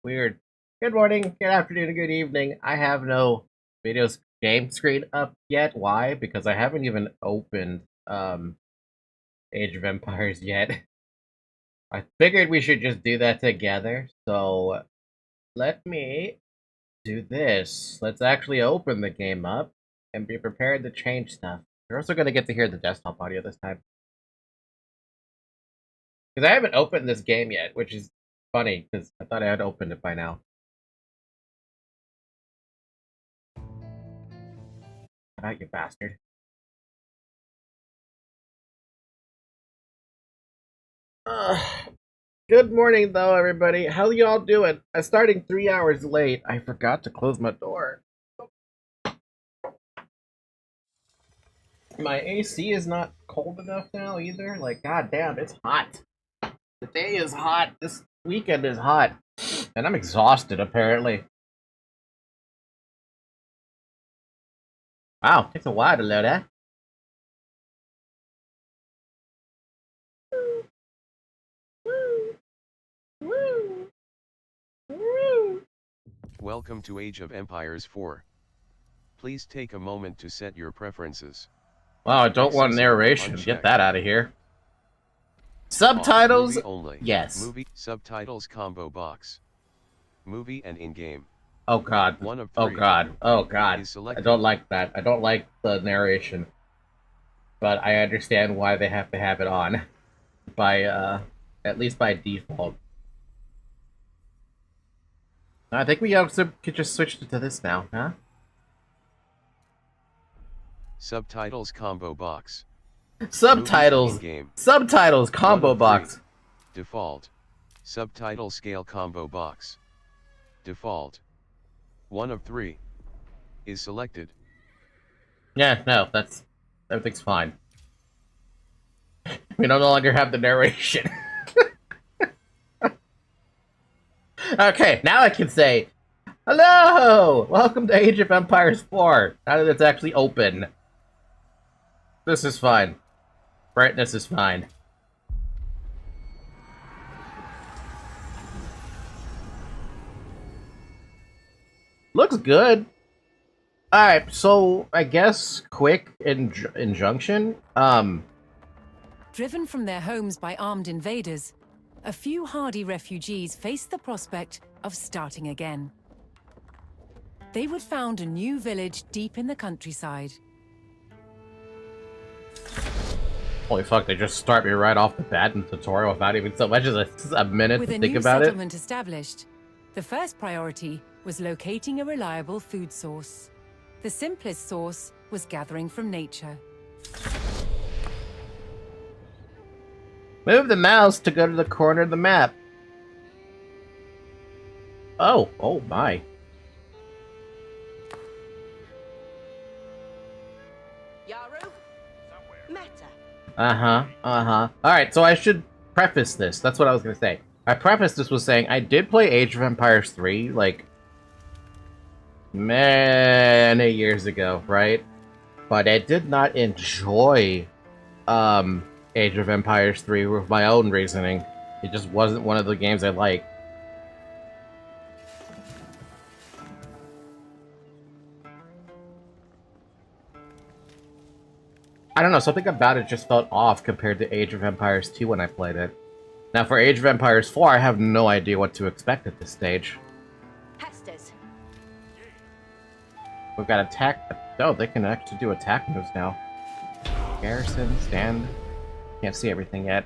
Weird. Good morning, good afternoon, good evening. I have no videos game screen up yet. Why? Because I haven't even opened Age of Empires yet. I figured we should just do that together. So let me do this. Let's actually open the game up and be prepared to change stuff. You're also gonna get to hear the desktop audio this time. Because I haven't opened this game yet, which is funny because I thought I had opened it by now. Get out, you bastard. Good morning, though, everybody. How y'all doing? I'm starting 3 hours late. I forgot to close my door. My AC is not cold enough now either. Like, goddamn, it's hot. The day is hot. This weekend is hot, and I'm exhausted. Apparently. Wow, takes a while to load, eh? Welcome to Age of Empires 4. Please take a moment to set your preferences. Wow, I don't want narration. Get that out of here. Subtitles? Movie only. Yes. Movie subtitles combo box. Movie and in-game. Oh god. One of oh three god. Oh god. is I selected. don't like that. I don't like the narration. But I understand why they have to have it on by at least by default. I think we also could just switch to this now, huh? Subtitles combo box. Subtitles! In-game. Subtitles 1 combo of 3. box! Default. Subtitle scale combo box. Default. 1 of 3. Is selected. Yeah, no, that's... everything's fine. We no longer have the narration. Okay, now I can say, hello! Welcome to Age of Empires 4. Now that it's actually open. This is fine. Brightness is fine. Looks good. Alright, so I guess quick injunction. Driven from their homes by armed invaders, a few hardy refugees faced the prospect of starting again. They would found a new village deep in the countryside. Holy fuck, they just start me right off the bat in the tutorial without even so much as a minute With to a think new about it. settlement established, the first priority was locating a reliable food source. The simplest source was gathering from nature. Move the mouse to go to the corner of the map. Oh, oh my. Yaru? Meta. Alright, so I should preface this. That's what I was gonna say. I prefaced this with saying I did play Age of Empires 3, like, many years ago, right? But I did not enjoy Age of Empires 3 with my own reasoning. It just wasn't one of the games I liked. I don't know, something about it just felt off compared to Age of Empires 2 when I played it. Now for Age of Empires 4, I have no idea what to expect at this stage. Hestes. We've got attack. Oh, they can actually do attack moves now. Garrison, stand. Can't see everything yet.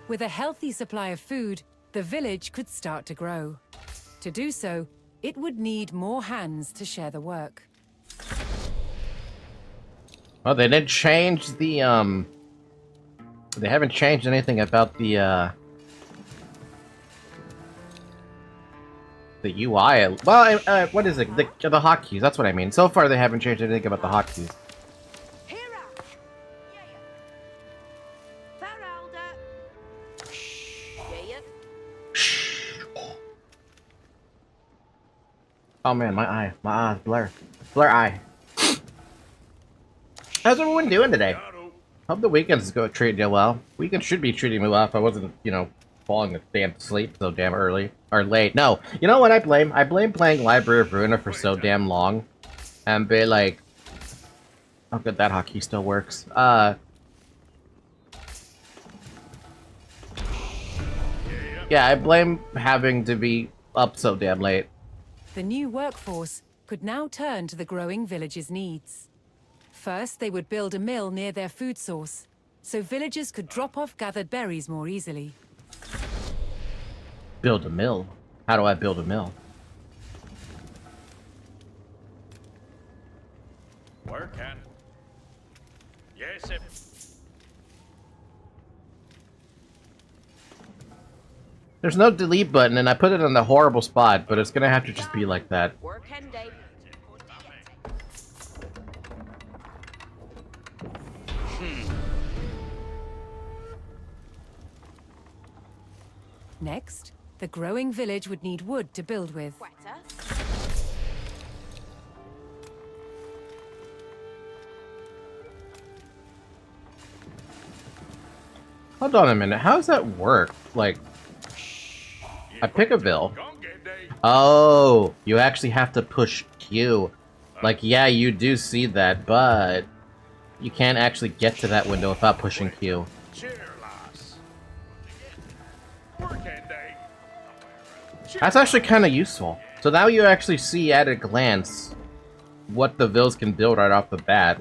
With a healthy supply of food, the village could start to grow. To do so, it would need more hands to share the work. Well, they did change the, They haven't changed anything about the UI. Well, what is it? The hotkeys, that's what I mean. So far, they haven't changed anything about the hotkeys. Oh man, my eyes blur. Blur eye. How's everyone doing today? Hope the weekends go treating you well. Weekend should be treating me well if I wasn't, you know, falling asleep so damn early. Or late. No. You know what I blame? I blame playing Library of Ruina for so damn long. And be like... Oh good, that hotkey still works. Yeah, I blame having to be up so damn late. The new workforce could now turn to the growing village's needs. First, they would build a mill near their food source, so villagers could drop off gathered berries more easily. Build a mill? How do I build a mill? Working. Yes, it. There's no delete button, and I put it on the horrible spot, but it's gonna have to just be like that. Working day. Next, the growing village would need wood to build with. Quetta. Hold on a minute, how does that work? Like, I pick a bill. Oh, you actually have to push Q. Like, yeah, you do see that, but you can't actually get to that window without pushing Q. That's actually kind of useful. So now you actually see at a glance what the vills can build right off the bat.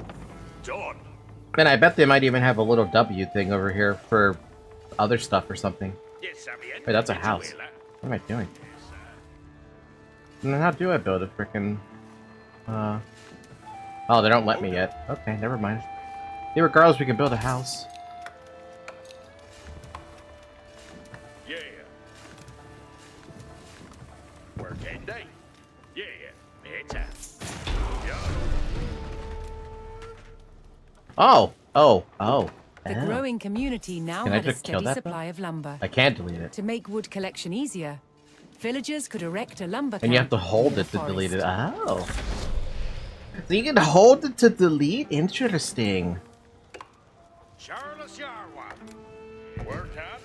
And I bet they might even have a little W thing over here for other stuff or something. Wait, that's a house. What am I doing? And then how do I build a frickin'... Oh, they don't let me yet. Okay, never mind. Yeah, regardless, we can build a house. Yeah. Working day. Yeah. It's Oh! The growing community now Can I had a just kill steady that, supply of lumber. I can't delete it. To make wood collection easier, villagers could erect a lumber And you have camp to hold near it the to delete it. forest. Oh. So you can hold it to delete? Interesting. Charles Yarwa. Work out.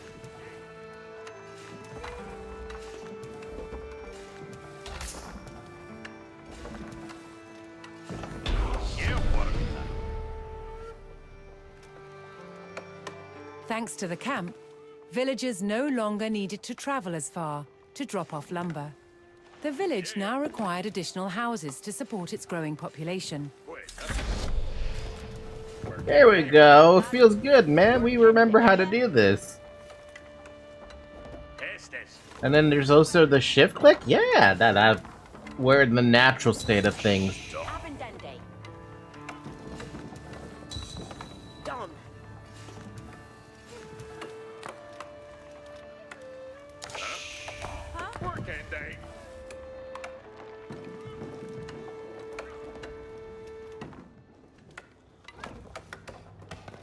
Thanks to the camp, villagers no longer needed to travel as far to drop off lumber. The village now required additional houses to support its growing population. There we go. Feels good, man. We remember how to do this. And then there's also the shift click. Yeah, that we're in the natural state of things. Abendende. Don. Working day.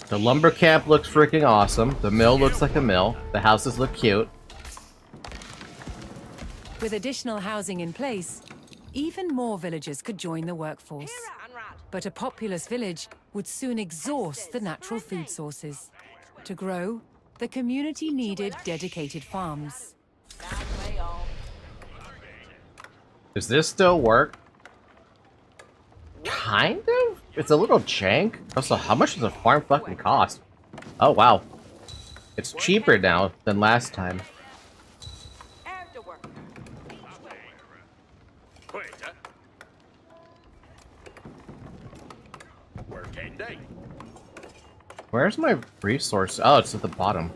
The lumber camp looks freaking awesome. The mill looks like a mill. The houses look cute. With additional housing in place, even more villagers could join the workforce. But a populous village would soon exhaust the natural food sources. To grow, the community needed dedicated farms. Does this still work? Kind of? It's a little jank. Also, how much does a farm fucking cost? Oh, wow. It's cheaper now than last time. Working day. Where's my resource? Oh, it's at the bottom.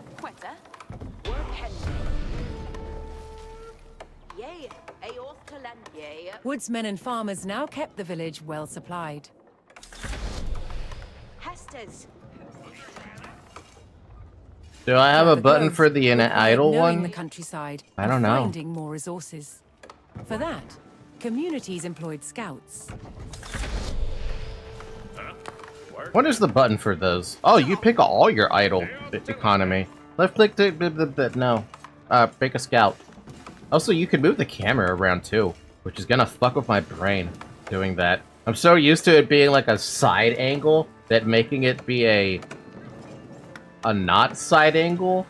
Woodsmen and farmers now kept the village well supplied. Do I have a button growth for the required idle knowing one? the countryside I and don't know. finding more resources. For that, communities employed scouts. What is the button for those? Oh, you pick all your idle economy. Left click to no. Pick a scout. Also, you can move the camera around too, which is gonna fuck with my brain doing that. I'm so used to it being like a side angle that making it be a not side angle,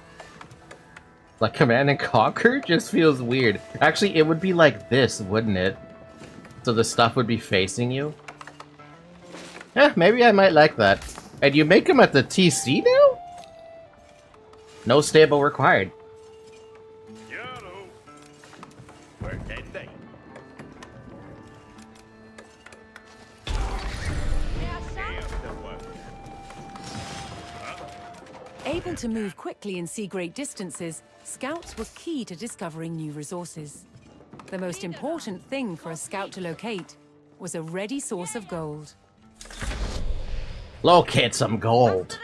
like Command and Conquer, just feels weird. Actually, it would be like this, wouldn't it? So the stuff would be facing you. Eh, maybe I might like that. And you make them at the TC now? No stable required. Working day. Able to move quickly and see great distances, scouts were key to discovering new resources. The most important thing for a scout to locate was a ready source of gold. Locate some gold.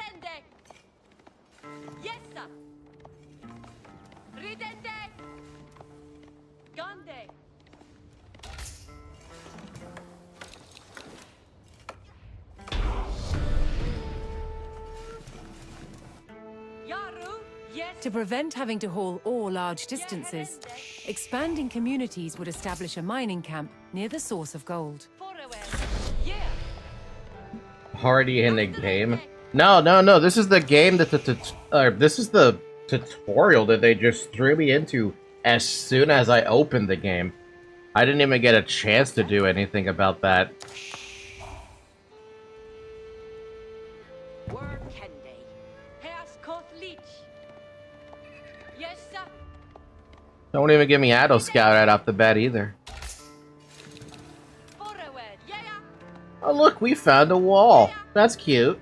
To prevent having to haul ore large distances, expanding communities would establish a mining camp near the source of gold. Already in the game? No. This is the game that this is the tutorial that they just threw me into as soon as I opened the game. I didn't even get a chance to do anything about that. Don't even give me Addo Scout right off the bat either. Oh look, we found a wall. That's cute.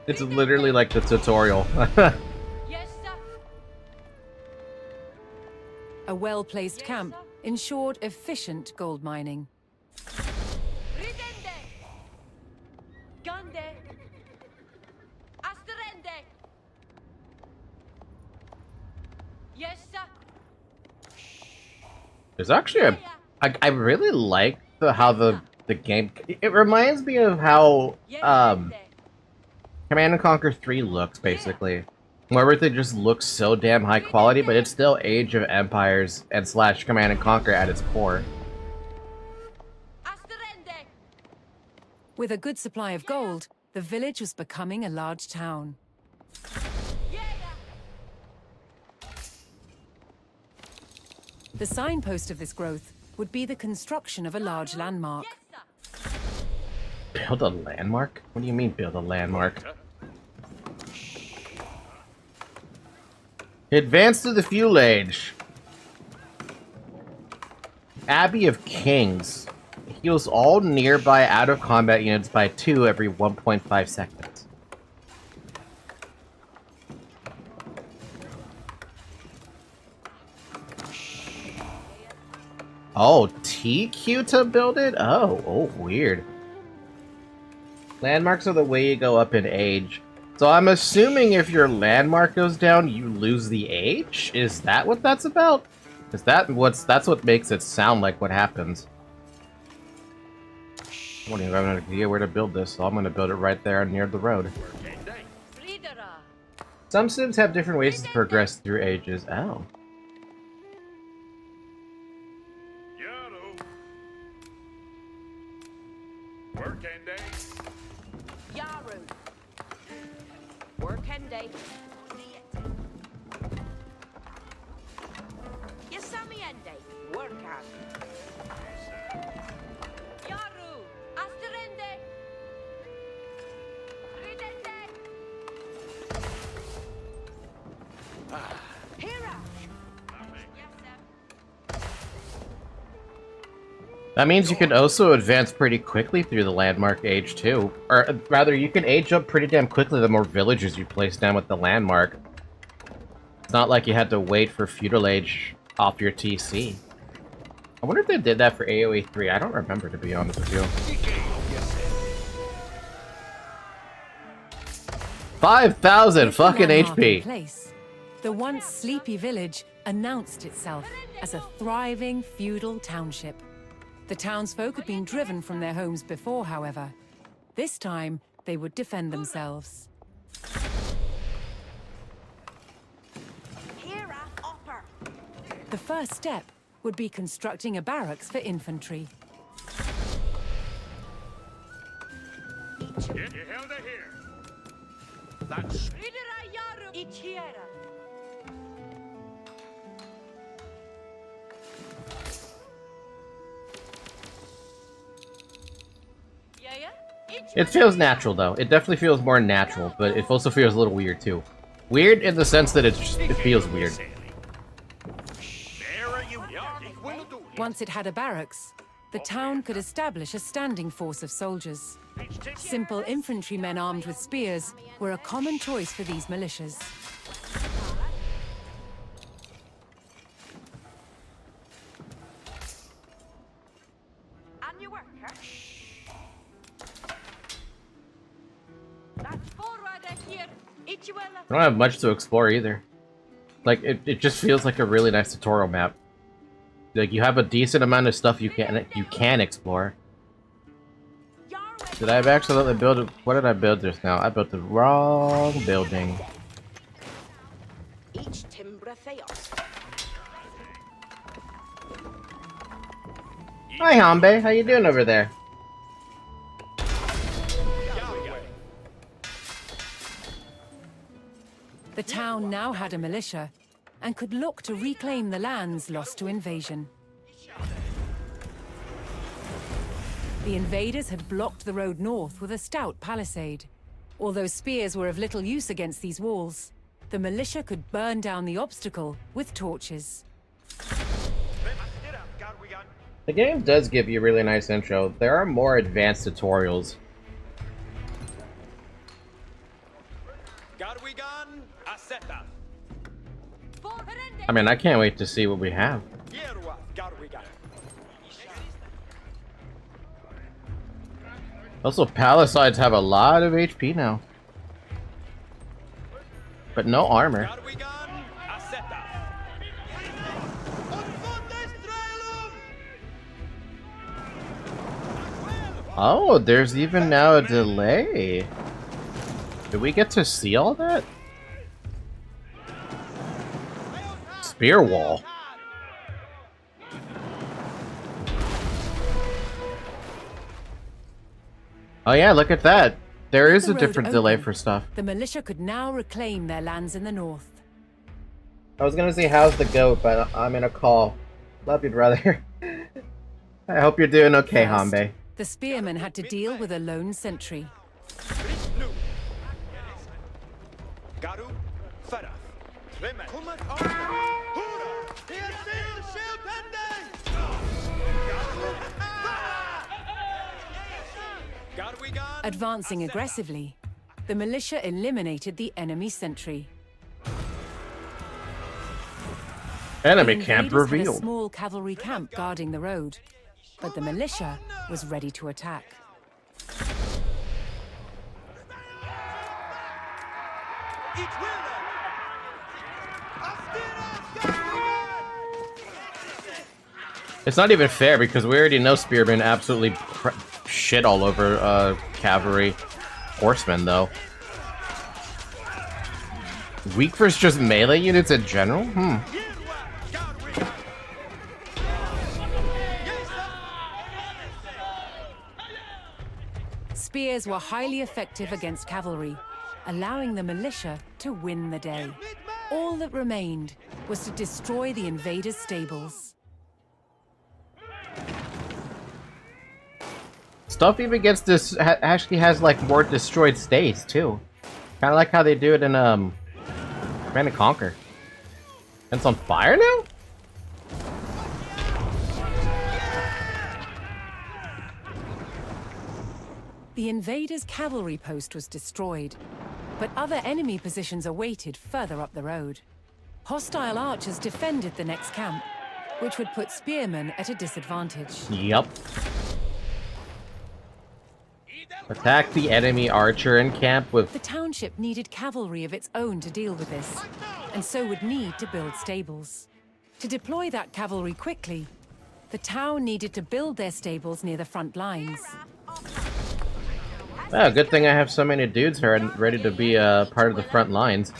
It's literally like the tutorial. Yes, sir. A well-placed camp ensured efficient gold mining. Ridende. Gande. Asterende. Yes, sir. There's actually a... I really like how the game... It reminds me of how Command & Conquer 3 looks, basically. Where everything just looks so damn high quality, but it's still Age of Empires and / Command & Conquer at its core. Asterende. With a good supply of gold, the village was becoming a large town. Yeah. The signpost of this growth would be the construction of a large landmark. Yes, sir. Build a landmark? What do you mean, build a landmark? Advance to the Fuel Age. Abbey of Kings. Heals all nearby out-of-combat units by 2 every 1.5 seconds. Oh, TQ to build it? Oh, weird. Landmarks are the way you go up in age. So I'm assuming if your landmark goes down, you lose the age? Is that what that's about? Is that's what makes it sound like what happens? I don't even have an idea where to build this, so I'm gonna build it right there near the road. Fridera. Some sims have different ways to progress through ages. Oh. Yaru. Workende. Yaru. Workende. Yasamiende. Workan. Yaru. Asterende. Ridende. Hera. Yes, sir. That means you can also advance pretty quickly through the landmark age, too. Or, rather, you can age up pretty damn quickly the more villages you place down with the landmark. It's not like you had to wait for feudal age off your TC. I wonder if they did that for AoE3. I don't remember, to be honest with you. 5,000 With the fucking landmark in HP! place, the once sleepy village announced itself as a thriving feudal township. The townsfolk had been driven from their homes before, however. This time, they would defend themselves. Hera. Upper. The first step would be constructing a barracks for infantry. You held it here. That's Ridera Yaru. Ichiera. Yeah. It feels natural, though. It definitely feels more natural, but it also feels a little weird, too. Weird in the sense that it feels weird. Once it had a barracks, the town could establish a standing force of soldiers. Simple infantrymen armed with spears were a common choice for these militias. And you worker. That's forward here. Ichiwella. I don't have much to explore either. Like, it just feels like a really nice tutorial map. Like, you have a decent amount of stuff you can explore. Did I have accidentally build it? What did I build just now? I built the wrong building. Each timbra theos. Hi, Hambe. How you doing over there? The town now had a militia and could look to reclaim the lands lost to invasion. The invaders had blocked the road north with a stout palisade. Although spears were of little use against these walls, the militia could burn down the obstacle with torches. The game does give you a really nice intro. There are more advanced tutorials. Garwigan, Aseta. I mean, I can't wait to see what we have. Yerua, Garwigan. Also, Palisades have a lot of HP now. But no armor. Garwigan, Aseta. Oh, there's even now a delay. Did we get to see all that? Spear wall. Oh yeah, look at that. There is The a road different delay open. for stuff. The militia could now reclaim their lands in the north. I was gonna say how's the goat, but I'm in a call. Love you, brother. I hope you're doing okay, First, Hanbei. the spearmen had to deal with a lone sentry. Britnu. Garu, Farah. Tremen. Kumat Hura. Here the shield Garwigan. Advancing aggressively, the militia eliminated the enemy sentry. Enemy The camp invaders had a revealed. small cavalry camp guarding the road, but the militia was ready to attack. It's not even fair because we already know spearmen absolutely shit all over cavalry. Horsemen, though. Weak versus just melee units in general? Spears were highly effective against cavalry, allowing the militia to win the day. All that remained was to destroy the invaders' stables. Stuff even gets this actually has like more destroyed states too. Kind of like how they do it in Command and Conquer. And it's on fire now? The invaders' cavalry post was destroyed, but other enemy positions awaited further up the road. Hostile archers defended the next camp, which would put spearmen at a disadvantage. Yup. Attack the enemy archer in camp with... The township needed cavalry of its own to deal with this, and so would need to build stables. To deploy that cavalry quickly, the town needed to build their stables near the front lines. Oh, good thing I have so many dudes here and ready to be part of the front lines.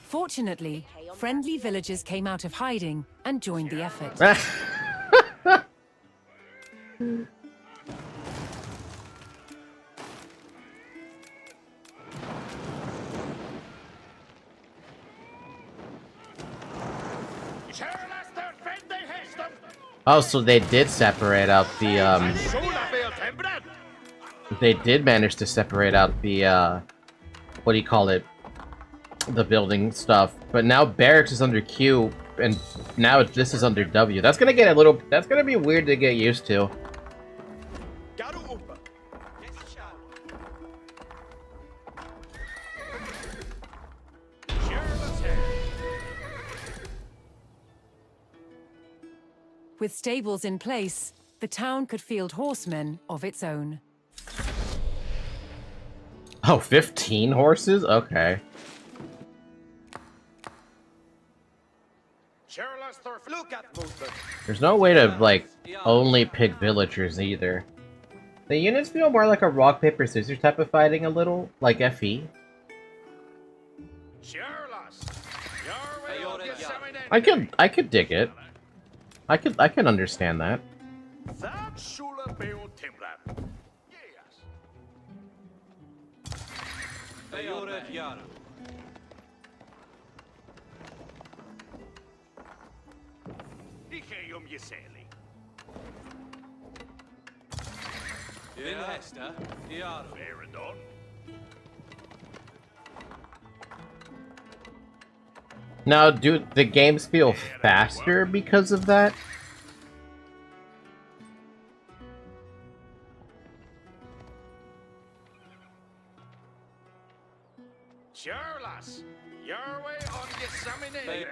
Fortunately, friendly villagers came out of hiding and joined the effort. Oh, so they did separate out the, They did manage to separate out the, what do you call it? The building stuff. But now barracks is under Q, and now this is under W. That's gonna get a little... That's gonna be weird to get used to. With stables in place, the town could field horsemen of its own. Oh, 15 horses? Okay. There's no way to, like, only pick villagers either. The units feel more like a rock, paper, scissors type of fighting a little, like FE. I could dig it. I can understand that. Now, do the games feel faster because of that? Sure, lass. Your way on get some in Babe.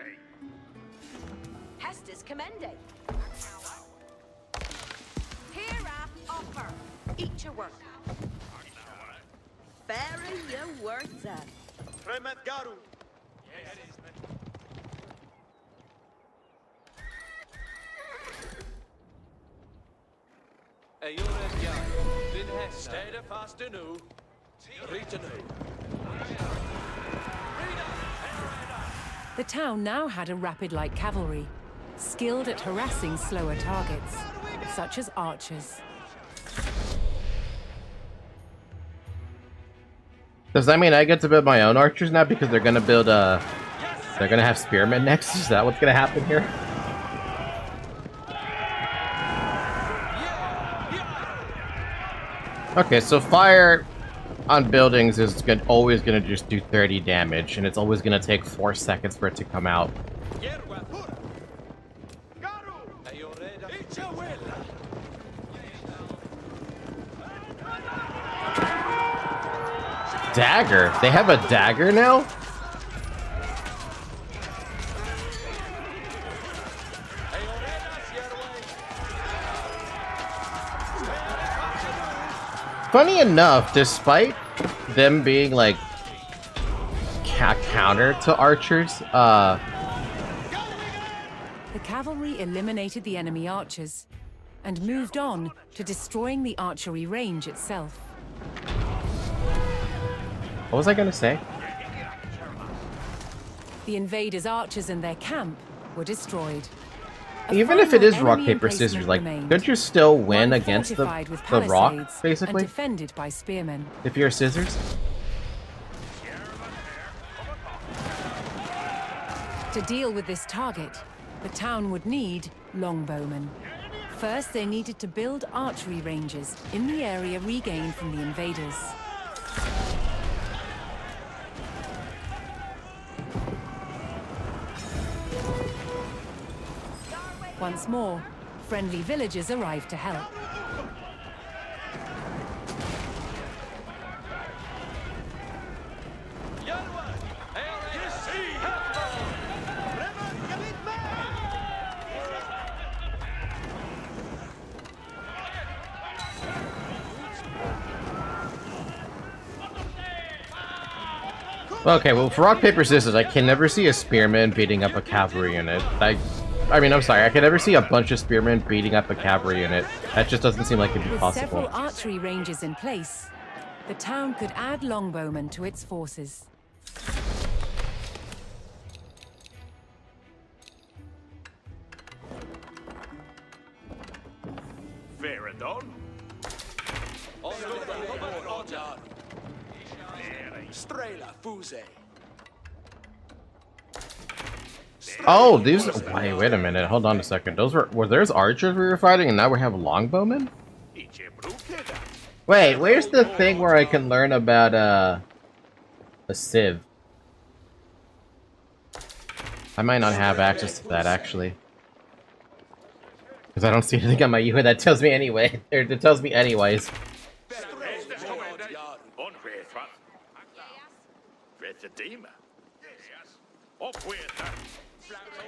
Hestes commende. Here I offer. Eat your work. Bury your words up. Tremet Garu. Eored Garu. Din Hesta. Stede fast nu. Rita nu. The town now had a rapid light cavalry, skilled at harassing slower targets, such as archers. Does that mean I get to build my own archers now because they're gonna build they're gonna have spearmen next? Is that what's gonna happen here? Okay, so fire on buildings is always gonna just do 30 damage, and it's always gonna take 4 seconds for it to come out. Dagger? They have a dagger now? Funny enough, despite them being like counter to archers, The cavalry eliminated the enemy archers and moved on to destroying the archery range itself. what was I gonna say? The invaders' archers and their camp were destroyed. A Even if it is final rock, enemy paper, emplacement scissors, like, remained, don't you still win one against the fortified with rock, palisades basically? and defended by spearmen. If you're scissors? To deal with this target, the town would need longbowmen. First, they needed to build archery ranges in the area regained from the invaders. Once more, friendly villagers arrived to help. Okay, well, for rock, paper, scissors, I can never see a spearman beating up a cavalry unit. I mean, I'm sorry, I can never see a bunch of spearmen beating up a cavalry unit. That just doesn't seem like it'd be With possible. several archery ranges in place, the town could add longbowmen to its forces. Fair and done. Strela Fuse. Oh, these. Wait a minute. Hold on a second. Those were there's archers we were fighting, and now we have longbowmen. Wait, where's the thing where I can learn about a sieve? I might not have access to that actually, because I don't see anything on my UI that tells me anyway. Or it tells me anyways.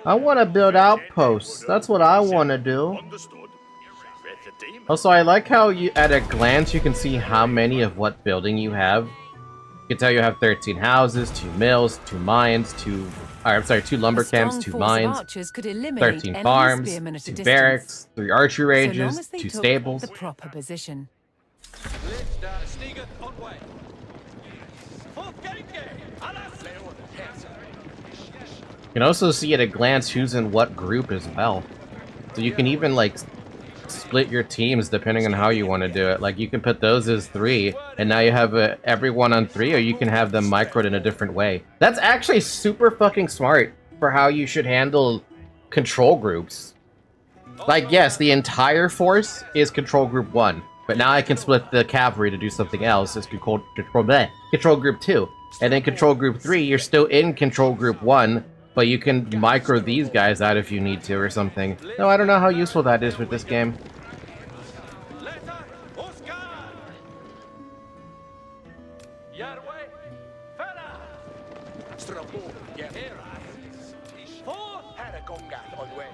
I want to build outposts. That's what I want to do. Also, I like how you, at a glance, you can see how many of what building you have. You can tell you have 13 houses, 2 mills, 2 mines, 2 lumber camps, 2 mines, 13 farms, 2 barracks, 3 archery ranges, 2 stables. The proper position. You can also see at a glance who's in what group as well. So you can even, like, split your teams depending on how you want to do it. Like, you can put those as 3, and now you have everyone on 3, or you can have them microed in a different way. That's actually super fucking smart for how you should handle control groups. Like, yes, the entire force is control group 1, but now I can split the cavalry to do something else as control group 2. And then control group 3, you're still in control group 1, but you can micro these guys out if you need to or something. No, I don't know how useful that is with this game. Strabo, yeah. Four. Haragonga on way.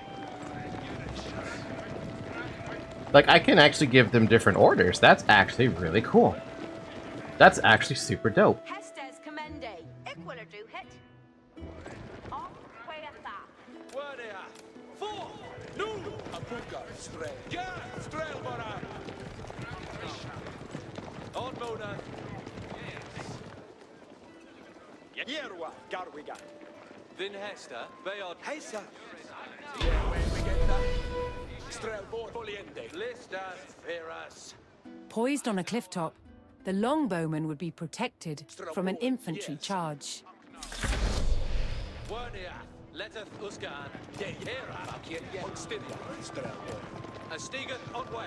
Like, I can actually give them different orders. That's actually really cool. That's actually super dope. Hestes commende. Equaler do hit. Off way at that. Where they are? Four. No. Apuga, Stray. Yeah. Strelbara. On Mona. Yerwa, Garwiga. Then Hester. Bayard. Hey, sir. Yeah, where we get that? Strelbo, Poliente. List and Ferras. Poised on a cliff top, the longbowman would be protected from an infantry charge. Wernia. Letteth Usgan. Yeah, Hera. yeah. Onstidia, Strelbo. A Stigeth on way.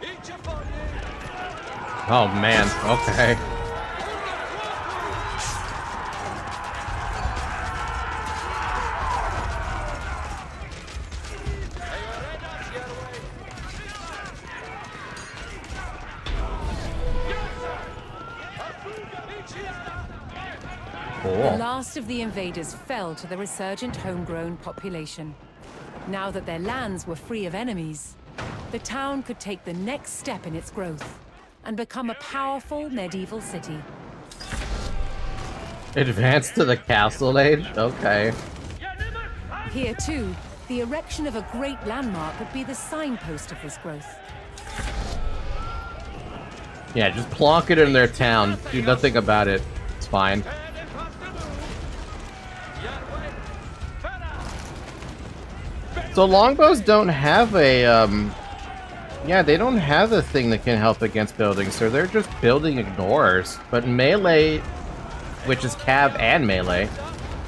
Each upon you. Oh man, okay. The Cool. last of the invaders fell to the resurgent homegrown population. Now that their lands were free of enemies, the town could take the next step in its growth and become a powerful medieval city. Advance to the castle age? Okay. Here too, the erection of a great landmark would be the signpost of this growth. Yeah, just plonk it in their town. Do nothing about it. It's fine. So longbows don't have a, yeah, they don't have a thing that can help against buildings, so they're just building ignorers. But melee, which is cav and melee,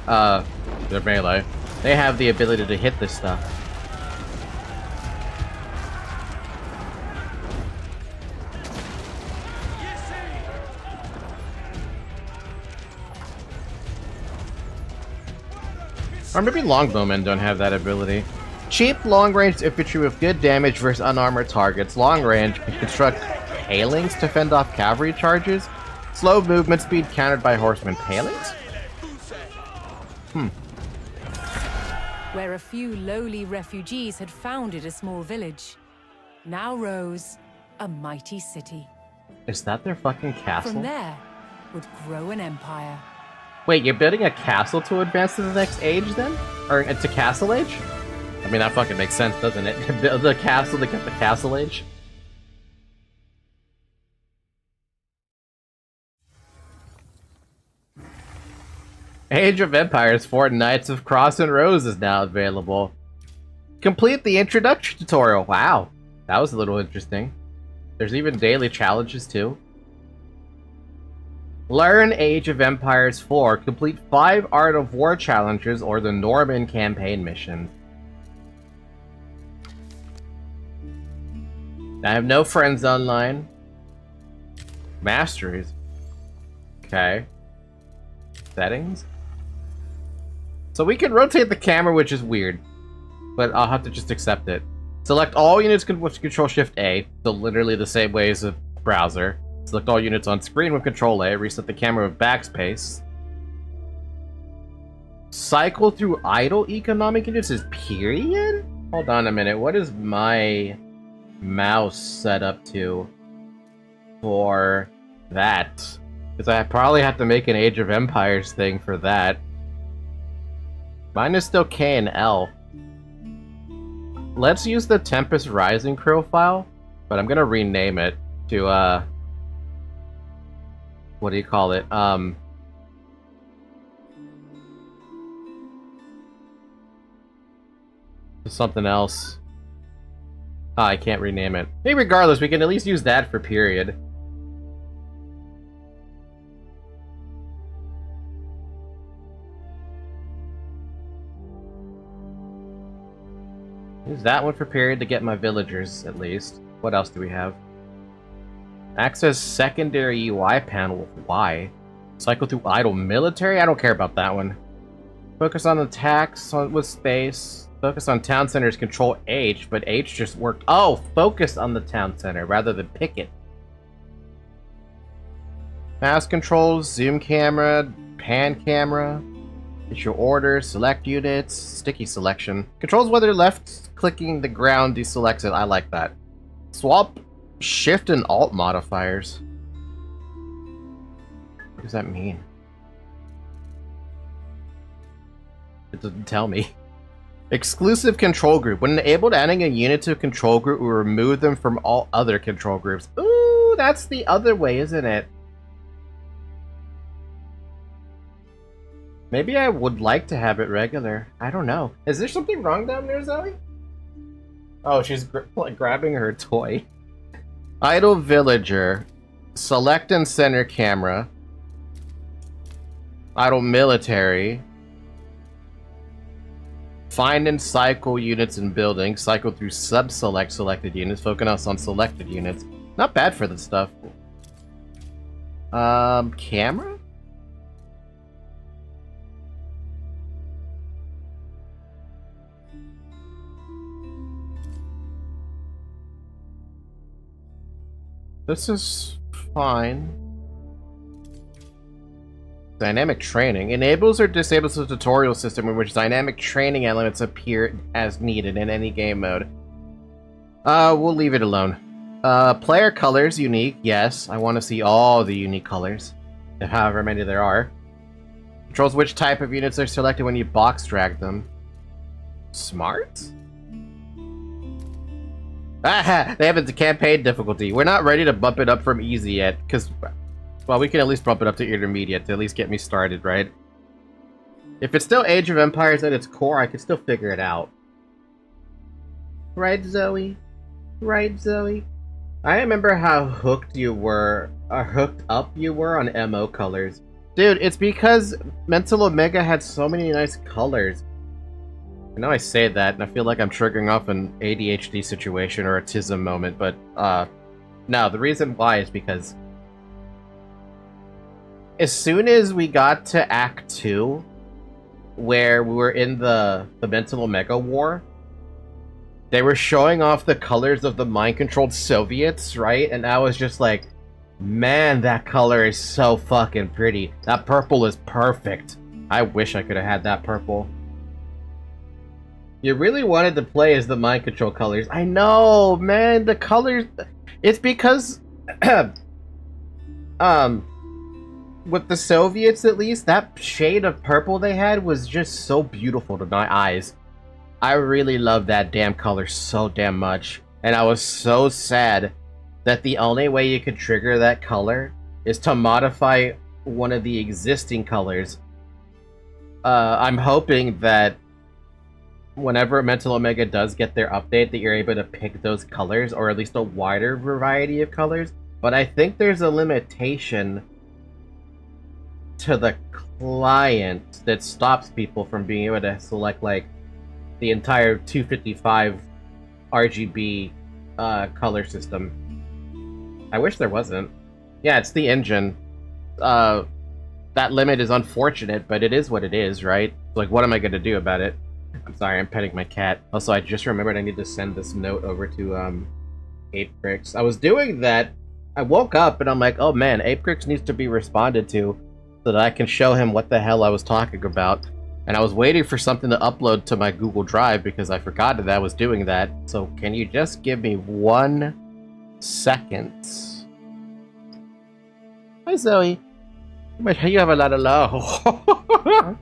they're melee, they have the ability to hit this stuff. Or maybe longbowmen don't have that ability. Cheap, long-range infantry with good damage versus unarmored targets. Long-range can construct palings to fend off cavalry charges. Slow movement speed countered by horsemen. Palings? Where a few lowly refugees had founded a small village, now rose a mighty city. Is that their fucking castle? From there would grow an empire. Wait, you're building a castle to advance to the next age then? Or to castle age? I mean, that fucking makes sense, doesn't it? Build the castle to get the castle age? Age of Empires 4 Knights of Cross and Rose is now available. Complete the introduction tutorial. Wow, that was a little interesting. There's even daily challenges too. Learn Age of Empires 4. Complete 5 Art of War challenges or the Norman campaign mission. I have no friends online. Masteries. Okay. Settings. So we can rotate the camera, which is weird. But I'll have to just accept it. Select all units with Control-Shift-A. So literally the same way as a browser. Select all units on screen with Control-A. Reset the camera with backspace. Cycle through idle economic units is period? Hold on a minute. What is my mouse set up to for that? Because I probably have to make an Age of Empires thing for that. Mine is still K and L. Let's use the Tempest Rising profile, but I'm gonna rename it to what do you call it? To something else. I can't rename it. Hey, regardless, we can at least use that for period. Use that one for period to get my villagers, at least. What else do we have? Access secondary UI panel with Y. Cycle through idle military? I don't care about that one. Focus on attacks with space. Focus on town centers, control H, but H just worked. Oh, focus on the town center rather than pick it. Mouse controls, zoom camera, pan camera. Get your orders, select units, sticky selection. Controls whether left clicking the ground deselects it. I like that. Swap shift and alt modifiers. What does that mean? It doesn't tell me. Exclusive control group. When enabled, adding a unit to a control group will remove them from all other control groups. Ooh, that's the other way, isn't it? Maybe I would like to have it regular. I don't know. Is there something wrong down there, Zoe? Oh, she's grabbing her toy. Idle villager. Select and center camera. Idle military. Find and cycle units in buildings. Cycle through sub-select selected units. Focus on selected units. Not bad for this stuff. Camera? This is fine. Dynamic training. Enables or disables the tutorial system in which dynamic training elements appear as needed in any game mode. We'll leave it alone. Player colors, unique. Yes, I want to see all the unique colors. However many there are. Controls which type of units are selected when you box drag them. Smart? Ah, they have a campaign difficulty. We're not ready to bump it up from easy yet, because, well, we can at least bump it up to intermediate to at least get me started, right? If it's still Age of Empires at its core, I can still figure it out. Right, Zoe? Right, Zoe? I remember how hooked you were, or hooked up you were on MO colors. Dude, it's because Mental Omega had so many nice colors. I know I say that, and I feel like I'm triggering off an ADHD situation or a autism moment, but, no, the reason why is because as soon as we got to Act 2, where we were in the Mental Omega War, they were showing off the colors of the mind-controlled Soviets, right? And I was just like, man, that color is so fucking pretty. That purple is perfect. I wish I could have had that purple. You really wanted to play as the mind control colors. I know, man, the colors... It's because... with the Soviets, at least, that shade of purple they had was just so beautiful to my eyes. I really loved that damn color so damn much. And I was so sad that the only way you could trigger that color is to modify one of the existing colors. I'm hoping that whenever Mental Omega does get their update, that you're able to pick those colors, or at least a wider variety of colors. But I think there's a limitation to the client that stops people from being able to select, like, the entire 255 RGB color system. I wish there wasn't. Yeah, it's the engine. That limit is unfortunate, but it is what it is, right? Like, what am I gonna do about it? I'm sorry, I'm petting my cat. Also, I just remembered I need to send this note over to, Apecrix. I was doing that. I woke up and I'm like, oh man, Apecrix needs to be responded to so that I can show him what the hell I was talking about. And I was waiting for something to upload to my Google Drive because I forgot that I was doing that. So can you just give me 1 second? Hi, Zoe. You have a lot of love.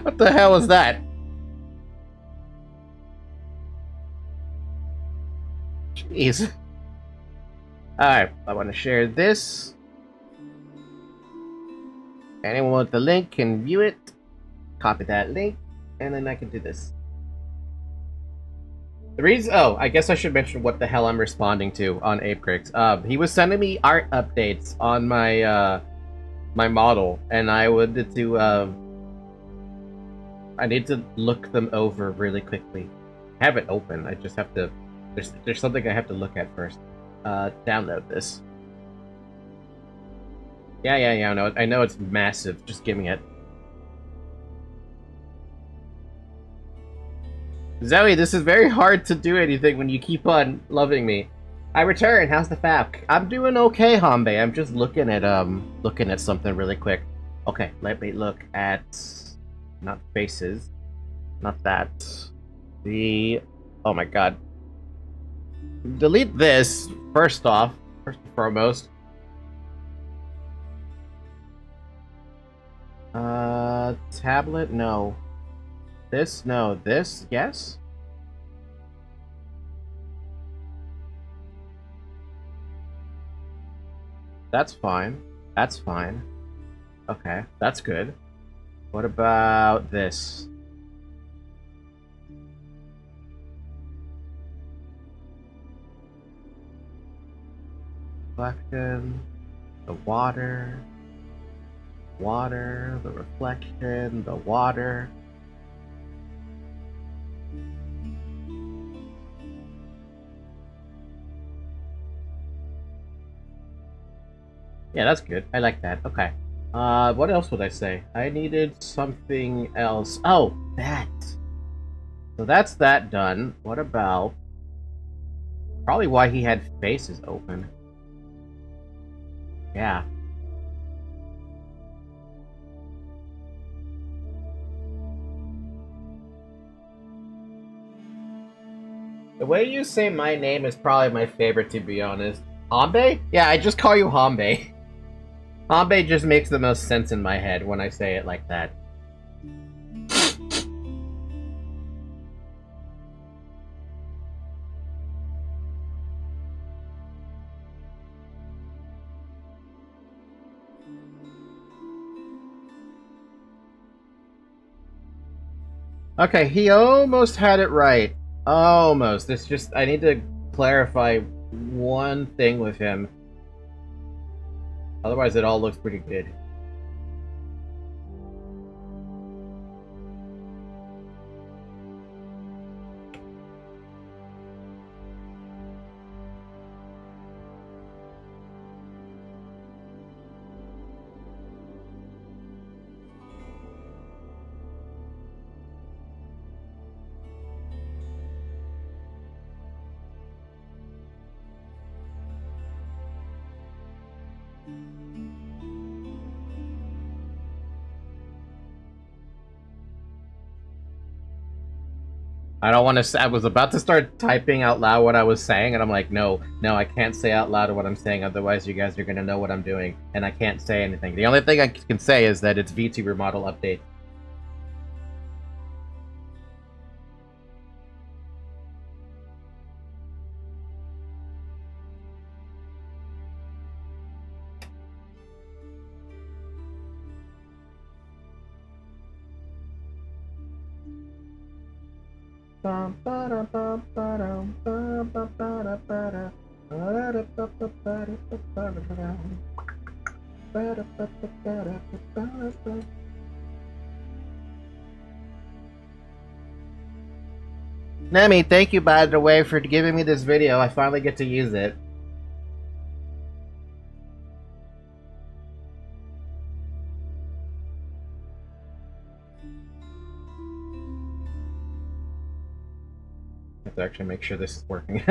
What the hell is that? Jeez. Alright, I want to share this. Anyone with the link can view it. Copy that link, and then I can do this. The reason— oh, I guess I should mention what the hell I'm responding to on Apecrix. He was sending me art updates on my, my model, and I wanted to, I need to look them over really quickly. I have it open, I just have to... There's something I have to look at first. Download this. Yeah, I know it's massive, just give me it. Zoe, this is very hard to do anything when you keep on loving me. I return. How's the fap? I'm doing okay, Hambe. I'm just looking at something really quick. Okay, let me look at not faces, not that. Oh my god. Delete this first off, first and foremost. Tablet, no. This, no. This, yes? That's fine. That's fine. Okay, that's good. What about this? Reflection, the water, the reflection, the water. Yeah, that's good. I like that. Okay. What else would I say? I needed something else. Oh, that. So that's that done. What about... Probably why he had faces open. Yeah. The way you say my name is probably my favorite, to be honest. Hambe? Yeah, I just call you Hambe. Hambe just makes the most sense in my head when I say it like that. Okay, he almost had it right. Almost. It's just, I need to clarify one thing with him. Otherwise, it all looks pretty good. I don't want to. I was about to start typing out loud what I was saying, and I'm like, no, I can't say out loud what I'm saying. Otherwise, you guys are gonna know what I'm doing, and I can't say anything. The only thing I can say is that it's VTuber model update. Nemi, thank you, by the way, for giving me this video. I finally get to use it. I have to actually make sure this is working.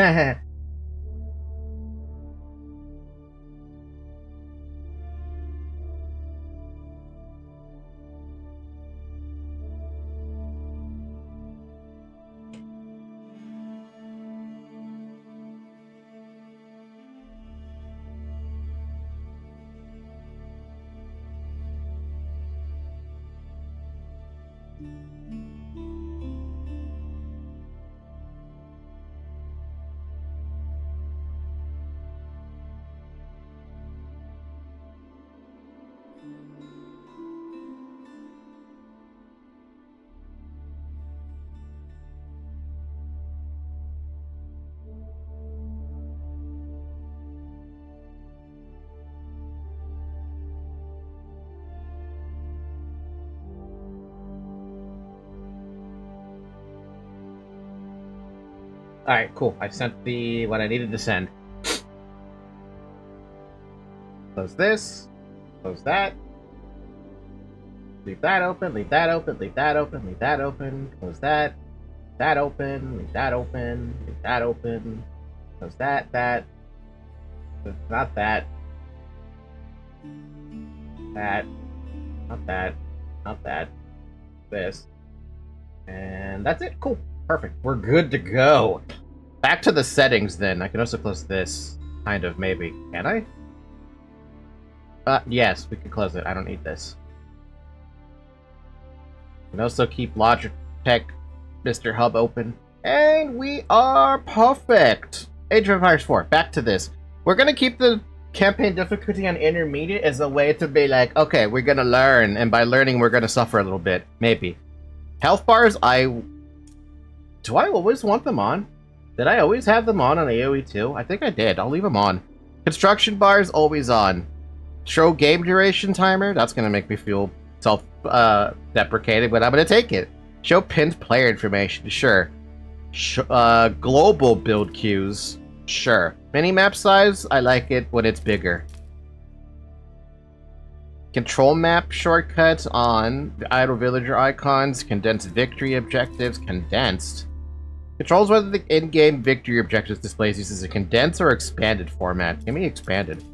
Alright, cool. I sent what I needed to send. Close this. Close that. Leave that open, leave that open, leave that open, leave that open. Close that. that open, leave that open, leave that open. Close that, not that, that, not that, not that, this. And that's it. Cool. Perfect. We're good to go. Back to the settings then. I can also close this. Kind of, maybe. Can I? Yes, we can close it. I don't need this. We can also keep Logitech Mr. Hub open. And we are perfect! Age of Empires 4. Back to this. We're gonna keep the campaign difficulty on intermediate as a way to be like, okay, we're gonna learn, and by learning we're gonna suffer a little bit. Maybe. Health bars, do I always want them on? Did I always have them on AoE2? I think I did. I'll leave them on. Construction bars, always on. Show game duration timer, that's gonna make me feel self-deprecating, but I'm gonna take it. Show pinned player information, sure. Global build queues, sure. Minimap size, I like it when it's bigger. Control map shortcuts on. The idle villager icons. Condensed victory objectives. Condensed. Controls whether the in-game victory objectives displays uses a condensed or expanded format. Give me expanded.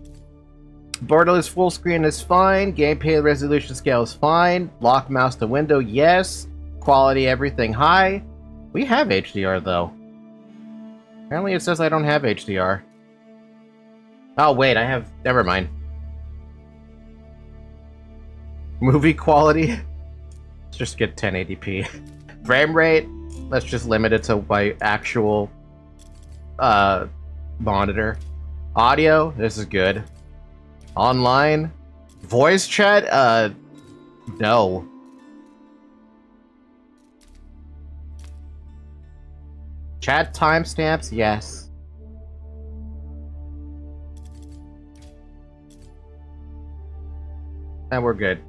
Borderless full screen is fine. Gameplay resolution scale is fine. Lock mouse to window, yes. Quality, everything high. We have HDR though. Apparently it says I don't have HDR. Oh wait, I have... Never mind. Movie quality? Let's just get 1080p. Frame rate? Let's just limit it to my actual monitor. Audio? This is good. Online? Voice chat? No. Chat timestamps? Yes. And we're good.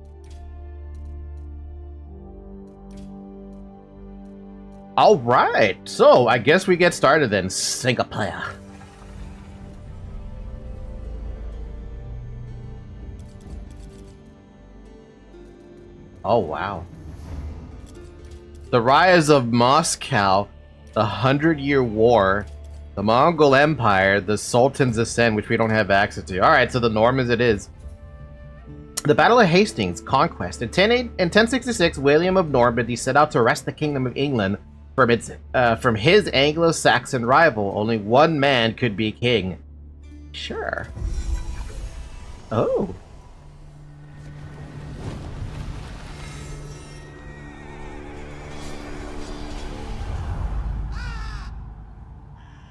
Alright, so I guess we get started then. Single player. Oh wow. The rise of Moscow, the 100-Year War, the Mongol Empire, the Sultan's Ascent, which we don't have access to. Alright, so the norm as it is. The Battle of Hastings, Conquest. In 1066, William of Normandy set out to wrest the Kingdom of England from his Anglo-Saxon rival. Only one man could be king. Sure. Oh.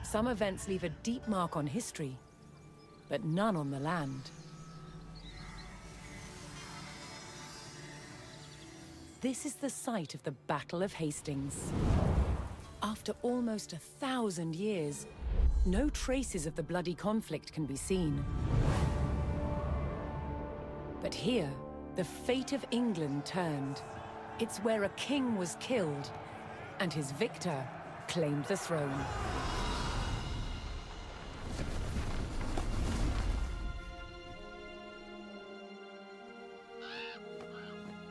Some events leave a deep mark on history, but none on the land. This is the site of the Battle of Hastings. After almost 1,000 years, no traces of the bloody conflict can be seen. But here, the fate of England turned. It's where a king was killed, and his victor claimed the throne.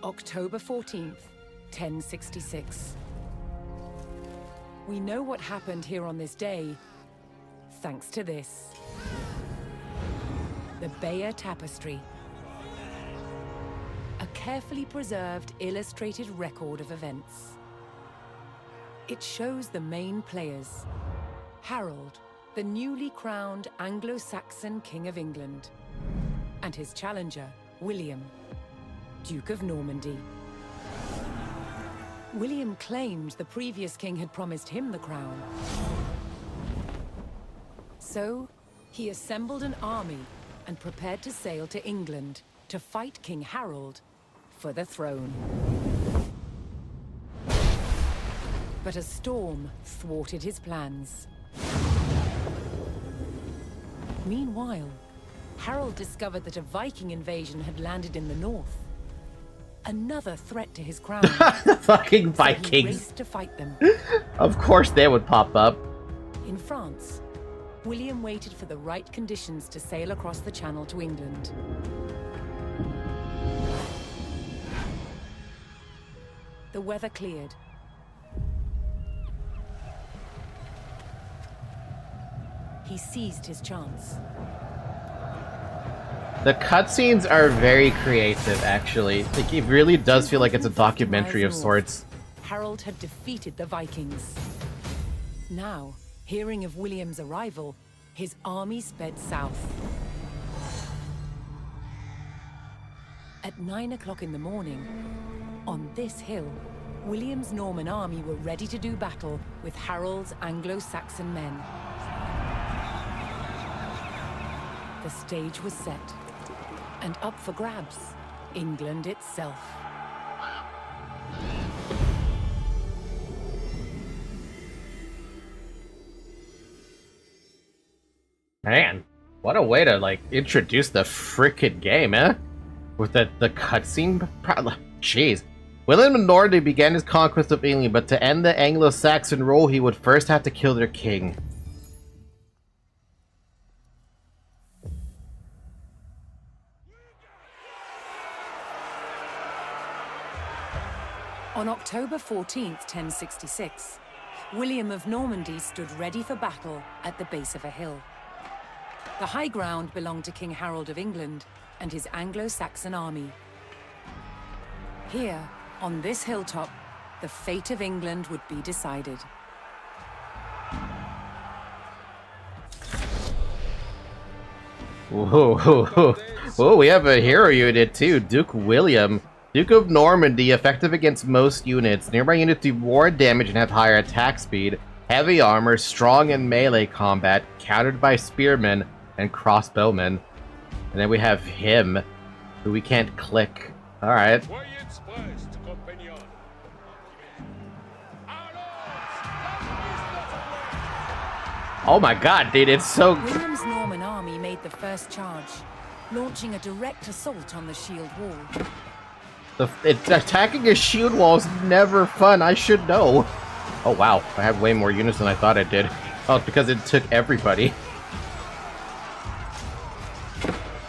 October 14th, 1066. We know what happened here on this day, thanks to this. The Bayeux Tapestry. A carefully preserved, illustrated record of events. It shows the main players. Harold, the newly crowned Anglo-Saxon King of England, and his challenger, William, Duke of Normandy. William claimed the previous king had promised him the crown. So, he assembled an army and prepared to sail to England to fight King Harold for the throne. But a storm thwarted his plans. Meanwhile, Harold discovered that a Viking invasion had landed in the north. Another threat to his crown. The fucking So he Vikings. raced to fight them. Of course they would pop up. In France, William waited for the right conditions to sail across the Channel to England. The weather cleared. he seized his chance. The cutscenes are very creative, actually. Like, it really does feel like it's a 250 documentary of miles sorts. north, Harold had defeated the Vikings. Now, hearing of William's arrival, his army sped south. At 9 o'clock in the morning, on this hill, William's Norman army were ready to do battle with Harold's Anglo-Saxon men. The stage was set, and up for grabs, England itself. Man, what a way to, like, introduce the frickin' game, eh? With the cutscene? Jeez. William of Normandy began his conquest of England, but to end the Anglo-Saxon rule, he would first have to kill their king. On October 14th, 1066, William of Normandy stood ready for battle at the base of a hill. The high ground belonged to King Harold of England and his Anglo-Saxon army. Here, on this hilltop, the fate of England would be decided. Whoa, whoa, whoa. Whoa, we have a hero unit too, Duke William. Duke of Normandy, effective against most units. Nearby units do more damage and have higher attack speed. Heavy armor, strong in melee combat, countered by spearmen and crossbowmen. And then we have him, who we can't click. Alright. Oh my god, dude, it's so... William's Norman army made the first charge, launching a direct assault on the shield wall. Attacking a shield wall is never fun, I should know. Oh wow, I have way more units than I thought I did. Oh, it's because it took everybody.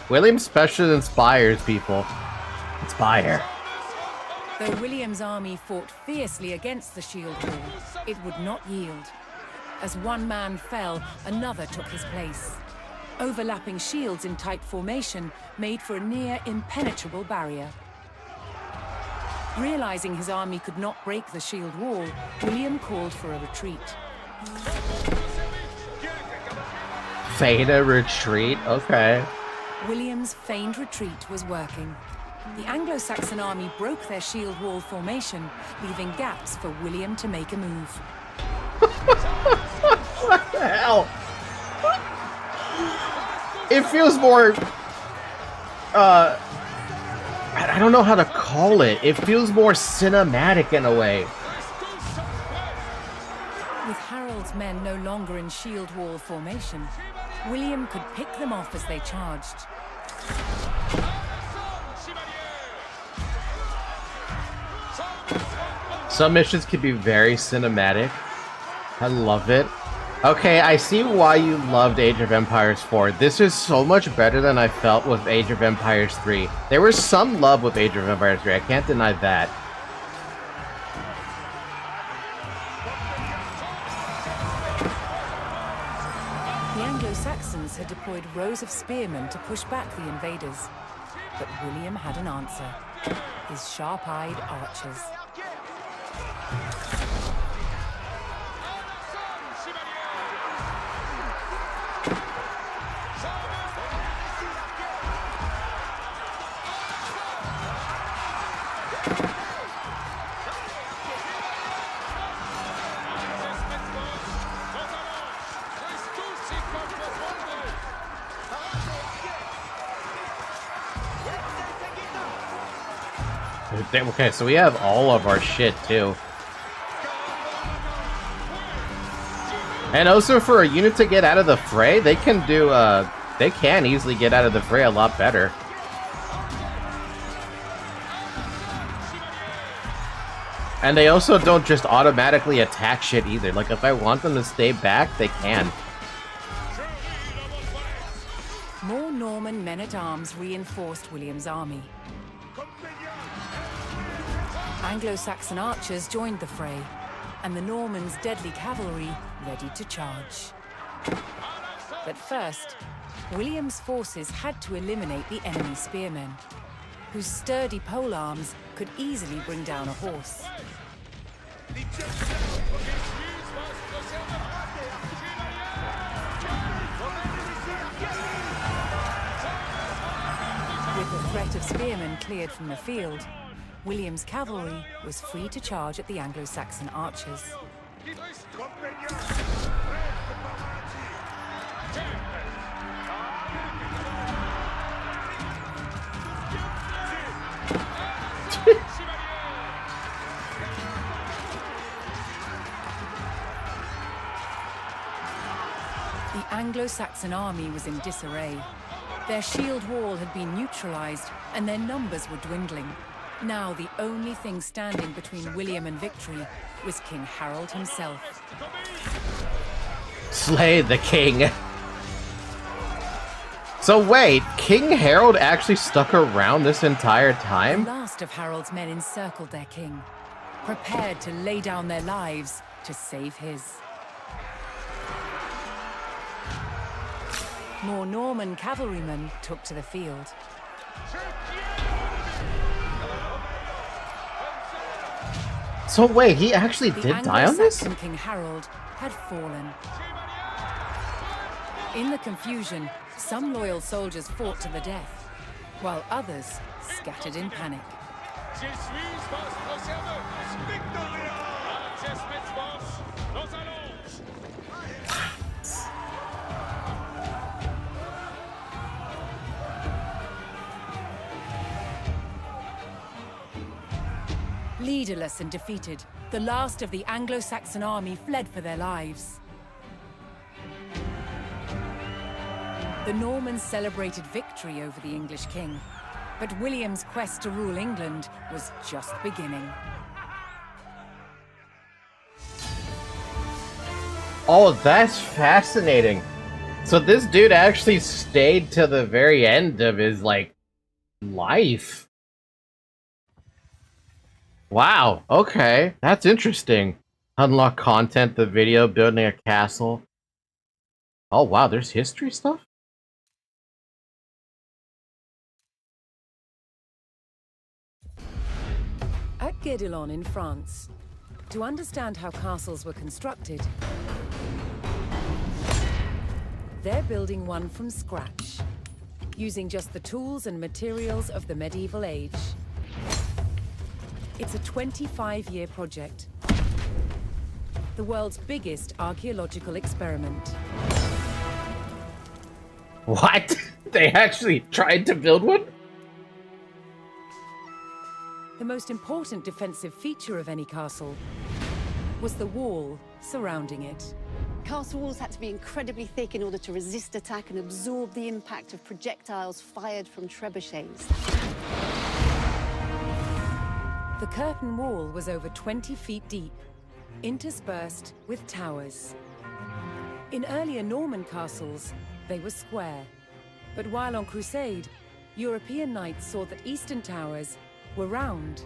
William specially inspires people. Inspire. Though William's army fought fiercely against the shield wall, it would not yield. As one man fell, another took his place. Overlapping shields in tight formation made for a near impenetrable barrier. Realizing his army could not break the shield wall, William called for a retreat. Feign a retreat? Okay. William's feigned retreat was working. The Anglo-Saxon army broke their shield wall formation, leaving gaps for William to make a move. What the hell? It feels more... I don't know how to call it. It feels more cinematic in a way. With Harold's men no longer in shield wall formation, William could pick them off as they charged. Some missions can be very cinematic. I love it. Okay, I see why you loved Age of Empires 4. This is so much better than I felt with Age of Empires 3. There was some love with Age of Empires 3, I can't deny that. The Anglo-Saxons had deployed rows of spearmen to push back the invaders. But William had an answer. His sharp-eyed archers. Okay, so we have all of our shit, too. And also, for a unit to get out of the fray, they can do, they can easily get out of the fray a lot better. And they also don't just automatically attack shit either. Like, if I want them to stay back, they can. More Norman men-at-arms reinforced William's army. Anglo-Saxon archers joined the fray, and the Normans' deadly cavalry ready to charge. But first, William's forces had to eliminate the enemy spearmen, whose sturdy polearms could easily bring down a horse. With the threat of spearmen cleared from the field, William's cavalry was free to charge at the Anglo-Saxon archers. The Anglo-Saxon army was in disarray. Their shield wall had been neutralized, and their numbers were dwindling. Now the only thing standing between William and victory was King Harold himself. Slay the king. So wait, King Harold actually stuck around this entire The time? last of Harold's men encircled their king, prepared to lay down their lives to save his. More Norman cavalrymen took to the field. So wait, he actually The did die on this? Anglo-Saxon King Harold had fallen. In the confusion, some loyal soldiers fought to the death, while others scattered in panic. Leaderless and defeated, the last of the Anglo-Saxon army fled for their lives. The Normans celebrated victory over the English king, but William's quest to rule England was just beginning. Oh, that's fascinating. So this dude actually stayed to the very end of his, like, life. Wow, okay. That's interesting. Unlock content, the video, building a castle. Oh, wow, there's history stuff? At Guédelon in France, to understand how castles were constructed, they're building one from scratch, using just the tools and materials of the medieval age. It's a 25-year project, the world's biggest archaeological experiment. What? They actually tried to build one? The most important defensive feature of any castle was the wall surrounding it. Castle walls had to be incredibly thick in order to resist attack and absorb the impact of projectiles fired from trebuchets. The curtain wall was over 20 feet deep, interspersed with towers. In earlier Norman castles, they were square. But while on crusade, European knights saw that eastern towers were round.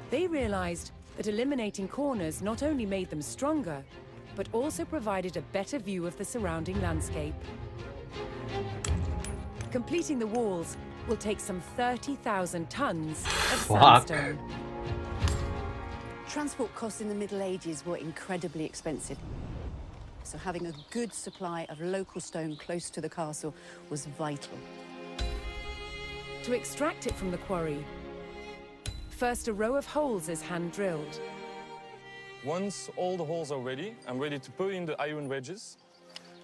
They realized that eliminating corners not only made them stronger, but also provided a better view of the surrounding landscape. Completing the walls will take some 30,000 tons of sandstone. Transport costs in the Middle Ages were incredibly expensive. So having a good supply of local stone close to the castle was vital. To extract it from the quarry, first a row of holes is hand-drilled. Once all the holes are ready, I'm ready to put in the iron wedges,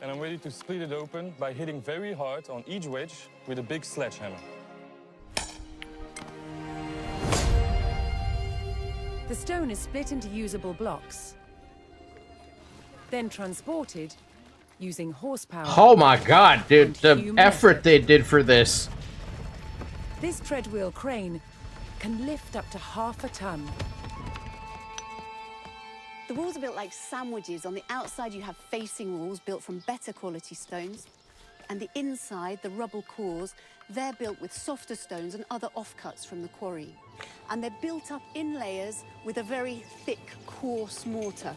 and I'm ready to split it open by hitting very hard on each wedge with a big sledgehammer. The stone is split into usable blocks, then transported using horsepower. Oh my god, dude, and the human effort they did for this. This treadwheel crane can lift up to half a ton. The walls are built like sandwiches. On the outside, you have facing walls built from better quality stones. And the inside, the rubble cores, they're built with softer stones and other offcuts from the quarry. And they're built up in layers with a very thick, coarse mortar.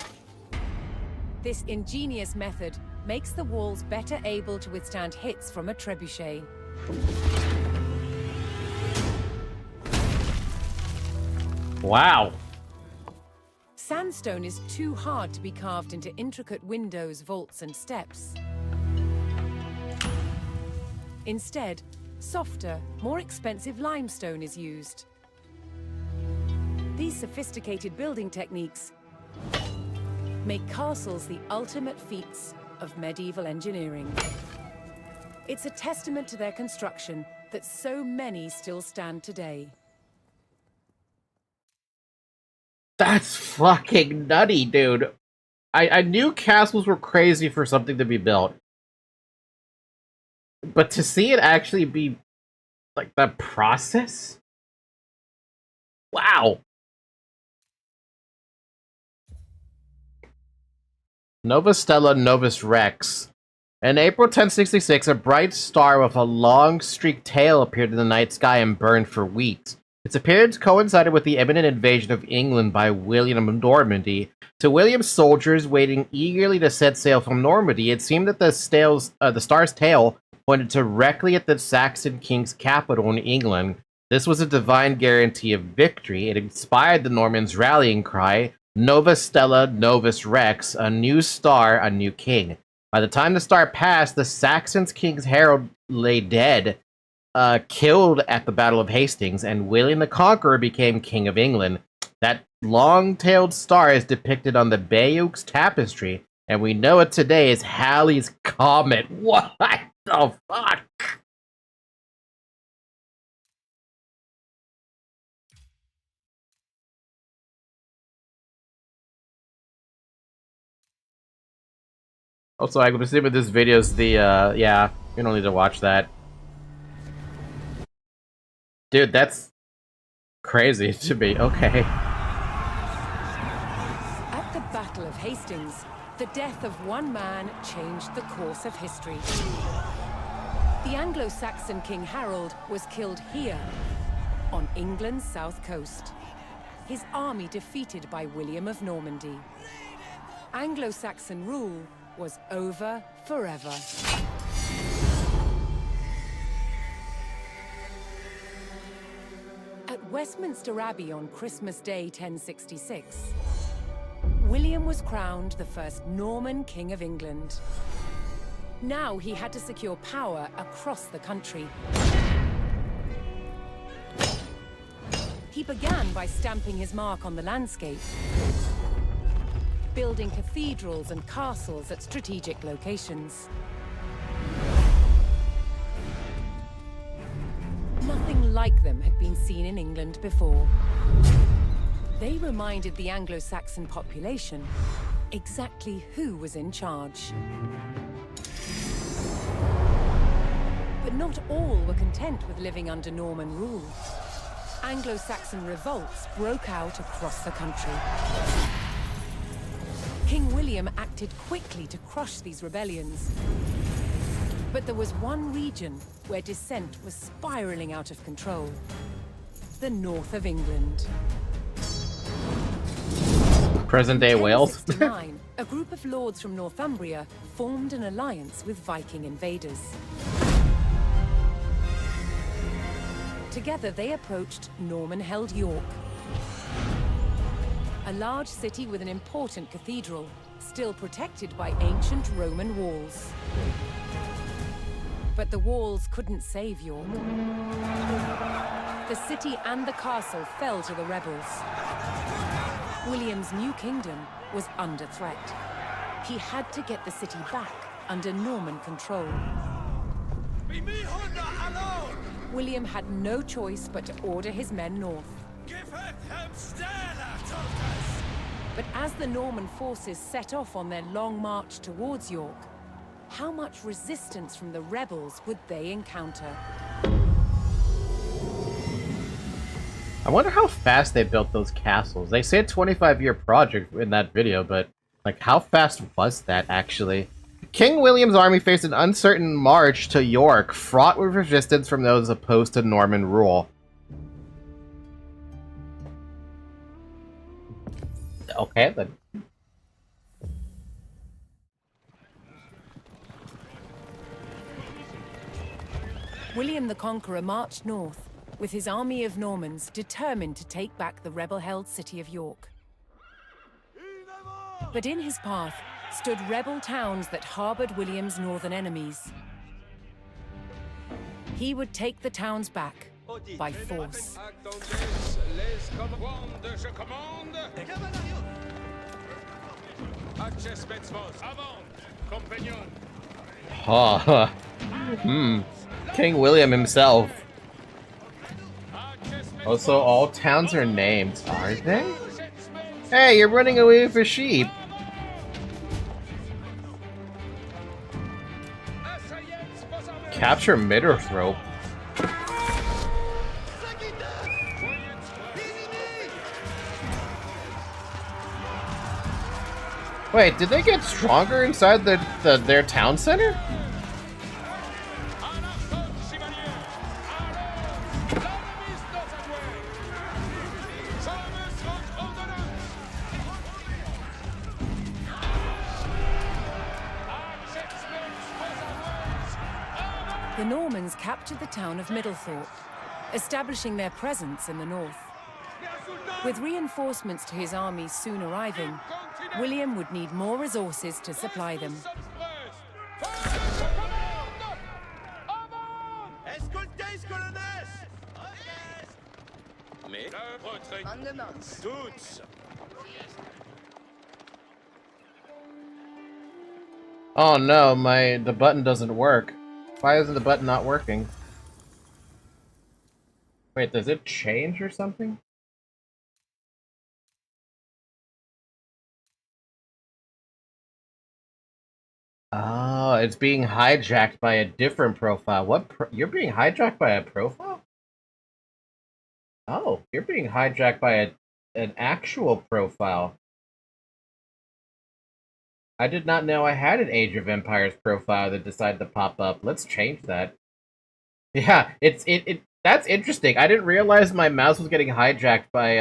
This ingenious method makes the walls better able to withstand hits from a trebuchet. Wow. Sandstone is too hard to be carved into intricate windows, vaults, and steps. Instead, softer, more expensive limestone is used. These sophisticated building techniques make castles the ultimate feats of medieval engineering. It's a testament to their construction that so many still stand today. That's fucking nutty, dude. I knew castles were crazy for something to be built. But to see it actually be, like, the process? Wow. Nova Stella Novus Rex. In April 1066, a bright star with a long streaked tail appeared in the night sky and burned for weeks. Its appearance coincided with the imminent invasion of England by William of Normandy. To William's soldiers waiting eagerly to set sail from Normandy, it seemed that the star's tail pointed directly at the Saxon king's capital in England. This was a divine guarantee of victory. It inspired the Normans' rallying cry, Nova Stella Novus Rex, a new star, a new king. By the time the star passed, the Saxons' king's herald lay dead, killed at the Battle of Hastings, and William the Conqueror became King of England. That long-tailed star is depicted on the Bayeux tapestry, and we know it today as Halley's Comet. What the fuck? Also, I'm assuming this video's the, yeah, you don't need to watch that. Dude, that's crazy to me. Okay. At the Battle of Hastings, the death of one man changed the course of history. The Anglo-Saxon King Harold was killed here, on England's south coast. His army defeated by William of Normandy. Anglo-Saxon rule was over forever. At Westminster Abbey on Christmas Day 1066, William was crowned the first Norman King of England. Now he had to secure power across the country. He began by stamping his mark on the landscape, building cathedrals and castles at strategic locations. Nothing like them had been seen in England before. They reminded the Anglo-Saxon population exactly who was in charge. But not all were content with living under Norman rule. Anglo-Saxon revolts broke out across the country. King William acted quickly to crush these rebellions. But there was one region where dissent was spiraling out of control: the north of England. Present-day Wales. 1069, a group of lords from Northumbria formed an alliance with Viking invaders. Together they approached Norman-held York, a large city with an important cathedral, still protected by ancient Roman walls. But the walls couldn't save York. The city and the castle fell to the rebels. William's new kingdom was under threat. He had to get the city back under Norman control. William had no choice but to order his men north. But as the Norman forces set off on their long march towards York, how much resistance from the rebels would they encounter? I wonder how fast they built those castles. They say a 25-year project in that video, but, like, how fast was that, actually? King William's army faced an uncertain march to York, fraught with resistance from those opposed to Norman rule. Okay, then. William the Conqueror marched north, with his army of Normans determined to take back the rebel-held city of York. But in his path stood rebel towns that harbored William's northern enemies. He would take the towns back by force. Ha. King William himself. Also, all towns are named, aren't they? Hey, you're running away with a sheep. Capture Mitterthrope. Wait, did they get stronger inside their town center? The Normans captured the town of Middlethorpe, establishing their presence in the north. With reinforcements to his armies soon arriving, William would need more resources to supply them. Oh no, the button doesn't work. Why isn't the button not working? Wait, does it change or something? Oh, it's being hijacked by a different profile. What you're being hijacked by a profile? Oh, you're being hijacked by an actual profile. I did not know I had an Age of Empires profile that decided to pop up. Let's change that. Yeah, that's interesting. I didn't realize my mouse was getting hijacked by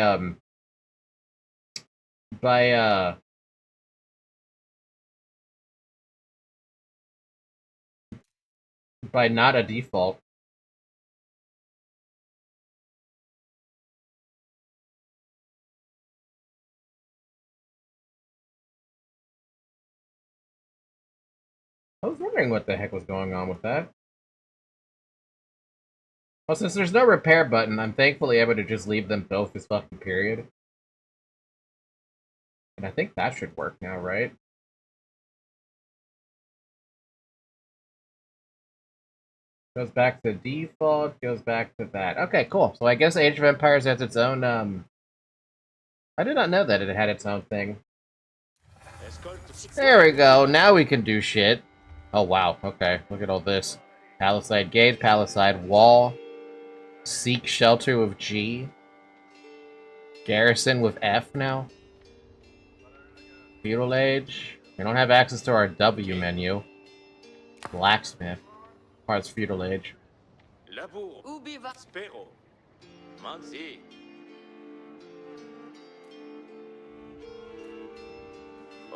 not a default. I was wondering what the heck was going on with that. Well, since there's no repair button, I'm thankfully able to just leave them both this fucking period. And I think that should work now, right? Goes back to default, goes back to that. Okay, cool. So I guess Age of Empires has its own, I did not know that it had its own thing. There we go, now we can do shit. Oh wow, okay, look at all this. Palisade Gate, Palisade Wall. Seek Shelter with G. Garrison with F now. Feudal Age. We don't have access to our W menu. Blacksmith. Parts Feudal Age. Labour. Spero. Manzi.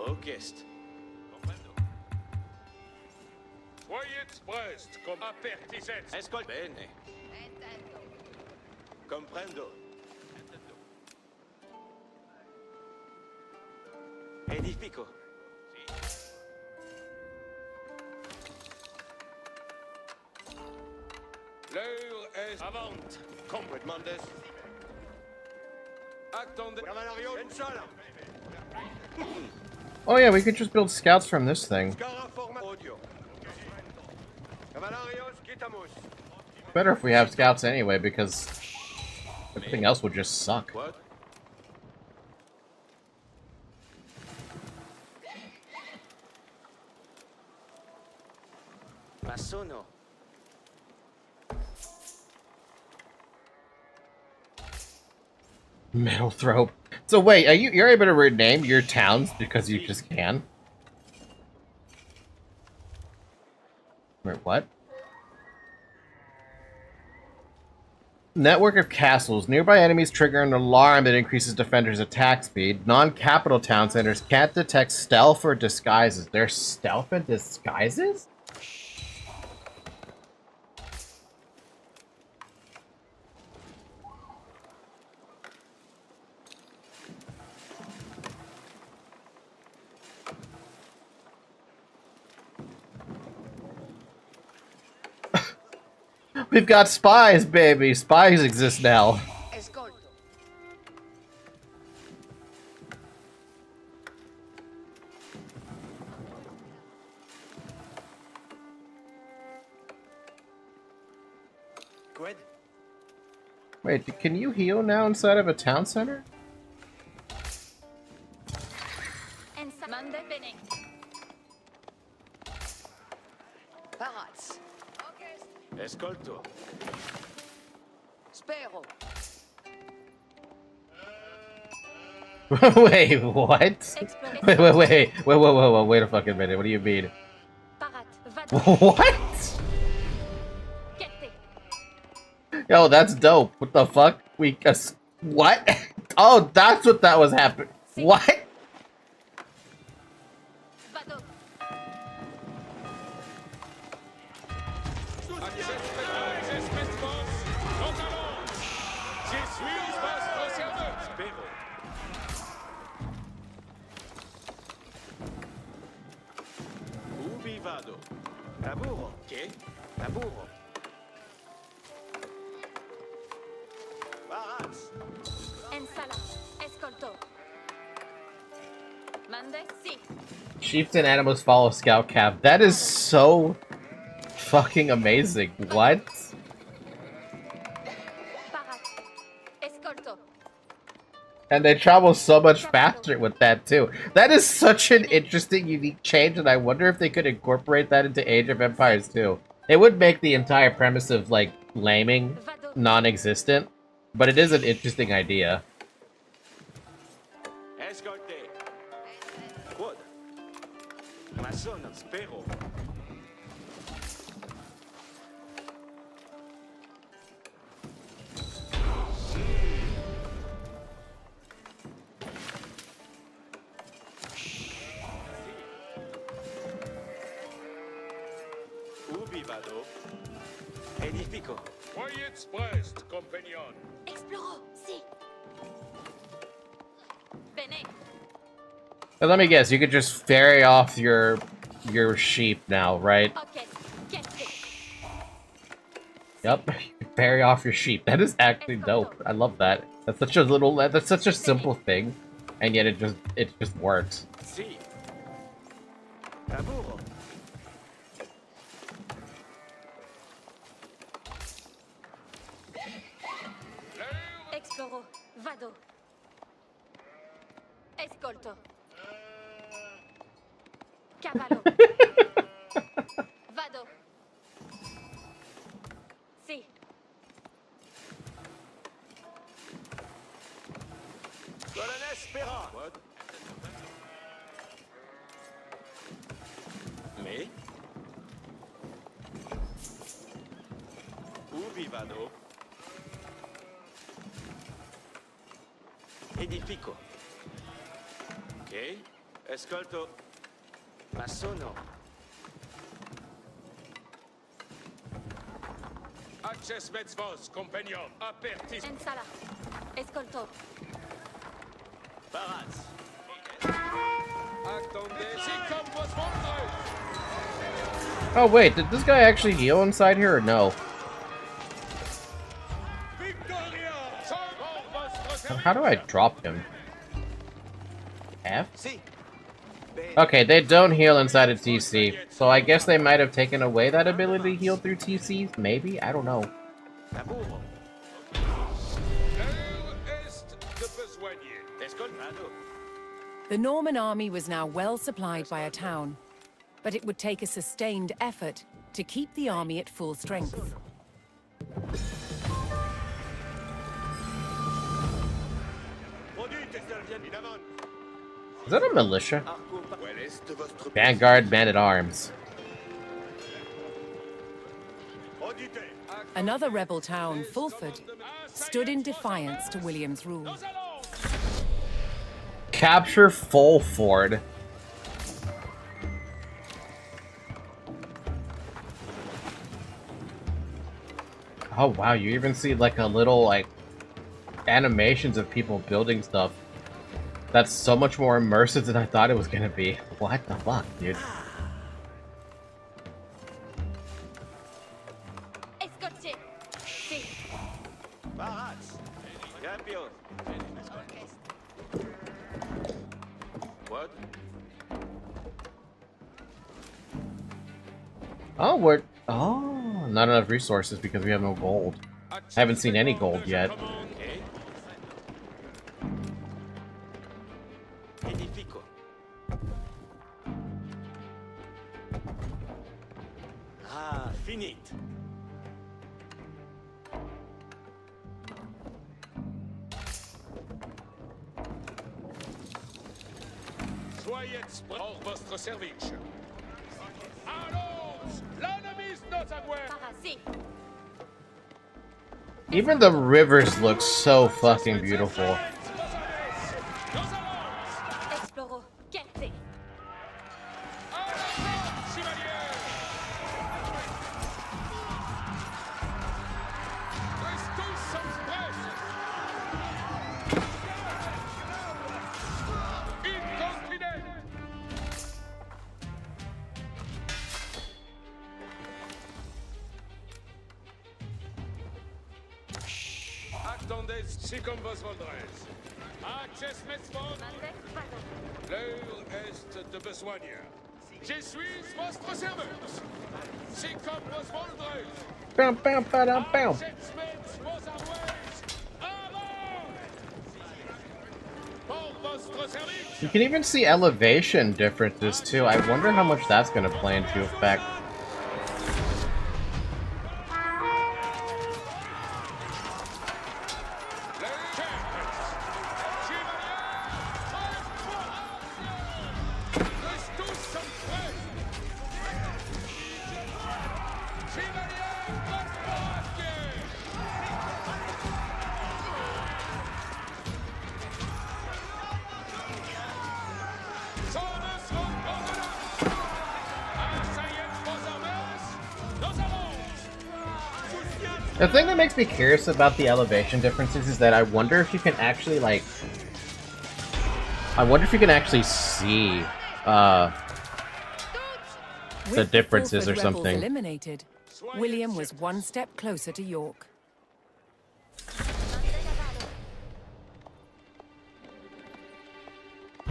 Orchestre. Voyez prest comme apertisets. Escol. Bene. Comprendo. Edifico. L'heure est avant. Completamente. Attendez. Cavalario. Inshallah. Oh yeah, we could just build scouts from this thing. Better if we have scouts anyway, because everything else would just suck. What? Masono. Middlethrope. So wait, you're able to rename your towns because you just can? Wait, what? Network of castles. Nearby enemies trigger an alarm that increases defenders' attack speed. Non-capital town centers can't detect stealth or disguises. There's stealth and disguises? We've got spies, baby. Spies exist now. Escolto. Good. Wait, can you heal now inside of a town center? Mande bene. Parats. Escolto. Spero. Wait, what? Wait a fucking minute. What do you mean? Parat. Vado. What? Kete. Yo, that's dope. What the fuck? What? Oh, that's what that was happening. What? Vado. Access Metzvos. Nous allons. Je suis votre serveur. Spero. Ubi vado? Lavoro. Che? Lavoro. Parats. Ensala. Escolto. Mande. Si. Chieftain animals follow scout cap. That is so fucking amazing. What? Parat. Escolto. And they travel so much faster with that too. That is such an interesting, unique change, and I wonder if they could incorporate that into Age of Empires too. It would make the entire premise of, like, laming Vado. non-existent, but it is an interesting idea. Escolte. Quod. Mason. Spero. Ubi vado? Edifico. Quiet Brest, compagnon. Exploro. Si. Bene. But let me guess, you could just ferry off your sheep now, right? Ok. Kete. Yep, you can ferry off your sheep. That is actually dope. I love that. That's such a simple thing, and yet it just works. Si. Lavoro. Exploro. Vado. Escolto. Cavallo. Vado. Si. Colonel Spera. What? Me? Ubi vado? Edifico. Ok. Ascolto. Ma sono. Access Metzvos, compagnon. Apertis. Ensala. Escolto. Parats. Attendez. Si comme vos montres. Oh wait, did this guy actually heal inside here or no? Victoria. Sauvons votre service. How do I drop him? F? Si. Okay, they don't heal inside of TC, so I guess they might have taken away that ability to heal through TCs? Maybe? I don't know. Lavoro. L'heure est de besoigner. Escoltado. The Norman army was now well supplied by a town, but it would take a sustained effort to keep the army at full strength. Produit extervienne. Inamon. Is that a militia? Arco. Quel est votre Vanguard Man-at-Arms. Audite. Another rebel town, Fulford, stood in defiance to William's rule. Nous allons. Capture Fulford. Oh wow, you even see like a little like animations of people building stuff. That's so much more immersive than I thought it was gonna be. What the fuck, dude? Escote. Si. Barats. Campion. What? Oh, we're... Oh, not enough resources because we have no gold. I haven't seen any gold yet. Okay. Edifico. Ah, finit. Soyez pour votre service. Allons! L'ennemi not aware. Si. Even the rivers look so fucking beautiful. Exploro. Quete. Attendez, si comme vos voldrez. Access Metzvon, l'heure est de besoin. Je suis votre serveur. Si comme vos voldrez. Bam, bam, bam, bam. Access Metz, vos arways. Avant! Pour votre service. You can even see elevation differences too. I wonder how much that's going to play into effect. The thing that makes me curious about the elevation differences is that I wonder if you can actually, like... I wonder if you can actually see, the With differences or Fulford rebels something. eliminated, William was one step closer to York.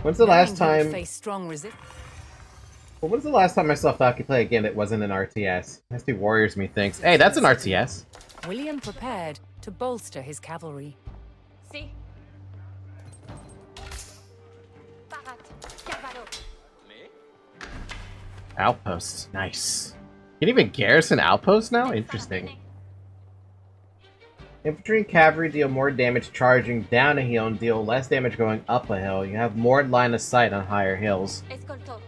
When's the last Knowing he would time... face strong resist. Well, when's the last time I saw Falky play a game that wasn't an RTS? Has to Warriors me thinks. Hey, that's an RTS! William prepared to bolster his cavalry. Si. Parat. Cavallo. Outposts. Nice. You can even garrison outposts now? Interesting. Infantry and cavalry deal more damage charging down a hill and deal less damage going up a hill. You have more line of sight on higher hills. Escolto.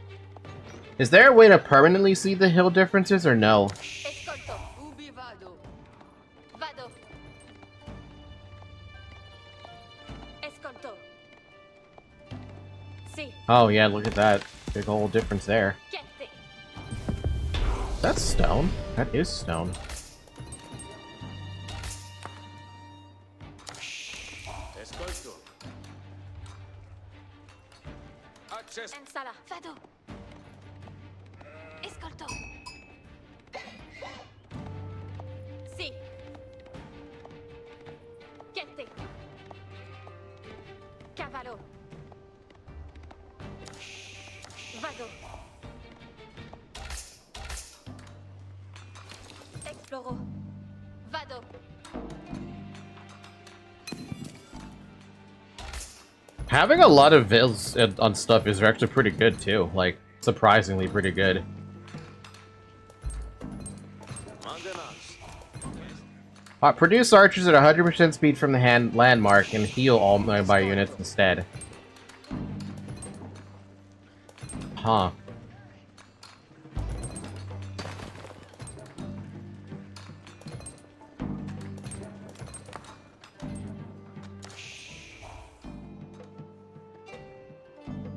Is there a way to permanently see the hill differences or no? Escolto. Ubi vado. Vado. Escolto. Si. Oh yeah, look at that. Big old difference there. Quete. That's stone. That is stone. Escolto. Access. Ensala. Vado. Escolto. Si. Quete. Cavallo. Vado. Exploro. Vado. Having a lot of vills on stuff is actually pretty good too. Like, surprisingly pretty good. Maintenance. Produce archers at 100% speed from the landmark and heal all nearby units instead. Huh.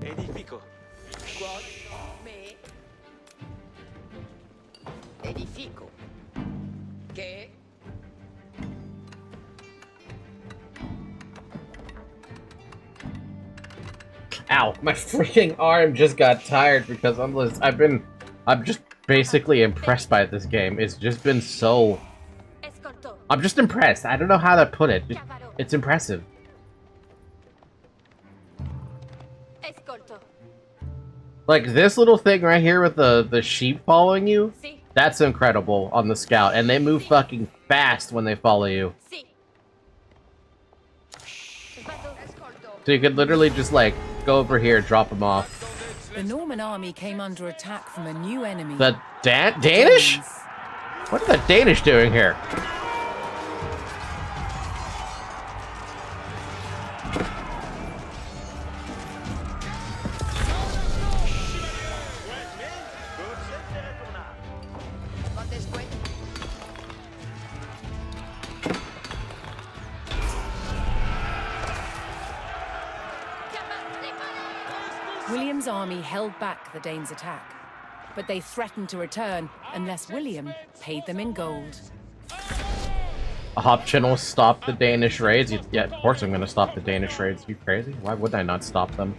Edifico. Quod me edifico. Che Ow, my freaking arm just got tired because I'm just basically impressed by this game. It's just been so I'm just impressed. I don't know how to put it. It's impressive. Escolto. Like this little thing right here with the sheep following you. Si. That's incredible on the scout, and they move fucking fast when they follow you. Si. So you could literally just like go over here, drop them off. The Norman army came under attack from a new enemy. The Danish? Danes. What are the Danish doing here? William's army held back the Danes' attack, but they threatened to return unless William paid them in gold. A hop channel stop the Danish raids? Yeah, of course I'm gonna stop the Danish raids. You crazy? Why would I not stop them?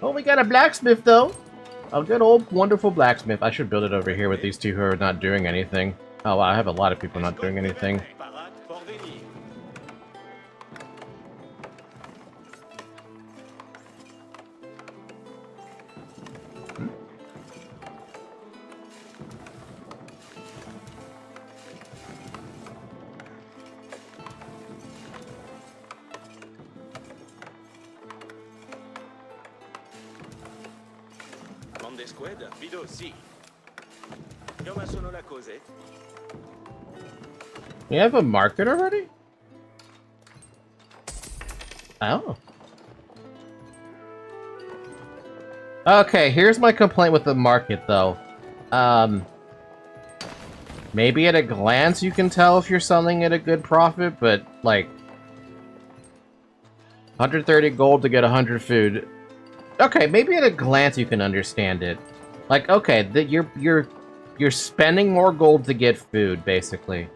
Oh, we got a blacksmith though! A good old wonderful blacksmith. I should build it over here with these two who are not doing anything. Oh wow, I have a lot of people not doing anything. You have a market already? Oh. Okay, here's my complaint with the market, though. Maybe at a glance you can tell if you're selling at a good profit, but, like... 130 gold to get 100 food. Okay, maybe at a glance you can understand it. Like, okay, that you're spending more gold to get food, basically.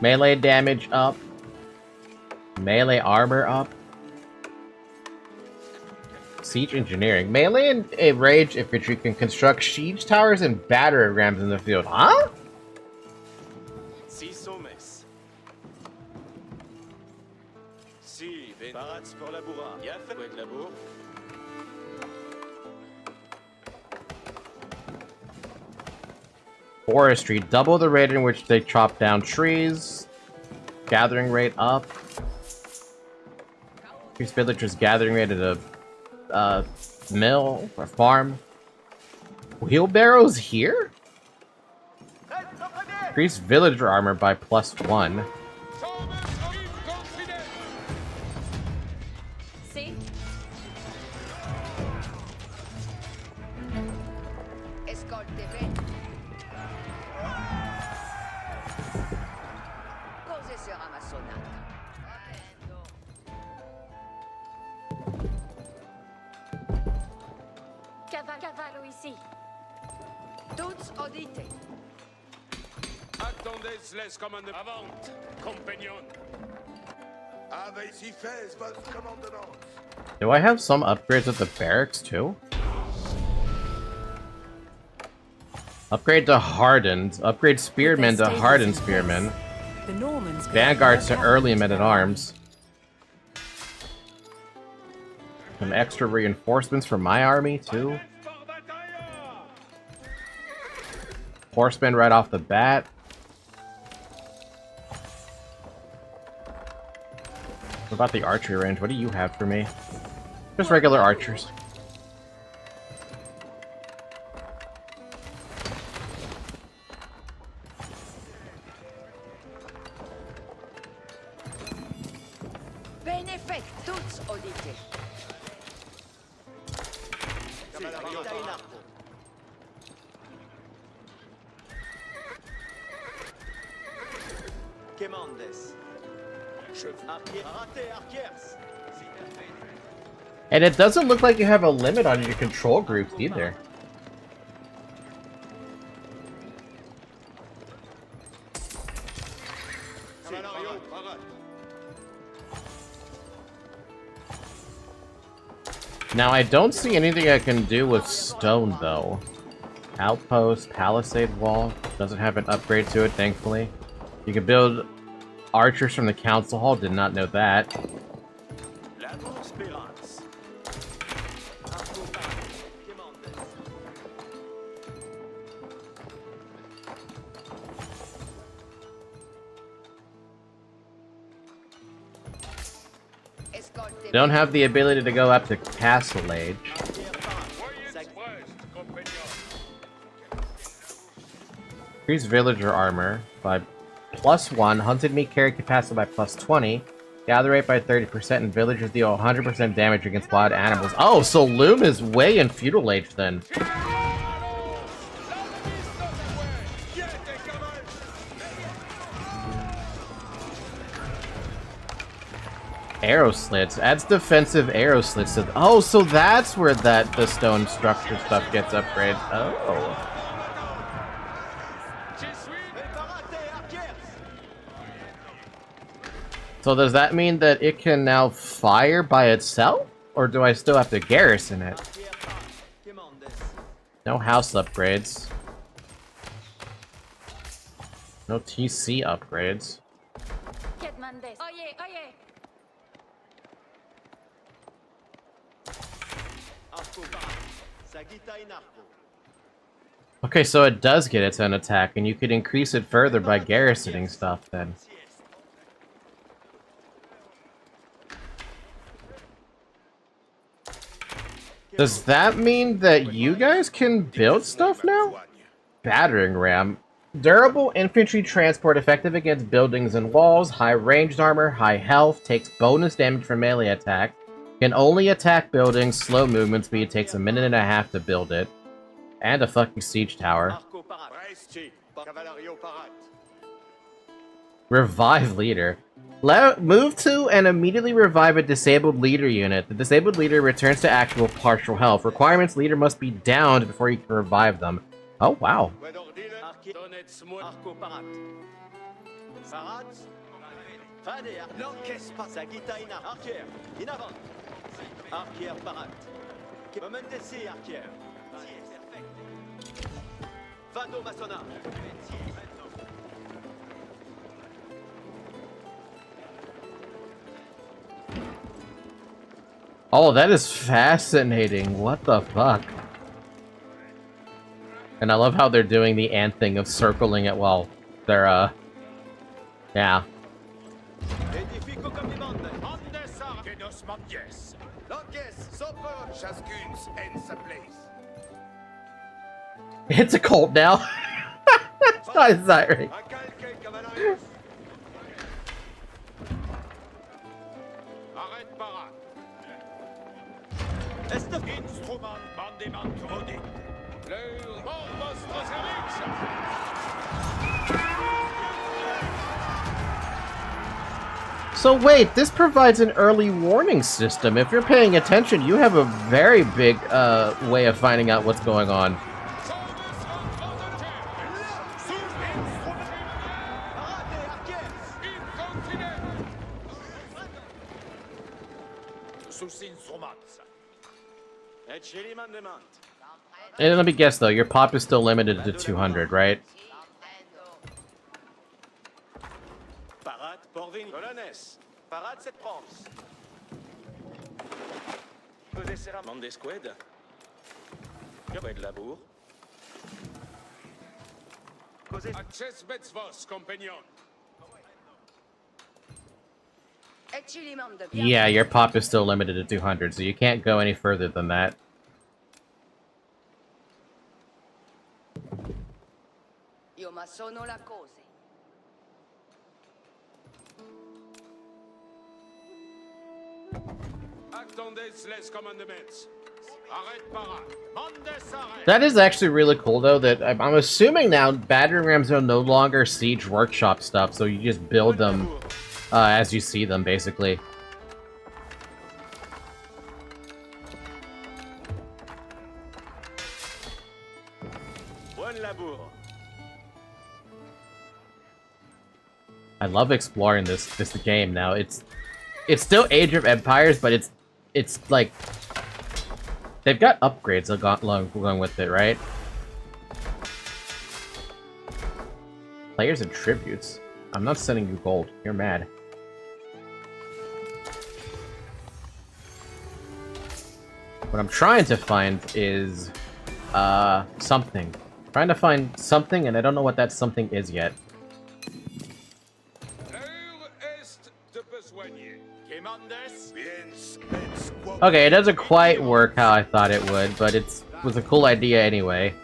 Melee damage up. Melee armor up. Siege engineering. Melee and a rage infantry can construct siege towers and battering rams in the field. Huh? Forestry. Double the rate in which they chop down trees. Gathering rate up. Increase villagers' gathering rate at a mill or farm. Wheelbarrows here? Increase villager armor by +1. Si. Escolte bene. Cose si ramassonata. Cavallo ici. Tous audite. Attendez-les commande avant, compagnon. Avez-y fait votre commandement? Do I have some upgrades at the barracks too? Upgrade to hardened. Upgrade spearmen to hardened spearmen. The Normans Vanguards to early men-at-arms. Some extra reinforcements for my army too. Horsemen right off the bat. What about the archery range? What do you have for me? Just regular archers. Benefect, tous audite. And it doesn't look like you have a limit on your control groups either. Now, I don't see anything I can do with stone, though. Outpost, palisade wall, doesn't have an upgrade to it, thankfully. You can build archers from the council hall, did not know that. Don't have the ability to go up to castle age. Increase villager armor by +1, hunted meat carry capacity by +20, gather rate by 30%, and villagers deal 100% damage against wild animals. Oh, so Loom is way in feudal age then. Arrow slits. Adds defensive arrow slits to oh, so that's where the stone structure stuff gets upgraded. Oh. So does that mean that it can now fire by itself? Or do I still have to garrison it? No house upgrades. No TC upgrades. Okay, so it does get its own attack, and you could increase it further by garrisoning stuff then. Does that mean that you guys can build stuff now? Battering ram. Durable infantry transport effective against buildings and walls, high ranged armor, high health, takes bonus damage from melee attack, can only attack buildings, slow movement speed, takes 1.5 minutes to build it, and a fucking siege tower. Revive leader. Move to and immediately revive a disabled leader unit. The disabled leader returns to actual partial health. Requirements: leader must be downed before you can revive them. Oh, wow. Oh, that is fascinating. What the fuck? And I love how they're doing the ant thing of circling it while they're, yeah. It's a cult now. Is that right? So wait, this provides an early warning system. If you're paying attention, you have a very big way of finding out what's going on. And let me guess though, your pop is still limited to 200, right? Yeah, your pop is still limited to 200, so you can't go any further than that. That is actually really cool, though, that I'm assuming now battering rams are no longer siege workshop stuff, so you just build them as you see them, basically. I love exploring this game now. It's still Age of Empires, but it's like They've got upgrades going with it, right? Players and tributes. I'm not sending you gold. You're mad. What I'm trying to find is something. Trying to find something, and I don't know what that something is yet. Okay, it doesn't quite work how I thought it would, but it was a cool idea anyway.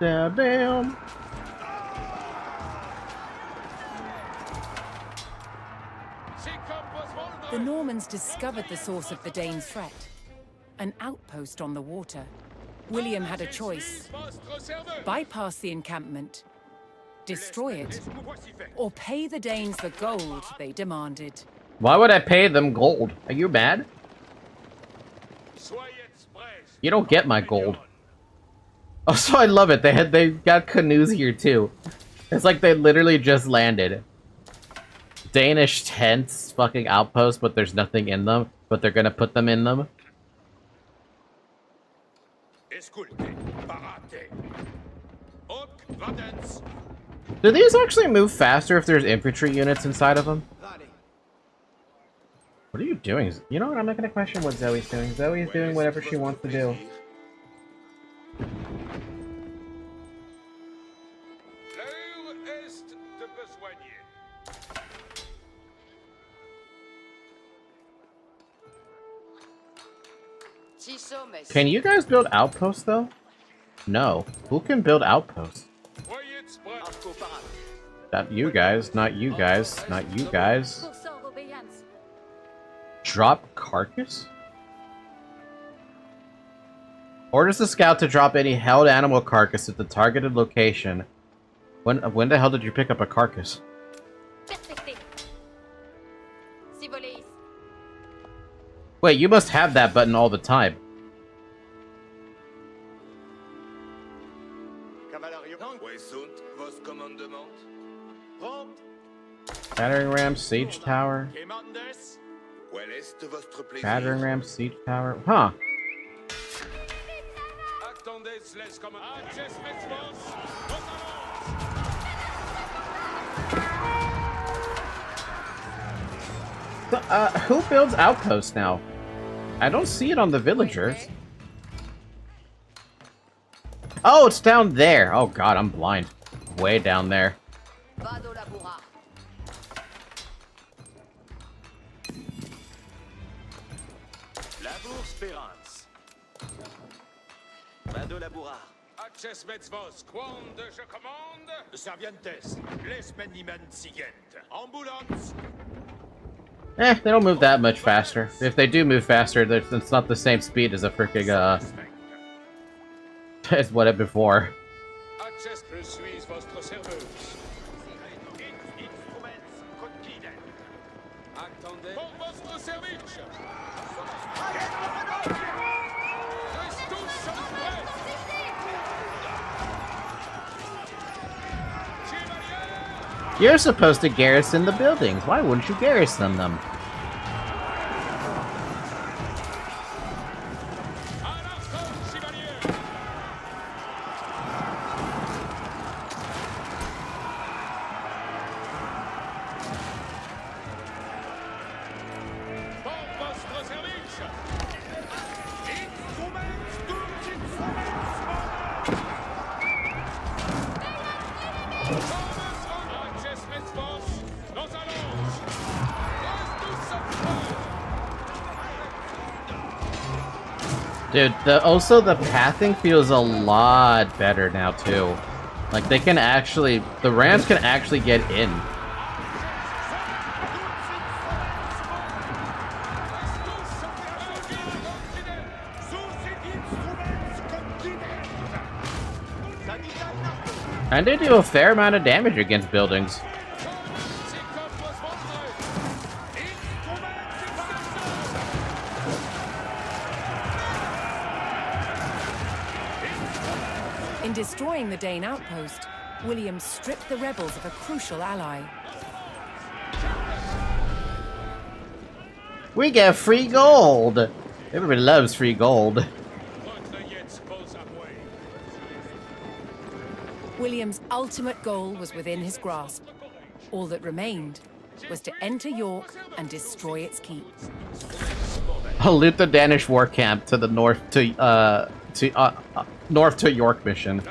Damn. The Normans discovered the source of the Danes' threat. An outpost on the water. William had a choice. Bypass the encampment, destroy it, or pay the Danes the gold they demanded. Why would I pay them gold? Are you mad? You don't get my gold. Also, I love it. They got canoes here too. It's like they literally just landed. Danish tents, fucking outposts, but there's nothing in them. But they're gonna put them in them. Do these actually move faster if there's infantry units inside of them? What are you doing? You know what? I'm not gonna question what Zoe's doing. Zoe's doing whatever she wants to do. Can you guys build outposts, though? No. Who can build outposts? Not you guys, not you guys, not you guys. Drop carcass? Orders the scout to drop any held animal carcass at the targeted location. When the hell did you pick up a carcass? Wait, you must have that button all the time. Battering ram, siege tower. Battering ram, siege tower. Huh. Who builds outposts now? I don't see it on the villagers. Oh, it's down there. Oh god, I'm blind. Way down there. They don't move that much faster. If they do move faster, it's not the same speed as a freaking, as what it before. You're supposed to garrison the buildings. Why wouldn't you garrison them? Dude, also the pathing feels a lot better now too. Like they can actually, the rams can actually get in. And they do a fair amount of damage against buildings. In destroying the Dane outpost, William stripped the rebels of a crucial ally. We get free gold! Everybody loves free gold. William's ultimate goal was within his grasp. All that remained was to enter York and destroy its keep. Loot the Danish war camp to the north north to York mission.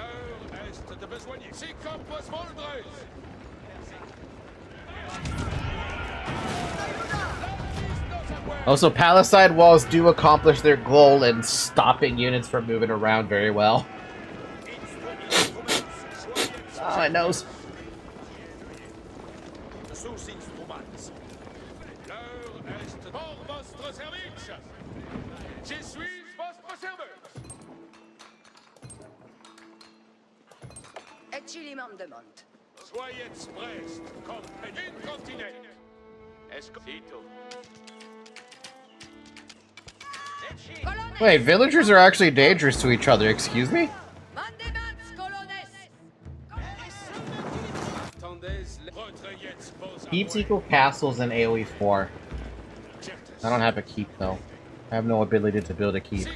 Also, Palisade walls do accomplish their goal in stopping units from moving around very well. Oh, my nose. Wait, villagers are actually dangerous to each other, excuse me? Keeps equal castles in AoE4. I don't have a keep, though. I have no ability to build a keep.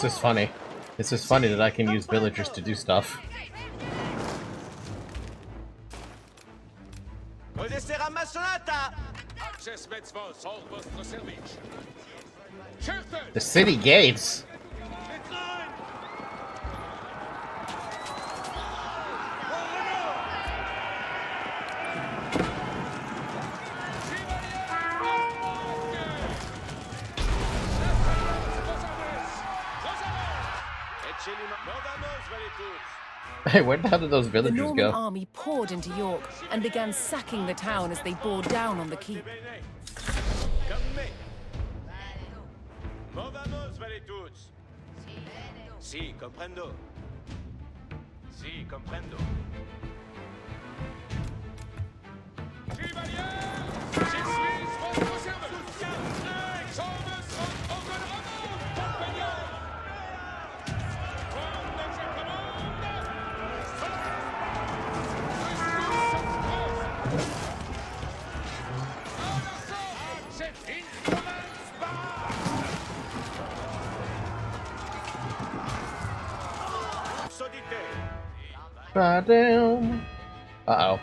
This is funny. This is funny that I can use villagers to do stuff. The city gates? Hey, where the hell did those The villagers Norman go? army poured into York and began sacking the town as they bore down on the keep. Si, comprendo. Si, comprendo. Down. Uh-oh.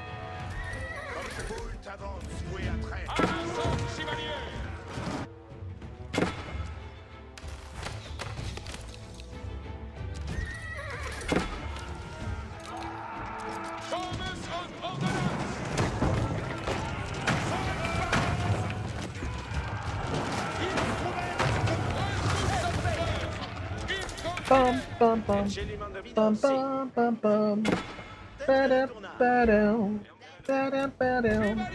Bum bum bum bum bum bum bum. Ba-da, ba-dum. Ba-da, ba-dum.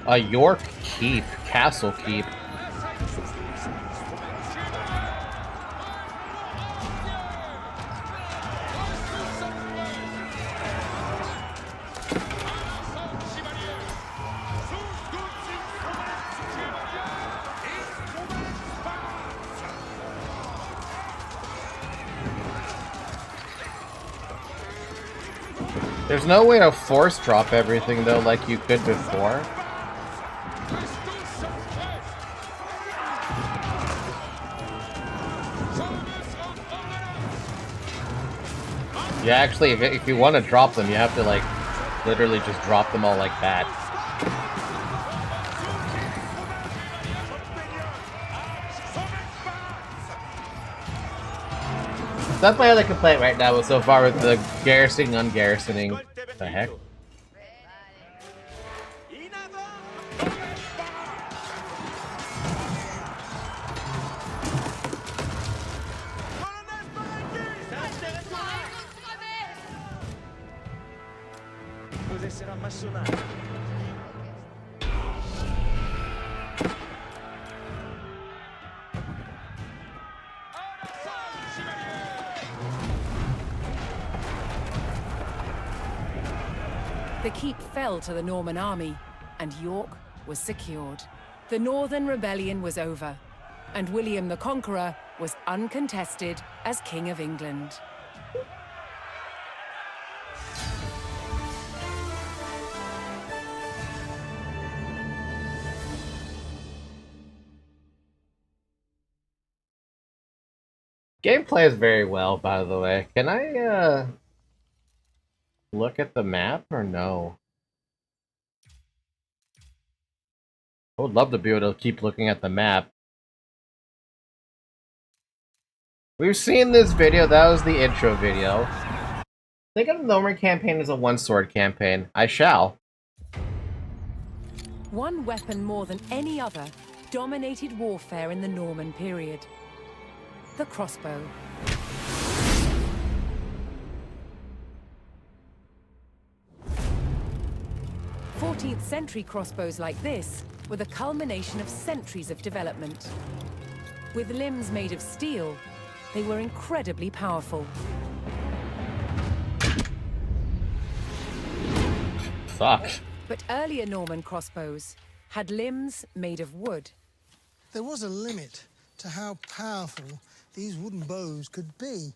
A York keep, castle keep. There's no way to force drop everything though like you could before. Yeah, actually, if you want to drop them, you have to, like, literally just drop them all like that. That's my other complaint right now so far with the garrisoning, ungarrisoning. The heck? The keep fell to the Norman army, and York was secured. The Northern Rebellion was over, and William the Conqueror was uncontested as King of England. Game plays very well, by the way. Can I, look at the map, or no? I would love to be able to keep looking at the map. We've seen this video, that was the intro video. Think of the Norman campaign as a one-sword campaign. I shall. One weapon more than any other dominated warfare in the Norman period: the crossbow. 14th century crossbows like this were the culmination of centuries of development. With limbs made of steel, they were incredibly powerful. Sucks. But earlier Norman crossbows had limbs made of wood. There was a limit to how powerful these wooden bows could be.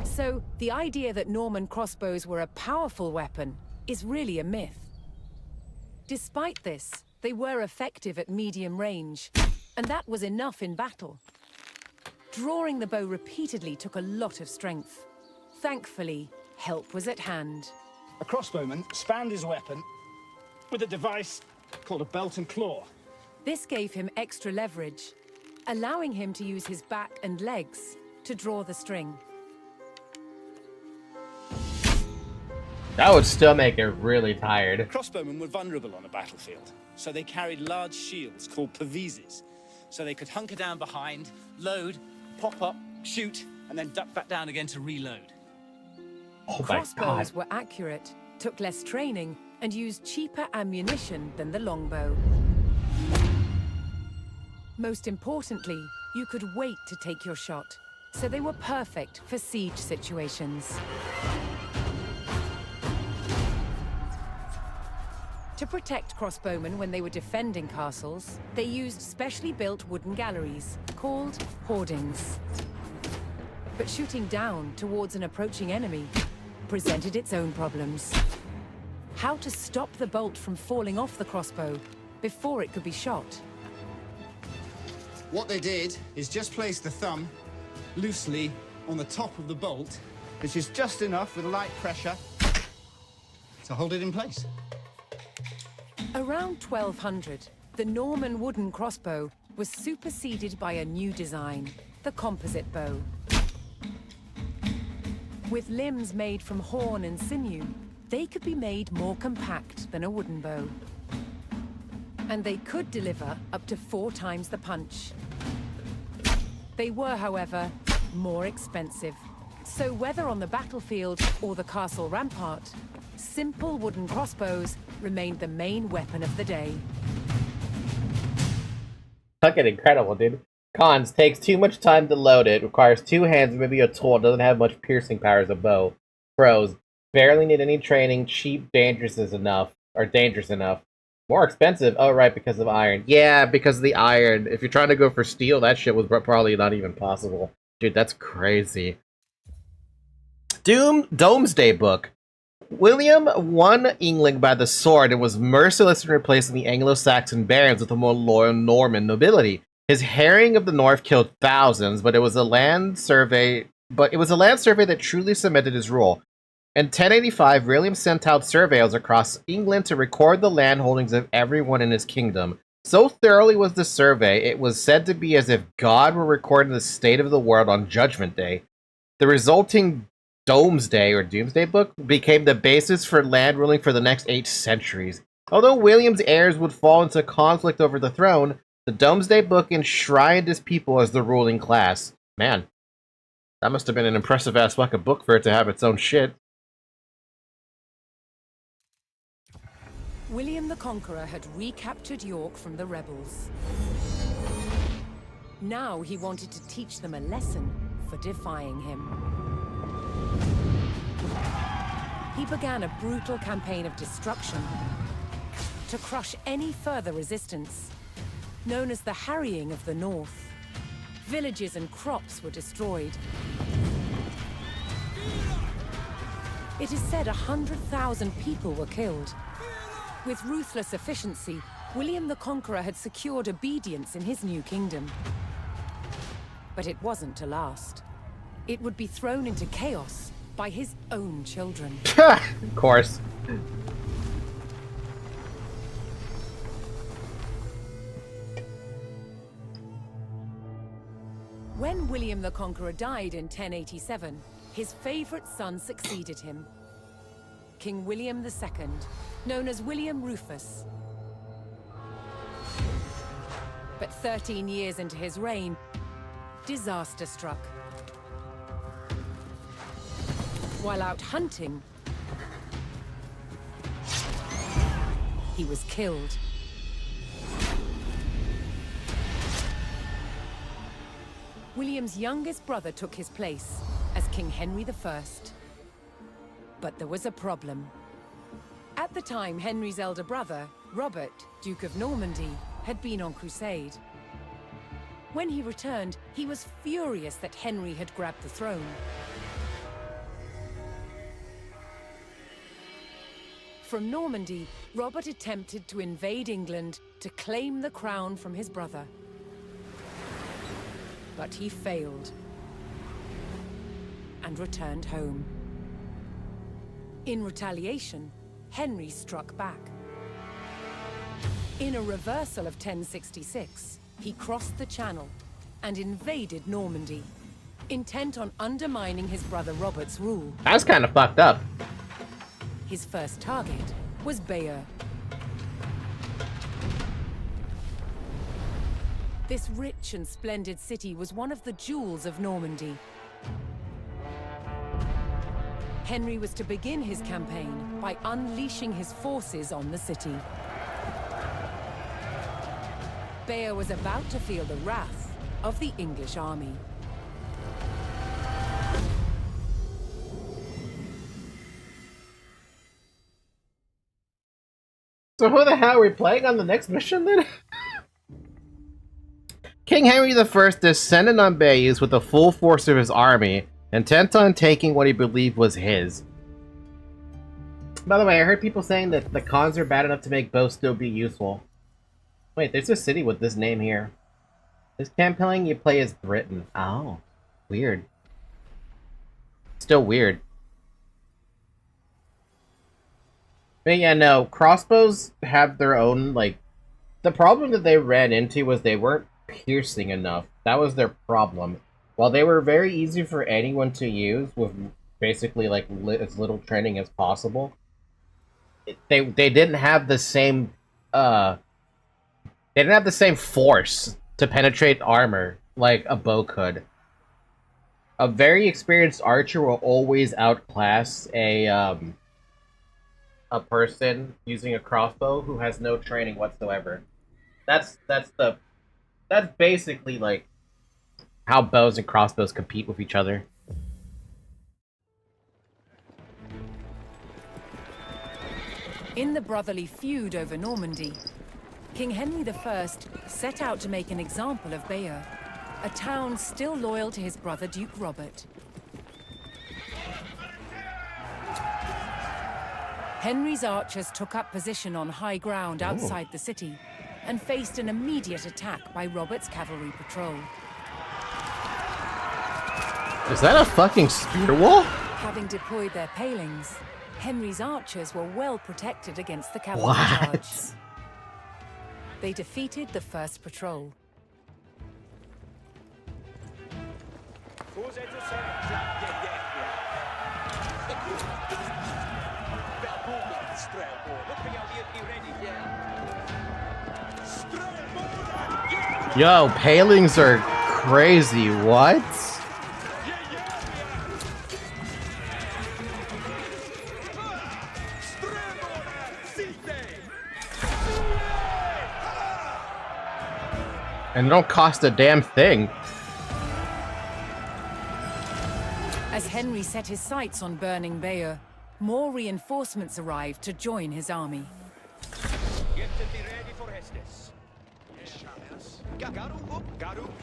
So the idea that Norman crossbows were a powerful weapon is really a myth. Despite this, they were effective at medium range, and that was enough in battle. Drawing the bow repeatedly took a lot of strength. Thankfully, help was at hand. A crossbowman spanned his weapon with a device called a belt and claw. This gave him extra leverage, allowing him to use his back and legs to draw the string. That would still make it really tired. Crossbowmen were vulnerable on a battlefield, so they carried large shields called pavises, so they could hunker down behind, load, pop up, shoot, and then duck back down again to reload. Oh my Crossbows God. were accurate, took less training, and used cheaper ammunition than the longbow. Most importantly, you could wait to take your shot, so they were perfect for siege situations. To protect crossbowmen when they were defending castles, they used specially built wooden galleries, called hoardings. But shooting down towards an approaching enemy presented its own problems. How to stop the bolt from falling off the crossbow before it could be shot? What they did is just place the thumb loosely on the top of the bolt, which is just enough with a light pressure to hold it in place. Around 1200, the Norman wooden crossbow was superseded by a new design, the composite bow. With limbs made from horn and sinew, they could be made more compact than a wooden bow. And they could deliver up to 4 times the punch. They were, however, more expensive. So whether on the battlefield or the castle rampart, simple wooden crossbows remained the main weapon of the day. Fucking incredible, dude. Cons: takes too much time to load it, requires 2 hands, maybe a tool, doesn't have much piercing power as a bow. Pros: barely need any training, cheap, dangerous enough. More expensive, oh right, because of iron. Yeah, because of the iron. If you're trying to go for steel, that shit was probably not even possible. Dude, that's crazy. Doomsday Book. William won England by the sword and was merciless in replacing the Anglo-Saxon barons with a more loyal Norman nobility. His harrying of the north killed thousands, but it was a land survey that truly cemented his rule. In 1085, William sent out surveyors across England to record the land holdings of everyone in his kingdom. So thoroughly was the survey, it was said to be as if God were recording the state of the world on Judgment Day. The resulting Domesday or Doomsday Book became the basis for land ruling for the next 8 centuries. Although William's heirs would fall into conflict over the throne, the Domesday Book enshrined his people as the ruling class. Man, that must have been an impressive ass fucking book for it to have its own shit. William the Conqueror had recaptured York from the rebels. Now he wanted to teach them a lesson for defying him. He began a brutal campaign of destruction to crush any further resistance, known as the Harrying of the North. Villages and crops were destroyed. It is said 100,000 people were killed. With ruthless efficiency, William the Conqueror had secured obedience in his new kingdom. But it wasn't to last. It would be thrown into chaos by his own children. Of course. When William the Conqueror died in 1087, his favorite son succeeded him. King William II, known as William Rufus. But 13 years into his reign, disaster struck. While out hunting, he was killed. William's youngest brother took his place as King Henry I. But there was a problem. At the time, Henry's elder brother, Robert, Duke of Normandy, had been on crusade. When he returned, he was furious that Henry had grabbed the throne. From Normandy, Robert attempted to invade England to claim the crown from his brother. But he failed and returned home. In retaliation, Henry struck back. In a reversal of 1066, he crossed the Channel and invaded Normandy, intent on undermining his brother Robert's rule. That's kind of fucked up. His first target was Bayeux. This rich and splendid city was one of the jewels of Normandy. Henry was to begin his campaign by unleashing his forces on the city. Bayeux was about to feel the wrath of the English army. So who the hell are we playing on the next mission then? King Henry I descended on Bayeux with the full force of his army, intent on taking what he believed was his. By the way, I heard people saying that the cons are bad enough to make bows still be useful. Wait, there's a city with this name here. This campaign you play as Britain. Oh, weird. Still weird. But yeah, no, crossbows have their own, like... The problem that they ran into was they weren't piercing enough. That was their problem. While they were very easy for anyone to use, with basically, like, as little training as possible, they didn't have the same, they didn't have the same force to penetrate armor like a bow could. A very experienced archer will always outclass a person using a crossbow who has no training whatsoever. That's basically like how bows and crossbows compete with each other. In the brotherly feud over Normandy, King Henry I set out to make an example of Bayeux, a town still loyal to his brother Duke Robert. Henry's archers took up position on high ground outside the city and faced an immediate attack by Robert's cavalry patrol. Is that a fucking spear wall? Having deployed their palings, Henry's archers were well protected against the cavalry charge. They defeated the first patrol. Yo, palings are crazy. What? And they don't cost a damn thing. As Henry set his sights on burning Bayeux, more reinforcements arrived to join his army.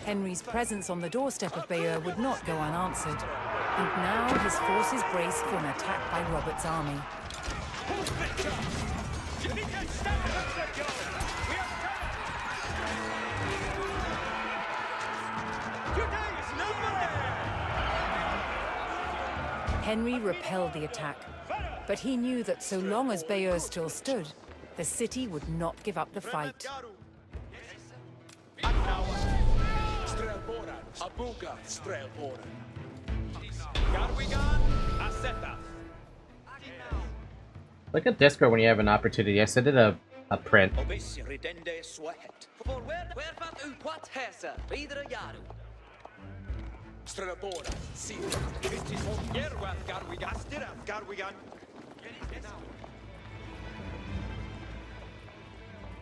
Henry's presence on the doorstep of Bayeux would not go unanswered, and now his forces braced for an attack by Robert's army. Henry repelled the attack, but he knew that so long as Bayeux still stood, the city would not give up the fight. Look at Discord when you have an opportunity. I sent it a print.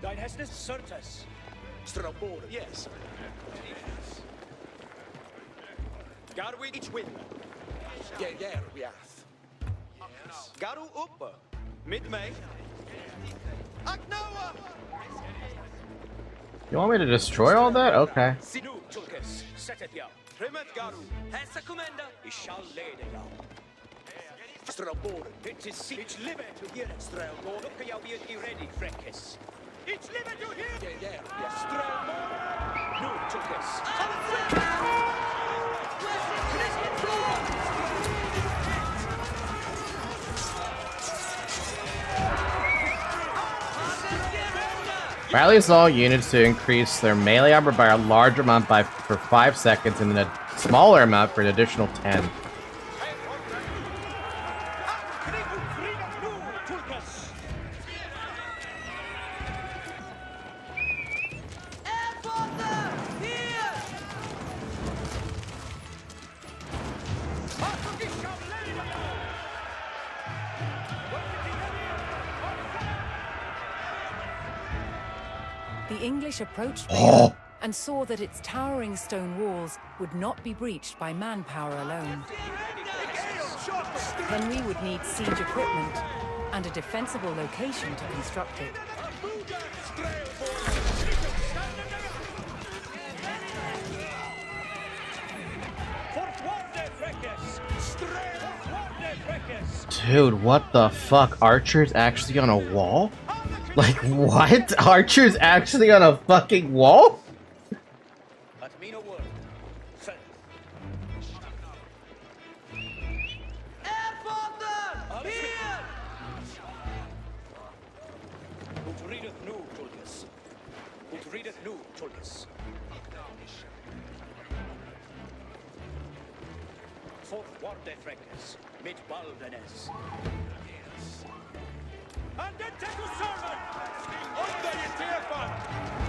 Dein Hestes Certas. Strabor, yes. Garwi each win. Yeah, we have. Garu upper. Mid-May. Agnoa! You want me to destroy all that? Okay. Sinu Tulkes. Set it ya. Primet Garu. Hessa Commander. Ishal Lede ya. Strabor. It is siege limit to hear it. Strabor. Look at you ready, Freckes. It's limit to hear. Yeah. Strabor. No Tulkes. Rallies all units to increase their melee armor by a large amount for 5 seconds and then a smaller amount for an additional 10. The English approached Bayeux and saw that its towering stone walls would not be breached by manpower alone. Henry would need siege equipment and a defensible location to construct it. Dude, what the fuck? Archers actually on a wall? Like, what? Archers actually on a fucking wall?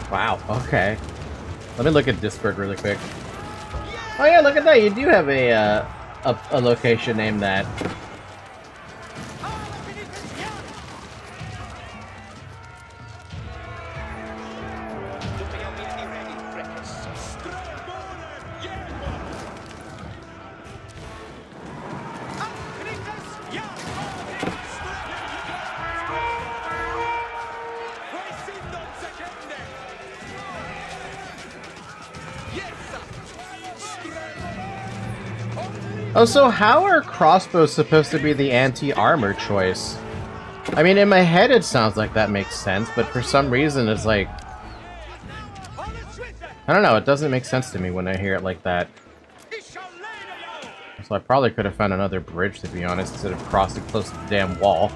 Wow, okay. Let me look at Discord really quick. Oh yeah, look at that, you do have a location named that. Oh, so how are crossbows supposed to be the anti-armor choice? I mean, in my head it sounds like that makes sense, but for some reason it's like... I don't know, it doesn't make sense to me when I hear it like that. So I probably could have found another bridge, to be honest, instead of crossing close to the damn wall.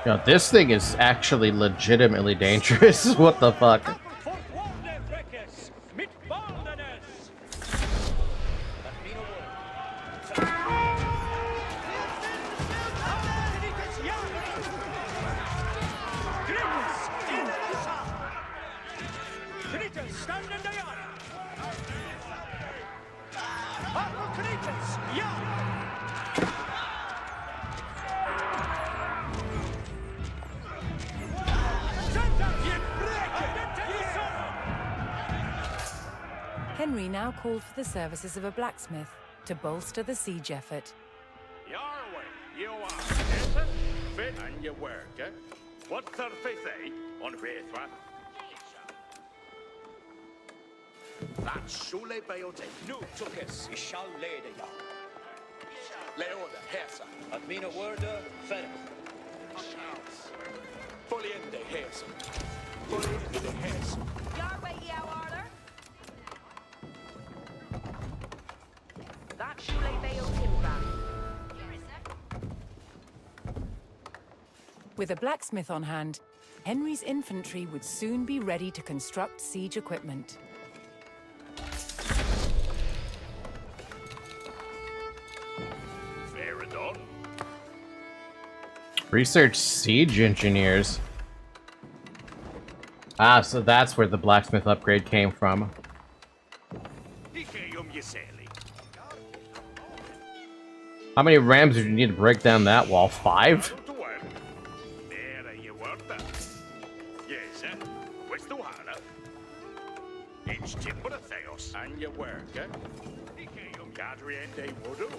Yo, this thing is actually legitimately dangerous. What the fuck? Henry now called for the services of a blacksmith to bolster the siege effort. Your way, you are better, fit, and you work, eh? What's their faith, eh? On Faithwa? That's surely by your take. No, Tukis, is shall lay the yard. Leoda, Hesa, Admina Werda, Fenn. Fully in the Hesa. Fully in the Hesa. Your way, you order. That Shule Bayo Timbran. With a blacksmith on hand, Henry's infantry would soon be ready to construct siege equipment. Fair enough. Research siege engineers. Ah, so that's where the blacksmith upgrade came from. How many rams did you need to break down that wall? 5?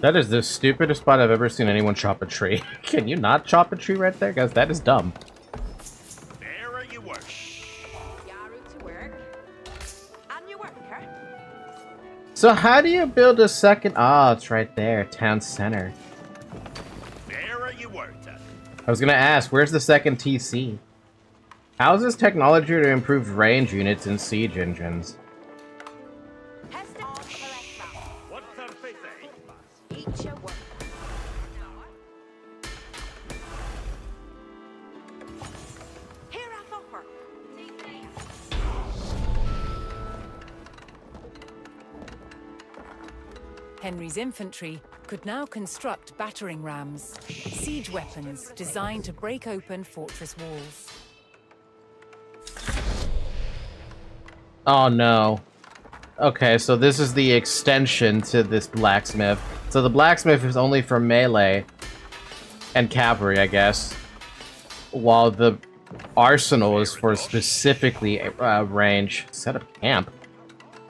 That is the stupidest spot I've ever seen anyone chop a tree. Can you not chop a tree right there? Guys, that is dumb. So how do you build a second... Ah, it's right there. Town center. I was gonna ask, where's the second TC? How is this technology to improve range units in siege engines? Henry's infantry could now construct battering rams, siege weapons designed to break open fortress walls. Oh no. Okay, so this is the extension to this blacksmith. So the blacksmith is only for melee and cavalry, I guess, while the arsenal is for specifically range. Set up camp.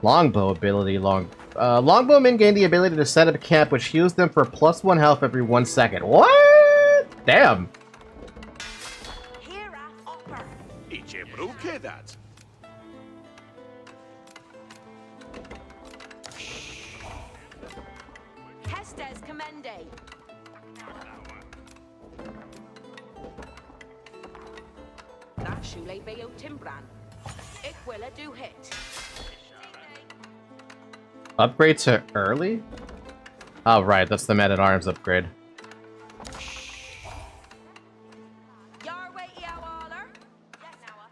Longbow ability, Longbowmen gain the ability to set up a camp, which heals them for +1 health every 1 second. What? Damn. Hestes Commende. That Shule Bayo Timbran. It will a do hit. Upgrade to early? Oh, right, that's the men-at-arms upgrade. Your way, Eowaller. Yes, Noah.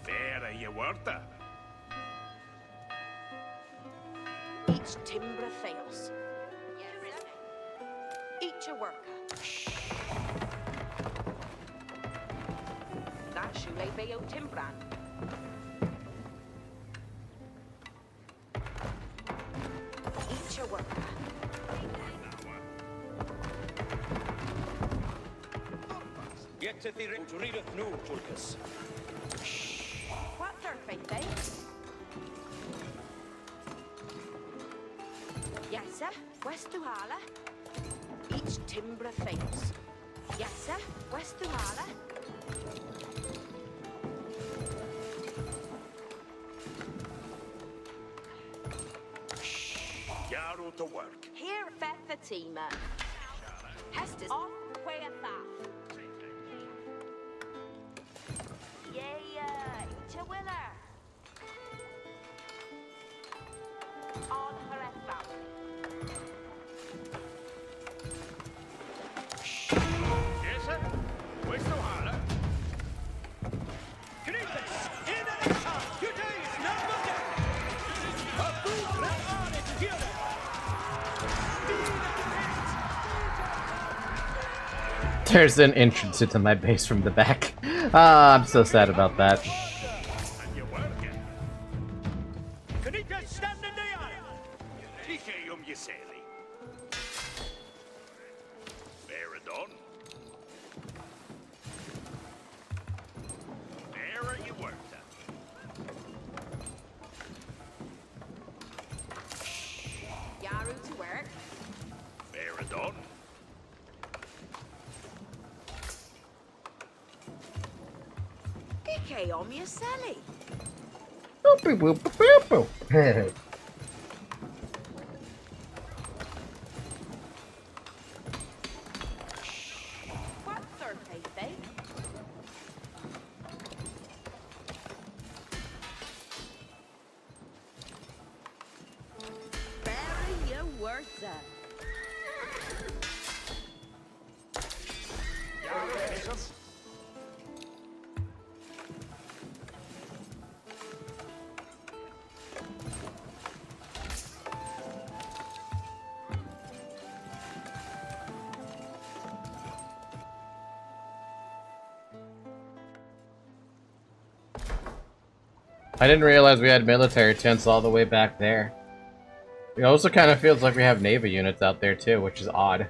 Fair you worth it. Each timber fails. Each a worker. That Shule Bayo Timbran. Each a worker. Get to the ring to read it new, Tulkas. What's our faith, eh? sir. West to Hala. Each timber faints. Yes, sir. West to Hala. Yarrow to work. Here, Fatima. Hester's off way a thought. Yeah, each a winner. On her a thought. Yes, sir. West to Hala. Creepers! In and out! Your day is number dead! A fool ran on it together! There's an entrance into my base from the back. Ah, I'm so sad about that. And you're working. Kanika, stand in the aisle! Tikayum Yiseli. Veradon. There you work. Yaru to work. Veradon. Ike on your Sally. Boop, boop, boop, boop, boop. What's her face? Very your words. I didn't realize we had military tents all the way back there. It also kind of feels like we have Navy units out there too, which is odd.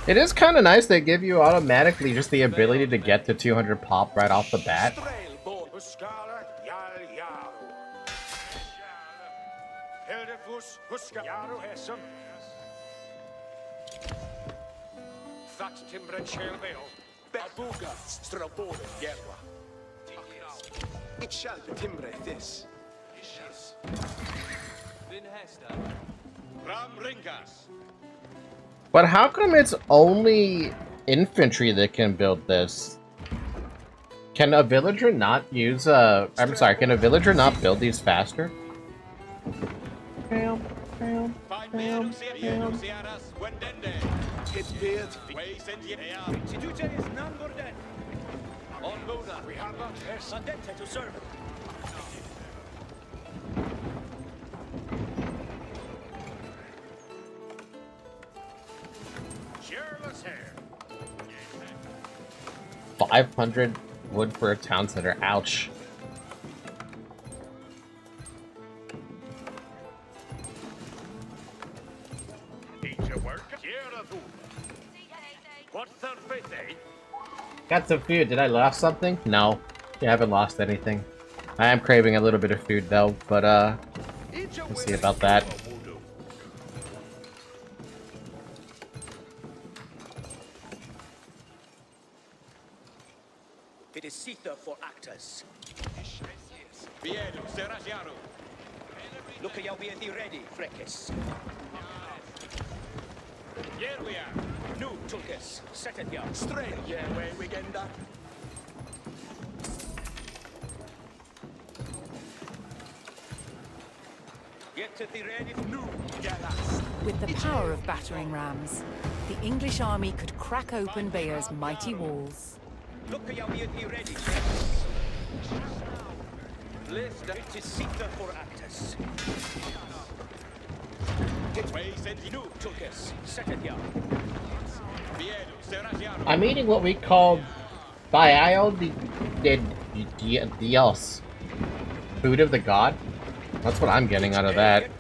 It is kind of nice they give you automatically just the ability to get to 200 pop right off the bat. It shall be timbre this. Ram Ringas. But how come it's only infantry that can build this? Can a villager not use I'm sorry, can a villager not build these faster? It's beard. Situte is none more dead. On Buddha. We have a Sandente to serve. Cheerless hair. 500 wood for a town center. Ouch. Got some food. Did I lost something? No. You haven't lost anything. I am craving a little bit of food though, but we'll see about that. It is Sita for actors. Look, you'll be ready, Frekis. Here we are. New Tulkes. Set it here. Straight. Yeah, way we get that. Get to the ready. New Galas. With the power of battering rams, the English army could crack open Bayer's mighty walls. Look, you'll be ready, Frekis. List it is Sita for actors. I'm eating what we call Baio de Dios. Food of the god. That's what I'm getting out of that.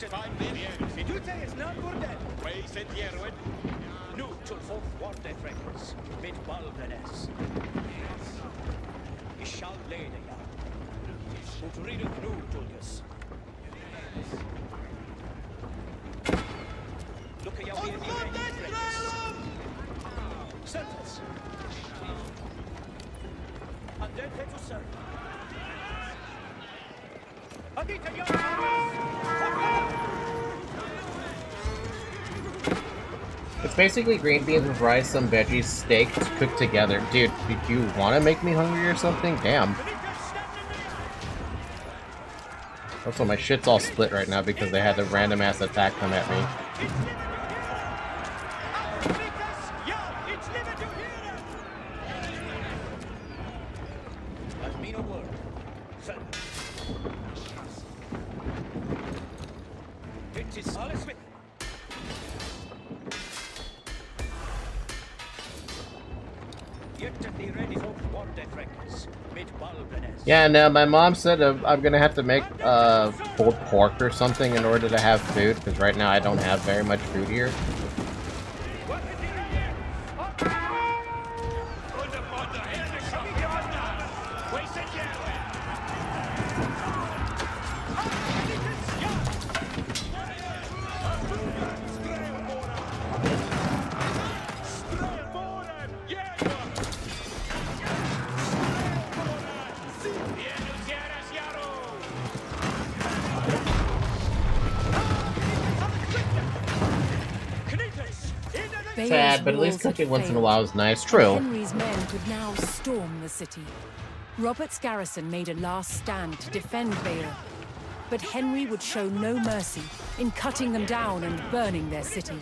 It's basically green beans with rice, some veggies, steak cooked together. Dude, did you want to make me hungry or something? Damn. Also, my shit's all split right now because they had a random ass attack come at me. Yeah, no, my mom said I'm gonna have to make pulled pork or something in order to have food, because right now I don't have very much food here. Sad, but at least cooking once in a while is nice. True. Henry's men could now storm the city. Robert's garrison made a last stand to defend Bayeux, but Henry would show no mercy in cutting them down and burning their city.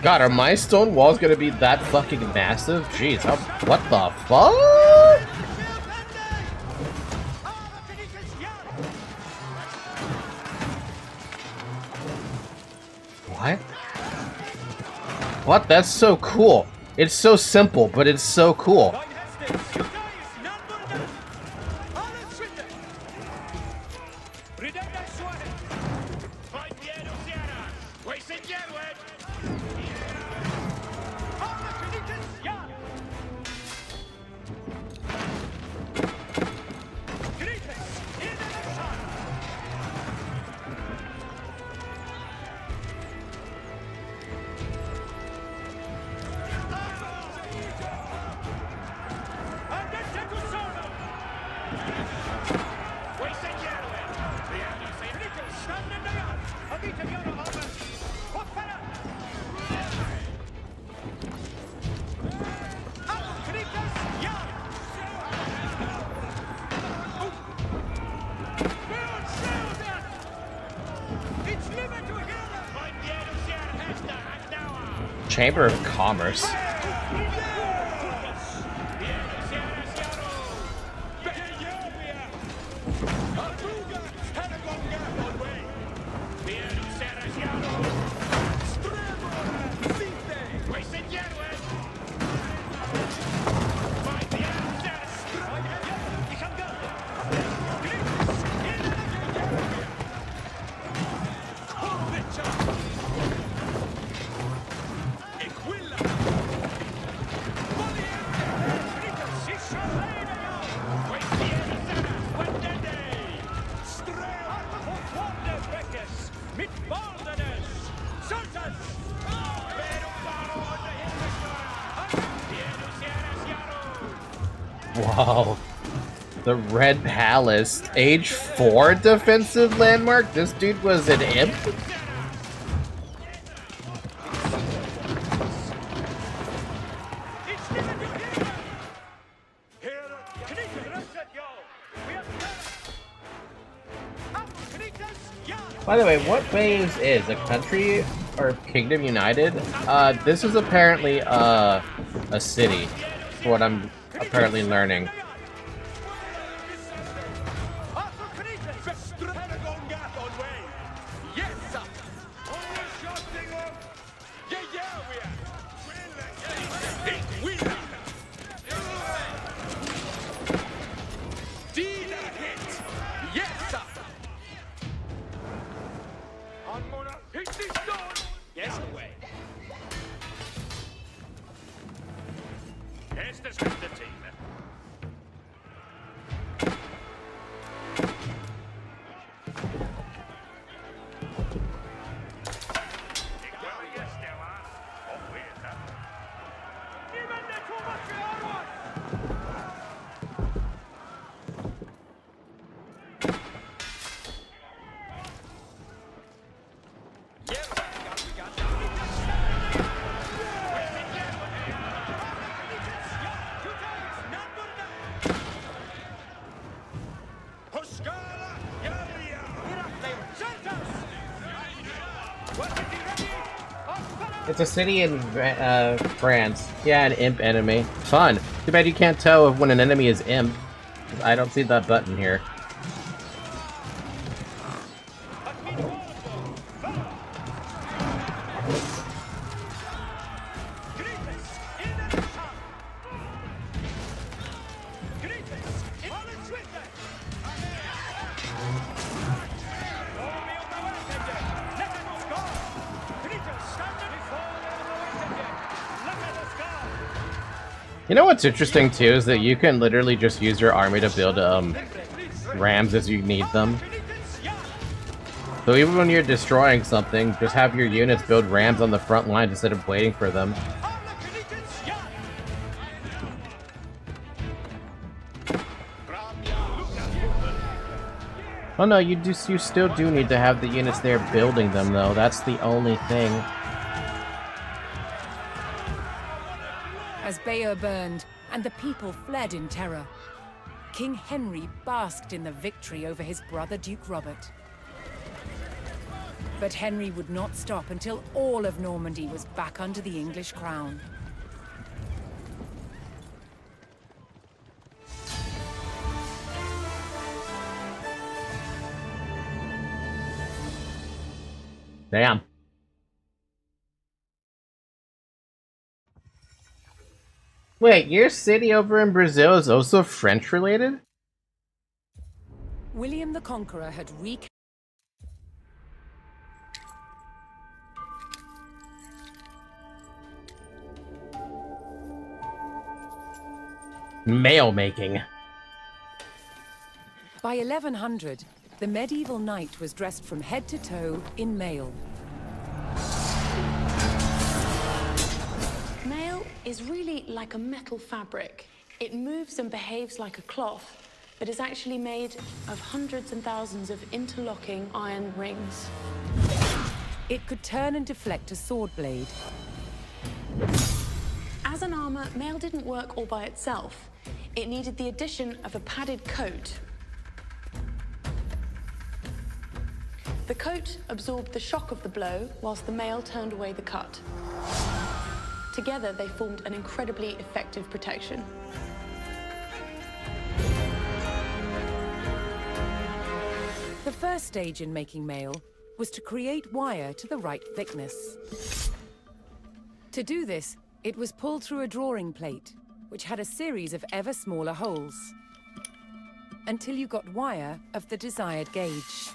God, are my stone walls gonna be that fucking massive? Jeez, what the fuck? What? What? That's so cool. It's so simple, but it's so cool. Chamber of Commerce. Wow. The Red Palace. Age 4 defensive landmark? This dude was an imp? By the way, what Bayes is a country or kingdom united? This is apparently a city, for what I'm apparently learning. Yes, away. Here's the team. It's a city in France. Yeah, an imp enemy. Fun. Too bad you can't tell when an enemy is imp. I don't see that button here. You know what's interesting too is that you can literally just use your army to build rams as you need them. So even when you're destroying something, just have your units build rams on the front line instead of waiting for them. Oh no, you still do need to have the units there building them though. That's the only thing. As Bayeux burned and the people fled in terror, King Henry basked in the victory over his brother Duke Robert. But Henry would not stop until all of Normandy was back under the English crown. Damn. Wait, your city over in Brazil is also French related? William the Conqueror had Mail making. By 1100, the medieval knight was dressed from head to toe in mail. Mail is really like a metal fabric. It moves and behaves like a cloth, but is actually made of hundreds and thousands of interlocking iron rings. It could turn and deflect a sword blade. As an armor, mail didn't work all by itself. It needed the addition of a padded coat. The coat absorbed the shock of the blow, whilst the mail turned away the cut. Together, they formed an incredibly effective protection. The first stage in making mail was to create wire to the right thickness. To do this, it was pulled through a drawing plate, which had a series of ever smaller holes, until you got wire of the desired gauge.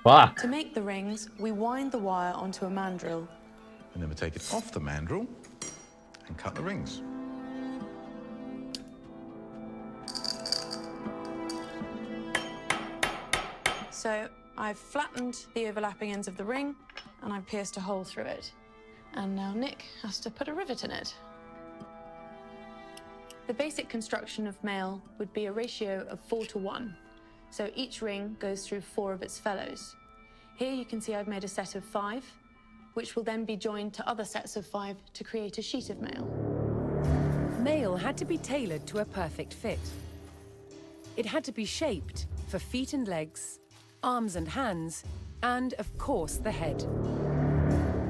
Fuck. To make the rings, we wind the wire onto a mandrel. And then we take it off the mandrel and cut the rings. So I've flattened the overlapping ends of the ring, and I've pierced a hole through it. And now Nick has to put a rivet in it. The basic construction of mail would be a ratio of 4:1. So each ring goes through 4 of its fellows. Here you can see I've made a set of 5, which will then be joined to other sets of 5 to create a sheet of mail. Mail had to be tailored to a perfect fit. It had to be shaped for feet and legs, arms and hands, and of course the head.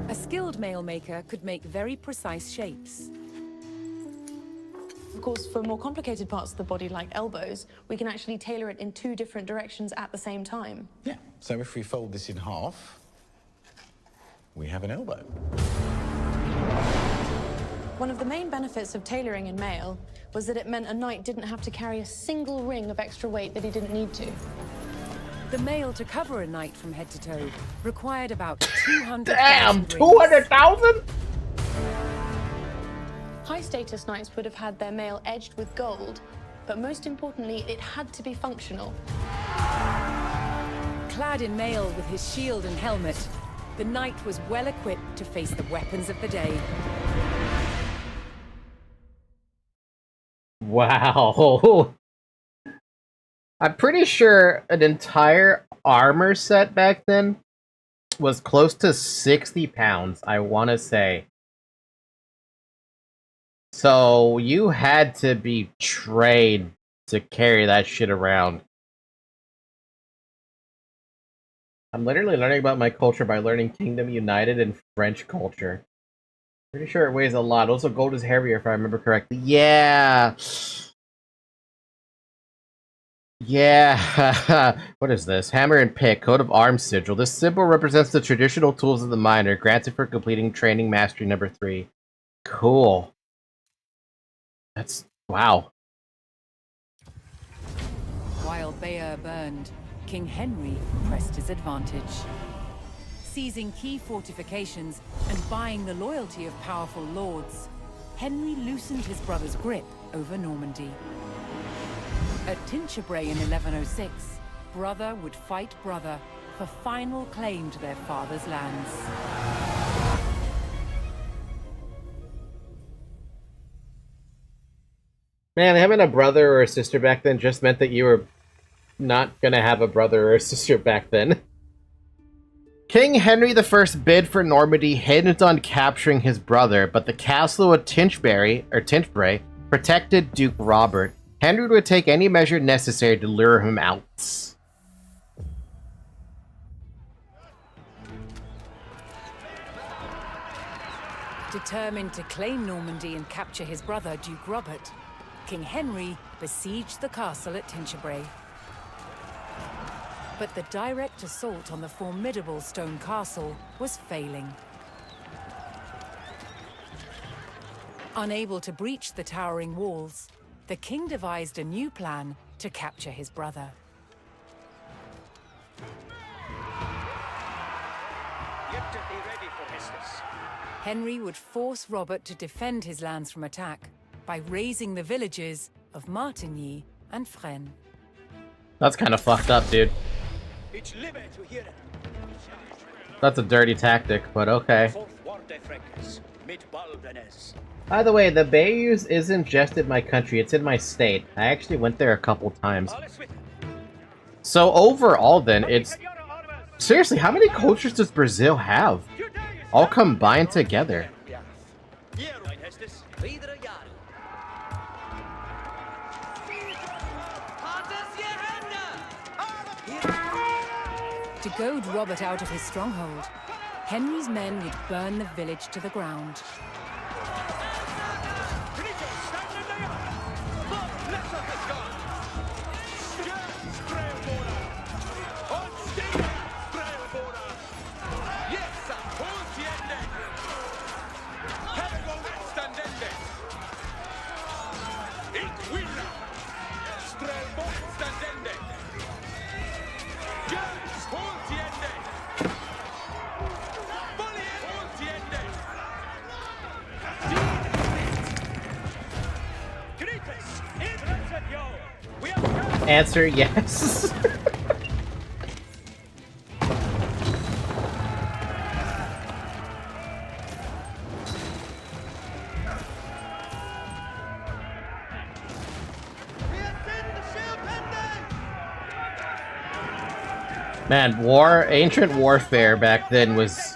A skilled mail maker could make very precise shapes. Of course, for more complicated parts of the body, like elbows, we can actually tailor it in 2 different directions at the same time. Yeah, so if we fold this in half, we have an elbow. One of the main benefits of tailoring in mail was that it meant a knight didn't have to carry a single ring of extra weight that he didn't need to. The mail to cover a knight from head to toe required about 200,000 Damn, 200,000? High-status knights would have had their mail edged with gold, but most importantly, it had to be functional. Clad in mail with his shield and helmet, the knight was well equipped to face the weapons of the day. Wow. I'm pretty sure an entire armor set back then was close to 60 pounds, I want to say. So you had to be trained to carry that shit around. I'm literally learning about my culture by learning Kingdom United and French culture. Pretty sure it weighs a lot. Also, gold is heavier if I remember correctly. Yeah. Yeah. What is this? Hammer and pick. Coat of arms sigil. This symbol represents the traditional tools of the miner, granted for completing training mastery number 3. Cool. That's... wow. While Bayeux burned, King Henry pressed his advantage. Seizing key fortifications and buying the loyalty of powerful lords, Henry loosened his brother's grip over Normandy. At Tinchebray in 1106, brother would fight brother for final claim to their father's lands. Man, having a brother or a sister back then just meant that you were not gonna have a brother or a sister back then. King Henry I bid for Normandy, hinged on capturing his brother, but the castle of Tinchebray protected Duke Robert. Henry would take any measure necessary to lure him out. Determined to claim Normandy and capture his brother, Duke Robert, King Henry besieged the castle at Tinchebray. But the direct assault on the formidable stone castle was failing. Unable to breach the towering walls, the king devised a new plan to capture his brother. Henry would force Robert to defend his lands from attack by razing the villages of Martigny and Fresnes. That's kind of fucked up, dude. That's a dirty tactic, but okay. By the way, the Bayeux isn't just in my country, it's in my state. I actually went there a couple times. So overall then, it's... seriously, how many cultures does Brazil have? All combined together. To goad Robert out of his stronghold, Henry's men would burn the village to the ground. Answer yes. Man, ancient warfare back then was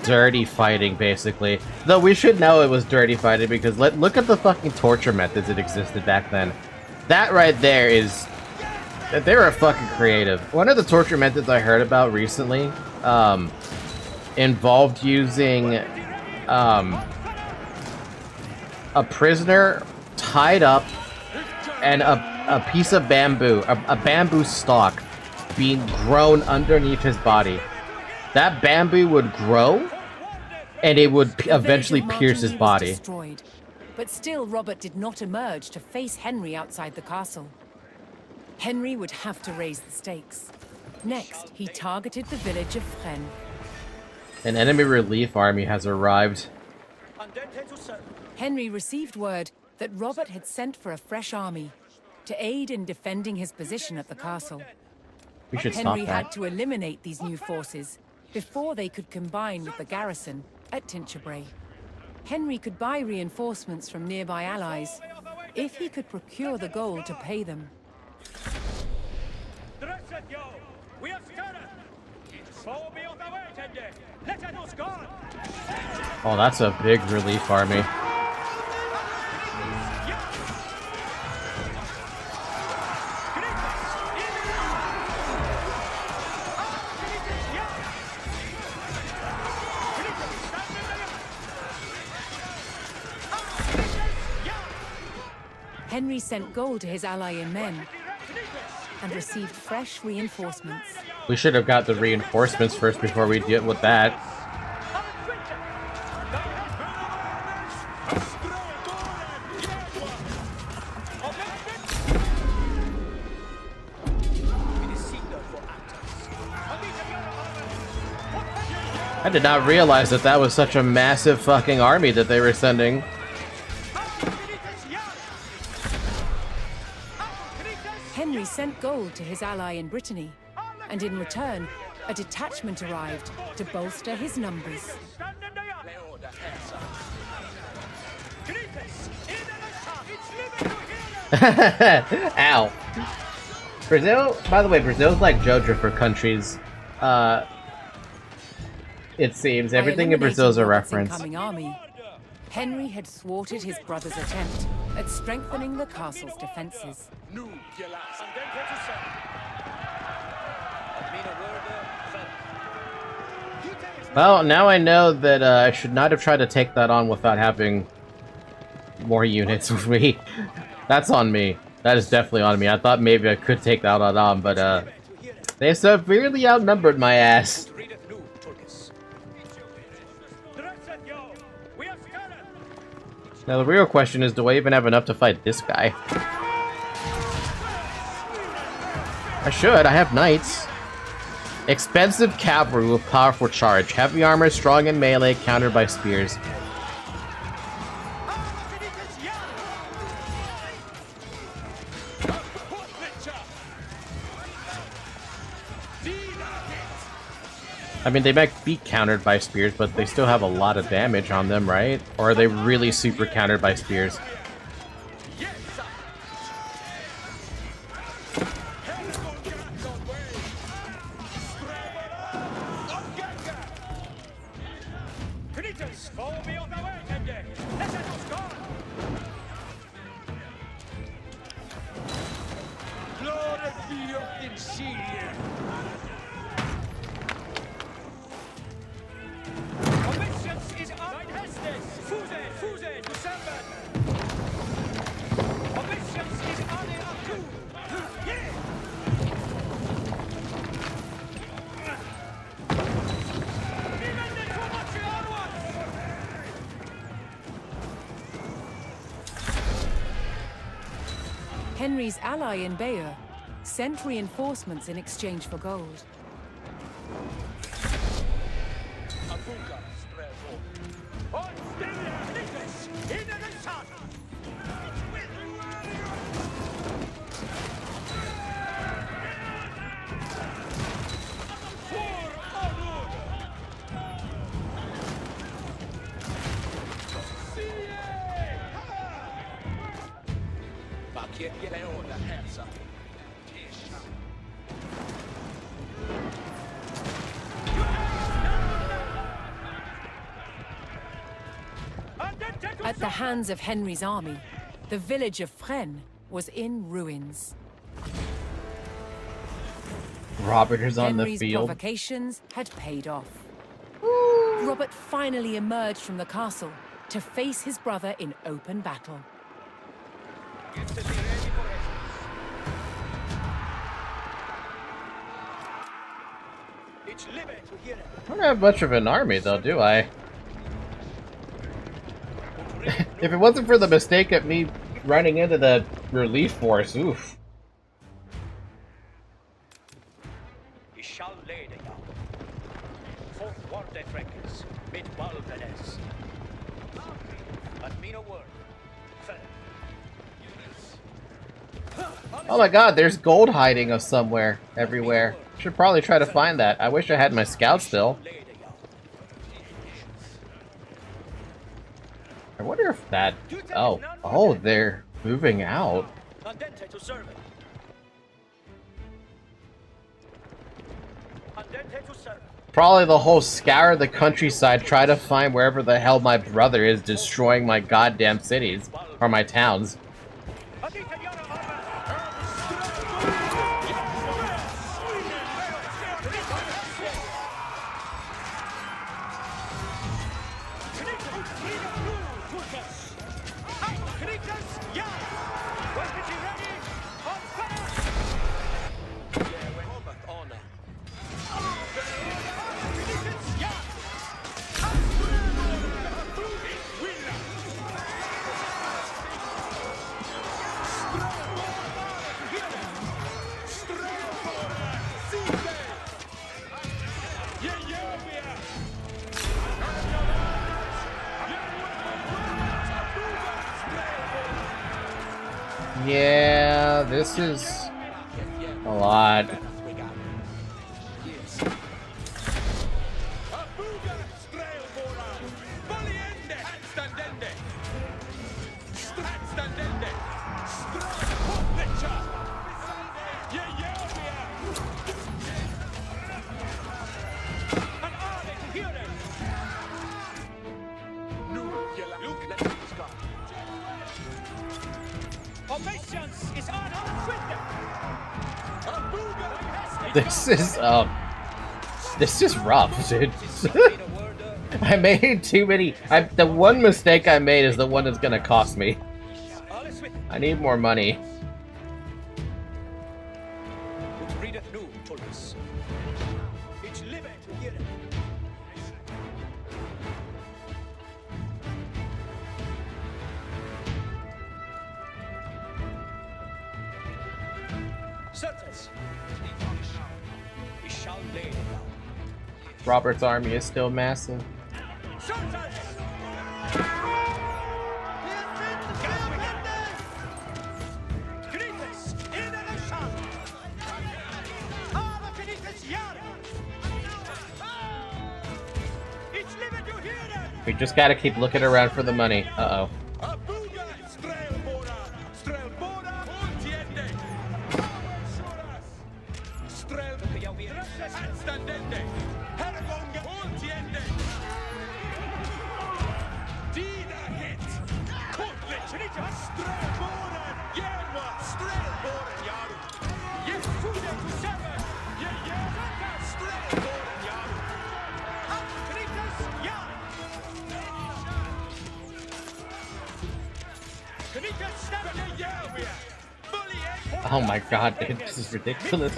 dirty fighting, basically. Though we should know it was dirty fighting because look at the fucking torture methods that existed back then. That right there is They were fucking creative. One of the torture methods I heard about recently involved using a prisoner tied up and a piece of bamboo, a bamboo stalk being grown underneath his body. That bamboo would grow and it would eventually pierce his body. Destroyed, but still Robert did not emerge to face Henry outside the castle. Henry would have to raise the stakes. Next, he targeted the village of Fresnes. An enemy relief army has arrived. Henry received word that Robert had sent for a fresh army to aid in defending his position at the castle. We should stop Henry that. had to eliminate these new forces before they could combine with the garrison at Tinchebray. Henry could buy reinforcements from nearby allies if he could procure the gold to pay them. Oh, that's a big relief army. Henry sent gold to his ally in men and received fresh reinforcements. We should have got the reinforcements first before we deal with that. I did not realize that that was such a massive fucking army that they were sending. Henry sent gold to his ally in Brittany, and in return, a detachment arrived to bolster his numbers. Ow. Brazil, by the way, Brazil's like Jojo for countries. It seems everything in Brazil is a reference. Army, Henry had thwarted his brother's attempt at strengthening the castle's defenses. Well, now I know that I should not have tried to take that on without having more units with me. That's on me. That is definitely on me. I thought maybe I could take that on, but they severely outnumbered my ass. Now the real question is, do I even have enough to fight this guy? I should. I have knights. Expensive cavalry with powerful charge. Heavy armor, strong in melee, countered by spears. I mean, they might be countered by spears, but they still have a lot of damage on them, right? Or are they really super countered by spears? Henry's ally in Bayeux sent reinforcements in exchange for gold. At the hands of Henry's army, the village of Fresnes was in ruins. Robert is on the Henry's field. provocations had paid off. Robert finally emerged from the castle to face his brother in open battle. I don't have much of an army, though, do I? If it wasn't for the mistake of me running into the relief force, oof. Oh my god, there's gold hiding of somewhere, everywhere. Should probably try to find that. I wish I had my scout still. I wonder if that... Oh, they're moving out. Probably the whole scour the countryside, try to find wherever the hell my brother is destroying my goddamn cities. Or my towns. Yeah, this is a lot. This is rough, dude. I made too many. The one mistake I made is the one that's gonna cost me. I need more money. Robert's army is still massive. We just gotta keep looking around for the money. Uh-oh. Oh my god, dude, this is ridiculous.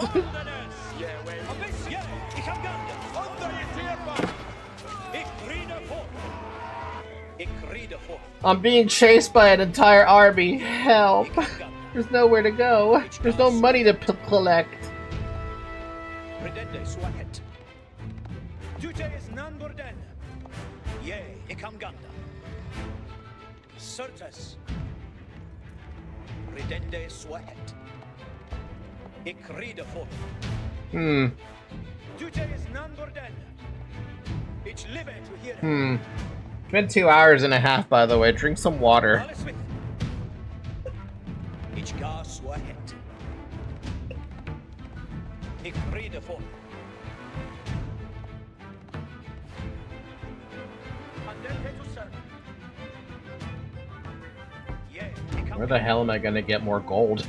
I'm being chased by an entire army. Help. There's nowhere to go. There's no money to collect. It's been 2 hours and a half, by the way. Drink some water. Where the hell am I gonna get more gold?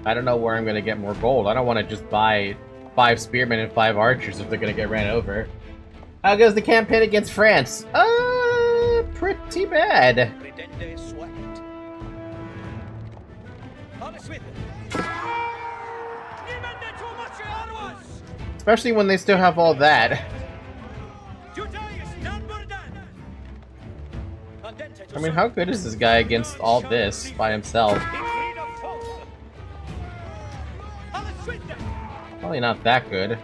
I don't know where I'm gonna get more gold. I don't want to just buy 5 spearmen and 5 archers if they're gonna get ran over. How goes the campaign against France? Pretty bad. Especially when they still have all that. I mean, how good is this guy against all this by himself? Probably not that good.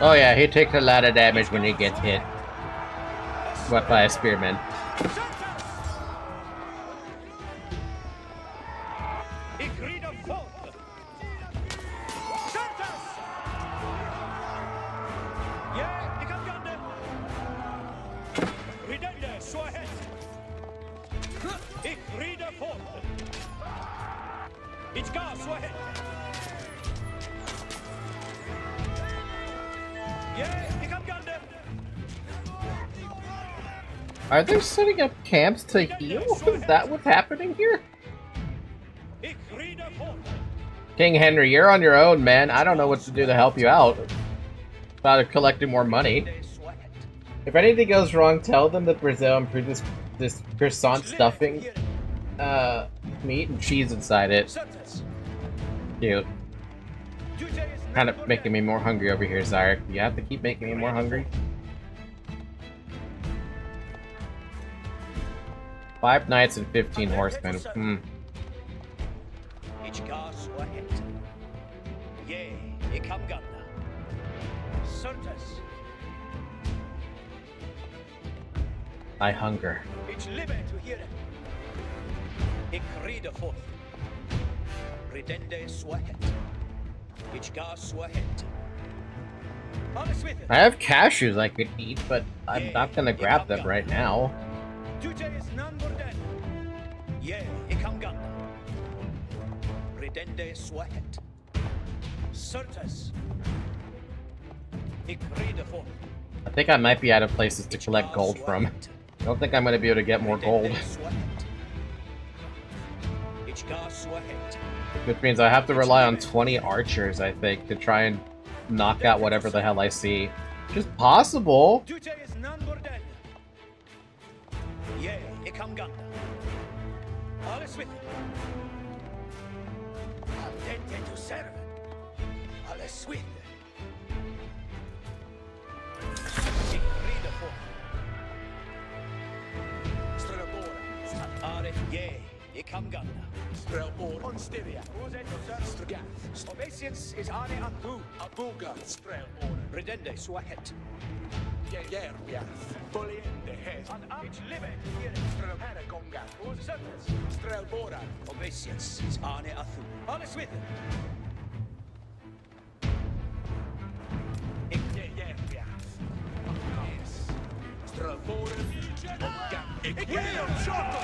Oh yeah, he takes a lot of damage when he gets hit. What, by a spearman? Are they setting up camps to heal? Is that what's happening here? King Henry, you're on your own, man. I don't know what to do to help you out. About collecting more money. If anything goes wrong, tell them that Brazil improved this croissant stuffing meat and cheese inside it. Cute. Kind of making me more hungry over here, Zarek. You have to keep making me more hungry. 5 knights and 15 horsemen. I hunger. I have cashews I could eat, but I'm not gonna grab them right now. I think I might be out of places to collect gold from. I don't think I'm going to be able to get more gold. Which means I have to rely on 20 archers, I think, to try and knock out whatever the hell I see. Which is possible. Obeisance is ane atu, abuga, redende suahet. Yerbias, poliende hes, ich live here, Strelhanagonga, Strelbora. Obeisance is ane atu. Alles with Yerbias. Yes. Strelbora, ik wil shot.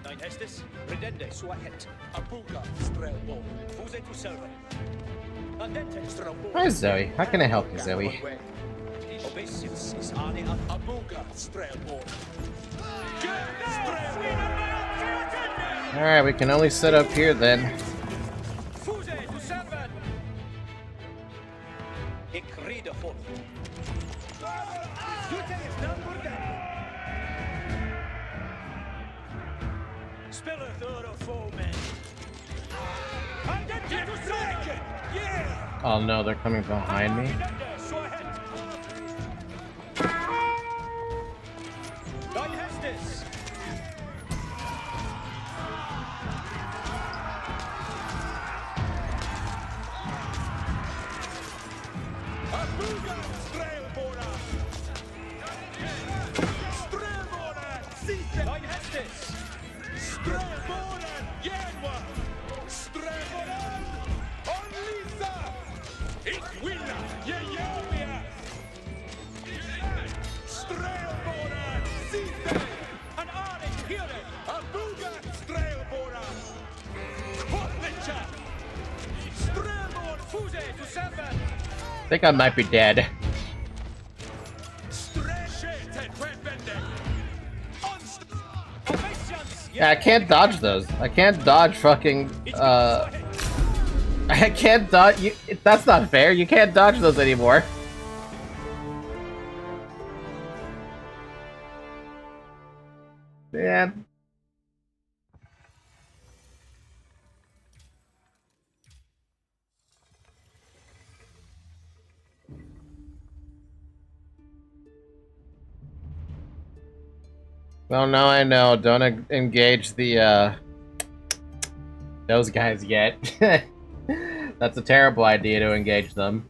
Nine Estes, redende suahet, abuga, strelbo, fuse to server. Andente strelbo. Hi Zoe, how can I help you, Zoe? Obeisance is ane abuga, strelbo. Alright, we can only sit up here then. Fuse to server. Ik rede fort. Jute is done for that. Spiller third or four men. Oh no, they're coming behind me. Yeah, yeah! I think I might be dead. Yeah, I can't dodge those. I can't dodge fucking, I can't dodge. That's not fair. You can't dodge those anymore. Man. Well, now I know. Don't engage the, those guys yet. That's a terrible idea to engage them.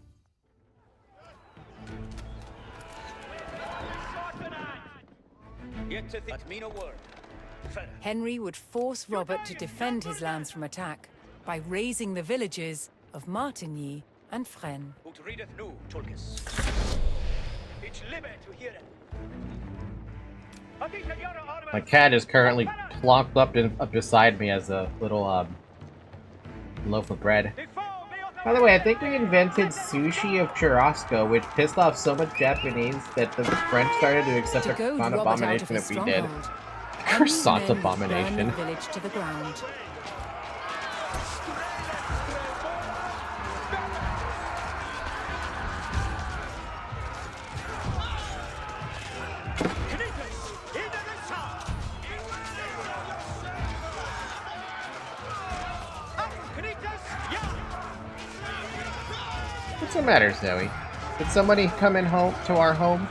Henry would force Robert to defend his lands from attack by razing the villages of Martigny and Fresnes. My cat is currently plonked up beside me as a little loaf of bread. By the way, I think we invented sushi of churrasco, which pissed off so much Japanese that the French started to accept the croissant abomination that we did. Croissant abomination. Village to the ground. What's the matter, Zoe? Did somebody come in home to our home?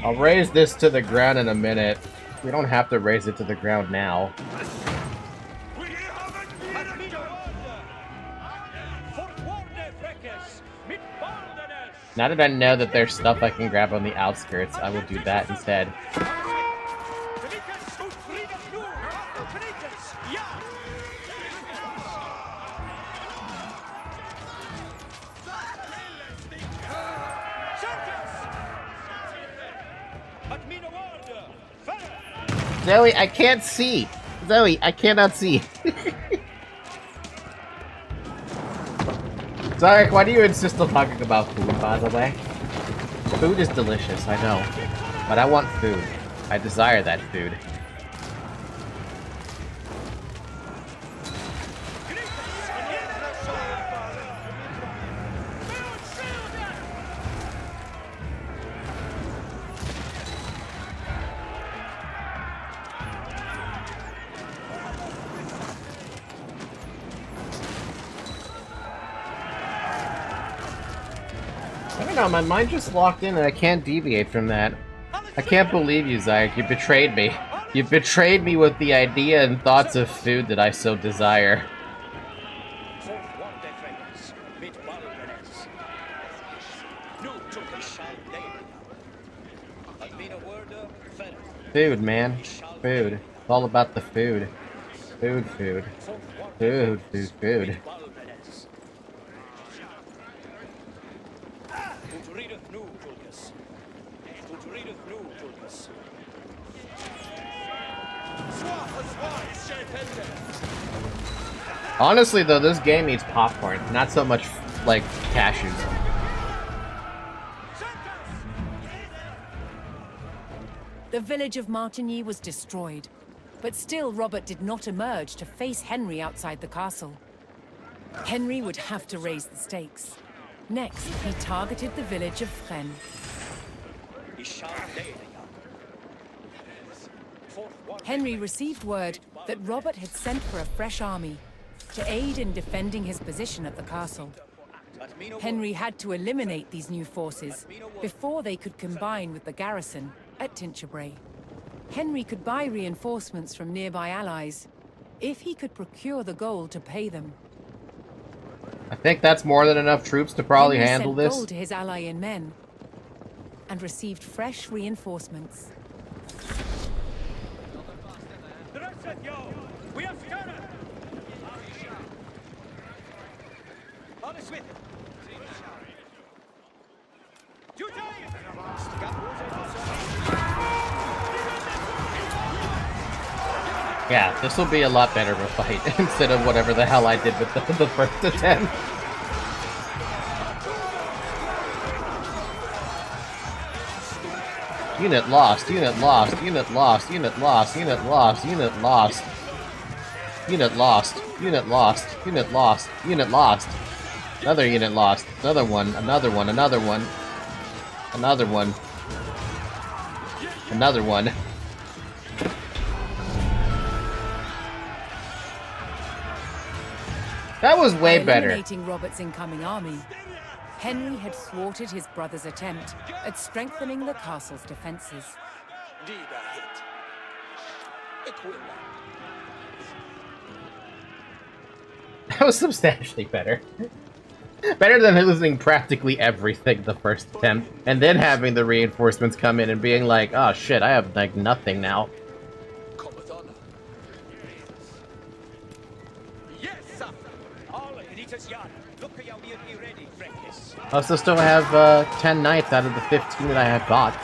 I'll raise this to the ground in a minute. We don't have to raise it to the ground now. Now that I know that there's stuff I can grab on the outskirts, I will do that instead. Zoe, I can't see! Zoe, I cannot see! Zarek, why do you insist on talking about food, by the way? Food is delicious, I know. But I want food. I desire that food. I don't know, my mind just locked in and I can't deviate from that. I can't believe you, Zayek. You betrayed me. You betrayed me with the idea and thoughts of food that I so desire. Food, man. Food. It's all about the food. Food, food. Food, food, food. Honestly, though, this game eats popcorn, not so much, like, cashews. The village of Martigny was destroyed, but still Robert did not emerge to face Henry outside the castle. Henry would have to raise the stakes. Next, he targeted the village of Fresnes. Henry received word that Robert had sent for a fresh army to aid in defending his position at the castle. Henry had to eliminate these new forces before they could combine with the garrison at Tinchebray. Henry could buy reinforcements from nearby allies if he could procure the gold to pay them. I think that's more than enough troops to probably Henry handle sent this. gold to his ally in men and received fresh reinforcements. Yeah, this will be a lot better of a fight instead of whatever the hell I did with the first attempt. Unit lost, unit lost, unit lost, unit lost, unit lost, unit lost. Unit lost, unit lost, unit lost, unit lost. Another unit lost, another one, another one, another one. Another one. Another one. That was way better. Eliminating Robert's incoming army, Henry had thwarted his brother's attempt at strengthening the castle's defenses. That was substantially better. Better than losing practically everything the first attempt, and then having the reinforcements come in and being like, oh shit, I have like nothing now. I also still have 10 knights out of the 15 that I have got.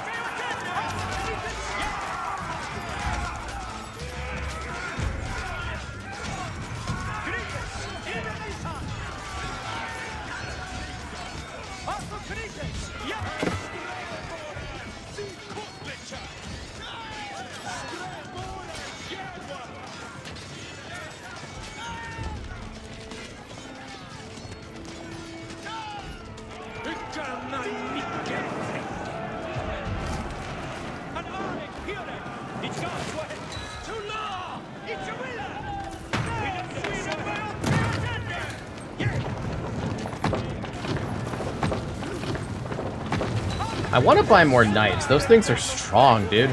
I want to buy more knights. Those things are strong, dude.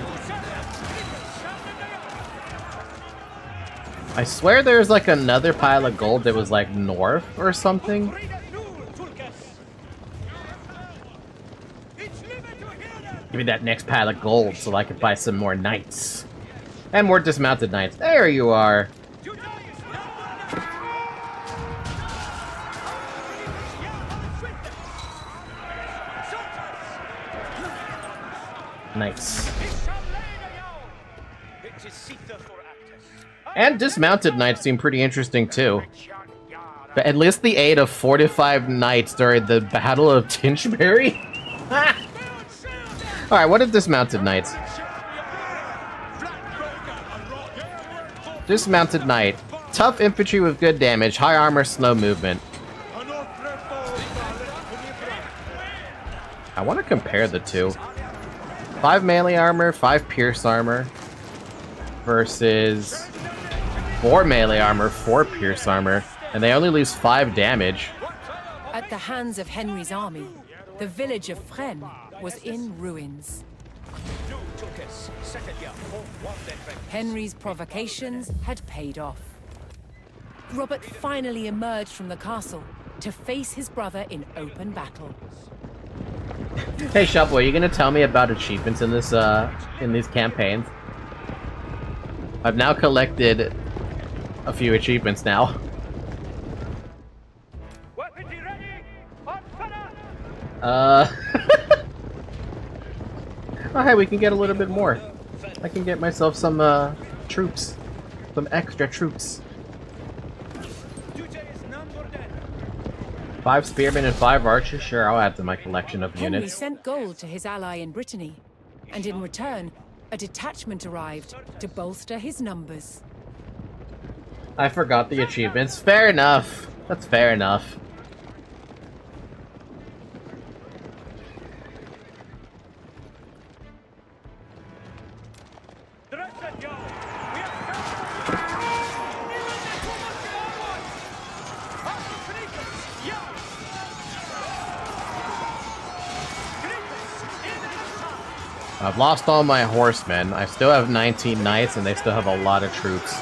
I swear there's like another pile of gold that was like north or something. Give me that next pile of gold so I can buy some more knights. And more dismounted knights. There you are. Nice. And dismounted knights seem pretty interesting too. But at least the aid of 4 to 5 knights during the Battle of Tinchbury? Alright, what are dismounted knights? Dismounted knight. Tough infantry with good damage, high armor, slow movement. I want to compare the two. 5 melee armor, 5 pierce armor versus 4 melee armor, 4 pierce armor, and they only lose 5 damage. At the hands of Henry's army, the village of Fresnes was in ruins. Henry's provocations had paid off. Robert finally emerged from the castle to face his brother in open battle. Hey Shopboy, are you gonna tell me about achievements in this in these campaigns? I've now collected a few achievements now. Oh hey, we can get a little bit more. I can get myself some troops. Some extra troops. 5 spearmen and 5 archers? Sure, I'll add to my collection of Henry units. sent gold to his ally in Brittany, and in return, a detachment arrived to bolster his numbers. I forgot the achievements. Fair enough. That's fair enough. I've lost all my horsemen. I still have 19 knights, and they still have a lot of troops.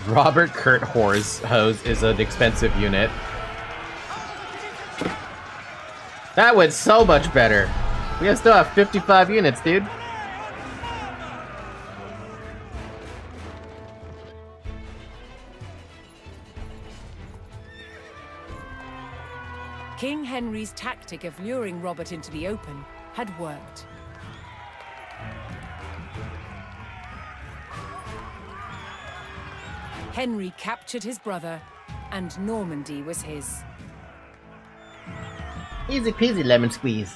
Robert Kurt Hose is an expensive unit. That went so much better. We still have 55 units, dude. King Henry's tactic of luring Robert into the open had worked. Henry captured his brother, and Normandy was his. Easy peasy lemon squeeze.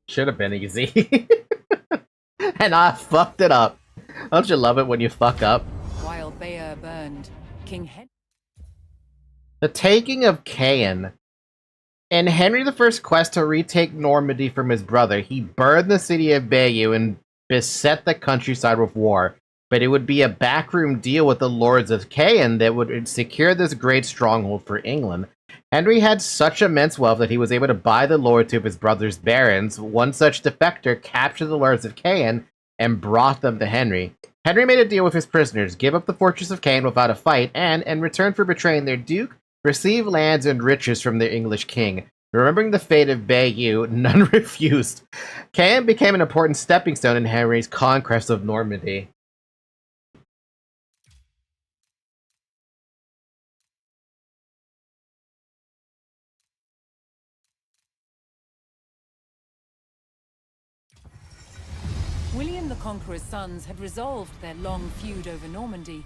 Should have been easy. And I fucked it up. Don't you love it when you fuck up? While Bayeux burned, King Henry... The taking of Caen. In Henry I's quest to retake Normandy from his brother, he burned the city of Bayeux and beset the countryside with war. But it would be a backroom deal with the lords of Caen that would secure this great stronghold for England. Henry had such immense wealth that he was able to buy the loyalty of his brother's barons. One such defector captured the lords of Caen and brought them to Henry. Henry made a deal with his prisoners, gave up the fortress of Caen without a fight, and, in return for betraying their duke, received lands and riches from their English king. Remembering the fate of Bayeux, none refused. Caen became an important stepping stone in Henry's conquest of Normandy. William the Conqueror's sons had resolved their long feud over Normandy,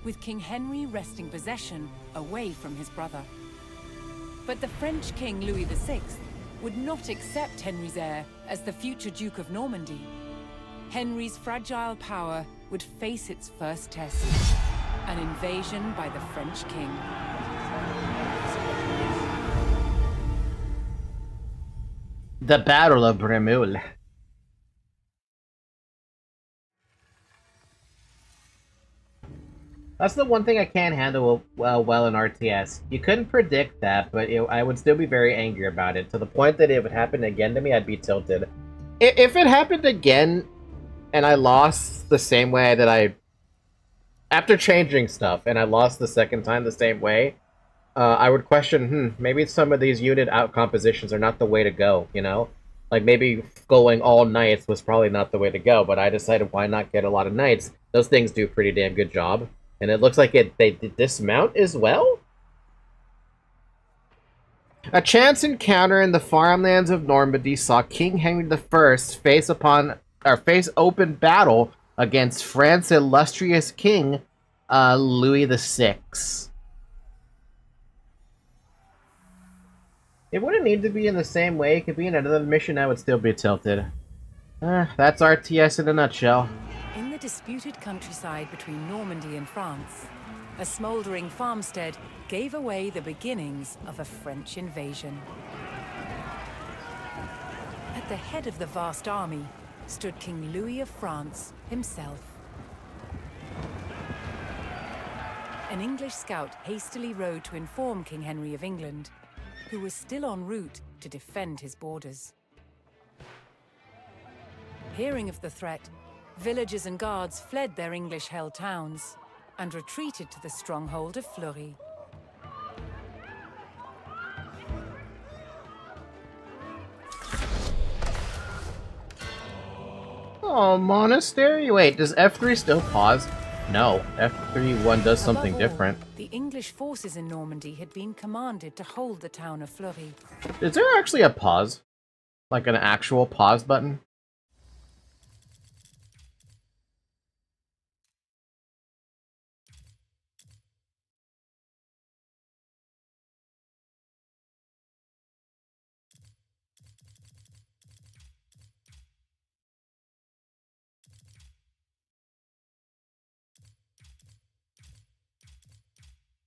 with King Henry wresting possession away from his brother. But the French King Louis VI would not accept Henry's heir as the future Duke of Normandy. Henry's fragile power would face its first test, an invasion by the French king. The Battle of Bremule. That's the one thing I can't handle well in RTS. You couldn't predict that, but I would still be very angry about it, to the point that if it would happen again to me, I'd be tilted. If it happened again, and I lost the same way that I... After changing stuff, and I lost the second time the same way, I would question, maybe some of these unit out compositions are not the way to go, you know? Like, maybe going all knights was probably not the way to go, but I decided why not get a lot of knights. Those things do a pretty damn good job. And it looks like they dismount as well? A chance encounter in the farmlands of Normandy saw King Henry I face open battle against France's illustrious king, Louis VI. It wouldn't need to be in the same way. It could be in another mission, I would still be tilted. That's RTS in a nutshell. In the disputed countryside between Normandy and France, a smouldering farmstead gave away the beginnings of a French invasion. At the head of the vast army stood King Louis of France himself. An English scout hastily rode to inform King Henry of England, who was still en route to defend his borders. Hearing of the threat, villagers and guards fled their English-held towns and retreated to the stronghold of Fleury. Oh, monastery? Wait, does F3 still pause? No, F3-1 does something different. The English forces in Normandy had been commanded to hold the town of Fleury. Is there actually a pause? Like an actual pause button?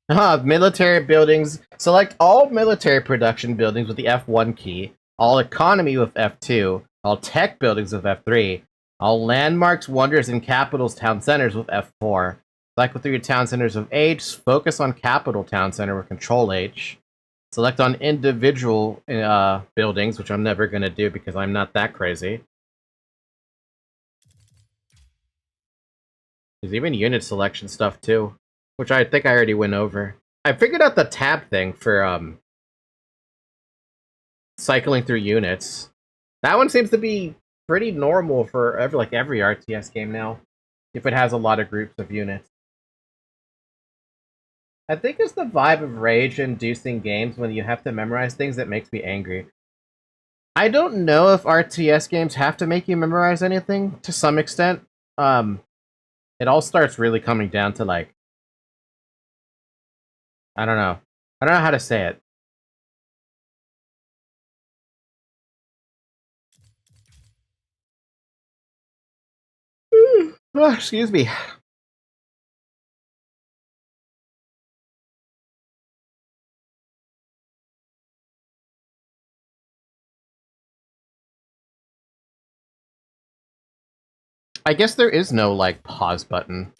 Military buildings. Select all military production buildings with the F1 key, all economy with F2, all tech buildings with F3, all landmarks, wonders, and capitals town centers with F4. Cycle through your town centers with H, focus on capital town center with Control H. select on individual buildings, which I'm never going to do because I'm not that crazy. There's even unit selection stuff too, which I think I already went over. I figured out the tab thing for cycling through units. That one seems to be pretty normal for every RTS game now, if it has a lot of groups of units. I think it's the vibe of rage-inducing games when you have to memorize things that makes me angry. I don't know if RTS games have to make you memorize anything to some extent. It all starts really coming down to like, I don't know. I don't know how to say it. Oh, excuse me. I guess there is no, like, pause button.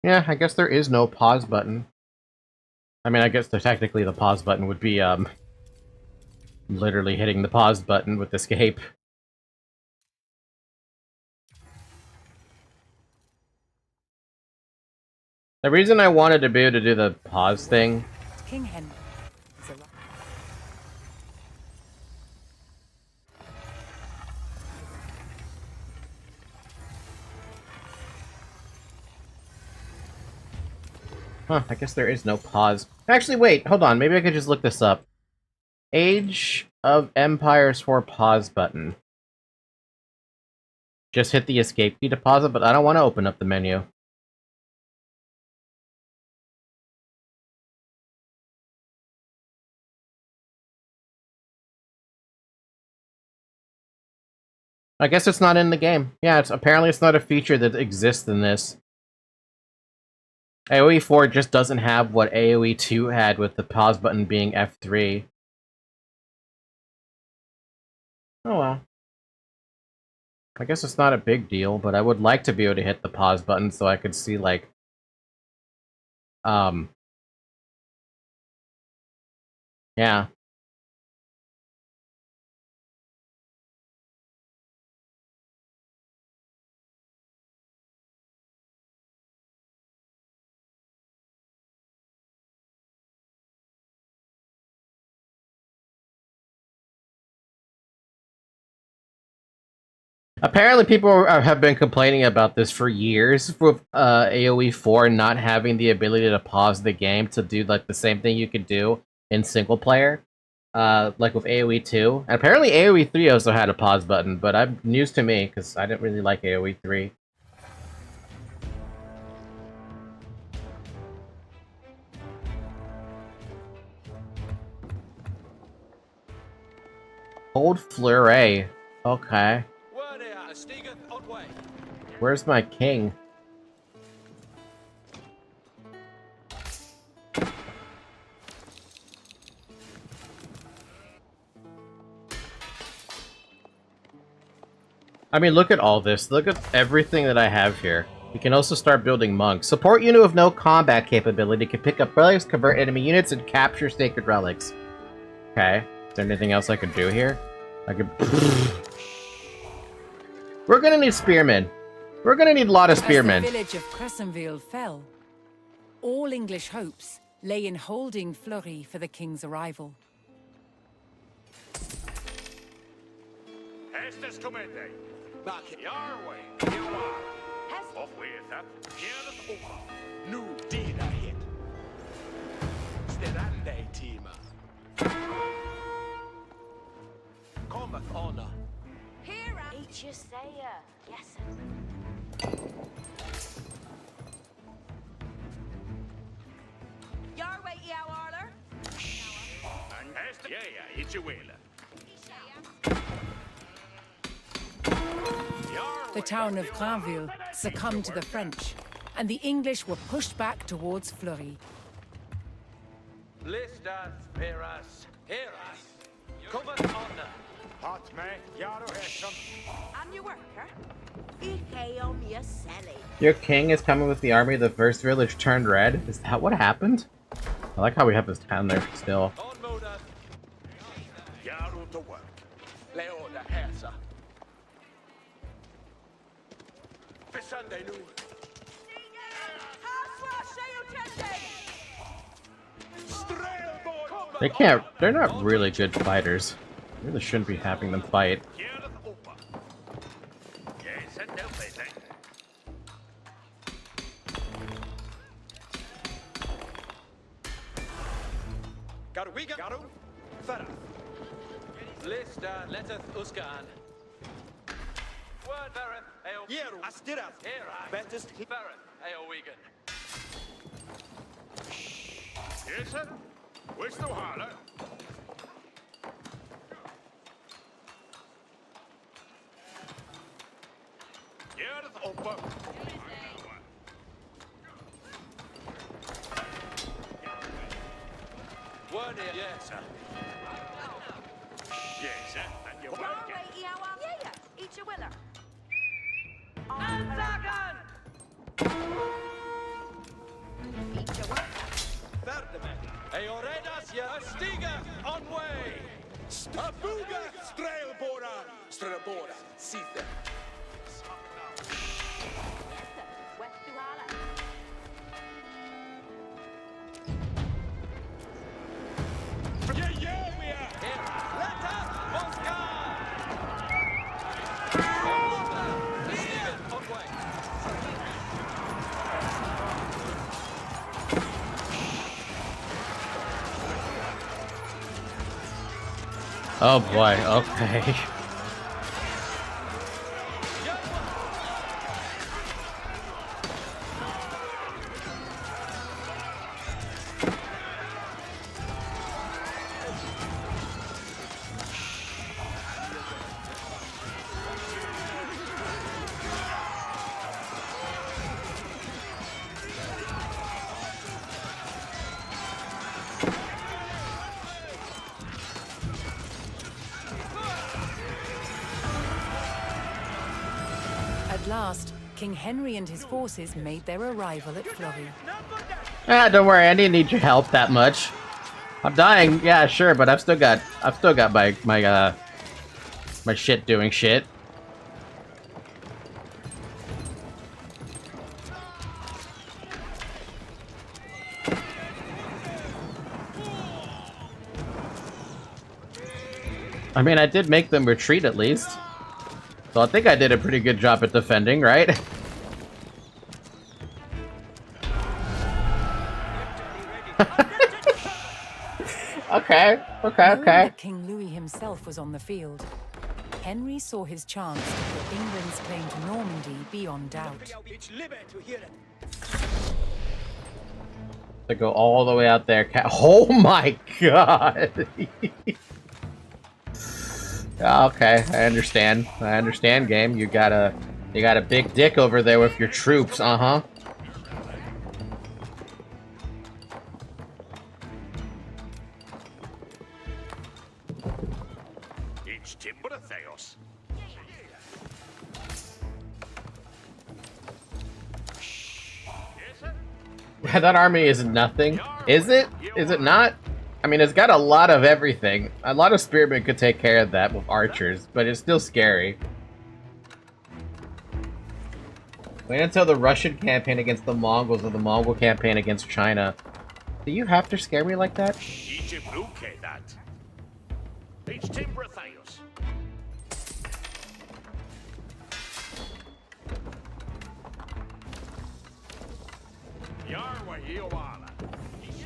Yeah, I guess there is no pause button. I mean, I guess technically the pause button would be, literally hitting the pause button with escape. The reason I wanted to be able to do the pause thing... King Henry. Huh, I guess there is no pause. Actually, wait, hold on, maybe I could just look this up. Age of Empires 4 pause button. Just hit the escape key to pause it, but I don't want to open up the menu. I guess it's not in the game. Yeah, apparently it's not a feature that exists in this. AoE 4 just doesn't have what AoE 2 had with the pause button being F3. Oh well. I guess it's not a big deal, but I would like to be able to hit the pause button so I could see, like... Yeah. Apparently people have been complaining about this for years, with AoE 4 not having the ability to pause the game to do like the same thing you could do in single player, like with AoE 2. And apparently AoE 3 also had a pause button, but news to me, because I didn't really like AoE 3. Old Fleuret. Okay. Where's my king? I mean, look at all this. Look at everything that I have here. You can also start building monks. Support unit with no combat capability can pick up relics, convert enemy units, and capture sacred relics. Okay. Is there anything else I could do here? I could... We're gonna need spearmen. We're gonna need a lot of spearmen. As the village of Crescenville fell, all English hopes lay in holding Fleury for the king's arrival. Estes comende. Back your way. You are. Off with that. Here over. Nu dina hit. Sterande tima. Combat honor. Here I eat you say, yes. Your way, yeah, Arler. And yeah, it's your will. The town of Granville succumbed to the French, and the English were pushed back towards Fleury. Listas, peras, heras. Combat honor. I'm your worker. Ikeo mia sally. Your king is coming with the army. The first village turned red. Is that what happened? I like how we have this town there still. Yaru to work. Leoda Hersa. Sunday nu. They can't. They're not really good fighters. Really shouldn't be having them fight. Garu. Farah. Lista leteth uskan. Word vereth eo. Yeru astirath. Era. Betest vereth eo vegan. Yes, sir. Where's the holler? Here's open. Word here. Yes, sir. Yes, sir. And you're welcome. Yeah. Eat your willer. Eat your worker. Verdemen. Eoredas ya stiga on way. Abuga strailbora. Strabora. Sitha. West Duhala. Yeah, we are. Let us Oscar. On way. Oh boy. Okay. At last, King Henry and his forces made their arrival at Fleury. Ah, don't worry. I didn't need your help that much. I'm dying. Yeah, sure, but I've still got my shit doing shit. I mean, I did make them retreat at least. So I think I did a pretty good job at defending, right? Okay. Knowing that King Louis himself was on the field, Henry saw his chance to put England's claim to Normandy beyond doubt. To go all the way out there. Oh my god! Okay, I understand, game. You got a big dick over there with your troops, uh-huh. It's timber theos. Yeah, that army is nothing. Is it? Is it not? I mean, it's got a lot of everything. A lot of spearmen could take care of that with archers, but it's still scary. Wait until the Russian campaign against the Mongols or the Mongol campaign against China. Do you have to scare me like that? It's timber theos. Yarwa Yoala.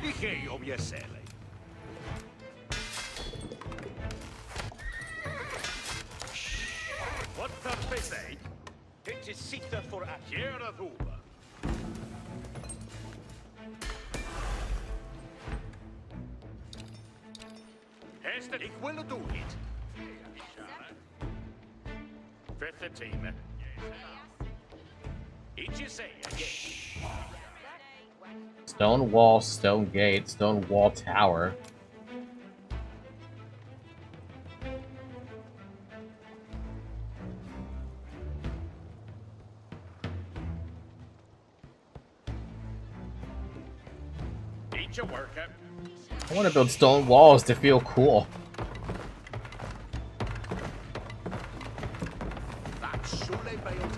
Ike Yobiasele. What the face? It is Sita for action. Kjera Thuba. Hästen, ik wil do it. Vette teamet. Ikke säga Stone wall, stone gate, stone wall tower. Eat your worker. I want to build stone walls to feel cool. That's surely built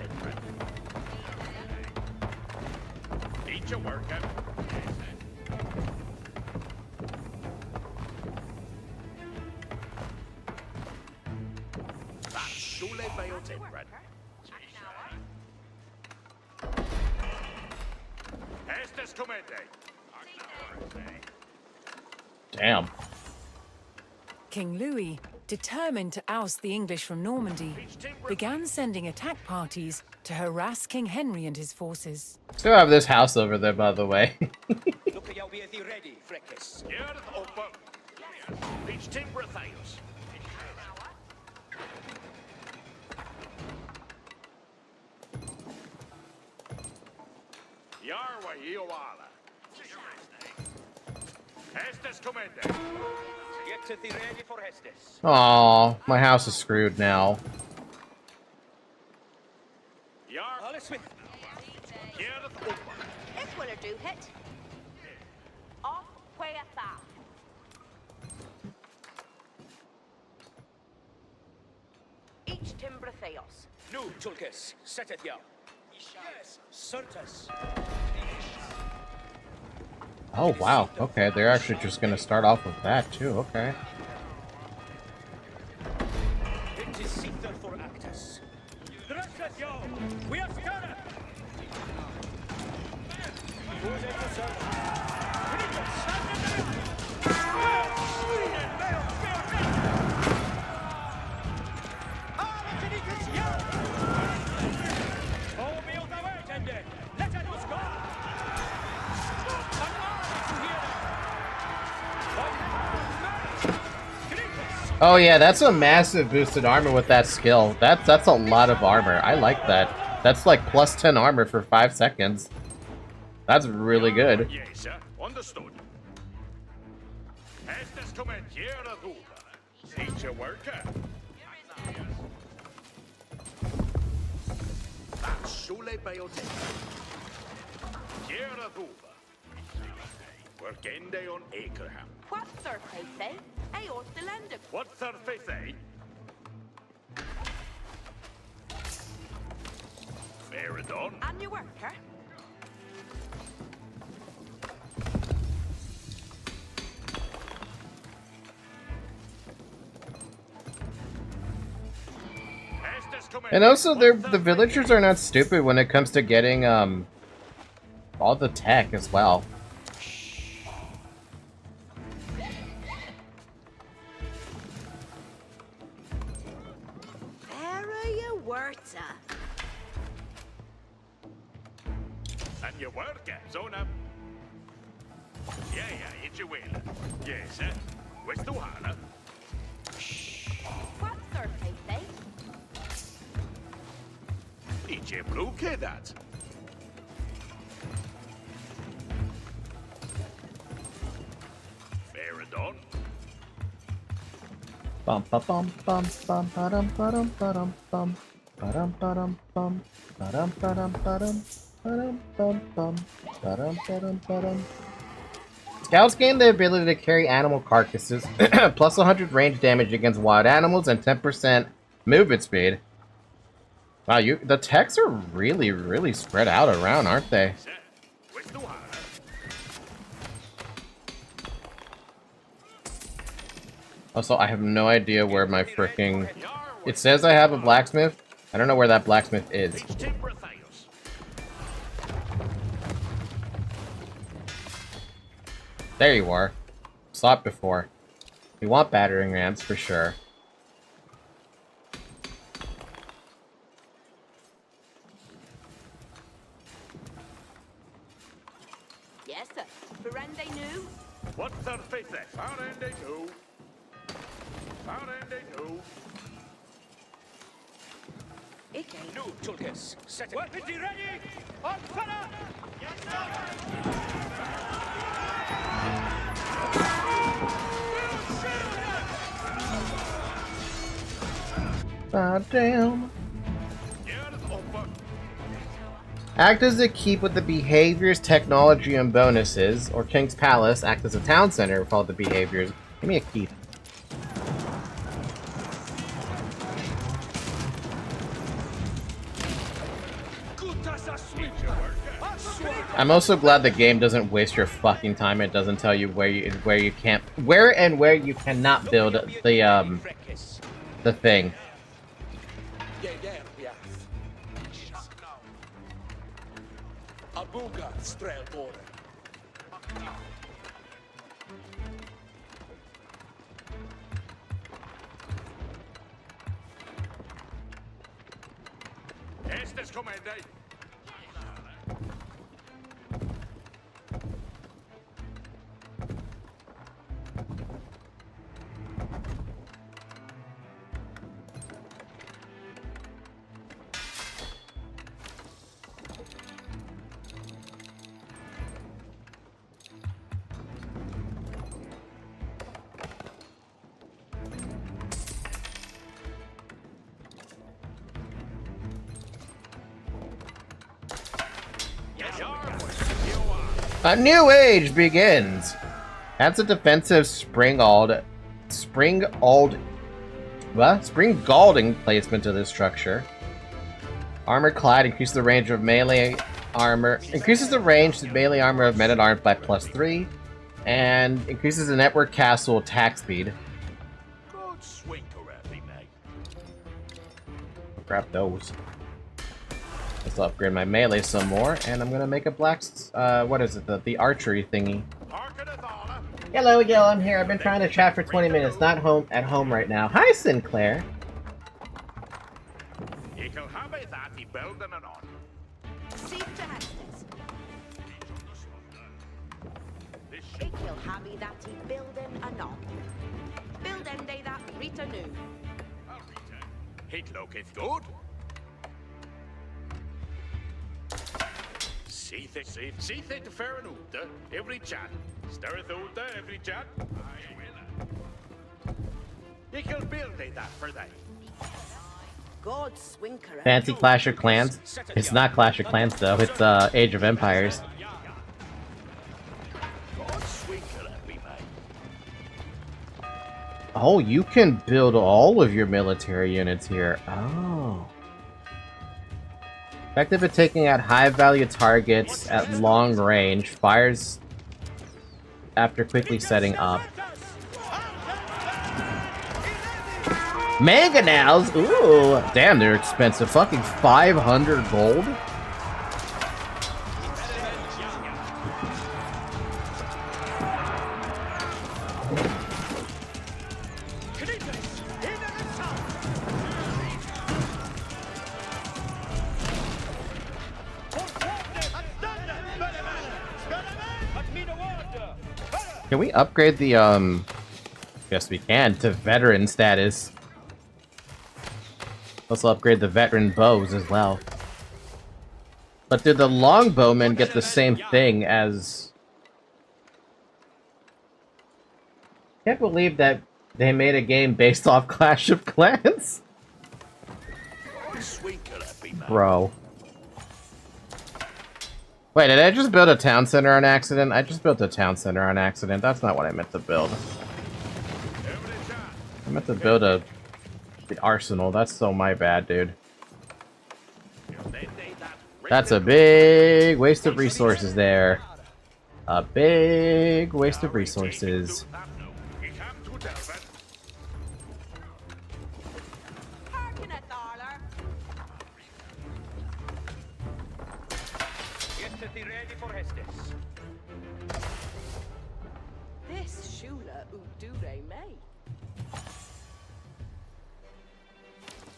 in. Eat your worker. That's surely built in. Estes comende. Damn. King Louis, determined to oust the English from Normandy, began sending attack parties to harass King Henry and his forces. Still have this house over there, by the way. Look at you be ready, Freckis. Here open. Each timber thales. Yarwa Iowala. Estes comende. Get to the ready for Estes. Aw, my house is screwed now. Yar. Alice Smith. Here open. If will do hit. Off way a that. Each timber theos. Nu, Tulkes. Set it yao. Yes, certus. Oh, wow. Okay, they're actually just gonna start off with that, too. Okay. It is Caesar for Actus. Dressed yo. We are scared. Who's it to serve? Oh yeah, that's a massive boosted armor with that skill. That's a lot of armor. I like that. That's like plus 10 armor for 5 seconds. That's really good. Yes, sir. Understood. Estes comende. Here Eat your worker. That's surely built in. Here Workende on Akerham. What surface, eh? I ought to lend him. What surface, eh? Fair done. And your worker? And also, the villagers are not stupid when it comes to getting all the tech as well. And your worker, Zona. Yeah, it's your will. Yes, sir. Where's the Hana? What surface, eh? It's your blue kid, that. Fair done. Bum ba bum bum bum ba-dum ba-dum ba-dum bum ba-dum ba-dum bum ba-dum ba-dum ba-dum ba-dum bum bum ba-dum ba-dum ba-dum. Scouts gain the ability to carry animal carcasses, plus 100 range damage against wild animals and 10% movement speed. Wow, the techs are really spread out around, aren't they? Also, I have no idea where my fricking... It says I have a blacksmith. I don't know where that blacksmith is. There you are. Saw it before. We want battering rams for sure. Yes, sir. Berende new. What surface, eh? Farende new. Farende new. Nu, Tulkes. Set it. Weapons ready. On fire. Yes, God damn. Act as a keep with the behaviors, technology, and bonuses. Or King's Palace, act as a town center with all the behaviors. Give me a keep. I'm also glad the game doesn't waste your fucking time. It doesn't tell you where you can't, where you cannot build the thing. Estes comandai. A new age begins. Adds a defensive spring galding placement to this structure. Armor clad increases the range of melee armor. Increases the range to melee armor of men-at-arms by +3, and increases the network castle attack speed. Grab those. Let's upgrade my melee some more, and I'm gonna make a black, what is it, the archery thingy. Hello, Gil, I'm here. I've been trying to chat for 20 minutes, not at home right now. Hi, Sinclair. It looketh good. See the fair and ute, every chat. Stareth ute, every chat. You can build that for that. God swinker. Fancy Clash of Clans? It's not Clash of Clans though, it's Age of Empires. Oh, you can build all of your military units here. Oh. Effective at taking out high-value targets at long range. Fires after quickly setting up. Mangonels? Ooh. Damn, they're expensive. Fucking 500 gold? Can we upgrade the, yes we can, to veteran status. Let's upgrade the veteran bows as well. But did the longbowmen get the same thing as... Can't believe that they made a game based off Clash of Clans. Bro. Wait, did I just build a town center on accident? I just built a town center on accident. That's not what I meant to build. I meant to build the arsenal. That's so my bad, dude. That's a big waste of resources there. A big waste of resources.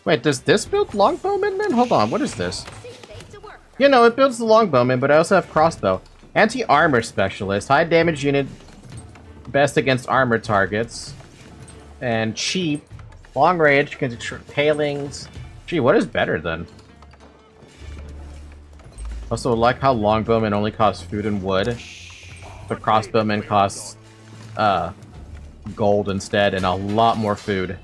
Wait, does this build longbowmen then? Hold on, what is this? You know, it builds the longbowmen, but I also have crossbow. Anti-armor specialist, high damage unit, best against armor targets. And cheap, long range, can tailings. Gee, what is better then? Also, like how longbowmen only cost food and wood, but crossbowmen costs gold instead and a lot more food.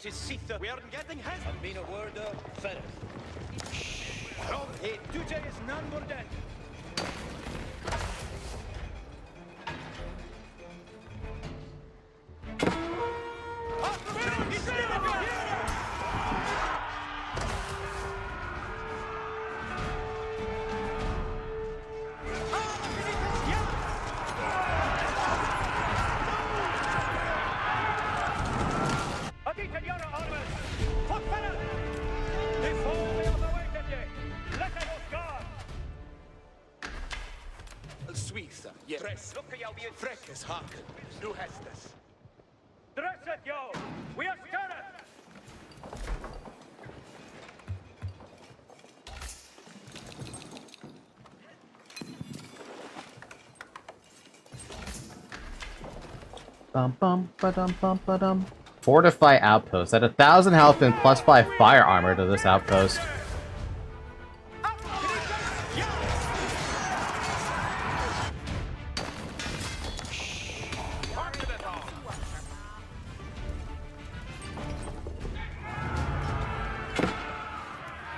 It is Sitha. We aren't getting hands. I've been a word of Ferris. Hey, Duce is none more dead. Suiza, yes. Look how you freckes haken. Du hast es. Dresset, yo! We are stirred! Bum bum ba-dum bum ba-dum. Fortify outpost. At 1,000 health and +5 fire armor to this outpost.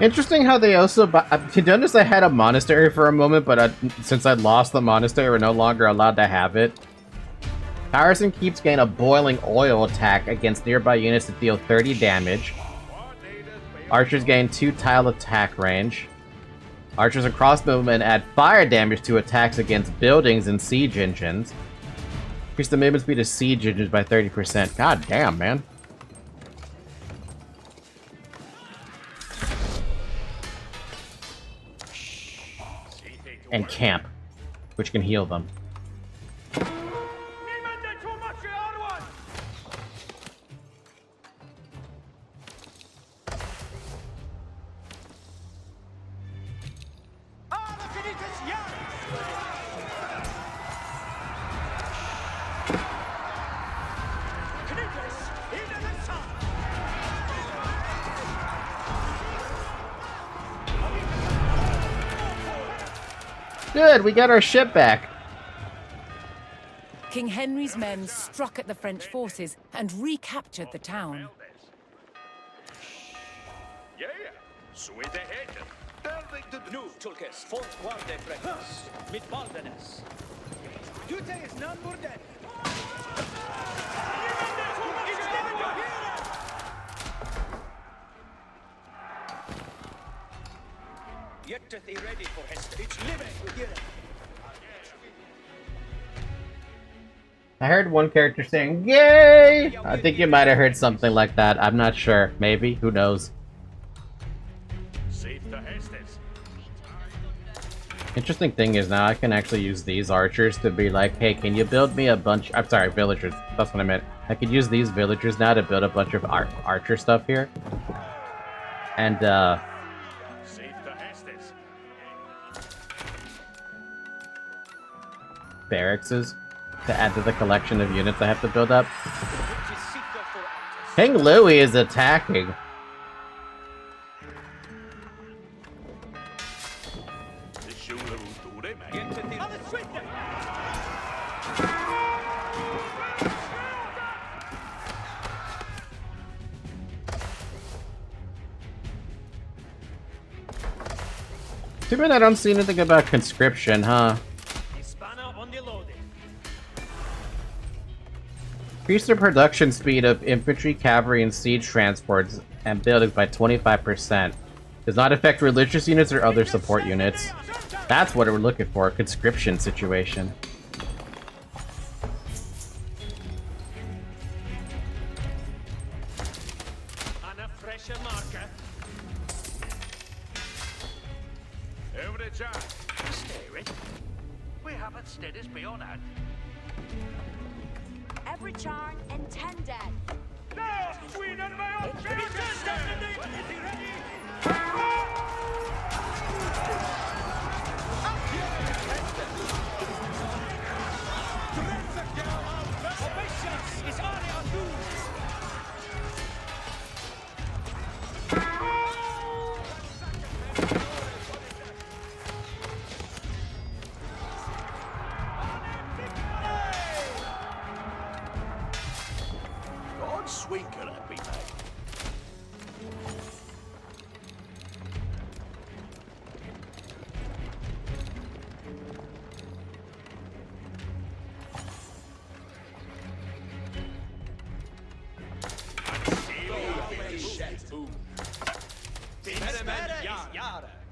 Interesting how they also... To be honest, I had a monastery for a moment, but since I'd lost the monastery, we're no longer allowed to have it. Harrison keeps gain a boiling oil attack against nearby units to deal 30 damage. Archers gain 2 tile attack range. Archers and crossbowmen add fire damage to attacks against buildings and siege engines. Increase the movement speed of siege engines by 30%. God damn, man. And camp, which can heal them. Good, we got our ship back. King Henry's men struck at the French forces and recaptured the town. Yeah, so is the head. Nu, Tulkes, fort guarde freckes. Mit baldenes. Duce is none more dead. Yetteth he ready for Hester. It's living to hear it. I heard one character saying, "Yay!" I think you might have heard something like that. I'm not sure. Maybe. Who knows? Save the Hesters. Interesting thing is now I can actually use these archers to be like, hey, can you build me a bunch... I'm sorry, villagers. That's what I meant. I could use these villagers now to build a bunch of archer stuff here. And, Save the Hesters. barracks to add to the collection of units I have to build up. King Louis is attacking. Too bad I don't see anything about conscription, huh? Increase the production speed of infantry, cavalry, and siege transports and buildings by 25%. Does not affect religious units or other support units. That's what we're looking for, a conscription situation. Every charn intended. God swinker at me, mate.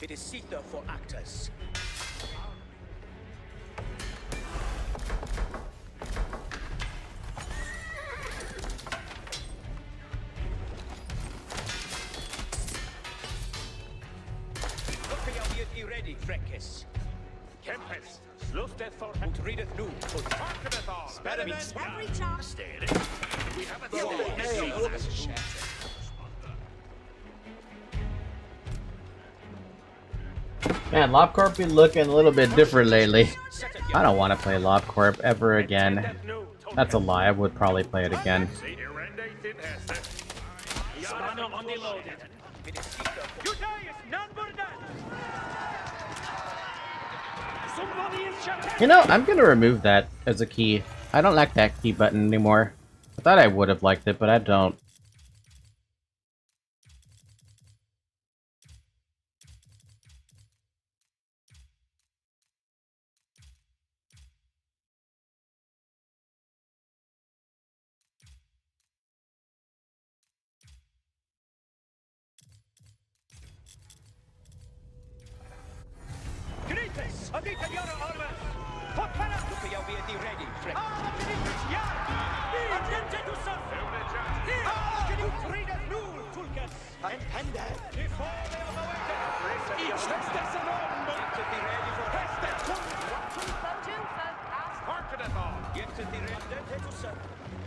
It is Sita for actors. Look, be ready, Freckes. Kempes, lustet for Und redet nu. Parknet all. Sperremint. Every chance. Stay. We have a Man, LobCorp been looking a little bit different lately. I don't want to play LobCorp ever again. That's a lie, I would probably play it again. You know, I'm gonna remove that as a key. I don't like that key button anymore. I thought I would have liked it, but I don't.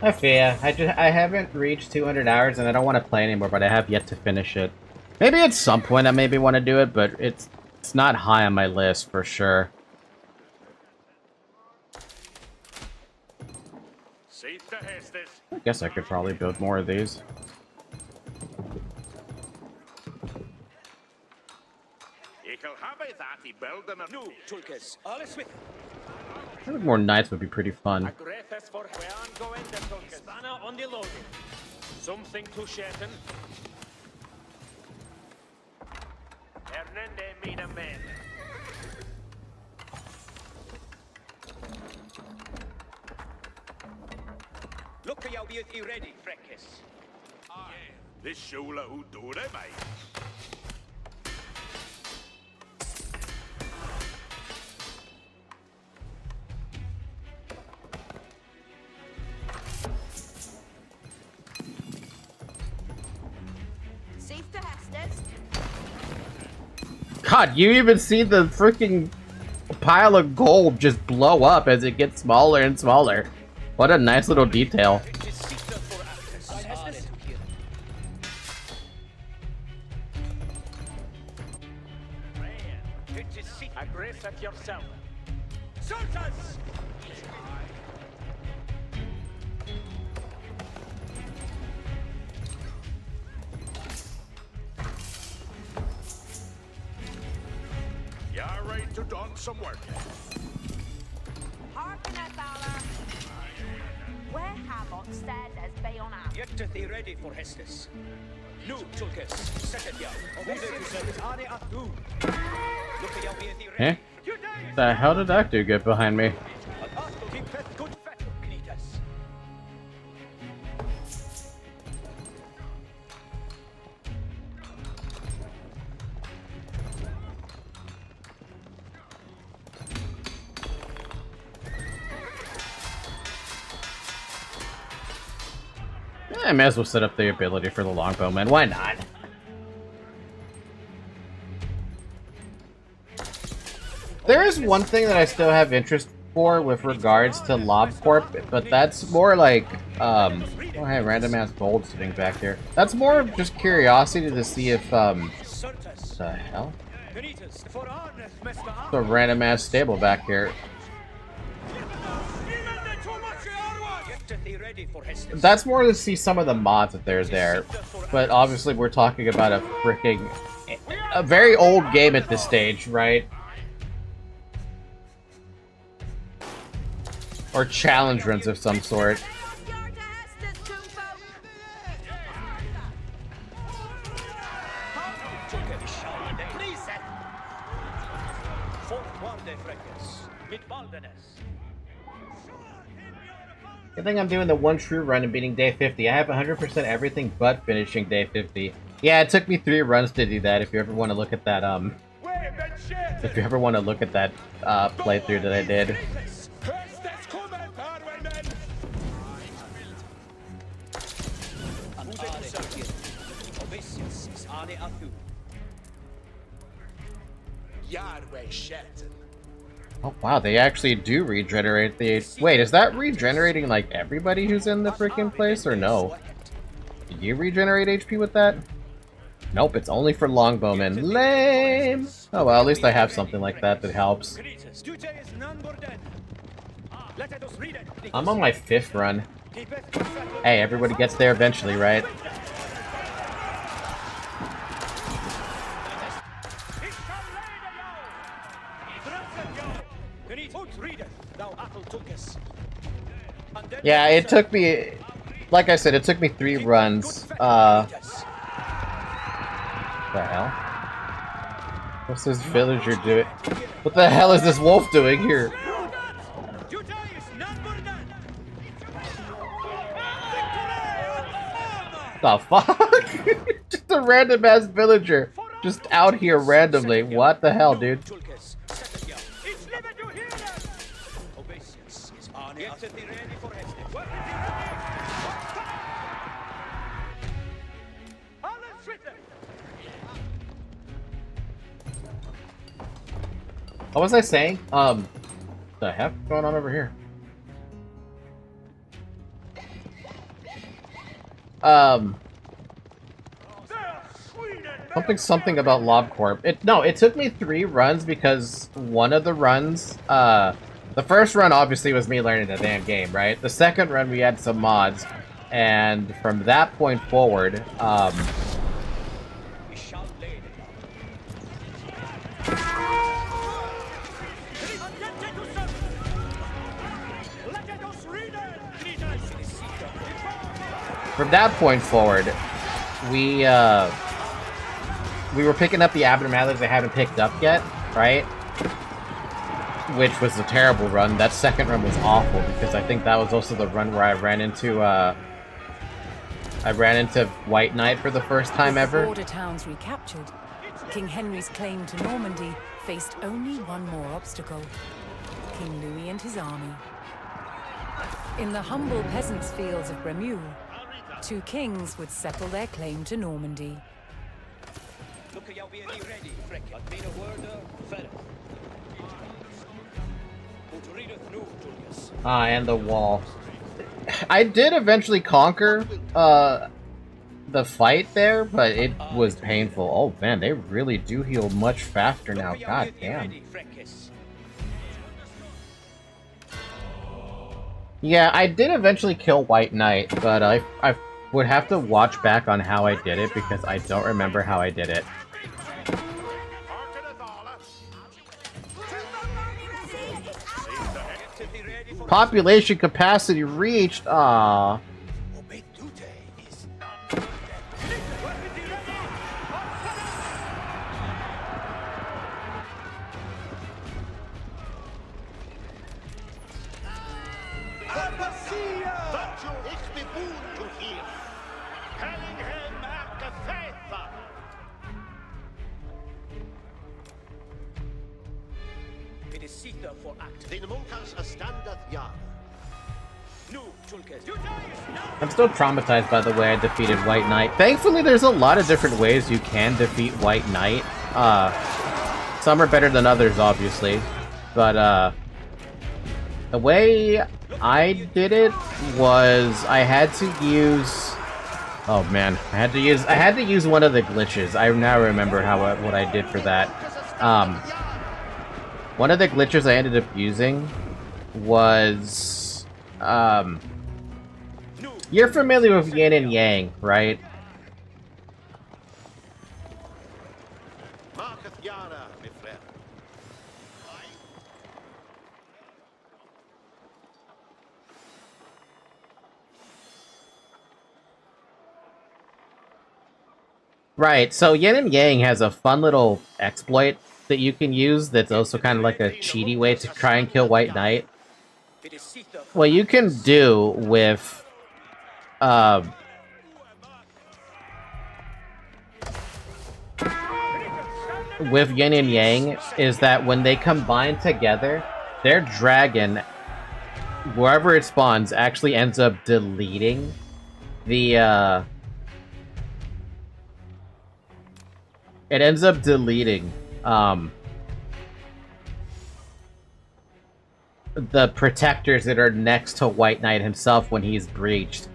I fear. I haven't reached 200 hours and I don't want to play anymore, but I have yet to finish it. Maybe at some point I maybe want to do it, but it's not high on my list for sure. I guess I could probably build more of these. I think more knights would be pretty fun. Something to shaken. Hernande mina men. Look, you'll be ready, Freckes. This shula who do they, mate? Safe to Hestes. God, you even see the freaking pile of gold just blow up as it gets smaller and smaller. What a nice little detail. Aggressive yourself. Soldiers! You're ready to don some work. Harken at Valor. Where Hamot stares as Bayona. Get to be ready for Hestes. Nu, Tulkes, set it down. Eh? The hell did that dude get behind me? I may as well set up the ability for the longbowman. Why not? There is one thing that I still have interest for with regards to LobCorp, but that's more like, oh hey, random ass gold sitting back here. That's more of just curiosity to see if, the hell? The random ass stable back here. That's more to see some of the mods that they're there, but obviously we're talking about a very old game at this stage, right? Or challenge runs of some sort. I think I'm doing the one true run and beating day 50. I have 100% everything but finishing day 50. Yeah, it took me 3 runs to do that. If you ever want to look at that, playthrough that I did. Oh wow, they actually do regenerate the... Wait, is that regenerating like everybody who's in the freaking place, or no? Do you regenerate HP with that? Nope, it's only for longbowmen. Lame! Oh well, at least I have something like that that helps. I'm on my 5th run. Hey, everybody gets there eventually, right? Yeah, it took me... Like I said, it took me 3 runs. What the hell? What's this villager doing? What the hell is this wolf doing here? The fuck? Just a random ass villager. Just out here randomly. What the hell, dude? What was I saying? The heck going on over here? Something about LobCorp. It took me 3 runs because one of the runs, the first run obviously was me learning the damn game, right? The second run we had some mods, and from that point forward, we were picking up the abnormalities I haven't picked up yet, right? Which was a terrible run. That second run was awful because I think that was also the run where I ran into White Knight for the first time ever. With the border towns recaptured, King Henry's claim to Normandy faced only one more obstacle: King Louis and his army. In the humble peasants' fields of Bremule, 2 kings would settle their claim to Normandy. And the wall. I did eventually conquer the fight there, but it was painful. Oh man, they really do heal much faster now. God damn. Yeah, I did eventually kill White Knight, but I would have to watch back on how I did it because I don't remember how I did it. Population capacity reached. Ah. I'm still traumatized by the way I defeated White Knight. Thankfully, there's a lot of different ways you can defeat White Knight. Some are better than others, obviously. But, the way I did it was I had to use... Oh man, I had to use one of the glitches. I now remember what I did for that. One of the glitches I ended up using was... You're familiar with yin and yang, right? Right, so yin and yang has a fun little exploit that you can use that's also kind of like a cheaty way to try and kill White Knight. What you can do with Yin and Yang is that when they combine together, their dragon, wherever it spawns, actually ends up deleting the it ends up deleting the protectors that are next to White Knight himself when he's breached.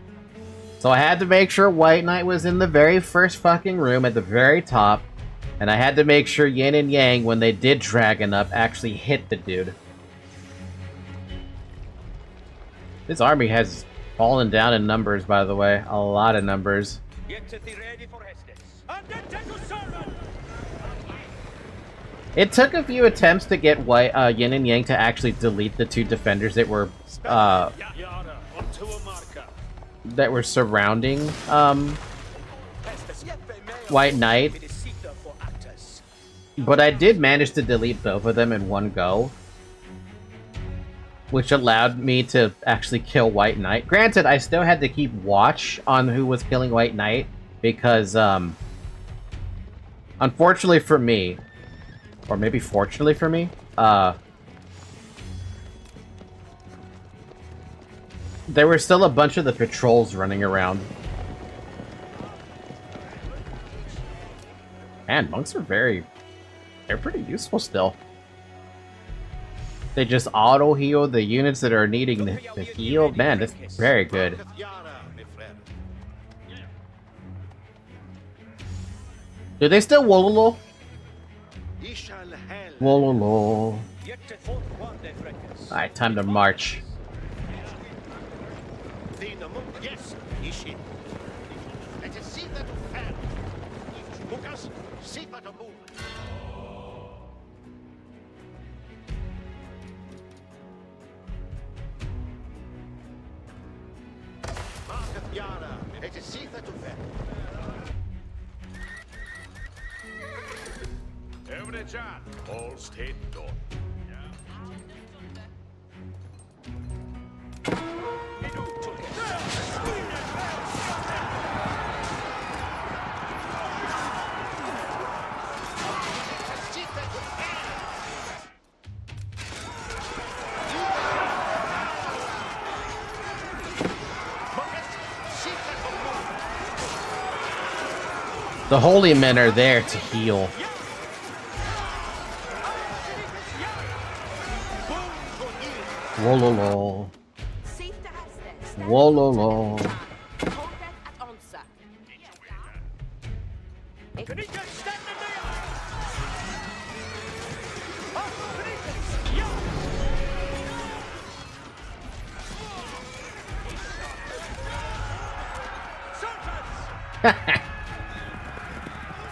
So I had to make sure White Knight was in the very first fucking room at the very top, and I had to make sure Yin and Yang, when they did dragon up, actually hit the dude. This army has fallen down in numbers, by the way. A lot of numbers. It took a few attempts to get Yin and Yang to actually delete the two defenders that were surrounding White Knight. But I did manage to delete both of them in one go, which allowed me to actually kill White Knight. Granted, I still had to keep watch on who was killing White Knight, because unfortunately for me, or maybe fortunately for me, there were still a bunch of the patrols running around. Man, monks are they're pretty useful still. They just auto-heal the units that are needing the heal. Man, that's very good. Do they still wololo? Wololo. Alright, time to march. All state door. The holy men are there to heal. Wololo. Wololo.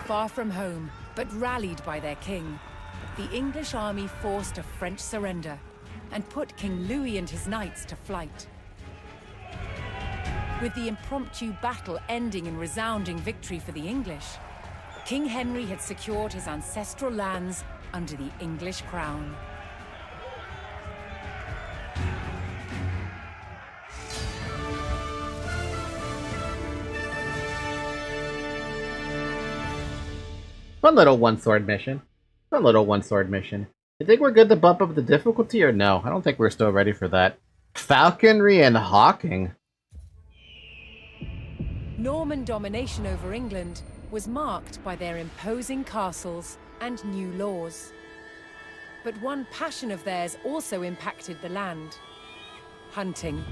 Far from home, but rallied by their king, the English army forced a French surrender and put King Louis and his knights to flight. With the impromptu battle ending in resounding victory for the English, King Henry had secured his ancestral lands under the English crown. Fun little one-sword mission. Fun little one-sword mission. You think we're good to bump up the difficulty, or no? I don't think we're still ready for that. Falconry and hawking. Norman domination over England was marked by their imposing castles and new laws. But one passion of theirs also impacted the land: hunting.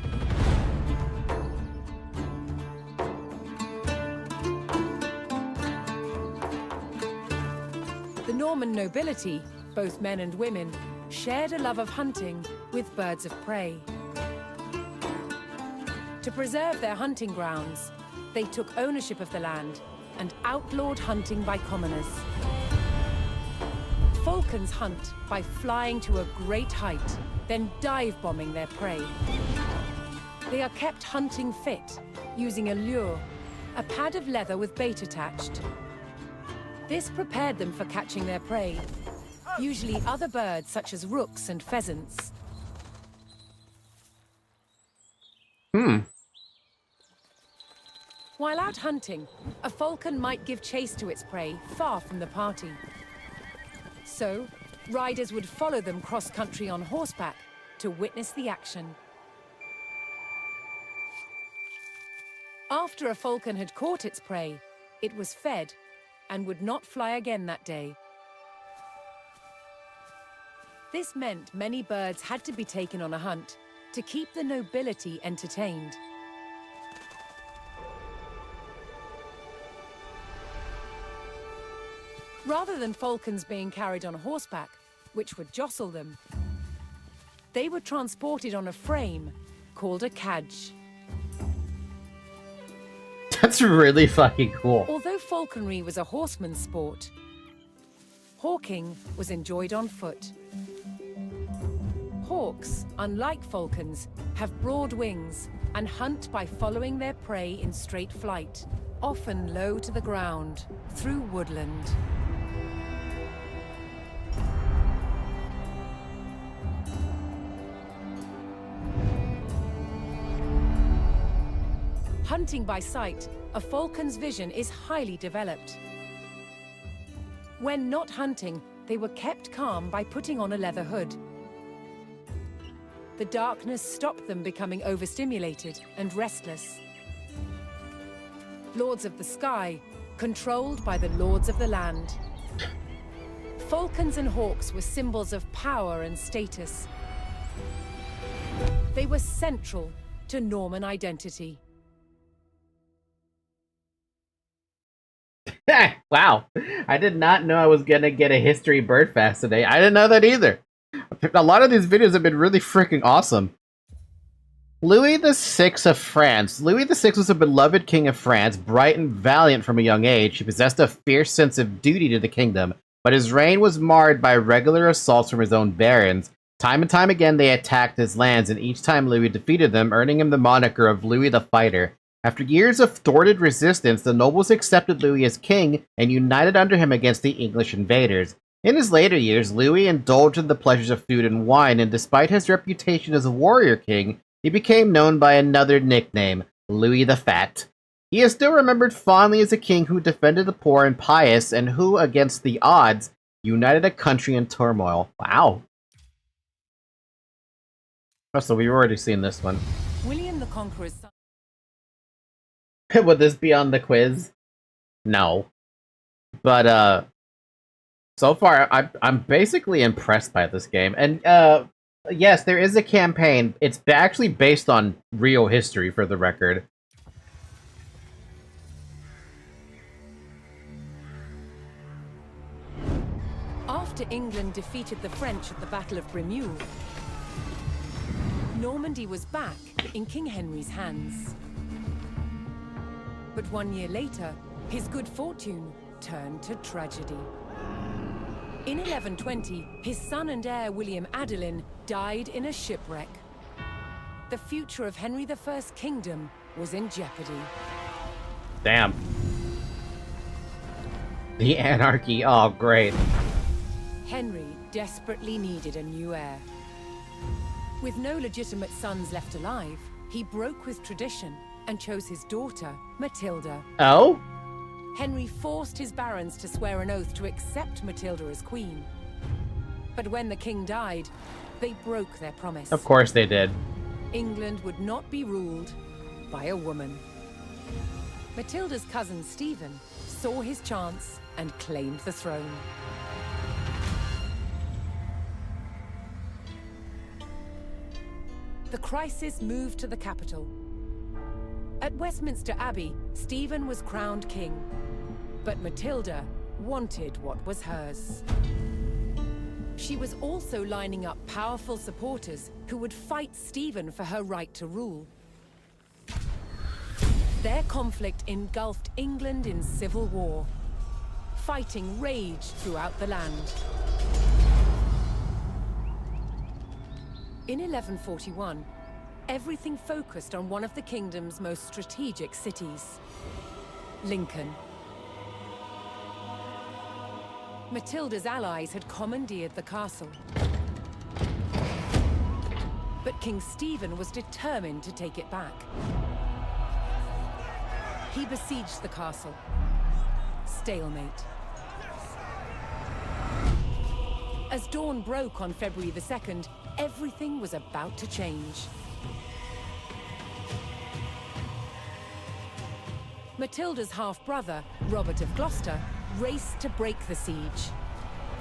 The Norman nobility, both men and women, shared a love of hunting with birds of prey. To preserve their hunting grounds, they took ownership of the land and outlawed hunting by commoners. Falcons hunt by flying to a great height, then dive-bombing their prey. They are kept hunting fit, using a lure, a pad of leather with bait attached. This prepared them for catching their prey, usually other birds such as rooks and pheasants. While out hunting, a falcon might give chase to its prey far from the party. So, riders would follow them cross-country on horseback to witness the action. After a falcon had caught its prey, it was fed and would not fly again that day. This meant many birds had to be taken on a hunt to keep the nobility entertained. Rather than falcons being carried on horseback, which would jostle them, they were transported on a frame called a cadge. That's really fucking cool. Although falconry was a horseman's sport, hawking was enjoyed on foot. Hawks, unlike falcons, have broad wings and hunt by following their prey in straight flight, often low to the ground, through woodland. Hunting by sight, a falcon's vision is highly developed. When not hunting, they were kept calm by putting on a leather hood. The darkness stopped them becoming overstimulated and restless. Lords of the sky, controlled by the lords of the land. Falcons and hawks were symbols of power and status. They were central to Norman identity. Wow, I did not know I was gonna get a history bird fast today. I didn't know that either. A lot of these videos have been really freaking awesome. Louis VI of France. Louis VI was a beloved king of France, bright and valiant from a young age. He possessed a fierce sense of duty to the kingdom, but his reign was marred by regular assaults from his own barons. Time and time again they attacked his lands, and each time Louis defeated them, earning him the moniker of Louis the Fighter. After years of thwarted resistance, the nobles accepted Louis as king and united under him against the English invaders. In his later years, Louis indulged in the pleasures of food and wine, and despite his reputation as a warrior king, he became known by another nickname, Louis the Fat. He is still remembered fondly as a king who defended the poor and pious, and who, against the odds, united a country in turmoil. Wow. Oh, so we've already seen this one. William the Conqueror's son. Would this be on the quiz? No. But, so far, I'm basically impressed by this game. And, yes, there is a campaign. It's actually based on real history, for the record. After England defeated the French at the Battle of Bremule, Normandy was back in King Henry's hands. But 1 year later, his good fortune turned to tragedy. In 1120, his son and heir William Adelin died in a shipwreck. The future of Henry I's kingdom was in jeopardy. Damn. The anarchy, oh great. Henry desperately needed a new heir. With no legitimate sons left alive, he broke with tradition and chose his daughter, Matilda. Oh? Henry forced his barons to swear an oath to accept Matilda as queen. But when the king died, they broke their promise. Of course they did. England would not be ruled by a woman. Matilda's cousin Stephen saw his chance and claimed the throne. The crisis moved to the capital. At Westminster Abbey, Stephen was crowned king, but Matilda wanted what was hers. She was also lining up powerful supporters who would fight Stephen for her right to rule. Their conflict engulfed England in civil war. Fighting raged throughout the land. In 1141, everything focused on one of the kingdom's most strategic cities, Lincoln. Matilda's allies had commandeered the castle. But King Stephen was determined to take it back. He besieged the castle. Stalemate. As dawn broke on February the 2nd, everything was about to change. Matilda's half-brother, Robert of Gloucester, raced to break the siege.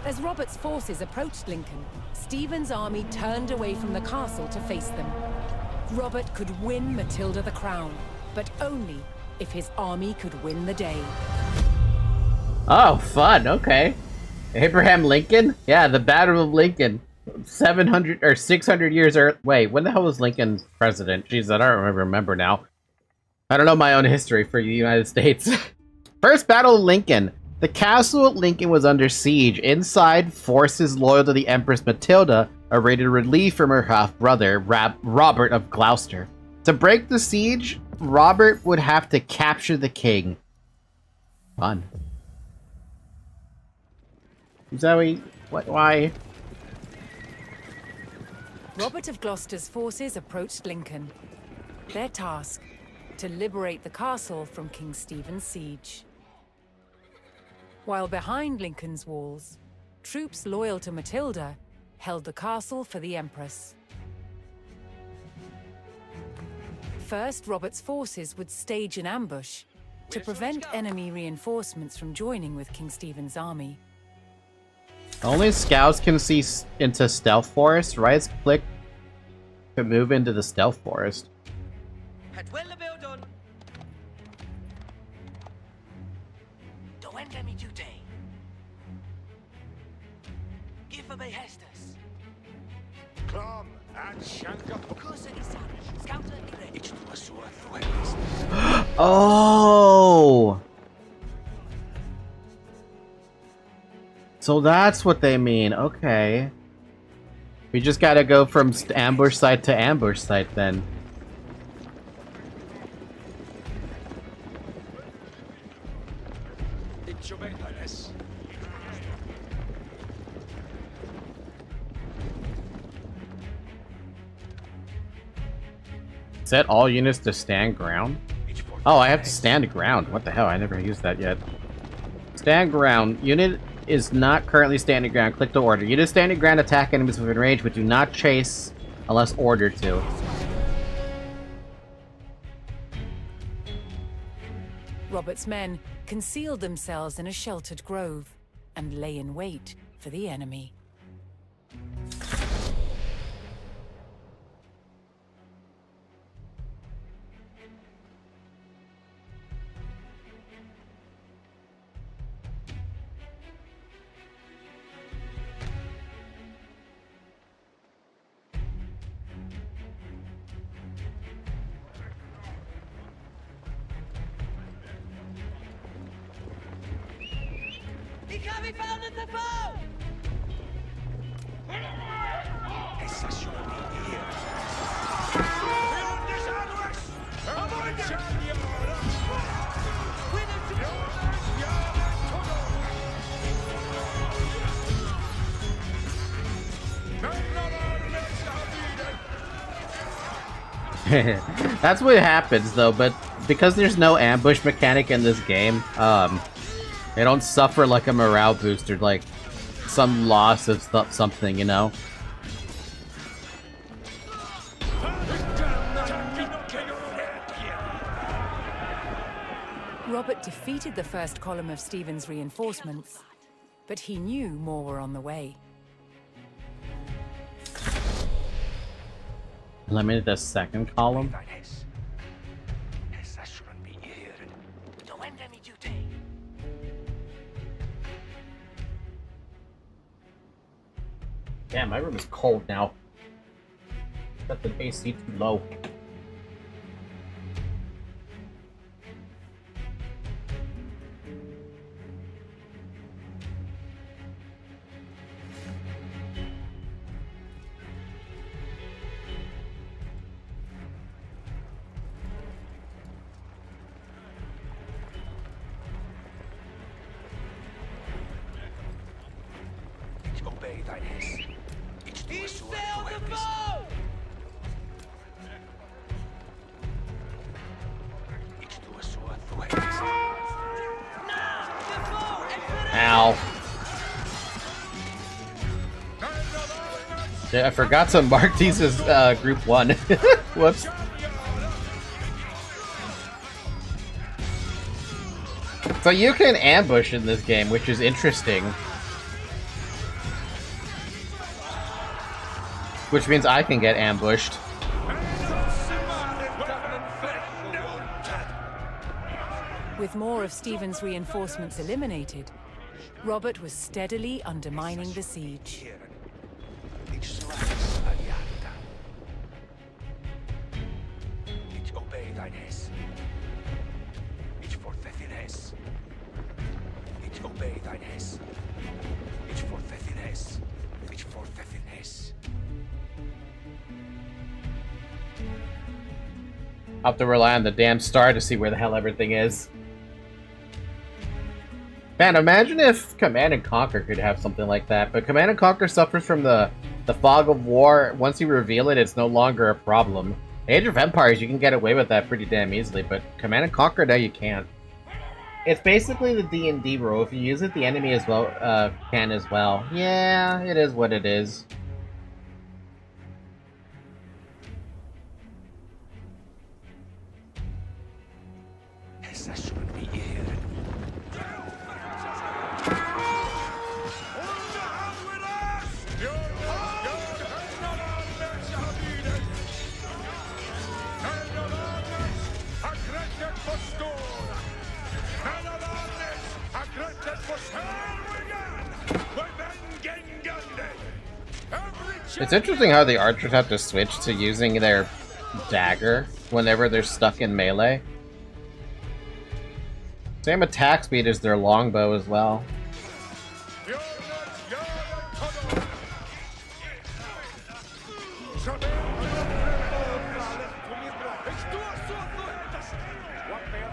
As Robert's forces approached Lincoln, Stephen's army turned away from the castle to face them. Robert could win Matilda the crown, but only if his army could win the day. Oh, fun. Okay. Abraham Lincoln? Yeah, the Battle of Lincoln. 700 or 600 years early. Wait, when the hell was Lincoln president? Jeez, I don't remember now. I don't know my own history for the United States. First Battle of Lincoln. The castle at Lincoln was under siege. Inside, forces loyal to the Empress Matilda awaited relief from her half-brother, Robert of Gloucester. To break the siege, Robert would have to capture the king. Fun. Zoe, what? Why? Robert of Gloucester's forces approached Lincoln. Their task, to liberate the castle from King Stephen's siege. While behind Lincoln's walls, troops loyal to Matilda held the castle for the Empress. First, Robert's forces would stage an ambush to prevent enemy reinforcements from joining with King Stephen's army. Only scouts can see into stealth forest. Right click to move into the stealth forest. Oh! So that's what they mean. Okay. We just gotta go from ambush site to ambush site then. Set all units to stand ground? Oh, I have to stand ground. What the hell? I never used that yet. Stand ground. Unit is not currently standing ground. Click to order. Unit standing ground attack enemies within range, but do not chase unless ordered to. Robert's men concealed themselves in a sheltered grove and lay in wait for the enemy. He can't be found at the foe! That's what happens though, but because there's no ambush mechanic in this game, they don't suffer like a morale booster, like some loss of something, you know? Robert defeated the first column of Stephen's reinforcements, but he knew more were on the way. Eliminate the second column? Damn, my room is cold now. Got the AC too low. Ow. Yeah, I forgot to mark these as group 1. Whoops. So you can ambush in this game, which is interesting. Which means I can get ambushed. With more of Stephen's reinforcements eliminated, Robert was steadily undermining the siege. I'll have to rely on the damn star to see where the hell everything is. Man, imagine if Command and Conquer could have something like that, but Command and Conquer suffers from the fog of war. Once you reveal it, it's no longer a problem. Age of Empires, you can get away with that pretty damn easily, but Command and Conquer, no, you can't. It's basically the D&D rule. If you use it, the enemy as well can as well. Yeah, it is what it is. It's interesting how the archers have to switch to using their dagger whenever they're stuck in melee. Same attack speed as their longbow as well.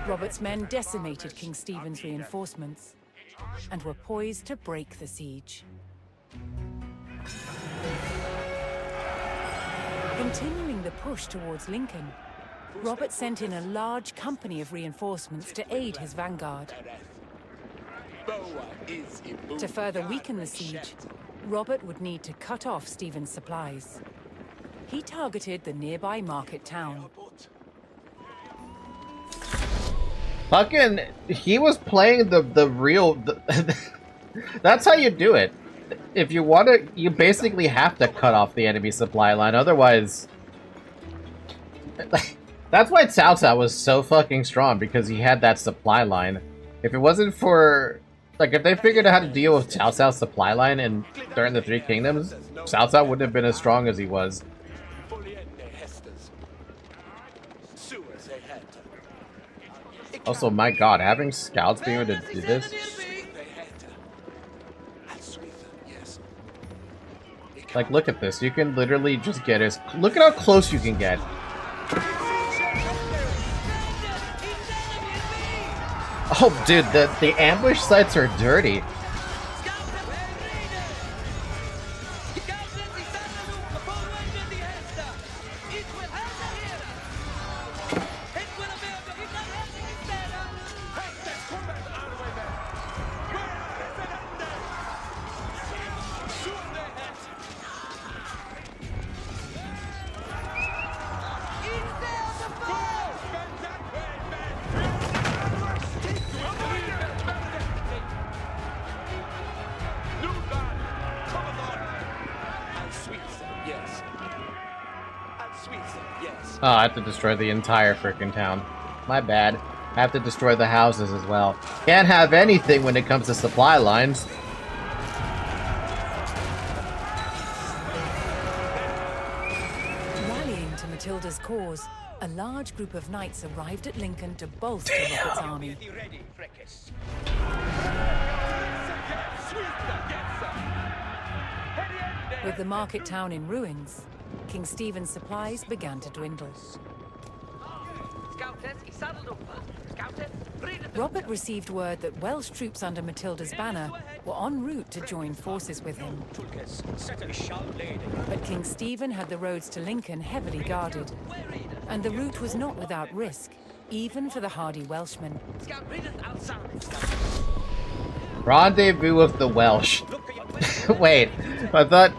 Robert's men decimated King Stephen's reinforcements and were poised to break the siege. Continuing the push towards Lincoln, Robert sent in a large company of reinforcements to aid his vanguard. To further weaken the siege, Robert would need to cut off Stephen's supplies. He targeted the nearby market town. Fucking, he was playing the real... That's how you do it. If you want to, you basically have to cut off the enemy supply line, otherwise... That's why Cao Cao was so fucking strong, because he had that supply line. If it wasn't for... Like, if they figured out how to deal with Cao Cao's supply line and during the Three Kingdoms, Cao Cao wouldn't have been as strong as he was. Also, my god, having scouts being able to do this... Like, look at this. You can literally just get as... Look at how close you can get. Oh, dude, the ambush sites are dirty. Oh, I have to destroy the entire frickin' town. My bad. I have to destroy the houses as well. Can't have anything when it comes to supply lines. Rallying to Matilda's cause, a large group of knights arrived at Lincoln to bolster Robert's army. With the market town in ruins, King Stephen's supplies began to dwindle. Robert received word that Welsh troops under Matilda's banner were en route to join forces with him. But King Stephen had the roads to Lincoln heavily guarded, and the route was not without risk, even for the hardy Welshmen. Rendezvous with the Welsh. Wait, I thought...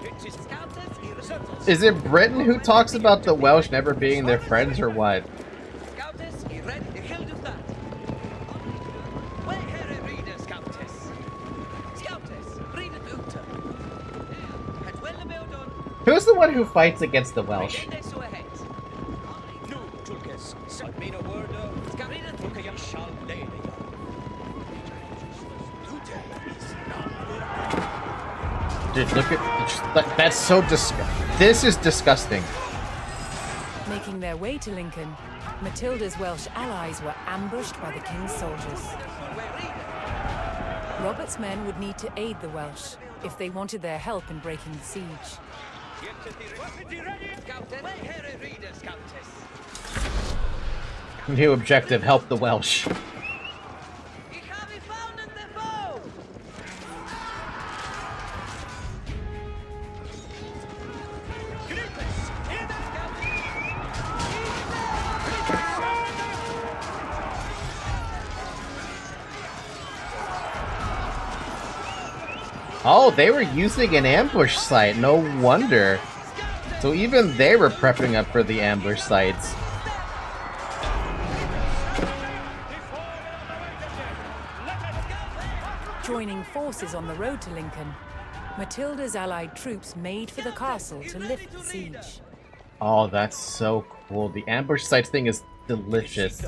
Is it Britain who talks about the Welsh never being their friends or what? Who's the one who fights against the Welsh? Dude, look at that's so disgusting. This is disgusting. Making their way to Lincoln, Matilda's Welsh allies were ambushed by the king's soldiers. Robert's men would need to aid the Welsh if they wanted their help in breaking the siege. New objective, help the Welsh. Oh, they were using an ambush site, no wonder. So even they were prepping up for the ambush sites. Joining forces on the road to Lincoln, Matilda's allied troops made for the castle to lift the siege. Oh, that's so cool. The ambush sites thing is delicious.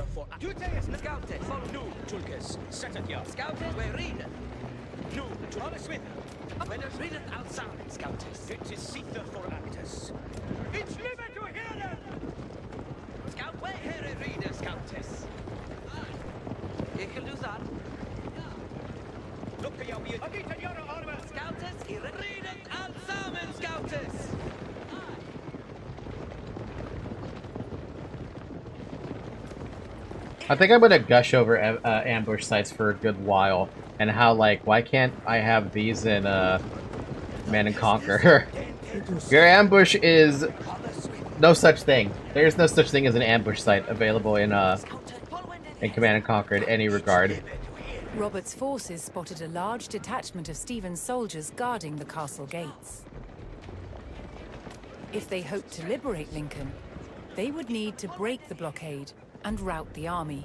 I think I'm gonna gush over ambush sites for a good while, and how, like, why can't I have these in Man and Conquer? Your ambush is no such thing. There's no such thing as an ambush site available in Command and Conquer in any regard. Robert's forces spotted a large detachment of Stephen's soldiers guarding the castle gates. If they hoped to liberate Lincoln, they would need to break the blockade and rout the army.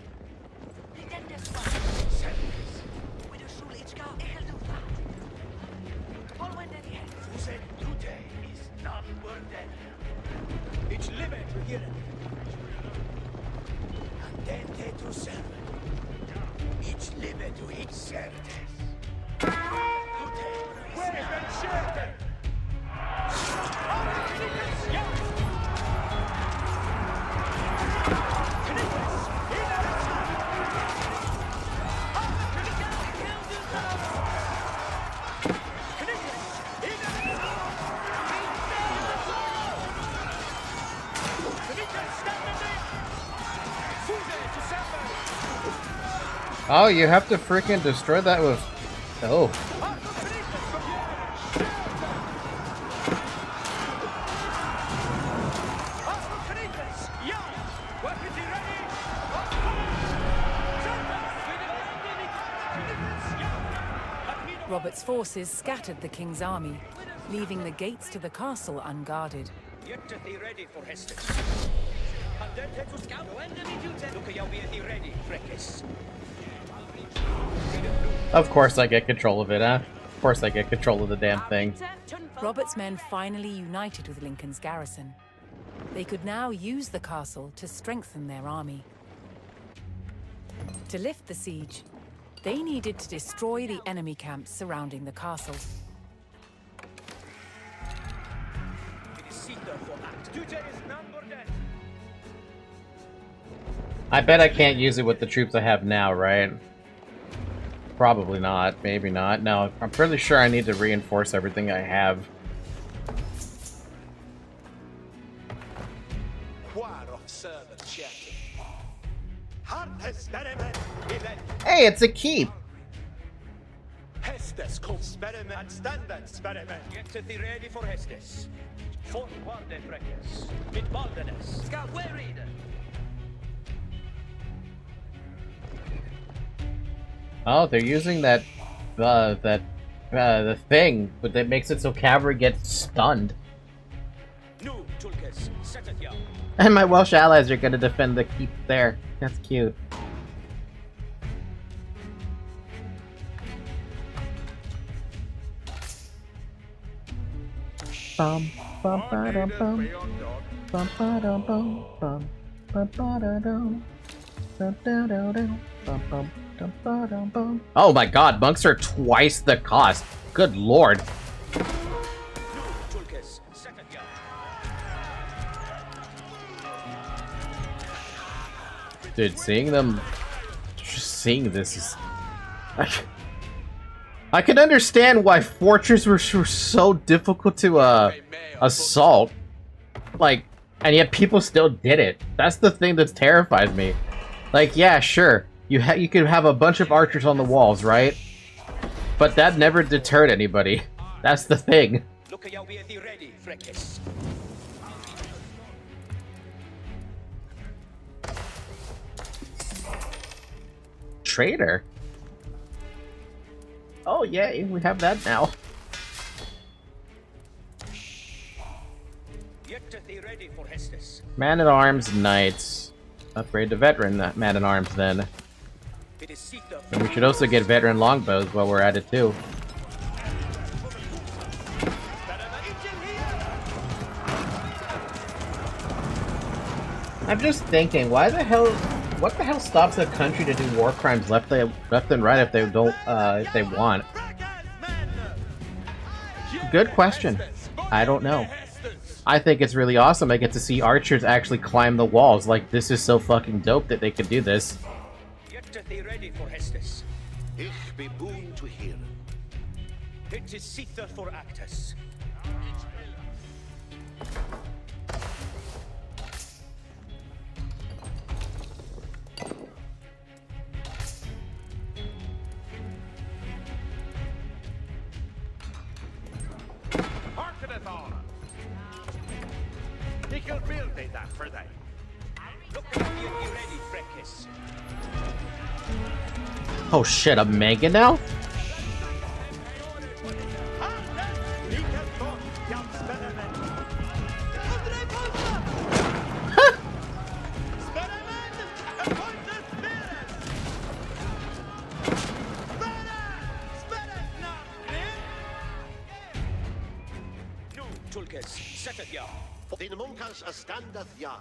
Oh, you have to freaking destroy that with... Oh. Robert's forces scattered the king's army, leaving the gates to the castle unguarded. Of course I get control of it, huh? Of course I get control of the damn thing. Robert's men finally united with Lincoln's garrison. They could now use the castle to strengthen their army. To lift the siege, they needed to destroy the enemy camps surrounding the castle. I bet I can't use it with the troops I have now, right? Probably not. Maybe not. No, I'm pretty sure I need to reinforce everything I have. Hey, it's a keep! Oh, they're using that the thing, but that makes it so cavalry gets stunned. Nu, Tulkes, set it ya. And my Welsh allies are gonna defend the keep there. That's cute. Bum bum ba dum bum bum ba dum bum bum bum ba da dum dum dum dum dum bum bum dum ba dum bum. Oh my god, monks are twice the cost. Good lord. Dude, seeing this is... I can understand why fortresses were so difficult to, assault. Like, and yet people still did it. That's the thing that terrifies me. Like, yeah, sure, you could have a bunch of archers on the walls, right? But that never deterred anybody. That's the thing. Traitor? Oh yay, we have that now. Man-at-Arms Knights. Upgrade to Veteran Man-at-Arms then. And we should also get Veteran Longbows while we're at it too. I'm just thinking, what the hell stops a country to do war crimes left and right if they don't, if they want? Good question. I don't know. I think it's really awesome. I get to see archers actually climb the walls. Like, this is so fucking dope that they can do this. Get thee ready for Hestus. Ich be boon to hear. It is Sitha for Actus. Hearkeneth all. Ich will build thee that for thee. Look at you be ready, Freckis. Oh shit, a mega now? Nu, Tulkes, set it ya. The monkas standeth ya.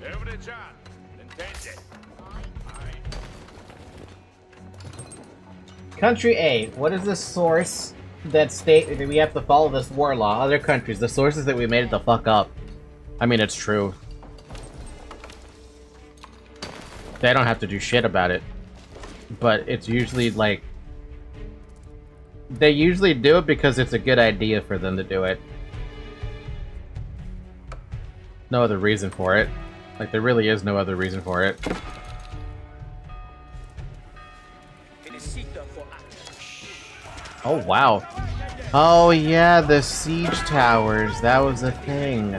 Every John, intended. Country A, what is the source that state that we have to follow this war law? Other countries, the sources that we made it the fuck up. I mean, it's true. They don't have to do shit about it. But it's usually like... They usually do it because it's a good idea for them to do it. No other reason for it. Like, there really is no other reason for it. Oh, wow. Oh, yeah, the siege towers. That was a thing.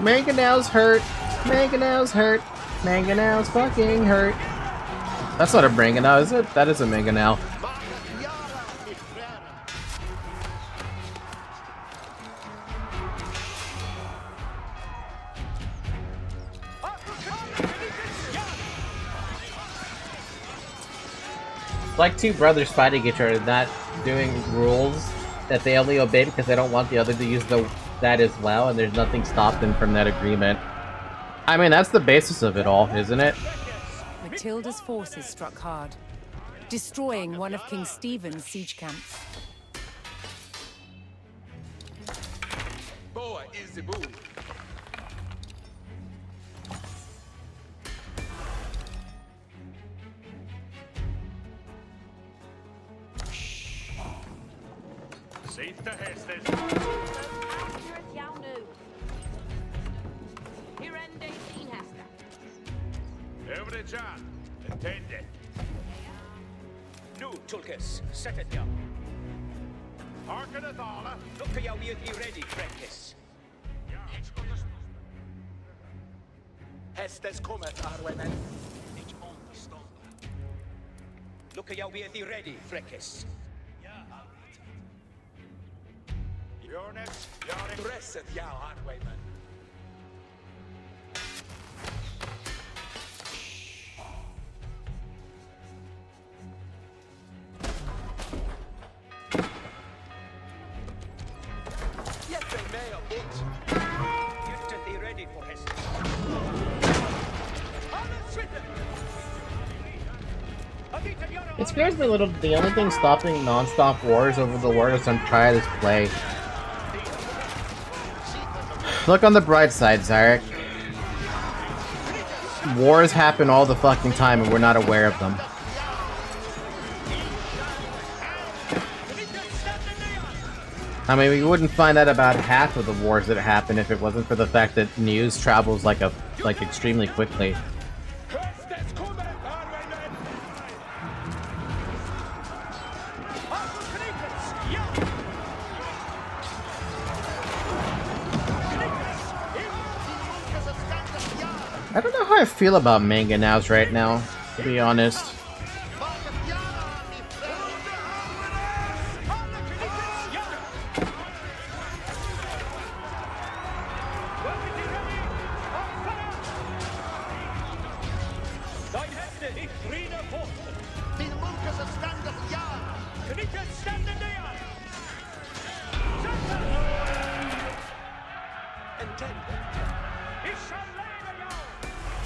Mangonel's hurt. Mangonel's hurt. Mangonel's fucking hurt. That's not a Mangonel, is it? That is a Mangonel. Like two brothers fighting each other, not doing rules that they only obey because they don't want the other to use that as well, and there's nothing stopped them from that agreement. I mean, that's the basis of it all, isn't it? Matilda's forces struck hard. destroying one of King Stephen's siege camps. Boa is the boom. Sitta hästes. Accurate jou nu. Hier en de zien hesta. Over the chat. Attended. Nu, Tulkas, set it jou. Harken het alle. Look at jou hier ready, Freckis. Hästes kommet, Arwemen. Look at jou here ready, Freckis. Jonas, Dresset jou, Arwemen. Jeppe med och bort. Get thee ready for Hestes. It scares me a little. The only thing stopping non-stop wars over the world is to try this play. Look on the bright side, Zarek. Wars happen all the fucking time and we're not aware of them. I mean, we wouldn't find out about half of the wars that happen if it wasn't for the fact that news travels like extremely quickly. I don't know how I feel about manga nows right now, to be honest.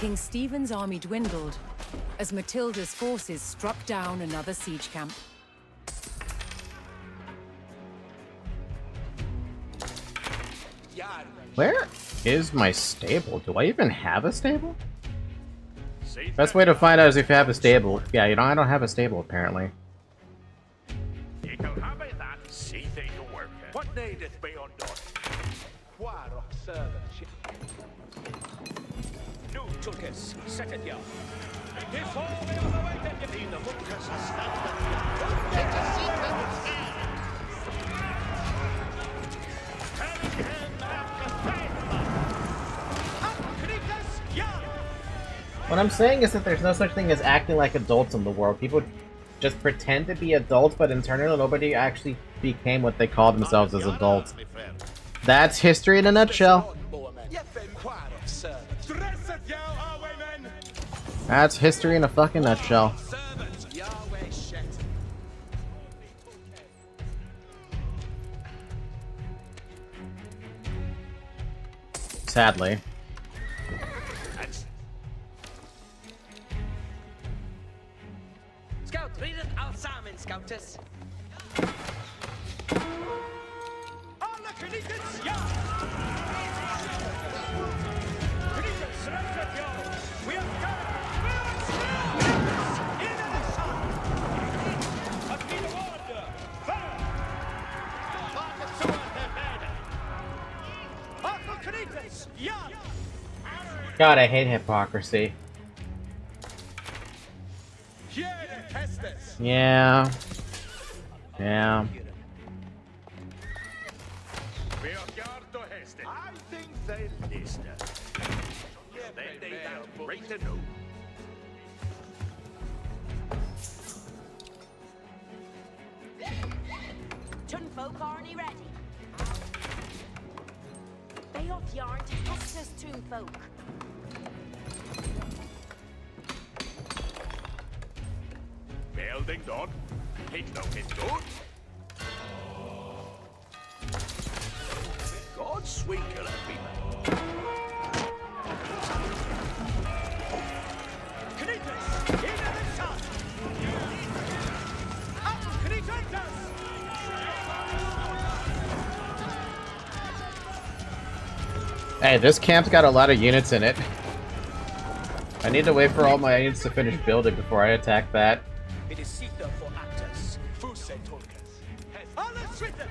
King Stephen's army dwindled as Matilda's forces struck down another siege camp. Where is my stable? Do I even have a stable? Best way to find out is if you have a stable. Yeah, you know, I don't have a stable apparently. What needeth be undone? Quarok servant. Nu, Tulkas, set it jou. Dina munkas are standeth. Take a seat and stand. What I'm saying is that there's no such thing as acting like adults in the world. People just pretend to be adults, but internally nobody actually became what they call themselves as adults. That's history in a nutshell. That's history in a fucking nutshell. Sadly. Scout, read it all sammen, Scoutus. God, I hate hypocrisy. Yeah. Yeah. I think they listen. Then they that great to know. Tun folk aren't ready. They off yarn to Hester's tomb folk. Building done. Hit no hit good. God's sweet will have been. Hey, this camp's got a lot of units in it. I need to wait for all my units to finish building before I attack that. It is Sita for actors. Fuse Tolkas. Alles written!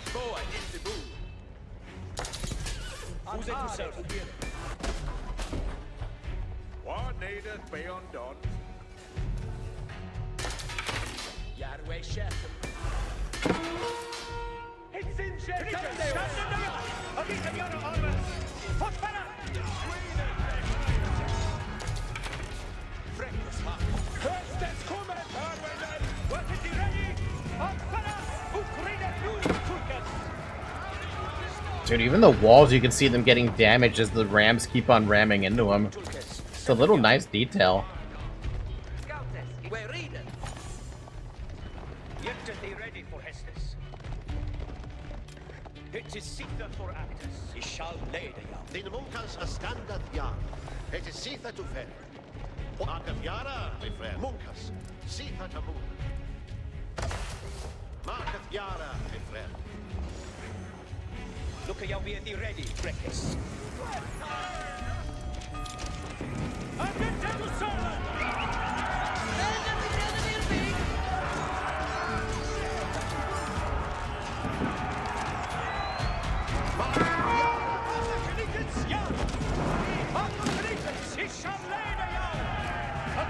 Forward in the move. Fuse to server. War needed beyond dawn. Yarwe chef. It's in Sheffield. Against the other armors. Hotfire! Freckles hot. First that's coming. Arweiler. What is he ready? Hotfire! Ukraine news Turkas. Dude, even the walls, you can see them getting damaged as the rams keep on ramming into them. It's a little nice detail. We're reading. Yet to be ready for Hestus. It is Sita for actors. He shall lay the yard. Den Munkas a standard yard. Het is Sita to fair. Mark of Yara, my friend. Munkas. Sita to moon. Mark of Yara, my friend. Look at you be ready, Freckles.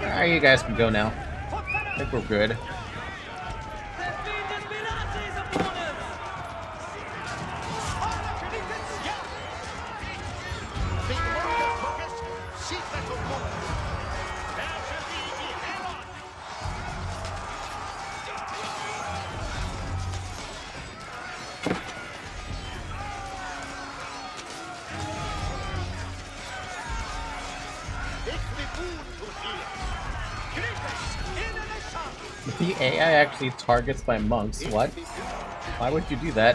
Alright, you guys can go now. I think we're good. The AI actually targets my monks. What? Why would you do that?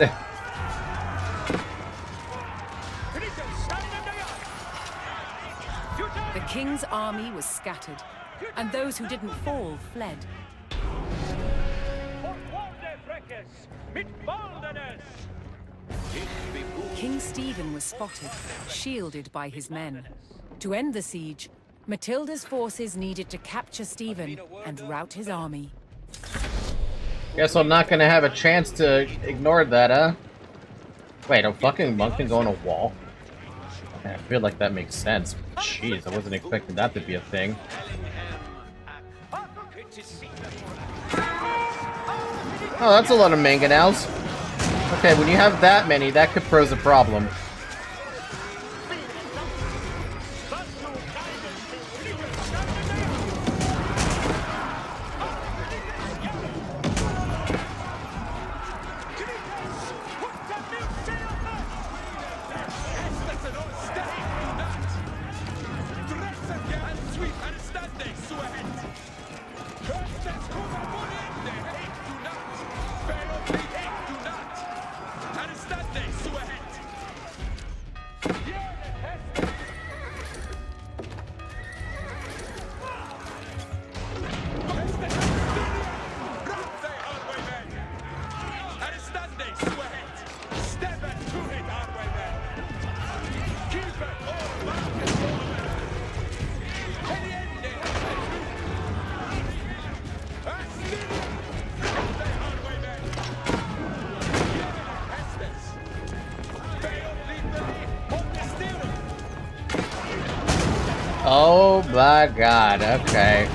The king's army was scattered, and those who didn't fall fled. King Stephen was spotted, shielded by his men. To end the siege, Matilda's forces needed to capture Stephen and rout his army. Guess I'm not gonna have a chance to ignore that, huh? Wait, a fucking monk can go on a wall? I feel like that makes sense. Jeez, I wasn't expecting that to be a thing. Oh, that's a lot of mangonels. Okay, when you have that many, that could pose a problem. Oh my god, okay.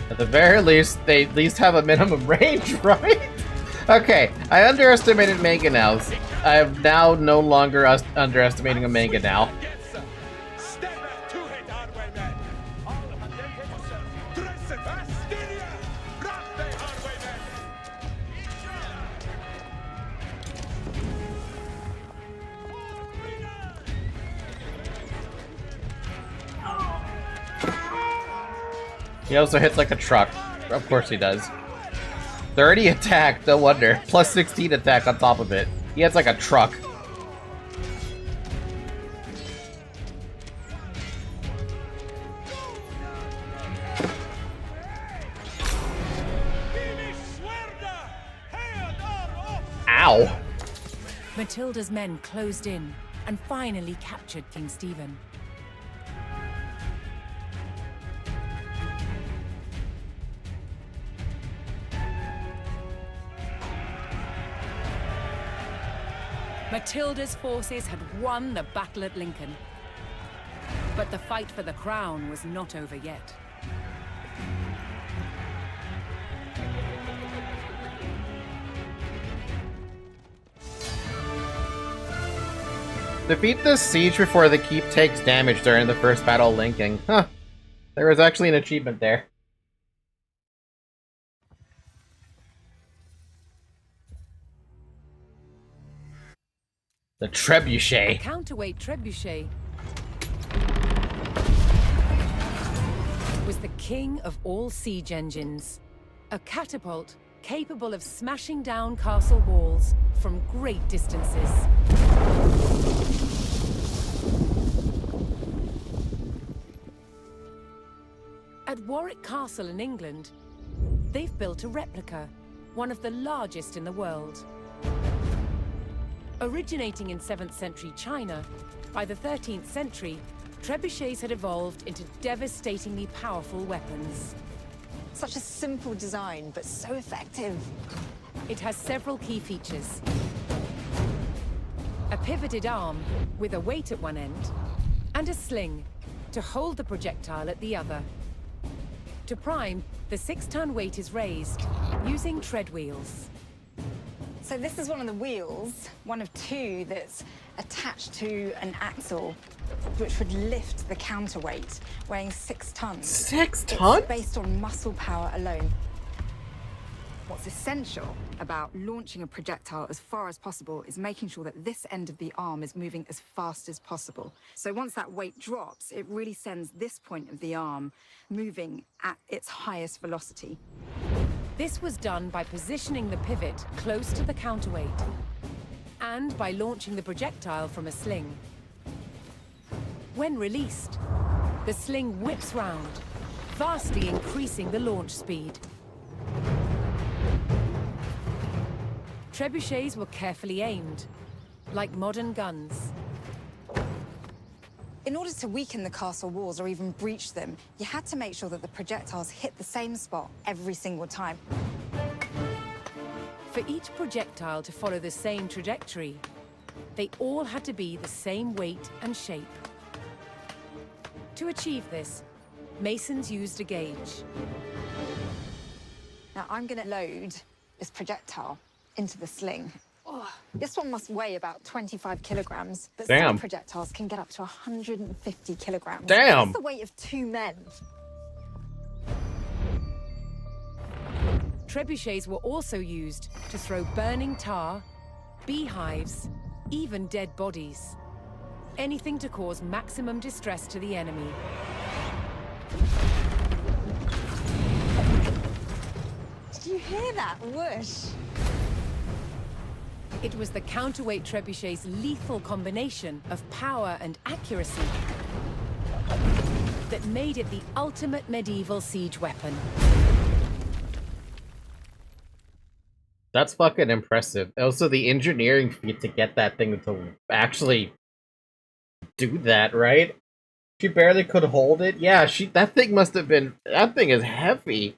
At the very least, they at least have a minimum range, right? Okay, I underestimated mangonels. I am now no longer underestimating a mangonel. He also hits like a truck. Of course he does. 30 attack, no wonder. Plus 16 attack on top of it. He has like a truck. Ow! Matilda's men closed in and finally captured King Stephen. Matilda's forces had won the battle at Lincoln. But the fight for the crown was not over yet. Defeat the siege before the keep takes damage during the first battle of Lincoln. Huh. There was actually an achievement there. The trebuchet. A counterweight trebuchet was the king of all siege engines. A catapult capable of smashing down castle walls from great distances. At Warwick Castle in England, they've built a replica, one of the largest in the world. Originating in 7th century China, by the 13th century, trebuchets had evolved into devastatingly powerful weapons. Such a simple design, but so effective. It has several key features. A pivoted arm with a weight at one end, and a sling to hold the projectile at the other. To prime, the 6-ton weight is raised using tread wheels. So this is one of the wheels, one of two that's attached to an axle, which would lift the counterweight, weighing 6 tons. 6 tons? It's based on muscle power alone. What's essential about launching a projectile as far as possible is making sure that this end of the arm is moving as fast as possible. So once that weight drops, it really sends this point of the arm moving at its highest velocity. This was done by positioning the pivot close to the counterweight and by launching the projectile from a sling. When released, the sling whips round, vastly increasing the launch speed. Trebuchets were carefully aimed, like modern guns. In order to weaken the castle walls or even breach them, you had to make sure that the projectiles hit the same spot every single time. For each projectile to follow the same trajectory, they all had to be the same weight and shape. To achieve this, masons used a gauge. Now I'm going to load this projectile into the sling. Oh, this one must weigh about 25 kilograms, but some projectiles can get up to 150 kilograms. Damn! That's the weight of 2 men. Trebuchets were also used to throw burning tar, beehives, even dead bodies. Anything to cause maximum distress to the enemy. Did you hear that whoosh? It was the counterweight trebuchet's lethal combination of power and accuracy that made it the ultimate medieval siege weapon. That's fucking impressive. Also, the engineering feat to get that thing to actually do that, right? She barely could hold it. Yeah, that thing must have been... That thing is heavy.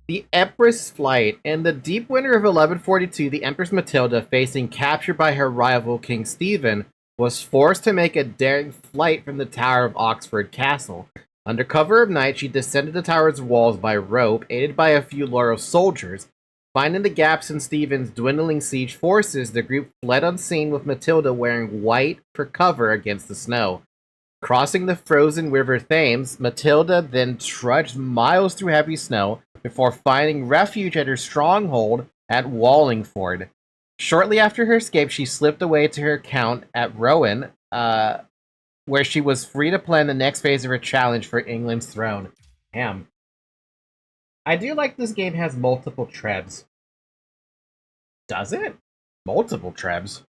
The Empress Flight. In the deep winter of 1142, the Empress Matilda, facing capture by her rival King Stephen, was forced to make a daring flight from the Tower of Oxford Castle. Under cover of night, she descended the tower's walls by rope, aided by a few loyal soldiers. Finding the gaps in Stephen's dwindling siege forces, the group fled unseen with Matilda wearing white for cover against the snow. Crossing the frozen river Thames, Matilda then trudged miles through heavy snow before finding refuge at her stronghold at Wallingford. Shortly after her escape, she slipped away to her count at Rowan, where she was free to plan the next phase of her challenge for England's throne. Damn. I do like this game has multiple trebs. Does it? Multiple trebs?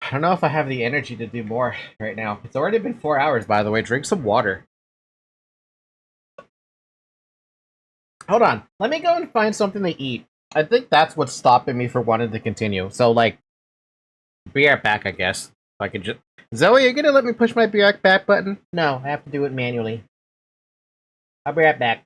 I don't know if I have the energy to do more right now. It's already been 4 hours, by the way. Drink some water. Hold on. Let me go and find something to eat. I think that's what's stopping me from wanting to continue. So, like, be right back, I guess. If I could just... Zoe, are you gonna let me push my be right back button? No, I have to do it manually. I'll be right back.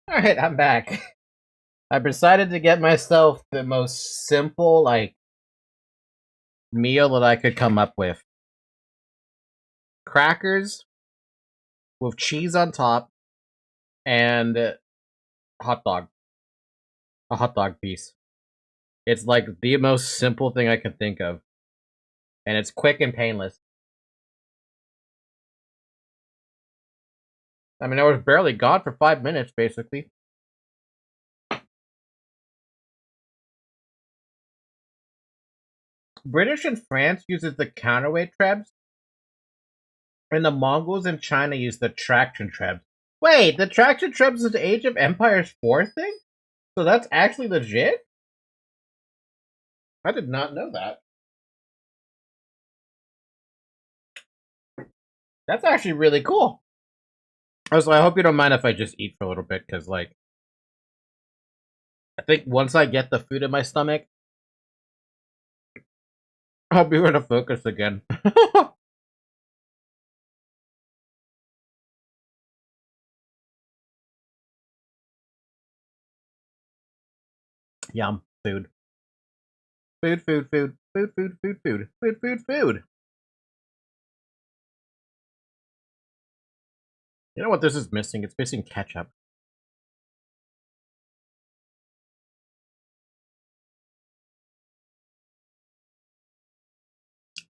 Alright, I'm back. I decided to get myself the most simple, like, meal that I could come up with. Crackers with cheese on top and hot dog. A hot dog piece. It's like the most simple thing I could think of. And it's quick and painless. I mean, I was barely gone for 5 minutes, basically. British and France uses the counterweight trebs, and the Mongols in China use the traction trebs. Wait, the traction trebs is the Age of Empires 4 thing? So that's actually legit? I did not know that. That's actually really cool. Also, I hope you don't mind if I just eat for a little bit, because, like, I think once I get the food in my stomach, I'll be able to focus again. Yum. Food. Food, food, food. Food, food, food, food. Food, food, food. You know what this is missing? It's missing ketchup.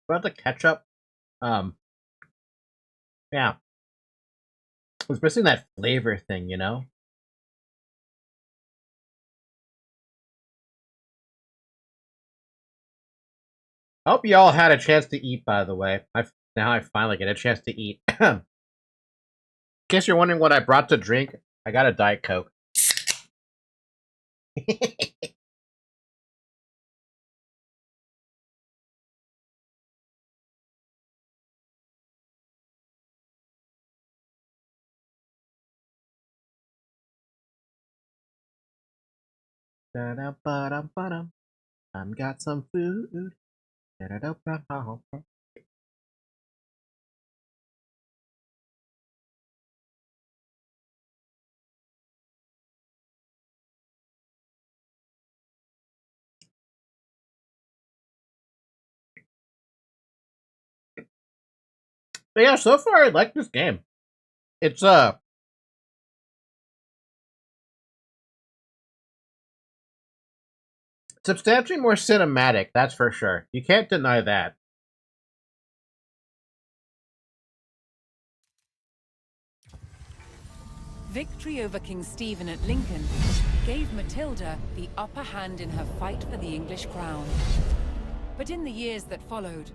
About the ketchup, yeah. It was missing that flavor thing, you know? I hope y'all had a chance to eat, by the way. Now I finally get a chance to eat. In case you're wondering what I brought to drink, I got a Diet Coke. Da-da-ba-dum-ba-dum. I've got some food. Da-da-da-ba-dum. But yeah, so far I like this game. It's substantially more cinematic, that's for sure. You can't deny that. Victory over King Stephen at Lincoln gave Matilda the upper hand in her fight for the English crown. But in the years that followed,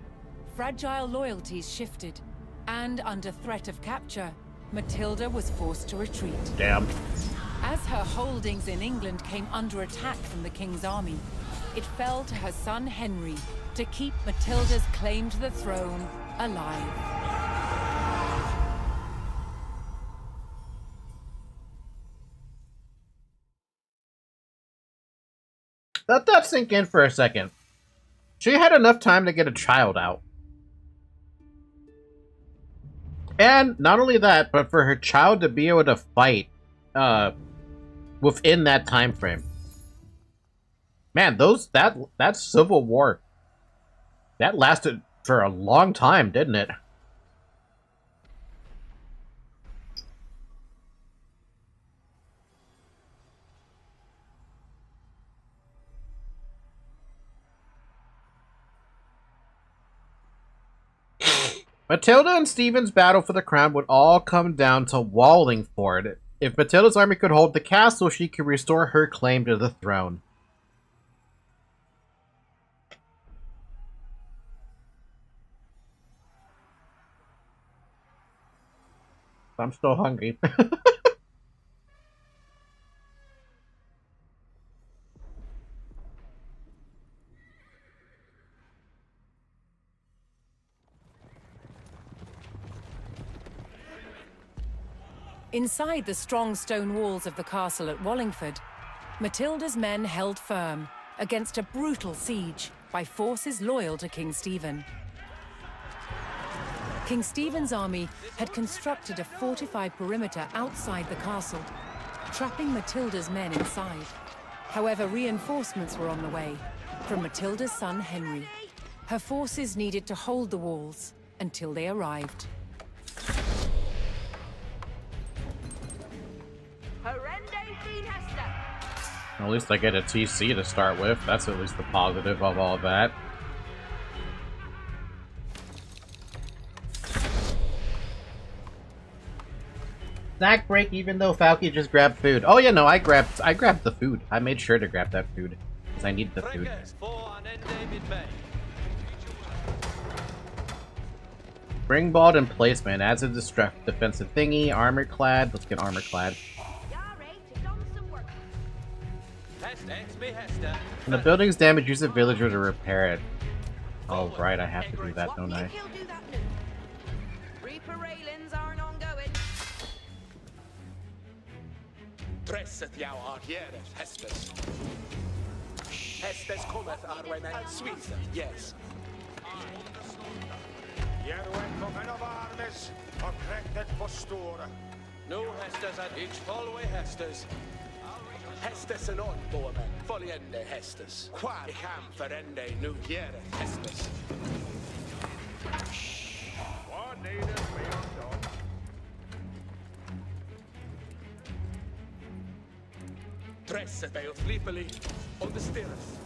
fragile loyalties shifted, and under threat of capture, Matilda was forced to retreat. Damn. As her holdings in England came under attack from the king's army, it fell to her son Henry to keep Matilda's claim to the throne alive. Let that sink in for a second. She had enough time to get a child out. And not only that, but for her child to be able to fight within that time frame. Man, that Civil War, that lasted for a long time, didn't it? Matilda and Stephen's battle for the crown would all come down to Wallingford. If Matilda's army could hold the castle, she could restore her claim to the throne. I'm still hungry. Inside the strong stone walls of the castle at Wallingford, Matilda's men held firm against a brutal siege by forces loyal to King Stephen. King Stephen's army had constructed a fortified perimeter outside the castle, trapping Matilda's men inside. However, reinforcements were on the way from Matilda's son Henry. Her forces needed to hold the walls until they arrived. At least I get a TC to start with. That's at least the positive of all that. Snack break, even though Falky just grabbed food. Oh yeah, no, I grabbed the food. I made sure to grab that food because I need the food. Ringballed and placement adds a defensive thingy. Armor clad. Let's get armor clad. When the building's damaged, use a villager to repair it. Oh right, I have to do that, don't I? Dresset jou argieres, Hestes. Hestes cometh arwemen Suiza, yes. Jerwen komen of armes, og krektet på store. No Hestes at each follow Hestes. Hestes en on, boemen, foliende Hestes. Quar ik ham verende nu jere Hestes. What needed we are done. Dresset bij ons liefeli, on the stirrers.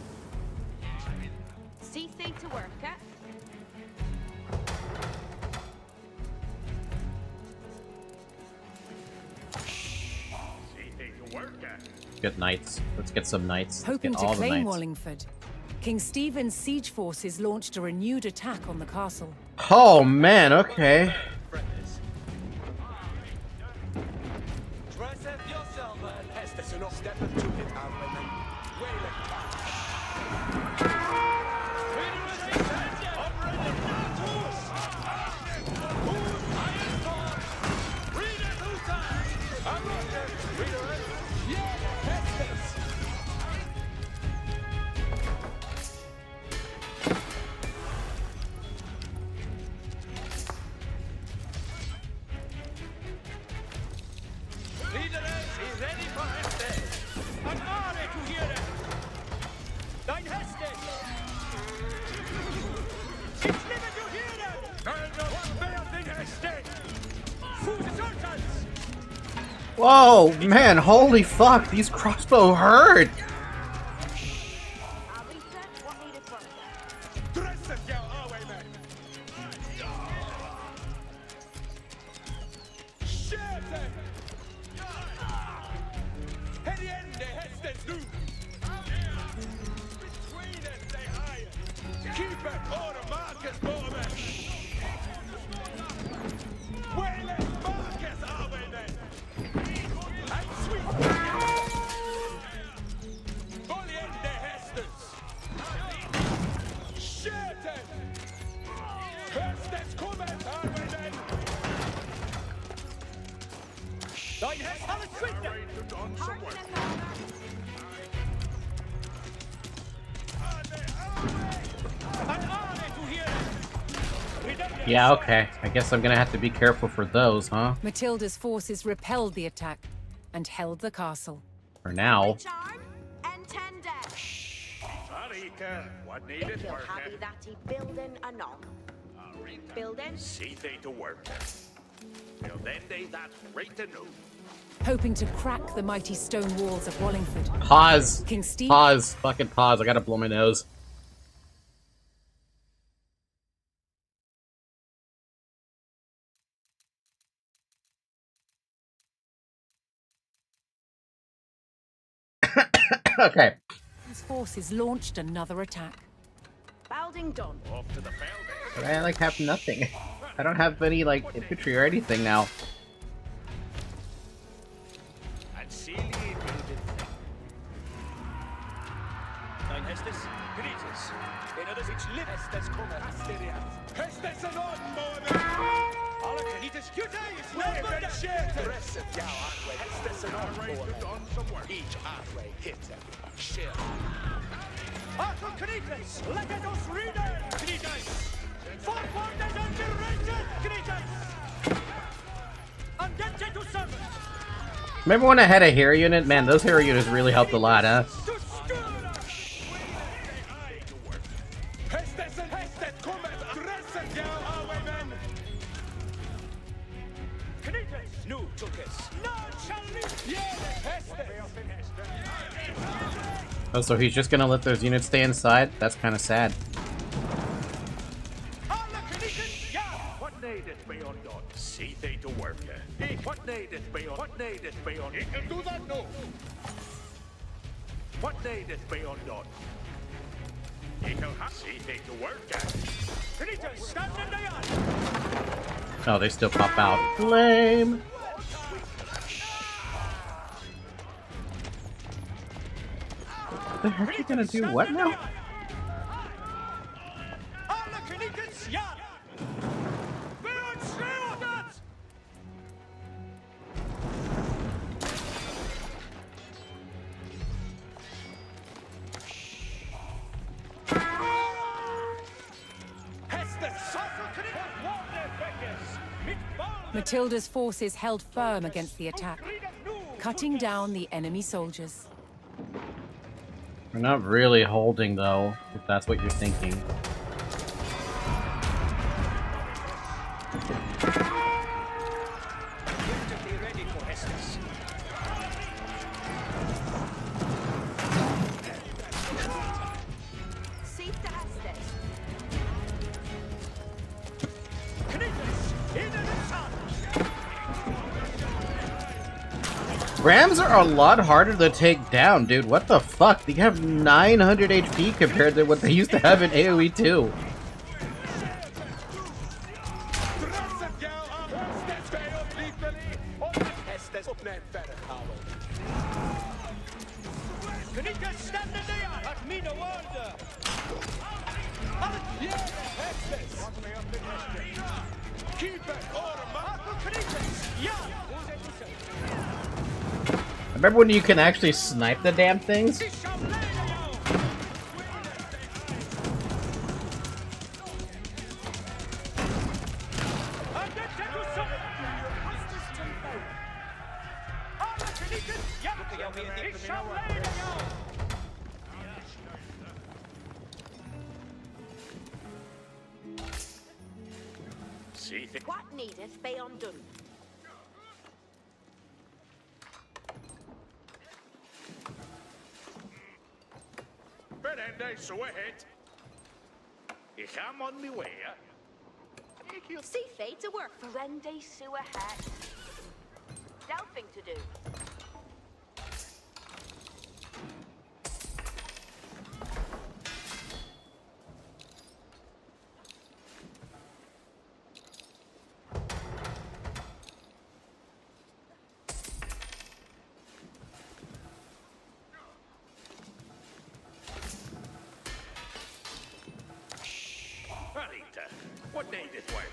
See thee to work, eh? Get knights. Let's get some knights. Hoping get to all the claim knights. Wallingford, King Stephen's siege forces launched a renewed attack on the castle. Oh man, okay. Whoa, man, holy fuck, these crossbow hurt! Yeah, okay. I guess I'm gonna have to be careful for those, huh? Matilda's forces repelled the attack and held the castle. For now. Sarika, what needed He'll work? have that he building anon. Building? See they to work. Building they that right to know. Hoping to crack the mighty stone walls of Wallingford. Pause. King Steve. Pause. Fucking pause. I gotta blow my nose. Okay. His forces launched another attack. Building done. Off to the building. But I like have nothing. I don't have any like infantry or anything now. And see ye building thing. Nine Hestes, Greetings. In others each live Hestes come at Asteriat. Hestes and on, boemen! Alla Greetings, Cuties! Never share to rest of Yao Arway. Hestes and on, boemen. Each Arway hit them. Share. Arthur Greetings! Legados Reader! Greetings! Forwarded and directed! Greetings! Undented to servant! Remember when I had a hero unit? Man, those hero units really helped a lot, huh? Oh, so he's just gonna let those units stay inside? That's kind of sad. What needed be undone? See they to work. What needed be undone? What needed be undone? He can do that, no. What needed be undone? He can see they to work. Stand in the yard. Oh, they still pop out. Lame. What the heck are you gonna do? What now? Matilda's forces held firm against the attack, cutting down the enemy soldiers. We're not really holding, though, if that's what you're thinking. Rams are a lot harder to take down, dude. What the fuck? They have 900 HP compared to what they used to have in AoE2. Remember when you can actually snipe the damn things? What needeth be undone? So ahead. Ich am on my way. See fate to work for Rende Sewer Hat. Delphing to do. What day this way?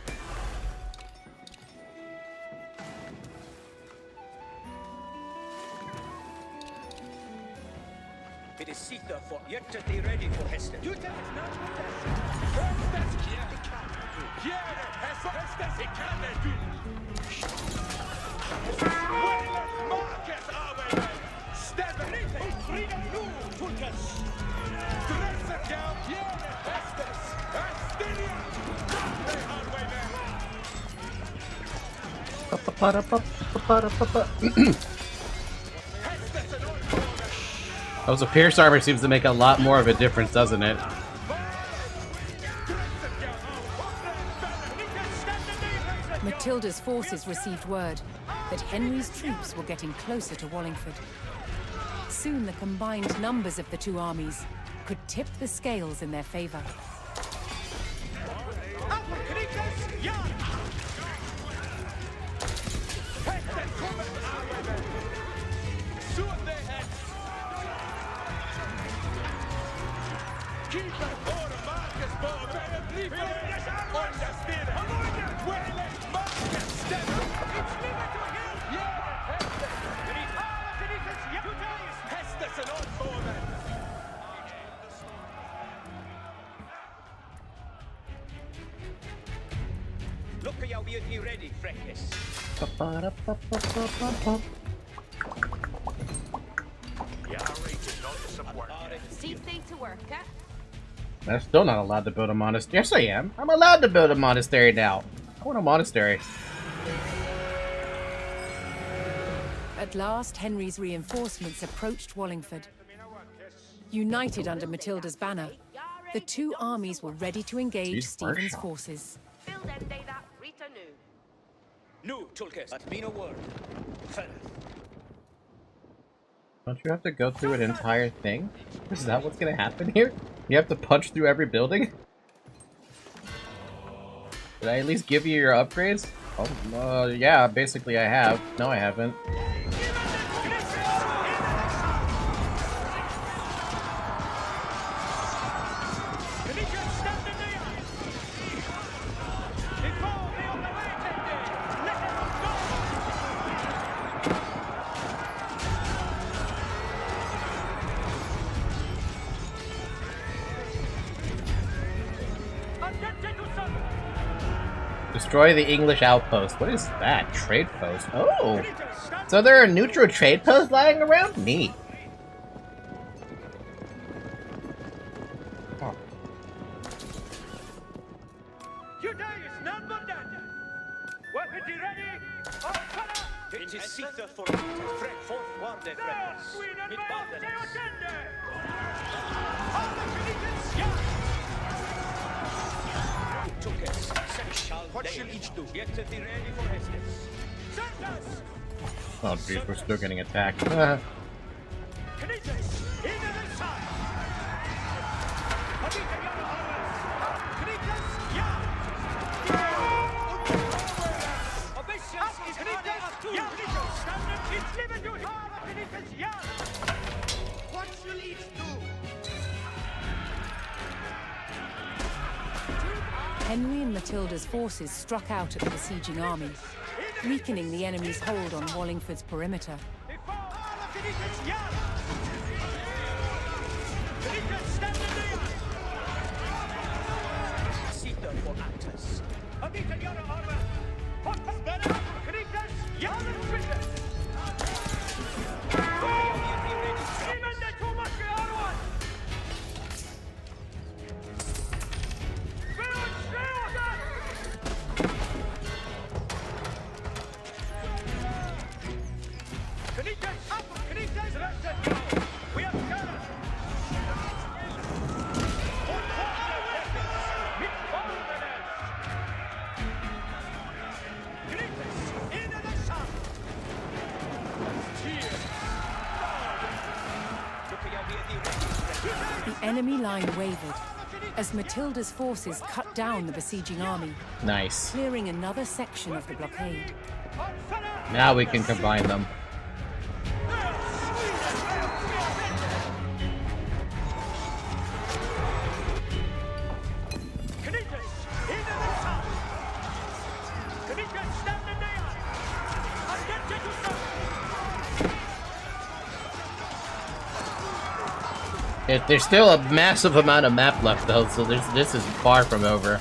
It is Sita for yet to be ready for Hester. You tell it's not Oh, so Pierce armor seems to make a lot more of a difference, doesn't it? Matilda's forces received word that Henry's troops were getting closer to Wallingford. Soon the combined numbers of the two armies could tip the scales in their favor. Look, you'll be ready, Freckness. See to work, eh? I'm still not allowed to build a monastery. Yes, I am. I'm allowed to build a monastery now. I want a monastery. At last, Henry's reinforcements approached Wallingford. United under Matilda's banner, the two armies were ready to engage Stephen's forces. No, Tulkes, at me no word. Don't you have to go through an entire thing? Is that what's gonna happen here? You have to punch through every building? Did I at least give you your upgrades? Oh, yeah, basically I have. No, I haven't. Destroy the English outpost. What is that? Trade post? Oh! So there are neutral trade posts lying around? Neat. Oh. It is Sita for Fred forth warde Fredness. Mit Bardenes. What shall each do? Get to be ready for business. Oh jeez, we're still getting attacked. What shall each do? Henry and Matilda's forces struck out at the besieging army, weakening the enemy's hold on Wallingford's perimeter. The enemy line wavered as Matilda's forces cut down the besieging army. Nice. Clearing another section of the blockade. Now we can combine them. There's still a massive amount of map left though, so this is far from over.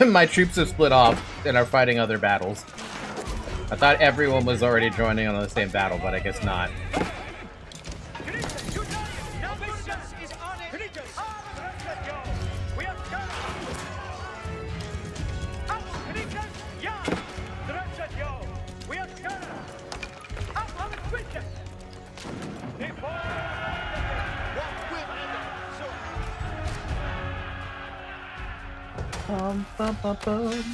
My troops have split off and are fighting other battles. I thought everyone was already joining on the same battle, but I guess not. Bum, bum, bum, bum.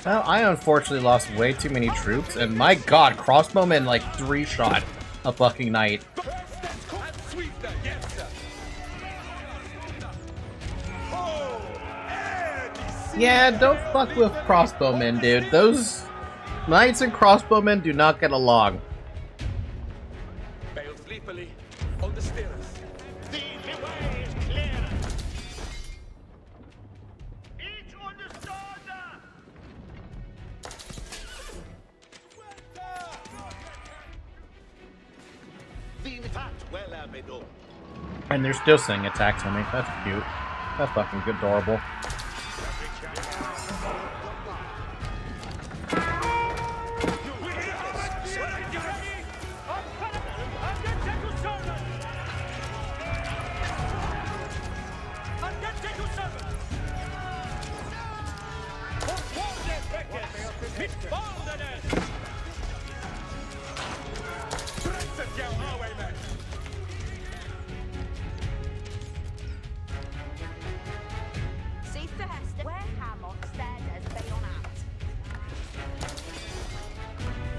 Well, I unfortunately lost way too many troops, and my god, crossbowmen like 3-shot a fucking knight. Yeah, don't fuck with crossbowmen, dude. Those knights and crossbowmen do not get along. On the stairs. The way is clear. Each understood. And they're still sending attacks on me. That's cute. That's fucking adorable.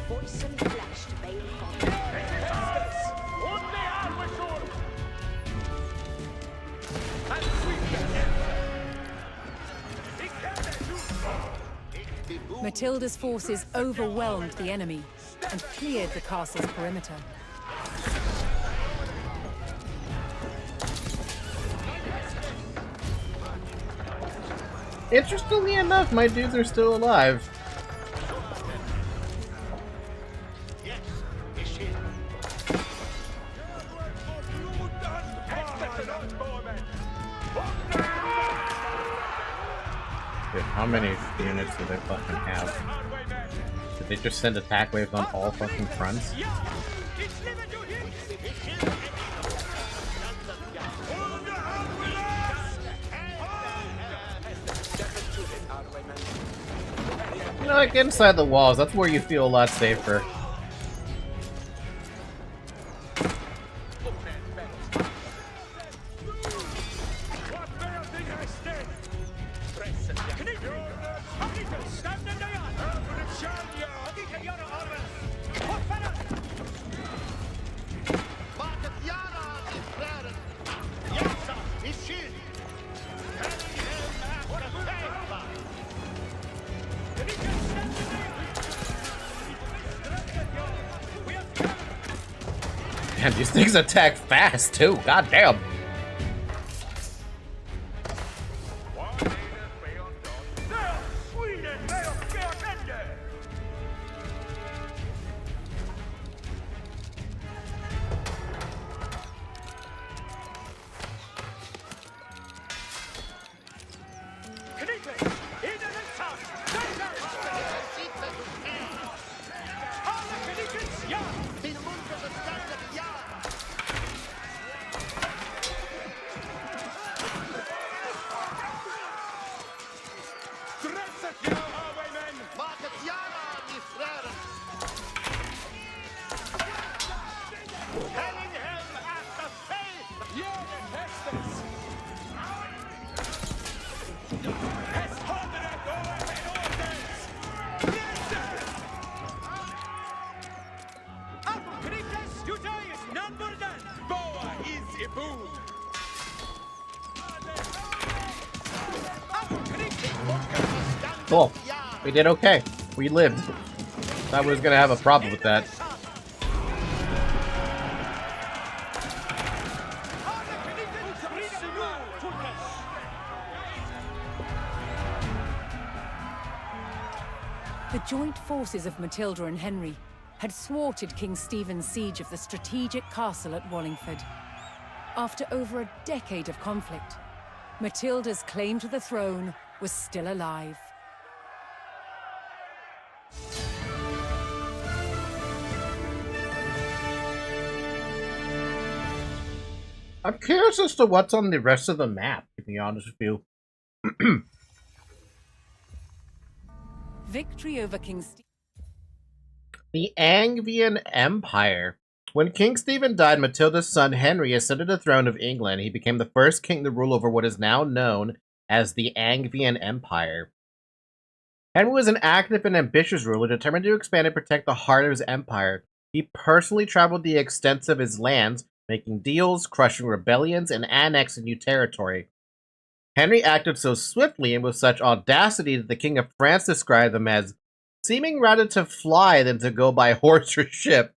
Voice and flesh to Bale Font. Matilda's forces overwhelmed the enemy and cleared the castle's perimeter. Interestingly enough, my dudes are still alive. Dude, how many units do they fucking have? Did they just send attack waves on all fucking fronts? You know, like inside the walls, that's where you feel a lot safer. Damn, these things attack fast too. God damn. Cool. We did okay. We lived. Thought we was gonna have a problem with that. The joint forces of Matilda and Henry had thwarted King Stephen's siege of the strategic castle at Wallingford. After over a decade of conflict, Matilda's claim to the throne was still alive. I'm curious as to what's on the rest of the map, to be honest with you. Victory over King Stephen. The Angevin Empire. When King Stephen died, Matilda's son Henry ascended the throne of England. He became the first king to rule over what is now known as the Angevin Empire. Henry was an active and ambitious ruler, determined to expand and protect the heart of his empire. He personally traveled the extent of his lands, making deals, crushing rebellions, and annexing new territory. Henry acted so swiftly and with such audacity that the King of France described him as seeming rather to fly than to go by horse or ship.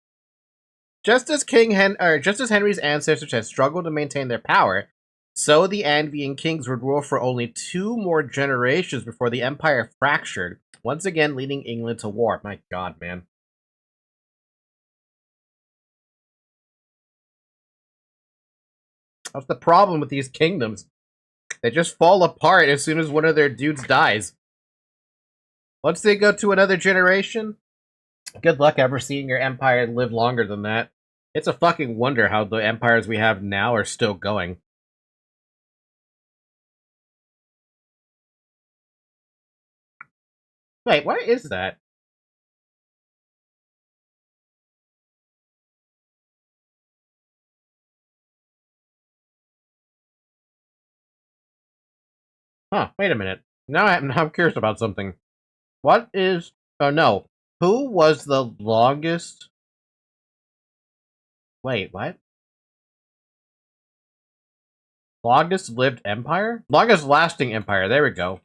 Just as Henry's ancestors had struggled to maintain their power, so the Angevin kings would rule for only 2 more generations before the empire fractured, once again leading England to war. My god, man. That's the problem with these kingdoms. They just fall apart as soon as one of their dudes dies. Once they go to another generation, good luck ever seeing your empire live longer than that. It's a fucking wonder how the empires we have now are still going. Wait, what is that? Huh, wait a minute. Now I'm curious about something. What is... Oh, no. Who was the longest... Wait, what? Longest lived empire? Longest lasting empire, there we go.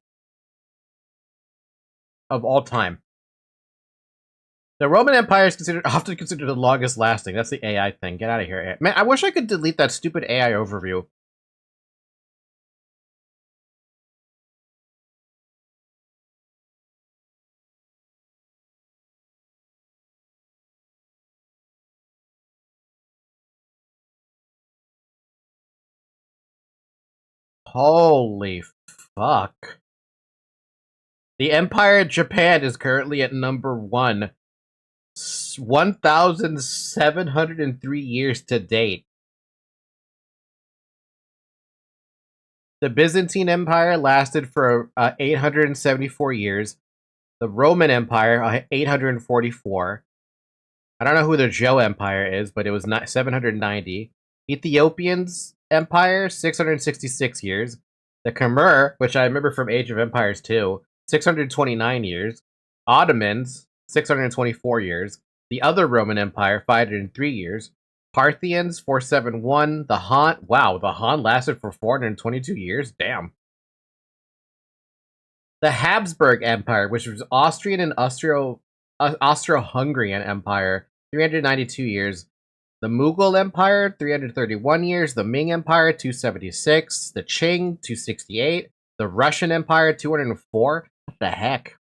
Of all time. The Roman Empire is often considered the longest lasting. That's the AI thing. Get out of here. Man, I wish I could delete that stupid AI overview. Holy fuck. The Empire of Japan is currently at number 1. 1,703 years to date. The Byzantine Empire lasted for 874 years. The Roman Empire, 844. I don't know who the Zhou Empire is, but it was 790. Ethiopians Empire, 666 years. The Khmer, which I remember from Age of Empires 2, 629 years. Ottomans, 624 years. The other Roman Empire, 503 years. Parthians, 471. The Han, wow, the Han lasted for 422 years? Damn. The Habsburg Empire, which was Austrian and Austro-Hungarian Empire, 392 years. The Mughal Empire, 331 years. The Ming Empire, 276. The Qing, 268. The Russian Empire, 204. What the heck?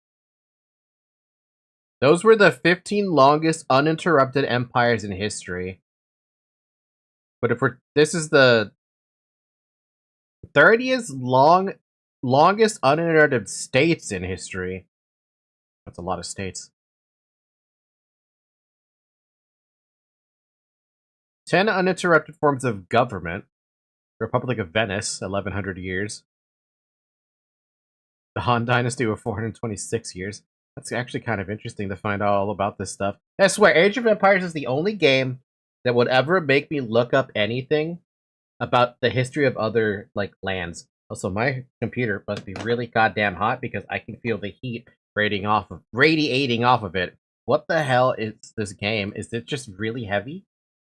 Those were the 15 longest uninterrupted empires in history. But if this is the 30th longest uninterrupted states in history. That's a lot of states. 10 uninterrupted forms of government. Republic of Venice, 1100 years. The Han Dynasty with 426 years. That's actually kind of interesting to find out all about this stuff. I swear, Age of Empires is the only game that would ever make me look up anything about the history of other, like, lands. Also, my computer must be really goddamn hot because I can feel the heat radiating off of it. What the hell is this game? Is it just really heavy?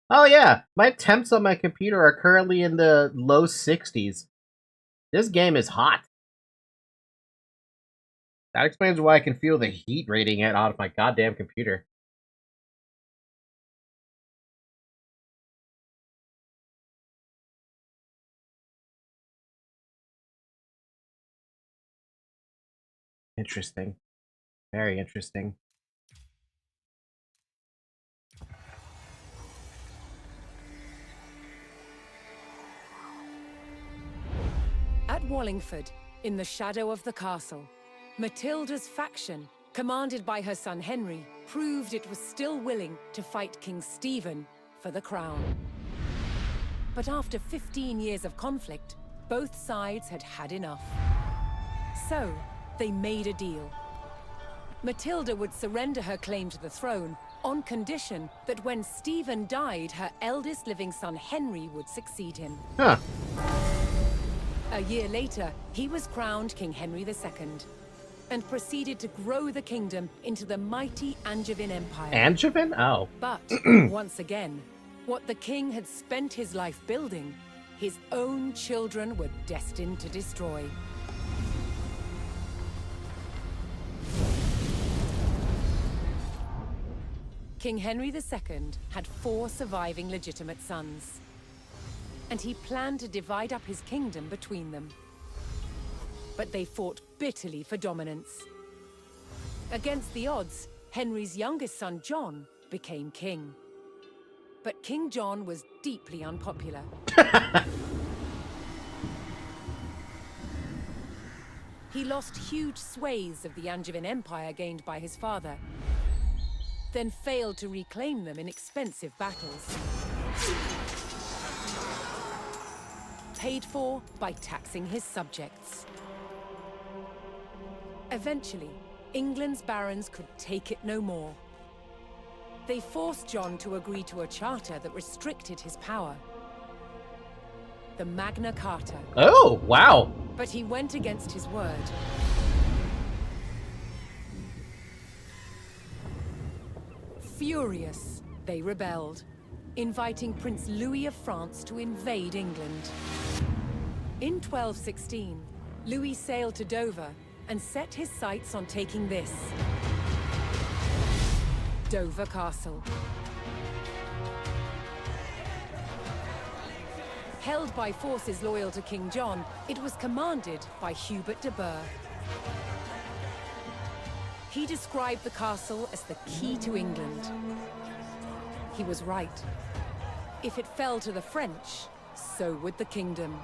Oh yeah, my temps on my computer are currently in the low 60s. This game is hot. That explains why I can feel the heat radiating out of my goddamn computer. Interesting. Very interesting. At Wallingford, in the shadow of the castle, Matilda's faction, commanded by her son Henry, proved it was still willing to fight King Stephen for the crown. But after 15 years of conflict, both sides had had enough. So, they made a deal. Matilda would surrender her claim to the throne on condition that when Stephen died, her eldest living son Henry would succeed him. Huh. A year later, he was crowned King Henry II and proceeded to grow the kingdom into the mighty Angevin Empire. Angevin? Oh. But, once again, what the king had spent his life building, his own children were destined to destroy. King Henry II had 4 surviving legitimate sons, and he planned to divide up his kingdom between them. But they fought bitterly for dominance. Against the odds, Henry's youngest son, John, became king. But King John was deeply unpopular. He lost huge swathes of the Angevin Empire gained by his father, then failed to reclaim them in expensive battles. Paid for by taxing his subjects. Eventually, England's barons could take it no more. They forced John to agree to a charter that restricted his power. The Magna Carta. Oh, wow. But he went against his word. Furious, they rebelled, inviting Prince Louis of France to invade England. In 1216, Louis sailed to Dover and set his sights on taking this. Dover Castle. Held by forces loyal to King John, it was commanded by Hubert de Burgh. He described the castle as the key to England. He was right. If it fell to the French, so would the kingdom.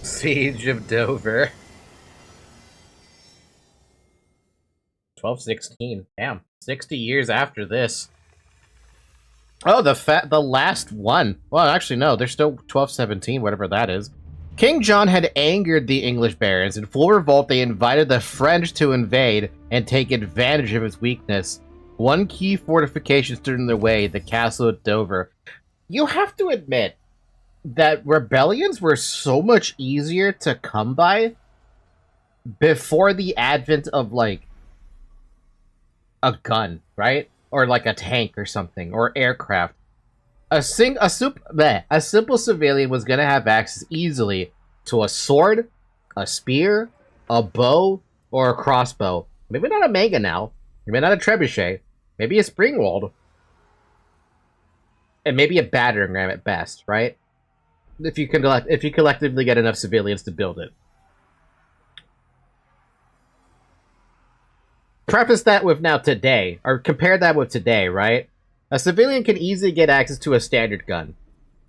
Siege of Dover. 1216. Damn. 60 years after this. Oh, the last one. Well, actually, no. There's still 1217, whatever that is. King John had angered the English barons. In full revolt, they invited the French to invade and take advantage of his weakness. One key fortification stood in their way, the castle at Dover. You have to admit that rebellions were so much easier to come by before the advent of, like, a gun, right? Or, like, a tank or something, or aircraft. A simple civilian was going to have access easily to a sword, a spear, a bow, or a crossbow. Maybe not a mega now. Maybe not a trebuchet. Maybe a springwald. And maybe a battering ram at best, right? If you collectively get enough civilians to build it. Preface that with now today, or compare that with today, right? A civilian can easily get access to a standard gun.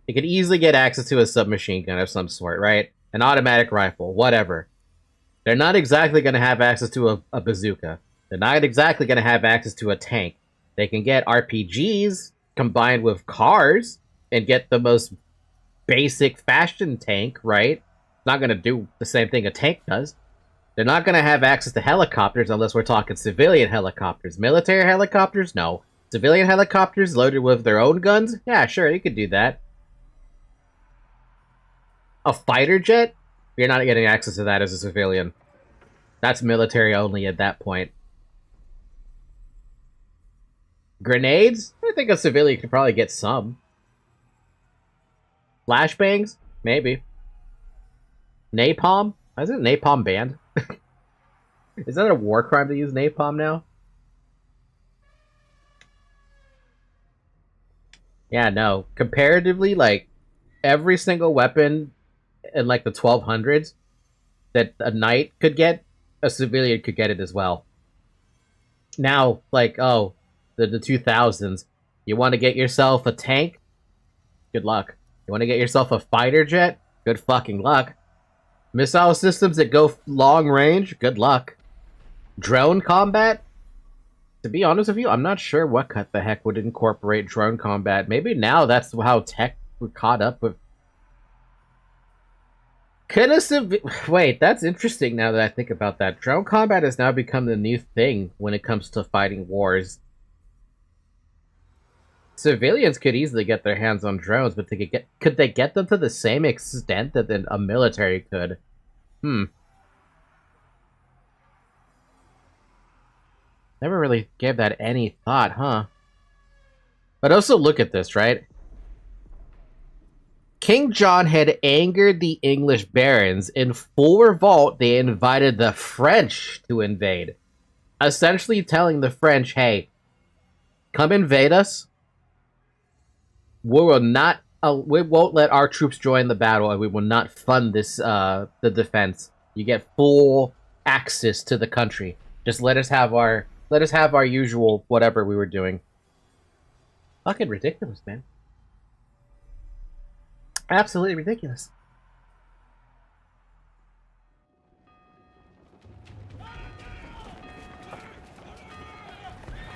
He can easily get access to a submachine gun of some sort, right? An automatic rifle, whatever. They're not exactly going to have access to a bazooka. They're not exactly going to have access to a tank. They can get RPGs combined with cars and get the most basic fashion tank, right? It's not going to do the same thing a tank does. They're not going to have access to helicopters unless we're talking civilian helicopters. Military helicopters? No. Civilian helicopters loaded with their own guns? Yeah, sure, you could do that. A fighter jet? You're not getting access to that as a civilian. That's military only at that point. Grenades? I think a civilian could probably get some. Flashbangs? Maybe. Napalm? Isn't napalm banned? Is that a war crime to use napalm now? Yeah, no. Comparatively, like, every single weapon in, like, the 1200s that a knight could get, a civilian could get it as well. Now, like, oh, the 2000s, you want to get yourself a tank? Good luck. You want to get yourself a fighter jet? Good fucking luck. Missile systems that go long range? Good luck. Drone combat? To be honest with you, I'm not sure what the heck would incorporate drone combat. Maybe now that's how tech we're caught up with. Could a wait, that's interesting now that I think about that. Drone combat has now become the new thing when it comes to fighting wars. Civilians could easily get their hands on drones, but could they get them to the same extent that a military could? Never really gave that any thought, huh? But also look at this, right? King John had angered the English barons. In full revolt, they invited the French to invade, essentially telling the French, hey, come invade us. We will not. We won't let our troops join the battle, and we will not fund this. The defense. You get full access to the country. Just let us have our usual whatever we were doing. Fucking ridiculous, man. Absolutely ridiculous.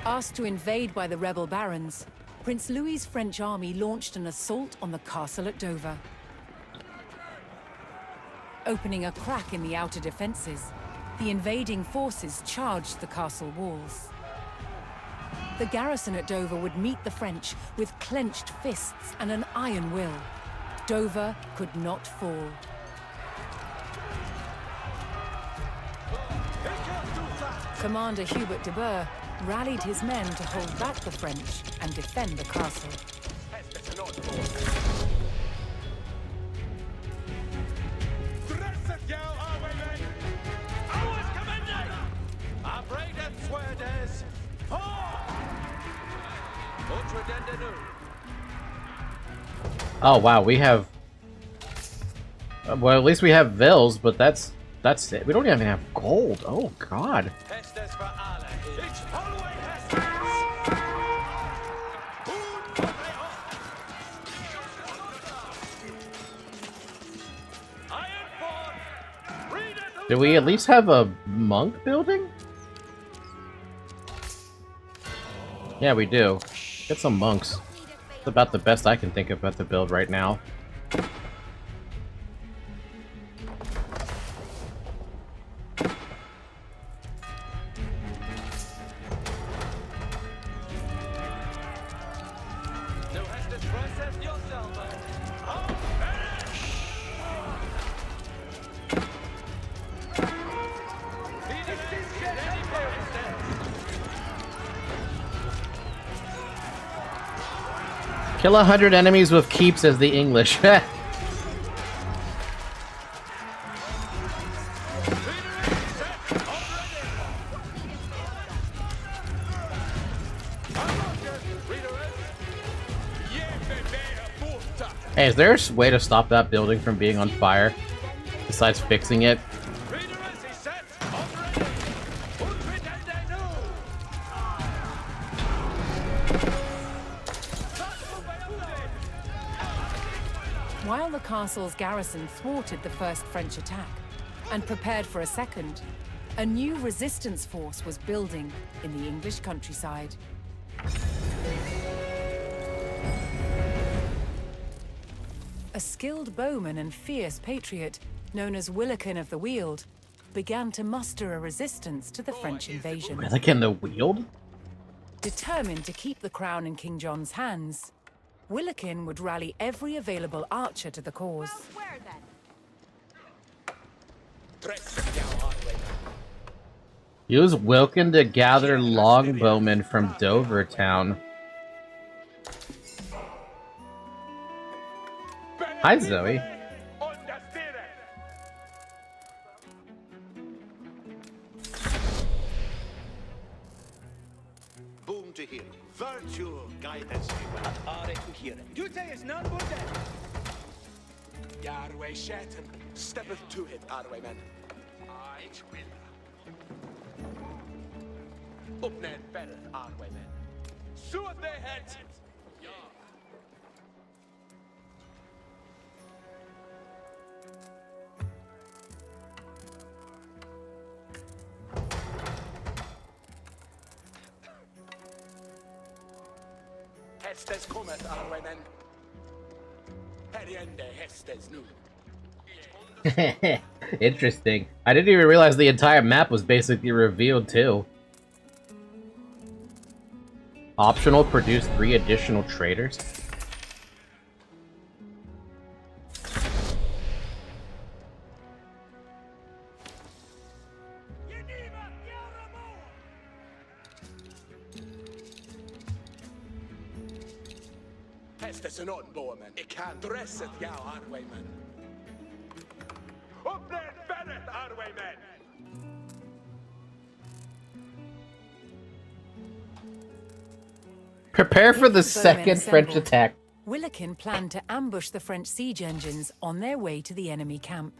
Asked to invade by the rebel barons, Prince Louis's French army launched an assault on the castle at Dover. Opening a crack in the outer defenses, the invading forces charged the castle walls. The garrison at Dover would meet the French with clenched fists and an iron will. Dover could not fall. Commander Hubert de Burgh rallied his men to hold back the French and defend the castle. Oh wow, we have. Well, at least we have Vils, but that's it. We don't even have gold. Oh god. Do we at least have a monk building? Yeah, we do. Get some monks. It's about the best I can think about to build right now. Kill 100 enemies with keeps as the English. Hey, is there a way to stop that building from being on fire? Besides fixing it? While the castle's garrison thwarted the first French attack and prepared for a second, a new resistance force was building in the English countryside. A skilled bowman and fierce patriot, known as Willikin of the Weald, began to muster a resistance to the French invasion. Willikin the Weald? Determined to keep the crown in King John's hands, Willikin would rally every available archer to the cause. Use Wilkin to gather longbowmen from Dover town. Hi, Zoe. Boom to hear. Virtue guide us. Are to hear. Duty is none but dead. Yarway Shatton, steppeth to it, Arwayman. I will. Upned better, Arwayman. Suit their heads. Hestes cometh, Arwayman. Heriende Hestes nu. Interesting. I didn't even realize the entire map was basically revealed too. Optional, produce 3 additional traders. Hästes en onbormen. Ik kan dresset jou, Arwayman. Uppnäd Bennett, Arwayman! Prepare for the second French attack. Willikin planned to ambush the French siege engines on their way to the enemy camp.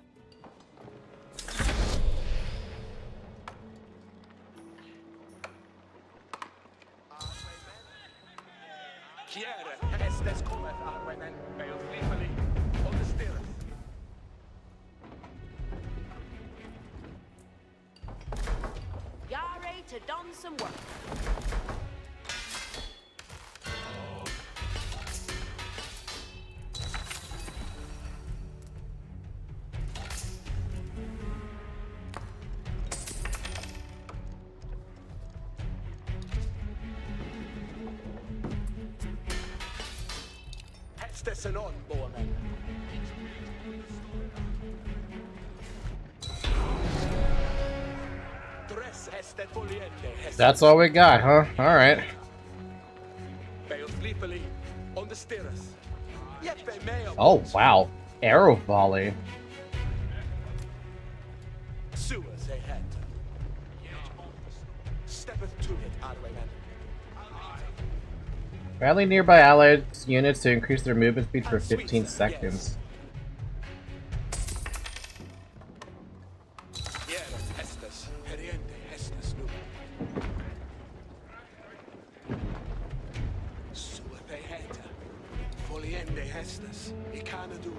Kjære, Hästes kommet, Arwayman. Bale flippelig. Hold det stille. Yare to don some work. Hästes en onbormen. Dress hästet voljende. That's all we got, huh? Alright. Bale flippelig. On the stairs. Jeppe Mayo. Oh, wow. Arrow volley. Sewers ahead. Steppeth to it, Arwayman. Rally nearby allied units to increase their movement speed for 15 seconds. Kjære, Hästes. Heriende, Hästes nu. Seweth ahead. Voljende, Hästes. I Canada.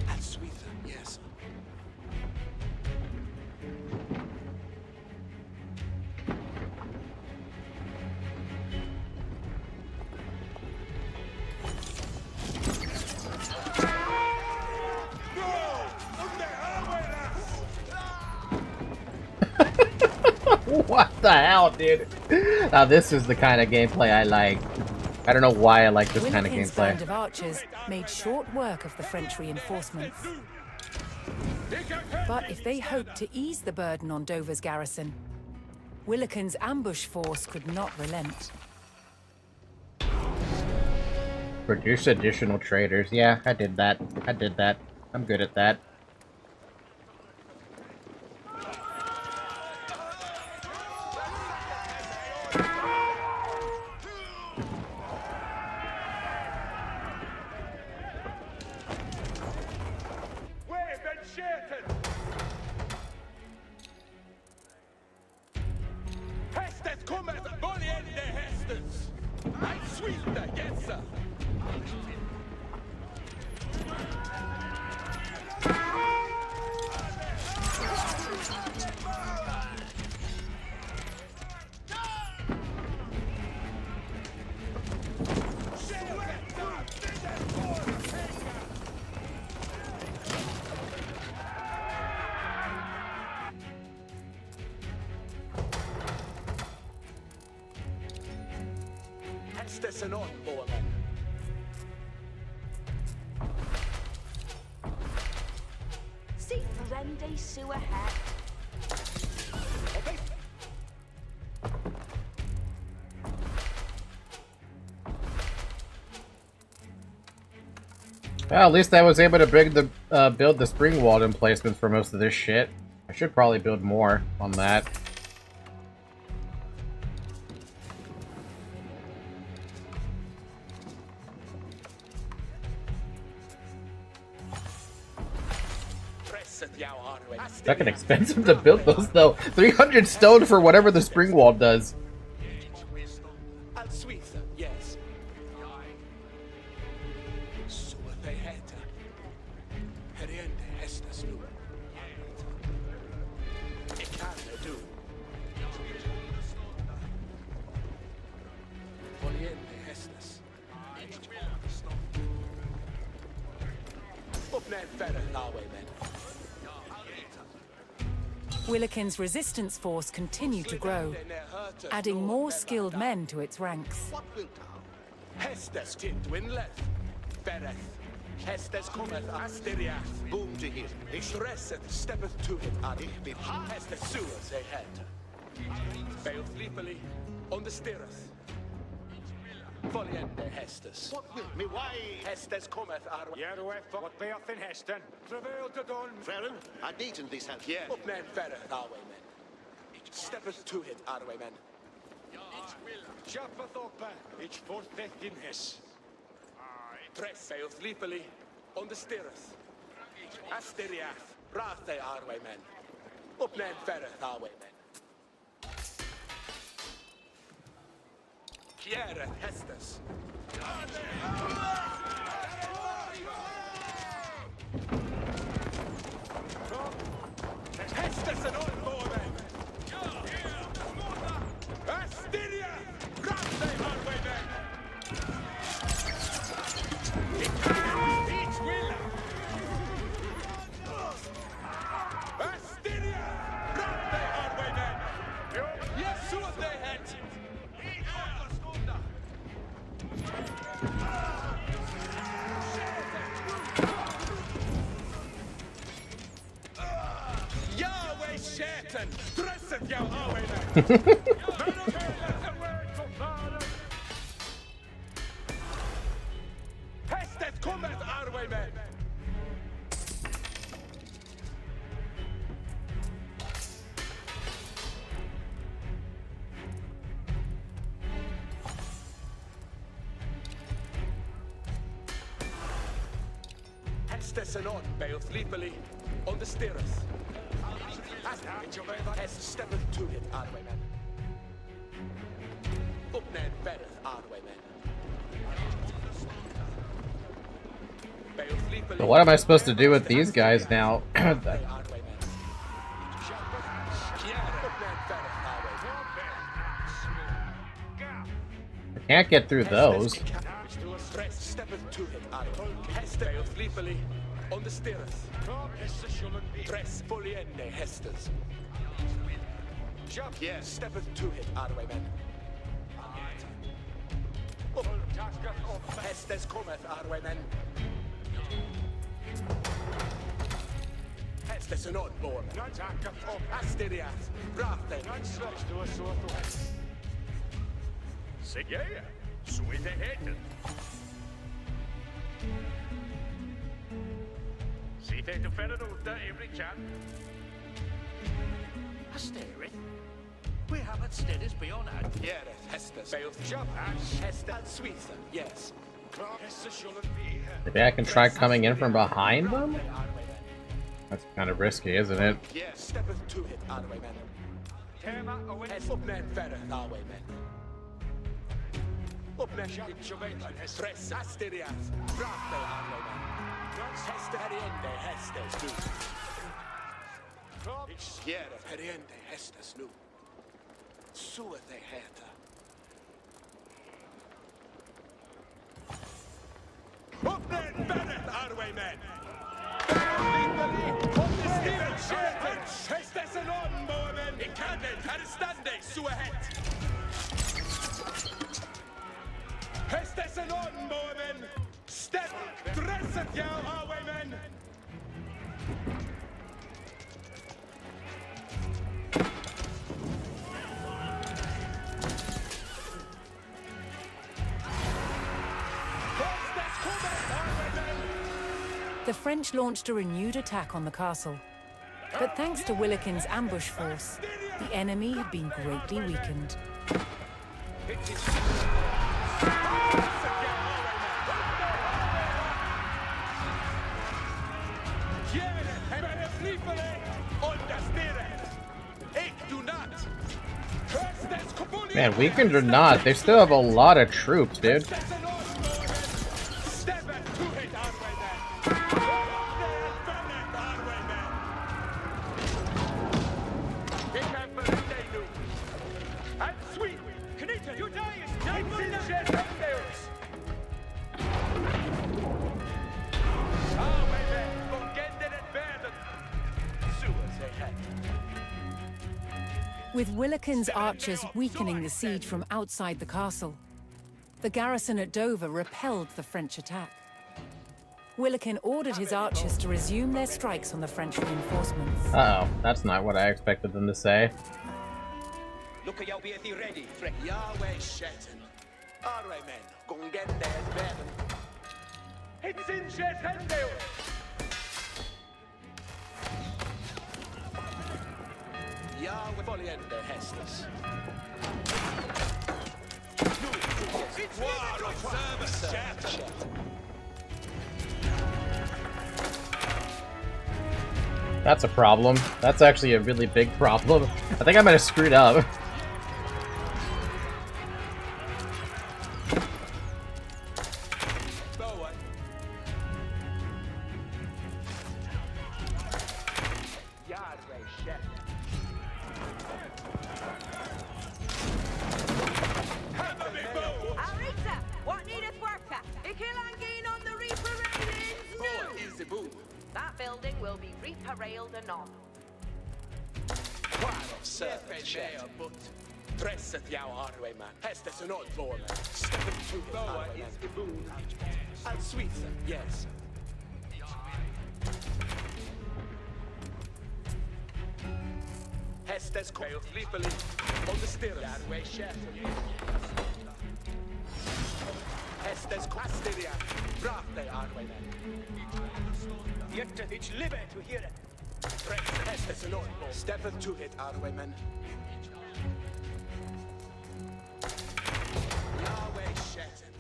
At Switha, yes. What the hell, dude? Now this is the kind of gameplay I like. I don't know why I like this kind of Willikin's gameplay. band of archers made short work of the French reinforcements. But if they hoped to ease the burden on Dover's garrison, Willikin's ambush force could not relent. Produce additional traders. Yeah, I did that. I did that. I'm good at that. Hästet kommer! Voljende, Hästes! Nej, Swilda, Jetsa! Hästes en onbormen. See Ferende Sue ahead. Well, at least I was able to build the spring wall emplacements for most of this shit. I should probably build more on that. Fucking expensive to build those though. 300 stone for whatever the spring wall does. At Switha, yes. Seweth ahead. Heriende, Hästes nu. I Canada. Voljende, Hästes. Uppnäd Willikin's resistance force continued to grow, adding more skilled men to its ranks. Hestes Tindwinlet, Bereth, Hestes cometh Asteriath, Boom to hear. Ich resset steppeth to it, Adi, with Hestes suas a head. Bail fleepily, on the stirreth. Foliende Hestes. What will me why? Hestes cometh our Yerweth, what beoth in Heston? Travail to dawn. Frerin, I'd eaten this help. Yeah, up men Bereth, our way men. Steppeth to it, our way men. Japheth opa, ich fortheth in Hess. Press bail fleepily, on the stirreth. Asteriath, Rathe our way men. Up men Bereth, our way men. Kiereth Hestes. Hestes and all more men. Astyria! Rathe our way men. Each will. Astyria! Rathe our way men. Yes, who have they had? Yahweh Shaitan, dresseth Yahweh men. Hestet cometh our way men. Hestes and on, bail fleepily, on the stirreth. Hest steppeth to it, our way men. Upnan bereth, our way men. Bail fleepily. But what am I supposed to do with these guys now? I can't get through those. Steppeth to it, our bail fleepily, on the stirreth. Press fully ende Hestes. Yes, steppeth to it, our way men. Hestes cometh, our way men. Hestes and on more men. Asteriath, Rathe. Ja, så är det heter. See they to fed over every chance. Asterith? We haven't steadies beyond that. Yereth, Hestes. Bail job. Hestes and Swetha, yes. Maybe I can try coming in from behind them? That's kind of risky, isn't it? Yes, steppeth to it, our way men. Hest up men better, our way men. Up men, press Asteriath, Rathe, our way men. Hester heriende, Hestes nu. Yereth heriende, Hestes nu. Suet they heta. Up men better, our way men. Hestes and on, Moormen! I kannen, herre stande, så het! Hestes and on, Moormen! Step, dresset jou, Highwaymen! The French launched a renewed attack on the castle. But thanks to Willikin's ambush force, the enemy had been greatly weakened. Man, weakened or not, they still have a lot of troops, dude. With Willikin's archers weakening the siege from outside the castle, the garrison at Dover repelled the French attack. Willikin ordered his archers to resume their strikes on the French reinforcements. Uh-oh, that's not what I expected them to say. Look at you be ready, Frick. Yahweh Shetan. All right, men. Go and get that bed. It's in Shetan. Yahweh Voliende Hestus. It's war of service. That's a problem. That's actually a really big problem. I think I might have screwed up. That building will be reparalled anon. War of service. Presset jou Arwayman. Hestes an old boy. Step into the Boa is the boon. I'll sweet them, yes. Hestes coil sleepily on the stairs. Yarway chef. Hestes Castilia. Brate Arwayman. Yet it's libe to hear it. Presset Hestes an old boy. Step to it, Arwayman. Yahweh Shetan.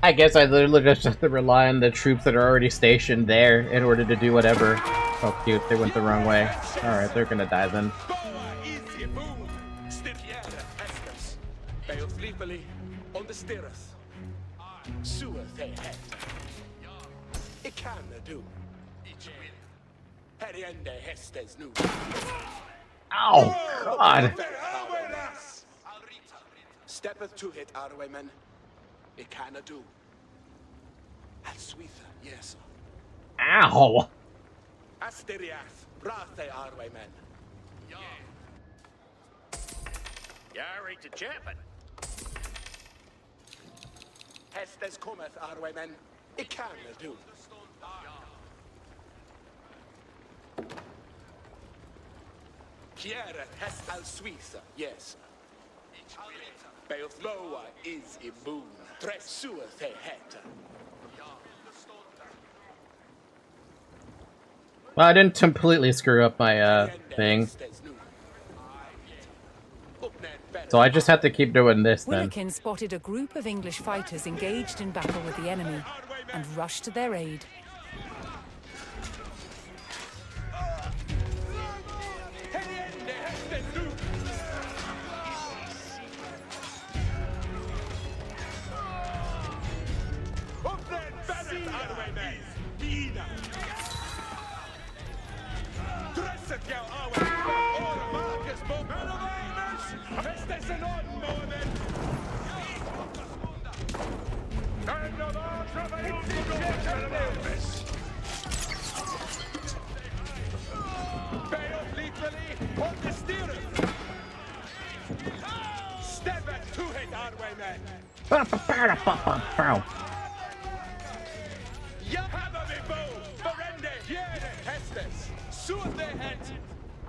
I guess I literally just have to rely on the troops that are already stationed there in order to do whatever. Oh cute, they went the wrong way. Alright, they're gonna die then. On the stairs. Sewer they had. It can do. Heriende Hestes nu. Ow! God! Steppeth to it, Arwayman. It can do. Al Suitha, yes. Ow! Asteriath, Rathe Arwayman. Yari to Chapman. Hestes cometh, Arwayman. It can do. Kiera Hest Al Suitha, yes. Beothloa is immune. Tresua the het. Well, I didn't completely screw up my thing. So I just have to keep doing this then. Willikin spotted a group of English fighters engaged in battle with the enemy and rushed to their aid.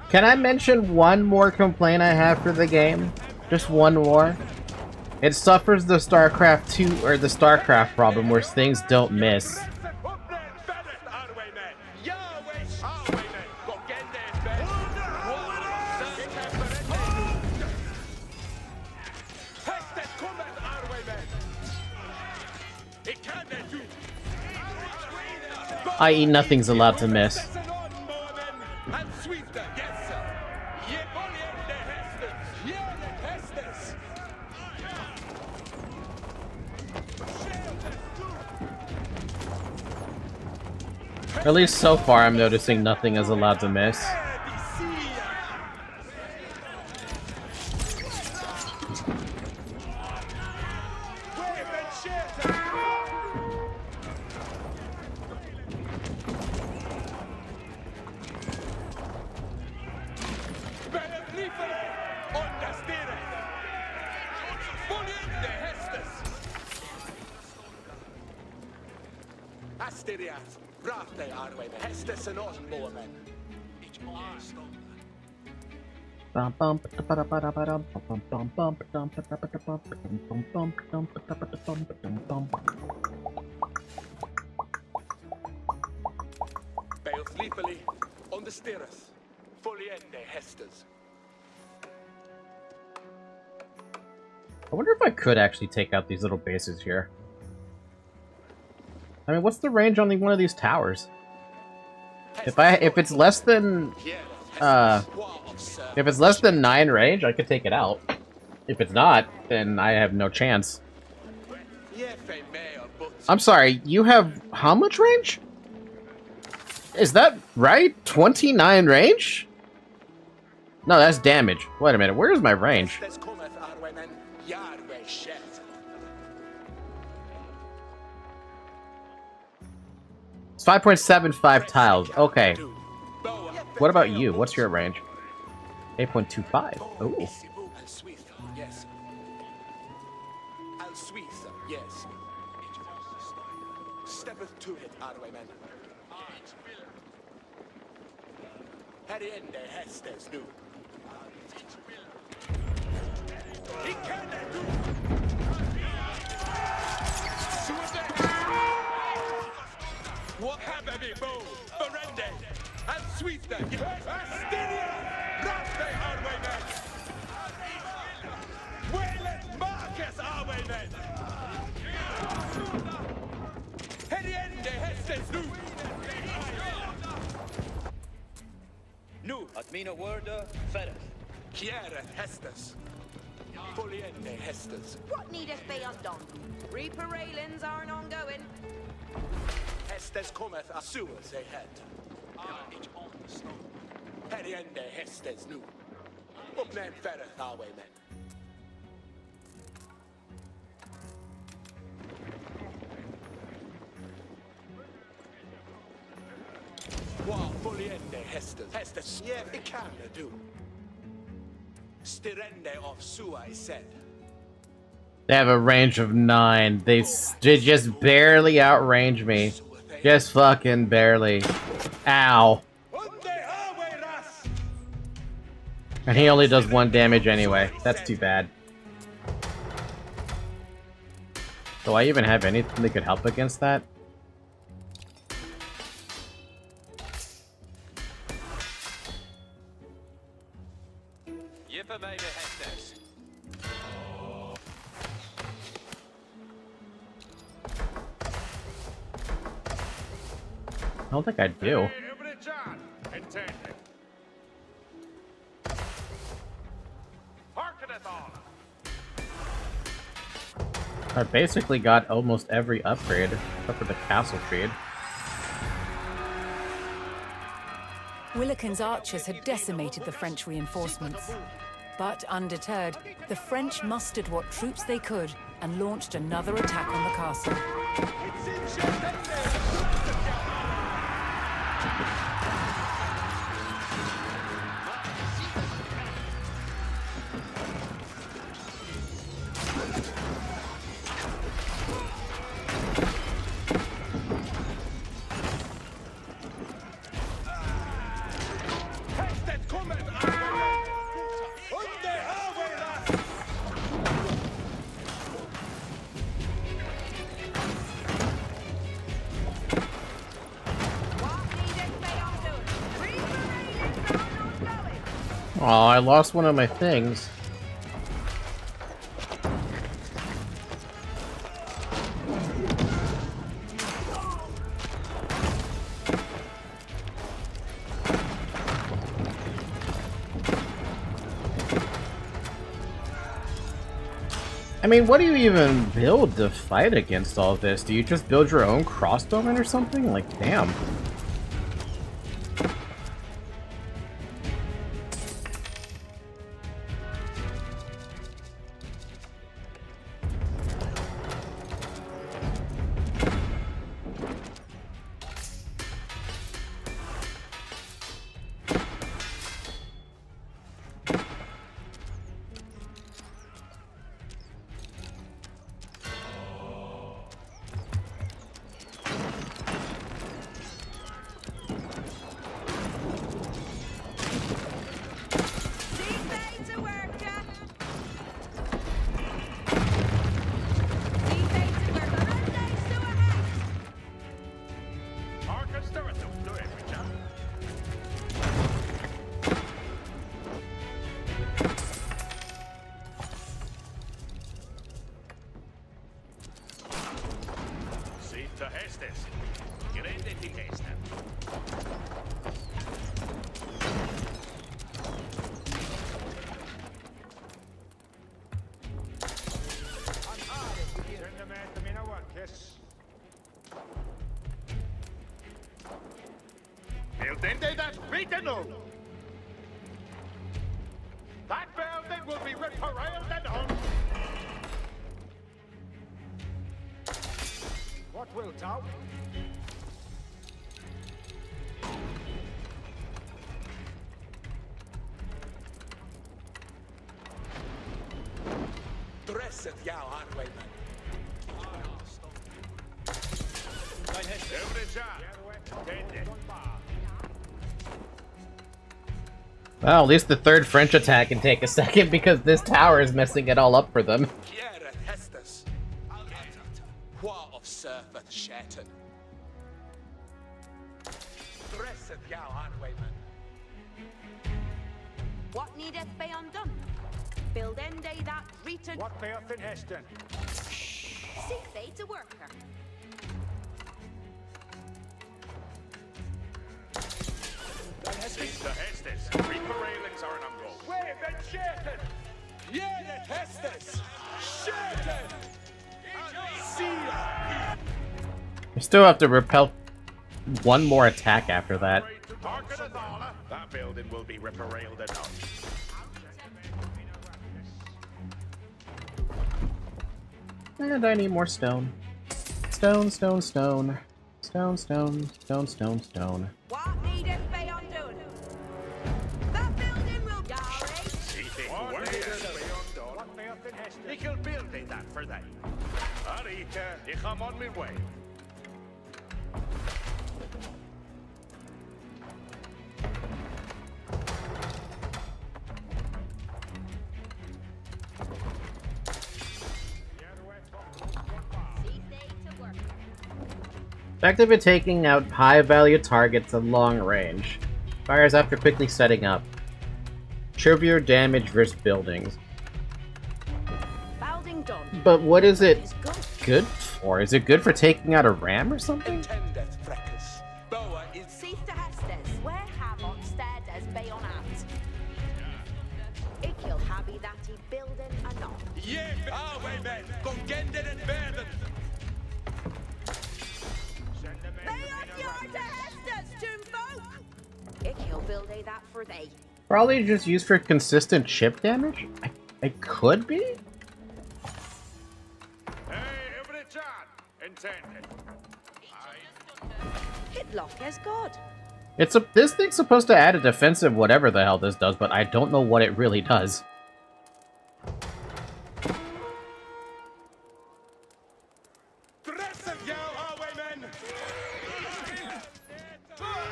Can I mention one more complaint I have for the game? Just one more? It suffers the StarCraft 2 or the StarCraft problem where things don't miss. I.e. nothing's allowed to miss. At least so far I'm noticing nothing is allowed to miss. Asterias, Rate Arwe, Hestes and Osmomen. Bum bum ba ba da ba dum bum bum bum bum ba da ba da bum bum bum bum ba da ba da bum bum. Bail sleepily on the stairs. Fully ende Hestes. I wonder if I could actually take out these little bases here. I mean, what's the range on one of these towers? If it's less than if it's less than 9 range, I could take it out. If it's not, then I have no chance. I'm sorry, you have how much range? Is that right? 29 range? No, that's damage. Wait a minute, where's my range? It's 5.75 tiles. Okay. What about you? What's your range? 8.25. Oh. Yes. Al Suisse, yes. Steppeth to it, Arwemen. Harry ende Hestes nu. He can do. What happened, Bo? Berende. And Suisse, Astiria. Raste Arwemen. Wayland Marcus Arwemen. Harry ende Hestes nu. Nu, at mina word, Ferret. Kiereth Hestes. Foliende Hestes. What needeth be undone? Reaper railings aren't ongoing. Hestes cometh a suas a head. Heriende Hestes nu. Uppnämn Ferret Arwemen. Qua foliende Hestes. Hestes, yeah, it can do. Stirende of sua is said. They have a range of 9. They just barely outrange me. Just fucking barely. Ow. And he only does 1 damage anyway. That's too bad. Do I even have anything that could help against that? I don't think I do. I basically got almost every upgrade, except for the castle trade. Willikin's archers had decimated the French reinforcements. But undeterred, the French mustered what troops they could and launched another attack on the castle. Oh, I lost one of my things. I mean, what do you even build to fight against all this? Do you just build your own crossbowmen or something? Like, damn. Hestes. Grande di testa. Building that regional. That building will be reparailed and on. What will thou? Dresset jou aanwijmen. Well, at least the third French attack can take a second because this tower is messing it all up for them. Kjære hestes. Hva of surfeth skjæten? Dresset jou aanwijmen. What needeth be undone? Build end day that return. What bearth in Heston? Seek they to work her. Seek the Hestes. Reaper railings are an uncle. Wave and skjæten! Kjære hestes. Skjæten! Sia! You still have to repel one more attack after that. That building will be reparailed enough. And I need more stone. Stone, stone, stone. Stone, stone, stone, stone, stone. What needeth be undone? That building will What bearth in Heston? He can build that for them. Arita, ich am on my way. Effective at taking out high-value targets at long range. Fires after quickly setting up. Trivial damage versus buildings. Building done. But what is it good for? Is it good for taking out a ram or something? Intendeth frecus. Boa is Cease to Hestes. Where have on stead as be on at? Ikil habby that he building anon. Ye aanwijmen. Congenden en verden. Ikil build a that for thee. Probably just used for consistent chip damage? I could be? Hitlock as God. This thing's supposed to add a defensive whatever the hell this does, but I don't know what it really does.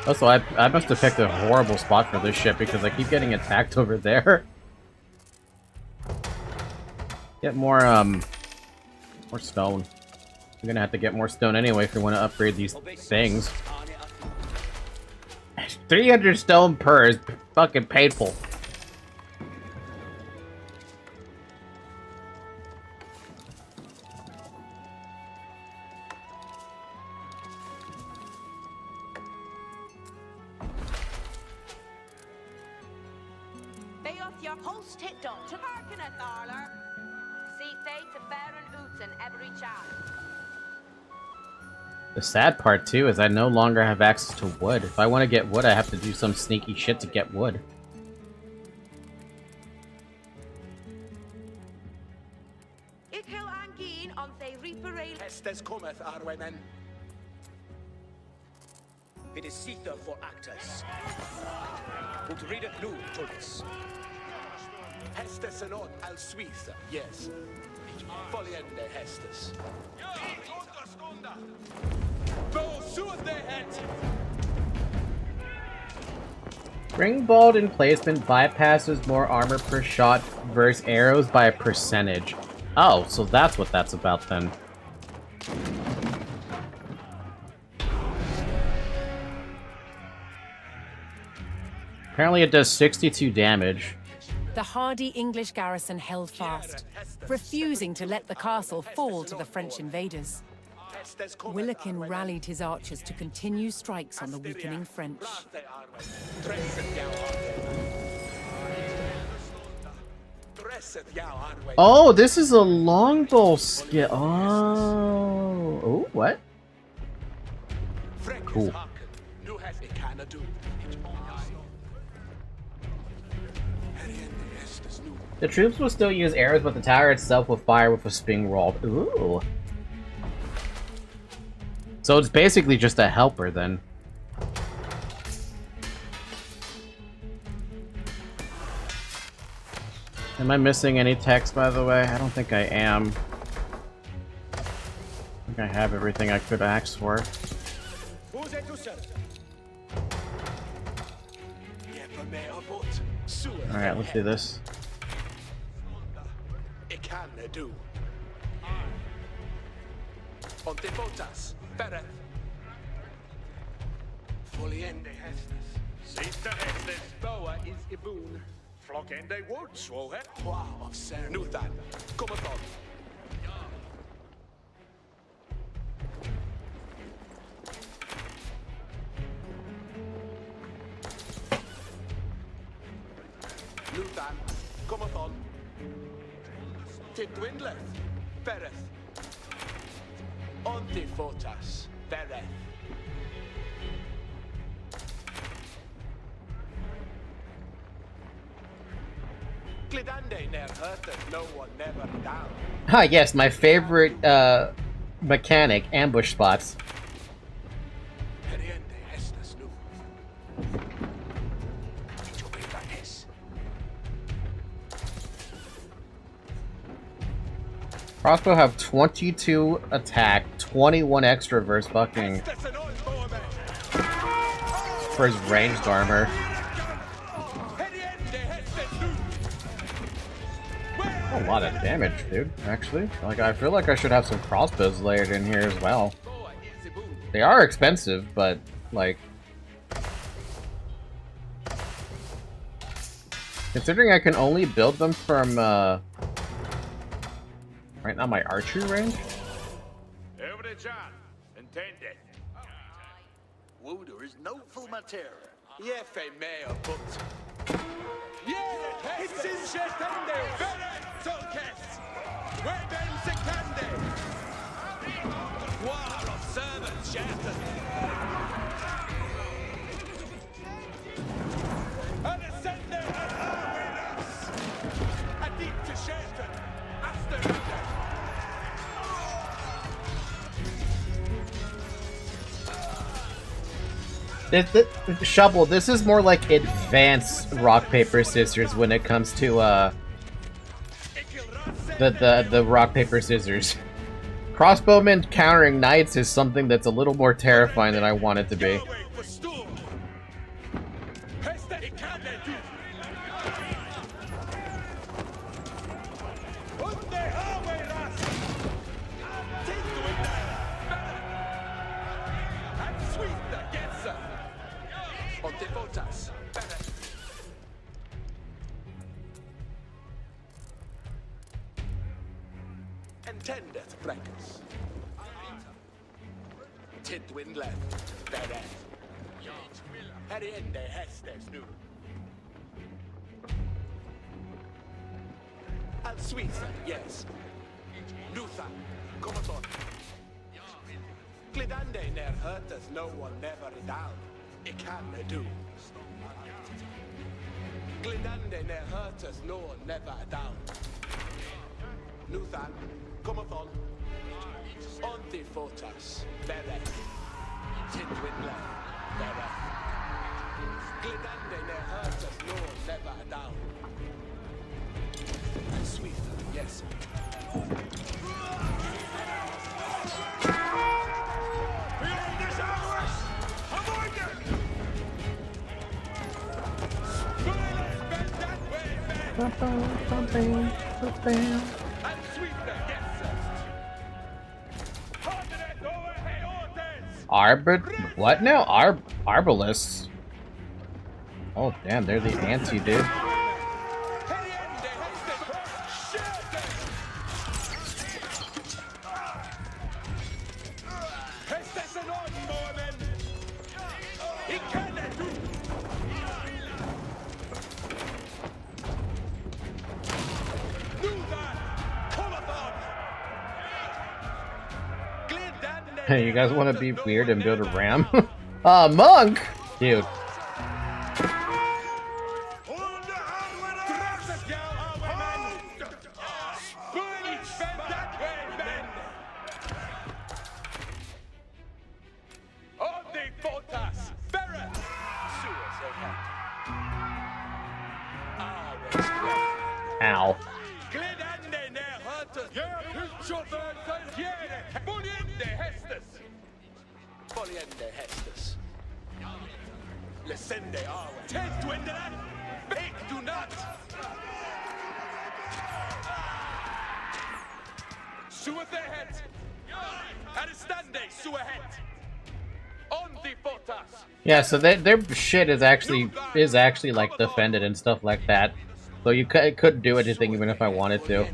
Also, I must have picked a horrible spot for this ship because I keep getting attacked over there. Get more stone. I'm gonna have to get more stone anyway if we want to upgrade these things. 300 stone per is fucking painful. Beoth your host hit done to Harkeneth Arler. See they to Baron Oots and every child. The sad part, too, is I no longer have access to wood. If I want to get wood, I have to do some sneaky shit to get wood. Ikil Angeen on the Reaper Rail. Hestes cometh, Arwemen. It is Sether for actors. Ut readeth nu, Tullis. Hestes and on al Suitha, yes. Foliende Hestes. Bo suit they head! Ringballed emplacement bypasses more armor per shot versus arrows by a percentage. Oh, so that's what that's about then. Apparently it does 62 damage. The hardy English garrison held fast, refusing to let the castle fall to the French invaders. Willikin rallied his archers to continue strikes on the weakening French. Oh, this is a longbow skill. Oh. Oh, what? Cool. The troops will still use arrows, but the tower itself will fire with a spring roll. Ooh. So it's basically just a helper then. Am I missing any text, by the way? I don't think I am. I think I have everything I could ask for. Alright, let's do this. Sista hästens boa is ibon. Flockende woods, wohe? Wow, of Sam. Nu then, come upon. Nu then, come upon. Tidwindleth, bereth. Ontifotas, bereth. Ah, yes, my favorite mechanic, ambush spots. Crossbow have 22 attack, 21 extra versus fucking for his ranged armor. A lot of damage, dude, actually. Like, I feel like I should have some crossbows layered in here as well. They are expensive, but, like... Considering I can only build them from, right now my archery range? Wooder is no full material. Yeah, fe mea, but... Yeah, it's in Shetande! Tolkest! Weben Sekande! War of servants shattered! And ascender and Arwinas! A deep to shattered! After Shovel, this is more like advanced rock, paper, scissors when it comes to, the rock, paper, scissors. Crossbowmen countering knights is something that's a little more terrifying than I want it to be. Intendeth Breckus. Tidwindleth, Bereth. Heriende Hestes nu. And Suitha, yes. Luther, come upon. Glidande ne'er hurteth no one never down. It can do. Glidande ne'er hurteth no one never down. Luther, come upon. Ontifotas, Bereth. Tidwindleth, Bereth. Glidande ne'er hurteth no one never down. And Suitha, yes. Behind this ambush! Avoid them! Spoilers bend that way, man! And Suitha, yes, sir! Hardenet over Heortes! What now? Arbalists? Oh, damn, they're the anti, dude. Hey, you guys want to be weird and build a ram? Monk! Dude. Ow. Yeah, so their shit is actually like defended and stuff like that. So you couldn't do anything even if I wanted to.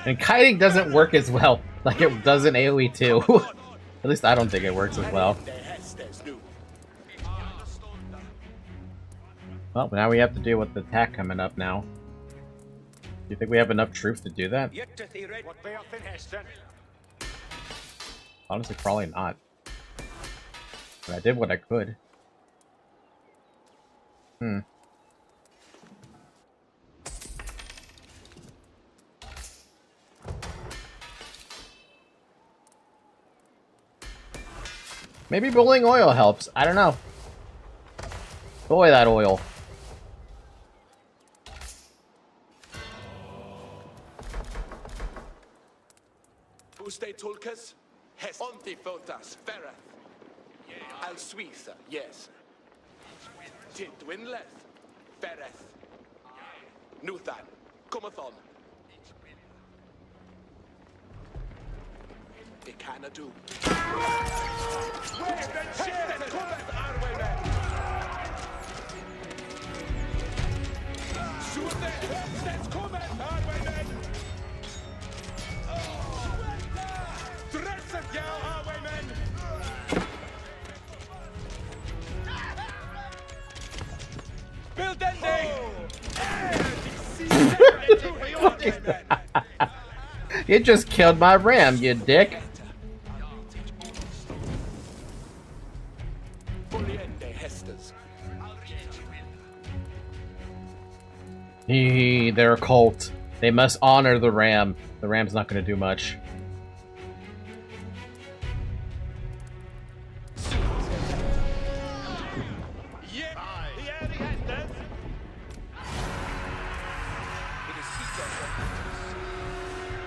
And kiting doesn't work as well like it does in AoE2. At least I don't think it works as well. Well, now we have to deal with the attack coming up now. Do you think we have enough troops to do that? Honestly, probably not. But I did what I could. Maybe boiling oil helps. I don't know. Boy, that oil. Uste tulkas, hes onti fotas, fereth. Al Suiza, yes. Tint winleth, fereth. Nuthan, kumathon. It canna do. You just killed my ram, you dick. They're a cult. They must honor the ram. The ram's not going to do much.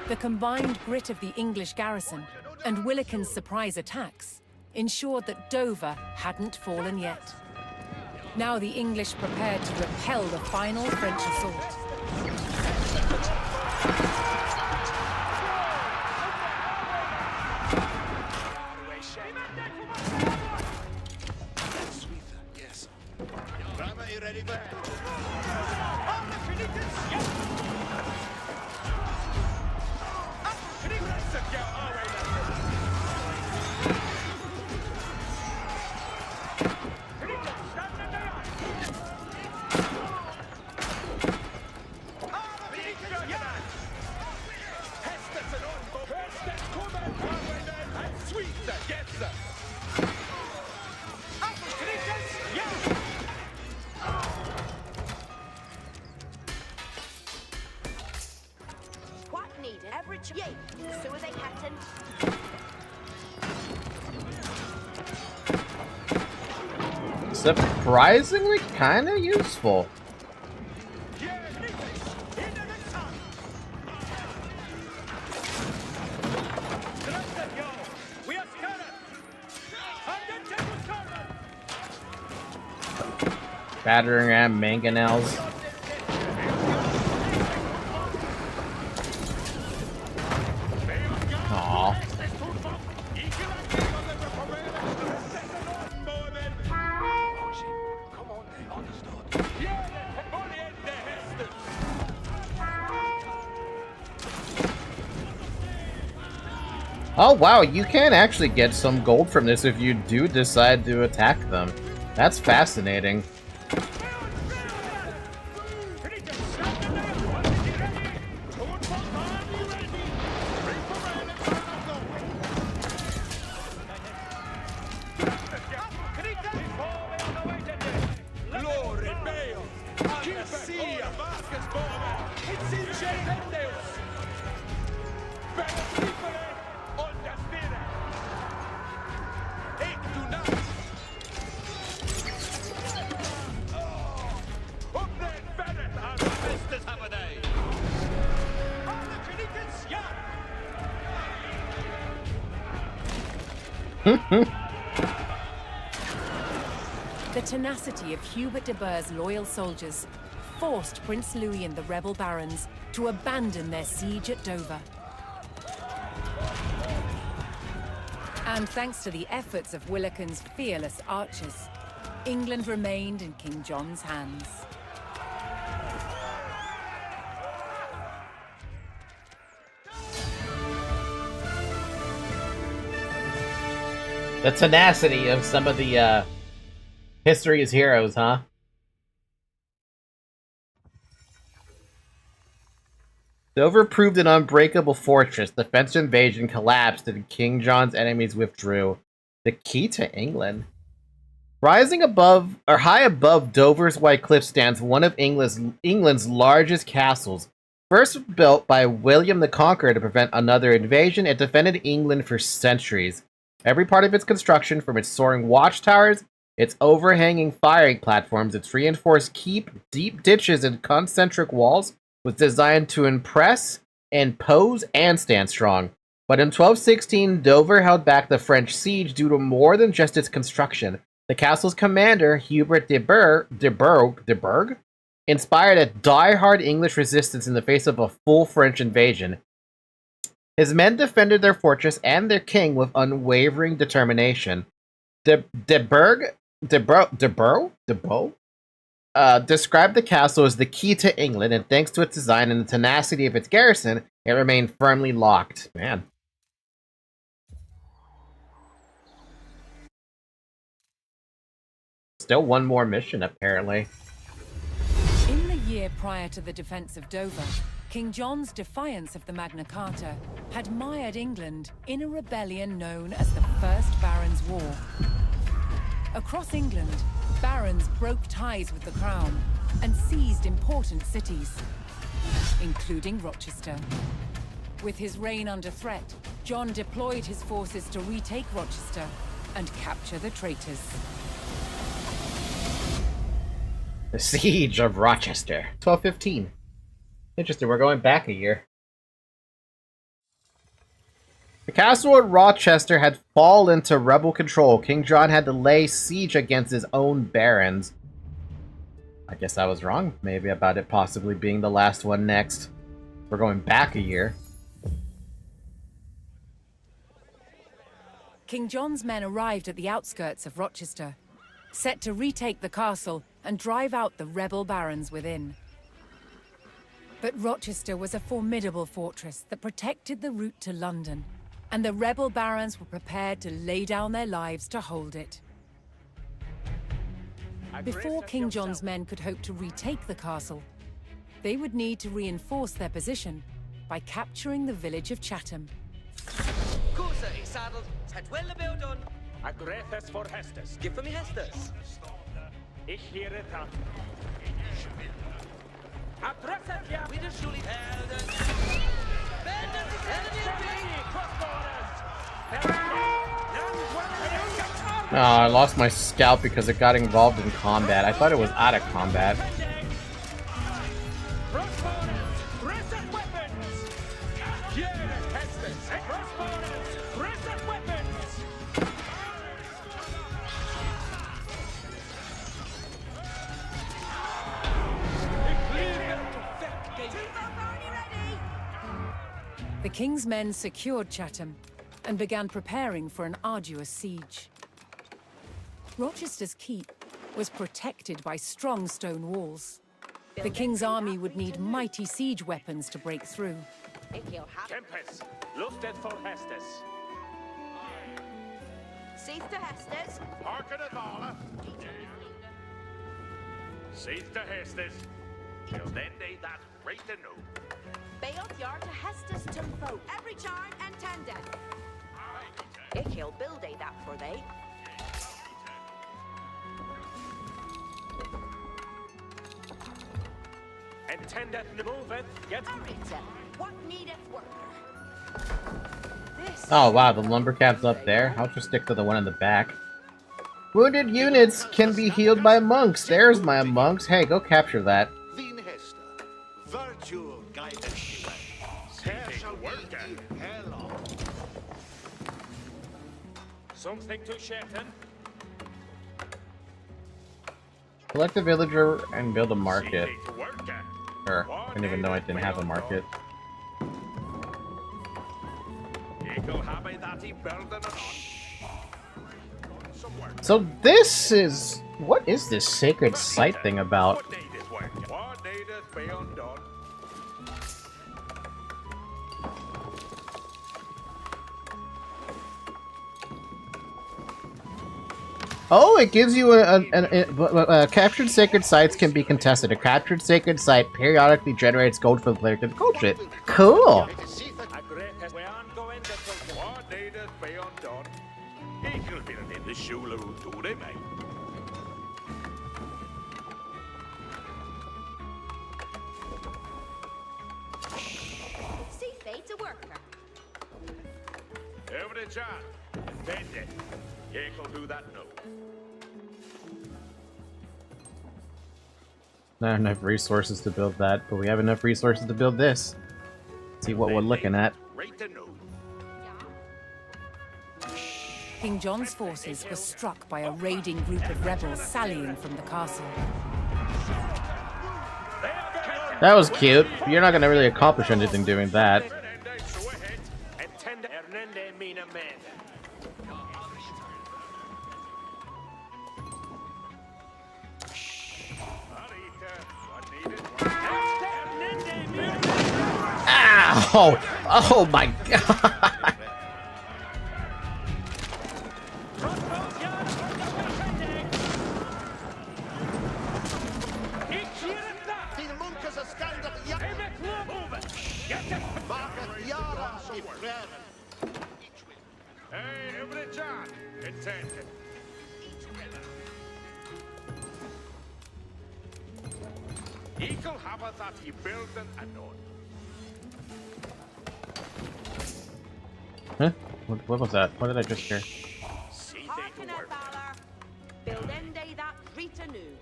The combined grit of the English garrison and Willikin's surprise attacks ensured that Dover hadn't fallen yet. Now the English prepared to repel the final French assault. Surprisingly kind of useful. Battering ram mangonels. Aww. Oh wow, you can actually get some gold from this if you do decide to attack them. That's fascinating. The tenacity of Hubert de Burgh's loyal soldiers forced Prince Louis and the rebel barons to abandon their siege at Dover. And thanks to the efforts of Willikin's fearless archers, England remained in King John's hands. The tenacity of some of the history's heroes, huh? Dover proved an unbreakable fortress. The French invasion collapsed and King John's enemies withdrew. The key to England. Rising above, or high above Dover's White Cliff stands one of England's largest castles. First built by William the Conqueror to prevent another invasion, it defended England for centuries. Every part of its construction, from its soaring watchtowers, its overhanging firing platforms, its reinforced keep, deep ditches, and concentric walls, was designed to impress, impose, and stand strong. But in 1216, Dover held back the French siege due to more than just its construction. The castle's commander, Hubert de Burgh, inspired a die-hard English resistance in the face of a full French invasion. His men defended their fortress and their king with unwavering determination. De Burgh described the castle as the key to England, and thanks to its design and the tenacity of its garrison, it remained firmly locked. Man. Still one more mission, apparently. In the year prior to the defense of Dover, King John's defiance of the Magna Carta had mired England in a rebellion known as the First Barons' War. Across England, barons broke ties with the crown and seized important cities, including Rochester. With his reign under threat, John deployed his forces to retake Rochester and capture the traitors. The Siege of Rochester, 1215. Interesting, we're going back a year. The castle at Rochester had fallen into rebel control. King John had to lay siege against his own barons. I guess I was wrong, maybe, about it possibly being the last one next. We're going back a year. King John's men arrived at the outskirts of Rochester, set to retake the castle and drive out the rebel barons within. But Rochester was a formidable fortress that protected the route to London, and the rebel barons were prepared to lay down their lives to hold it. Before King John's men could hope to retake the castle, they would need to reinforce their position by capturing the village of Chatham. Courser is saddled. Het well build on. Agrethes for Hestes. Give for me Hestes. Ich hear it up. Adresset ja. We the surely Helden. Oh, I lost my scout because it got involved in combat. I thought it was out of combat. The king's men secured Chatham and began preparing for an arduous siege. Rochester's keep was protected by strong stone walls. The king's army would need mighty siege weapons to break through. Tempest, lufted for Hestes. Seath to Hestes. Harken at Vala. Seath to Hestes. Till then day that right to know. Beot yard to Hestes Tumfo. Every chime and tender. Ich he'll build a that for they. Intendeth to move it. Get Arita, what needeth worker? This. Oh wow, the lumber cab's up there. I'll just stick to the one in the back. Wounded units can be healed by monks. There's my monks. Hey, go capture that. Vin Hester. Virtue guideth you. Here shall be in hell. something to Shetton. Select a villager and build a market. Sure. I didn't even know I didn't have a market. So this is... What is this sacred site thing about? Oh, it gives you captured sacred sites can be contested. A captured sacred site periodically generates gold for the player to coach it. Cool. See fate a worker. Every John, attend it. Ye'll do that no. Not enough resources to build that, but we have enough resources to build this. Let's see what we're looking at. King John's forces were struck by a raiding group of rebels sallying from the castle. That was cute. You're not going to really accomplish anything doing that. Ow! Oh my god! Hey, every John, attend it. Equal have that he built an anon. Huh? What was that? What did I just hear? Harken at valor. Build end day that Rita new.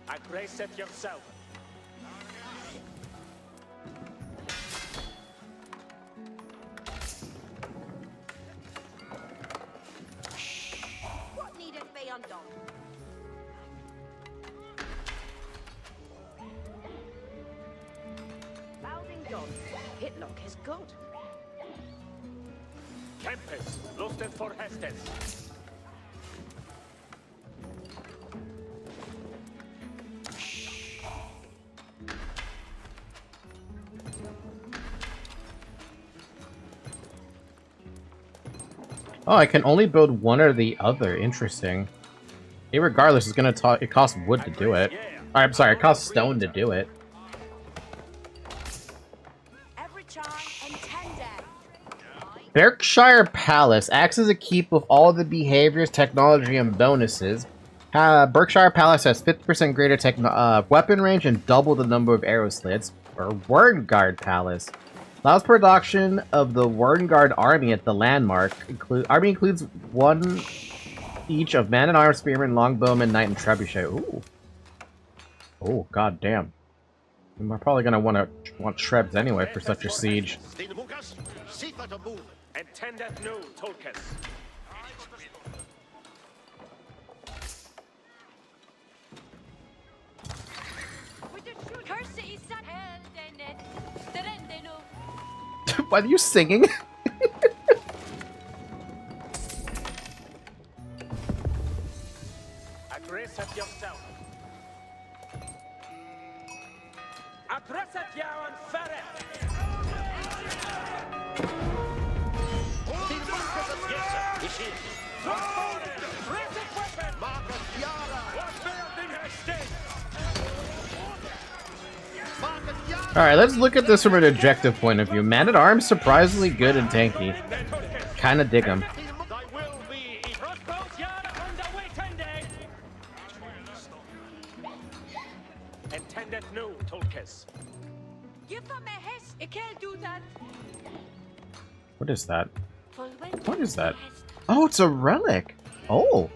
Aggress it yourself. What needeth be undone? Balding done. Hitlock is good. Tempest, lusted for Hestes. Oh, I can only build one or the other. Interesting. Irregardless, it's gonna it costs wood to do it. I'm sorry, it costs stone to do it. Berkshire Palace acts as a keep with all the behaviors, technology, and bonuses. Berkshire Palace has 50% greater weapon range and double the number of arrow slits. Or Wernguard Palace allows production of the Wernguard army at the landmark. Army includes one each of man-at-arms, spearman, longbowman, knight, and trebuchet. Ooh. Oh, god damn. We're probably gonna want Trebs anyway for such a siege. Intendeth no, Tolkien. Why are you singing? Aggress it yourself. Aggress it, Yawan Ferret. Alright, let's look at this from an objective point of view. Man-at-Arms, surprisingly good and tanky. Kinda dig them. What is that? What is that? Oh, it's a relic! Oh!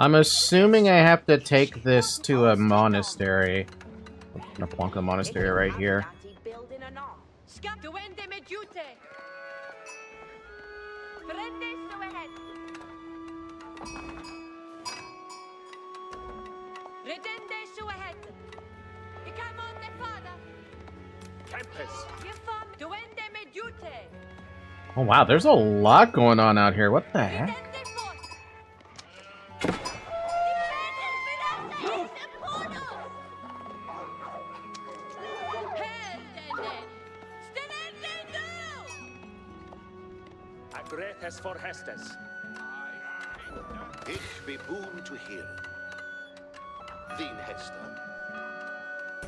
I'm assuming I have to take this to a monastery. I'm gonna plonk a monastery right here. Oh wow, there's a lot going on out here. What the heck? For Hestes. Ich be boon to hear. Din Hester.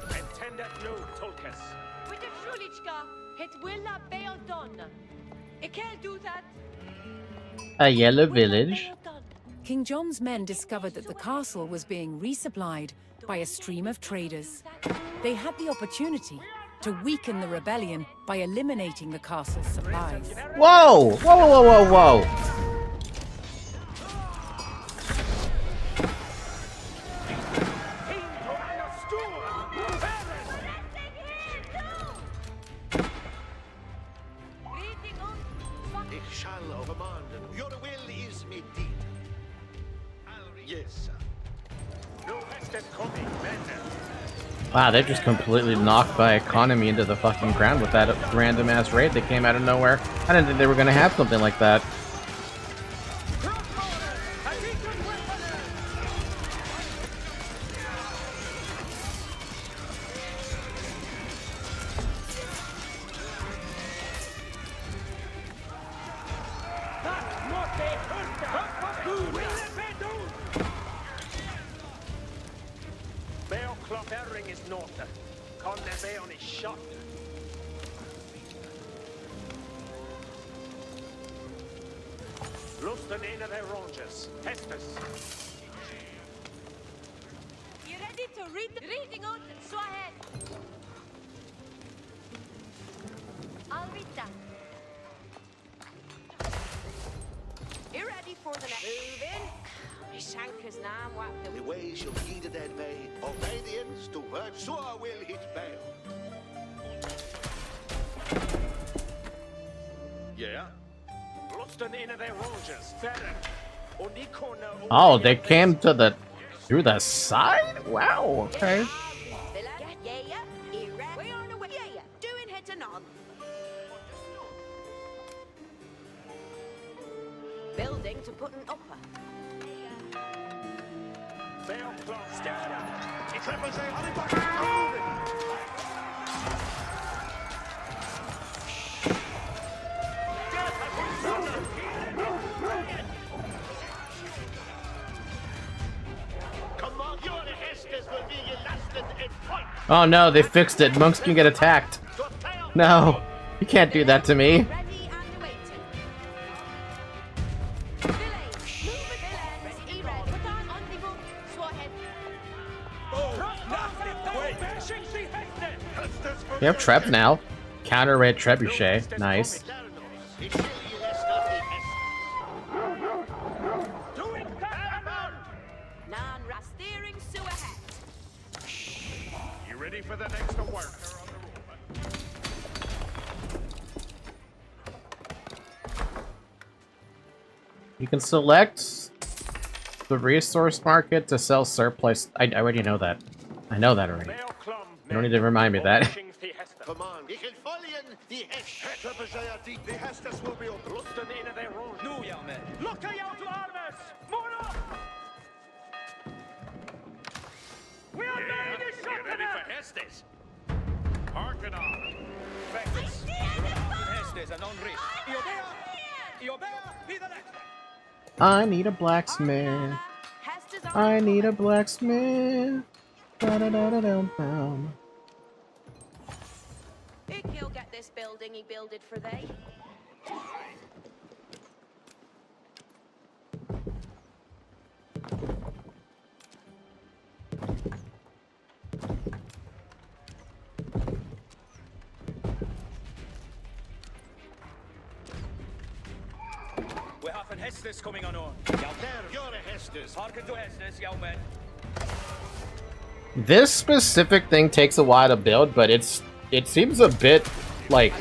Entendet nu, Tolkes. With the Shulichka, it will not be done. It can't do that. A yellow village. King John's men discovered that the castle was being resupplied by a stream of traders. They had the opportunity to weaken the rebellion by eliminating the castle's supplies. Whoa! Whoa, whoa, whoa, whoa, whoa! Ich shall overmanden. Your will is me deed. Yes, sir. No Hestes coming, men. Wow, they just completely knocked my economy into the fucking ground with that random ass raid that came out of nowhere. I didn't think they were gonna have something like that. You ready to read the reading out? So ahead. Alvita. You ready for the next move in? Shanker's name, what The way shall heed that bay. Obedience to word, so I will hit bail. Yeah? Oh, they came to the... through the side? Wow, okay. Doing head to nod. Building to put an upper. Oh no, they fixed it. Monks can get attacked. No, you can't do that to me. They have traps now. Counter red trebuchet. Nice. You ready for the next work? You can select the resource market to sell surplus. I already know that. I know that already. You don't need to remind me of that. Command. Ich will folgen die Hestes. Die Hestes will be uprüsten in their own. Nu, young men. Look out to armors! More up! We are ready to shut ready for Hestes. Hearken on. Practice. Hestes and on risk. Iobea, be the next. I need a blacksmith. I need a blacksmith. Ba-da-da-da-dum-bum. He'll get this building he builded for thee. We have an Hestes coming on. There, you're a Hestes. Hearken to Hestes, young men. This specific thing takes a while to build, but it seems a bit like,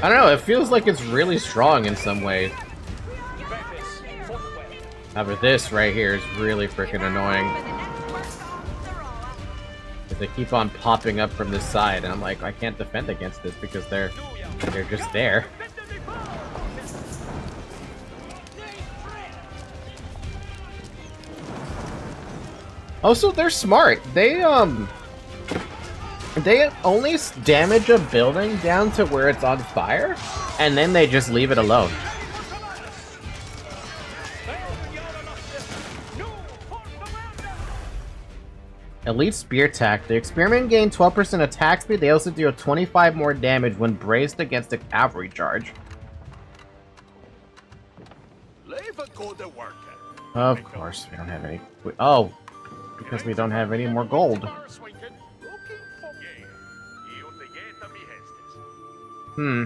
I don't know, it feels like it's really strong in some way. However, this right here is really freaking annoying. They keep on popping up from this side, and I'm like, I can't defend against this because they're just there. Also, they're smart. They only damage a building down to where it's on fire, and then they just leave it alone. Elite Spear Attack. The experiment gain 12% attack speed. They also deal 25 more damage when braced against a cavalry charge. Of course, we don't have any. Oh, because we don't have any more gold. Hmm.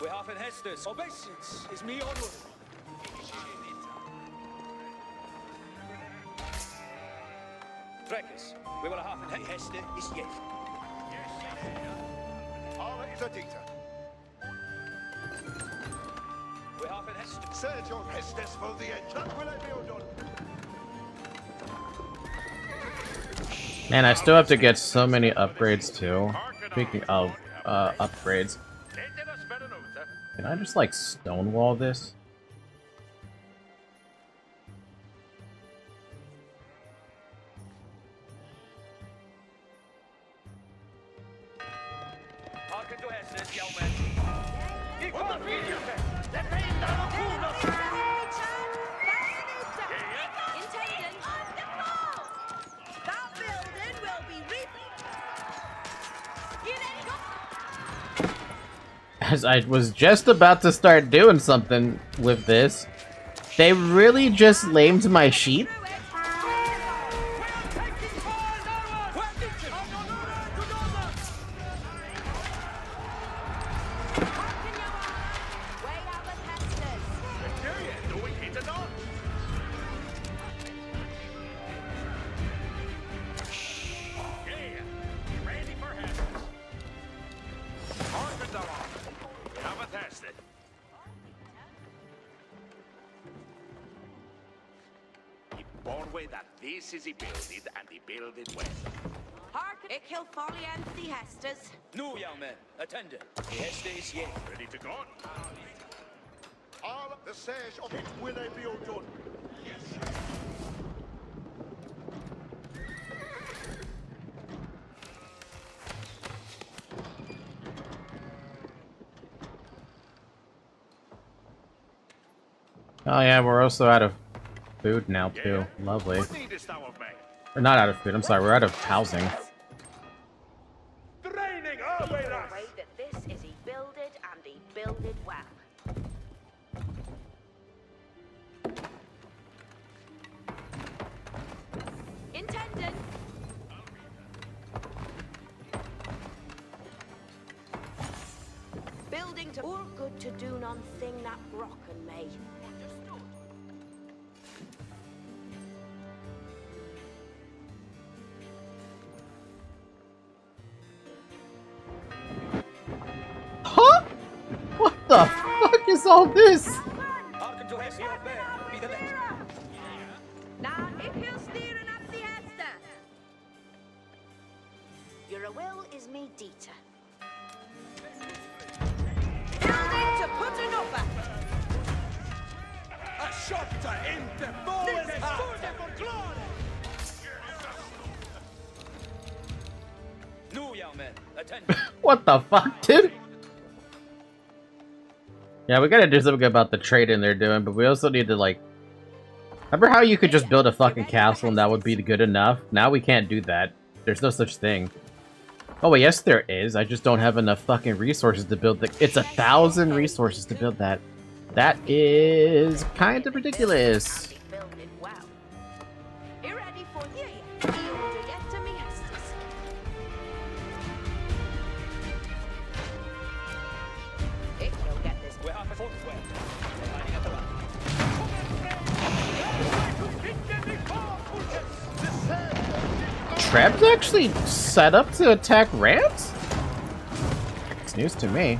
We have an Hestes. Obeisance is me onward. Drekis, we will have an Hestes is yet. Alle is a dita. We have an Hestes. Surge your Hestes for the edge. That will I be done. Man, I still have to get so many upgrades too. Speaking of upgrades, can I just like stonewall this? As I was just about to start doing something with this, they really just lamed my sheep. This is he builded, and he builded well. Hark, ik hill folly and the Hestes. Nu, young men, attend it. The Hestes is yet. Ready to go? All the sage of it will I be done. Oh yeah, we're also out of food now too. Lovely. We're not out of food, I'm sorry, we're out of housing. Draining our way that this is he builded and he builded well. Intended. Building to or good to do none thing that brocken me. Huh? What the fuck is all this? Now, if you're steering up the Hester. Your will is me, Dieter. Building to put an upper. A shotta inte forward for glory! Nu, young men, attend. What the fuck, dude? Yeah, we gotta do something about the trading they're doing, but we also need to, like... Remember how you could just build a fucking castle and that would be good enough? Now we can't do that. There's no such thing. Oh, wait, yes there is. I just don't have enough fucking resources to build the... It's 1,000 resources to build that. That is kind of ridiculous. Treb's actually set up to attack rams? It's news to me.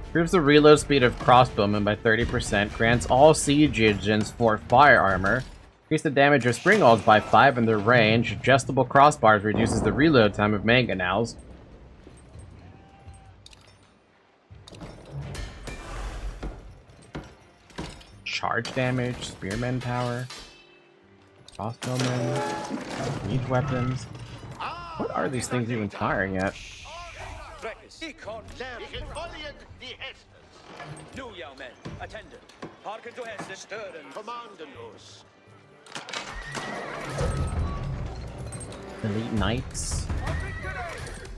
Improves the reload speed of crossbowmen by 30%, grants all siege agents Fort fire armor, increase the damage of springalds by 5 in their range, adjustable crossbars reduces the reload time of mangonels. Charge damage, spearman power, crossbowmen, siege weapons. What are these things even firing at? Nu, young men, attendant. Hearken to Hester, stirren. Commandos. Elite knights.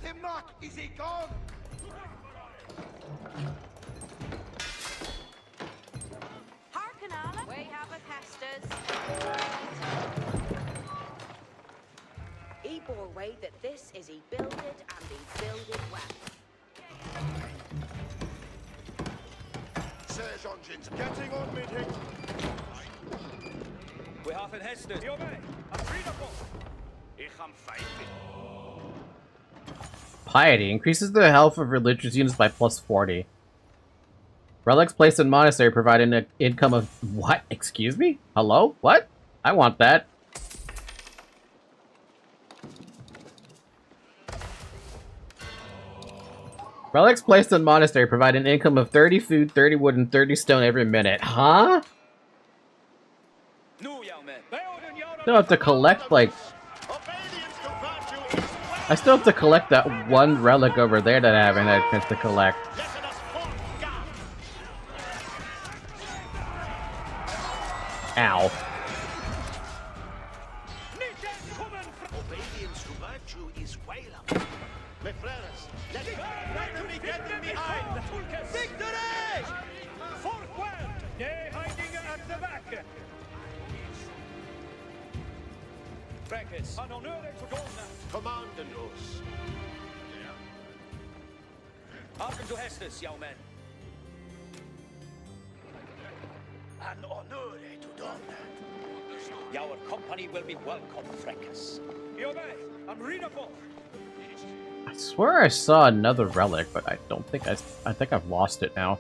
Him not, is he gone? Hearken, Alan. We have a Hester's. He bore way that this is he builded and he builded well. Sergeant, getting on meeting. We have in Hester. Your way. I'm readable. Ich am fighting. Piety increases the health of religious units by plus 40. Relics placed in monastery provide an income of what? Excuse me? Hello? What? I want that. Relics placed in monastery provide an income of 30 food, 30 wood, and 30 stone every minute. Huh? Still have to collect, like... I still have to collect that one relic over there that I haven't had a chance to collect. Ow. Obedience to virtue is welcome. My friends, let me get them behind. Victory! Forward! They hiding at the back. Frankis, an honor to go now. Commandos. Hearken to Hester's, young men. An honor to done. Your company will be welcome, Frankis. Your way, I'm readable. I swear I saw another relic, but I don't think I think I've lost it now.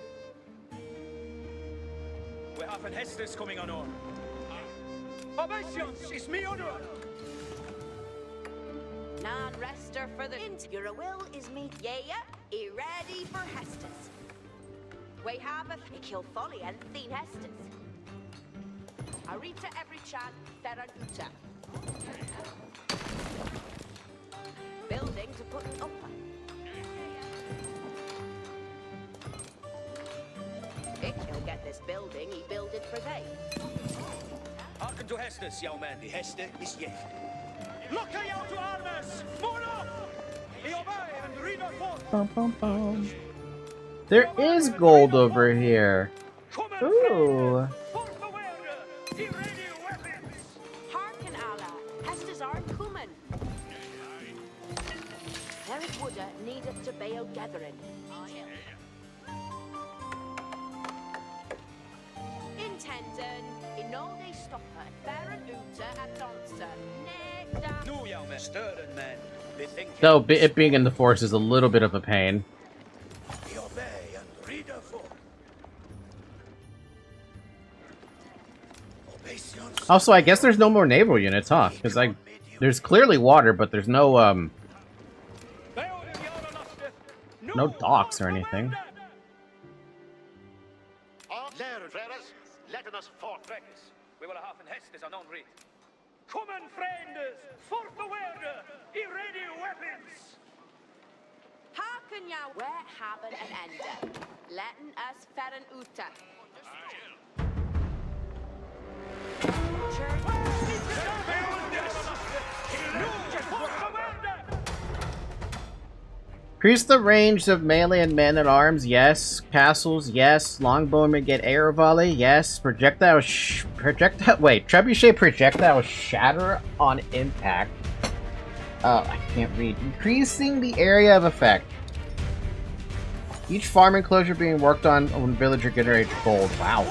We have an Hester's coming on. Obeisance is me honor. Non-rester for the your will is me. Yeah, ready for Hestus. We have a kill folly and thin Hestus. Arita every chan, Feranuta. Building to put an upper. If he'll get this building, he build it for they. Hearken to Hestus, young man. The Hester is yet. Look out to armors! More up! Eobay and Riva forth! Bum, bum, bum. There is gold over here. Ooh. Harken Allah, Hestes are Kuman. Eric Wooda needed to bail gathering. Intended, in all they stopper, Baron Uta at Donster, No, young man. Stirring man. They think Though it being in the forest is a little bit of a pain. Eobay and Riva forth. Also, I guess there's no more naval units, huh? Because there's clearly water, but there's no no docks or anything. Let us forth. We will have in Hestus on read. Come on, friends! Forth the word! Ready weapons! Harken ya, where haben an ende. Letting us Baron Uta. Increase the range of melee and men-at-arms, yes. Castles, yes. Longbowmen get air volley, yes. Projectile trebuchet projectile shatter on impact. I can't read. Increasing the area of effect. Each farm enclosure being worked on when villager generates gold. Wow.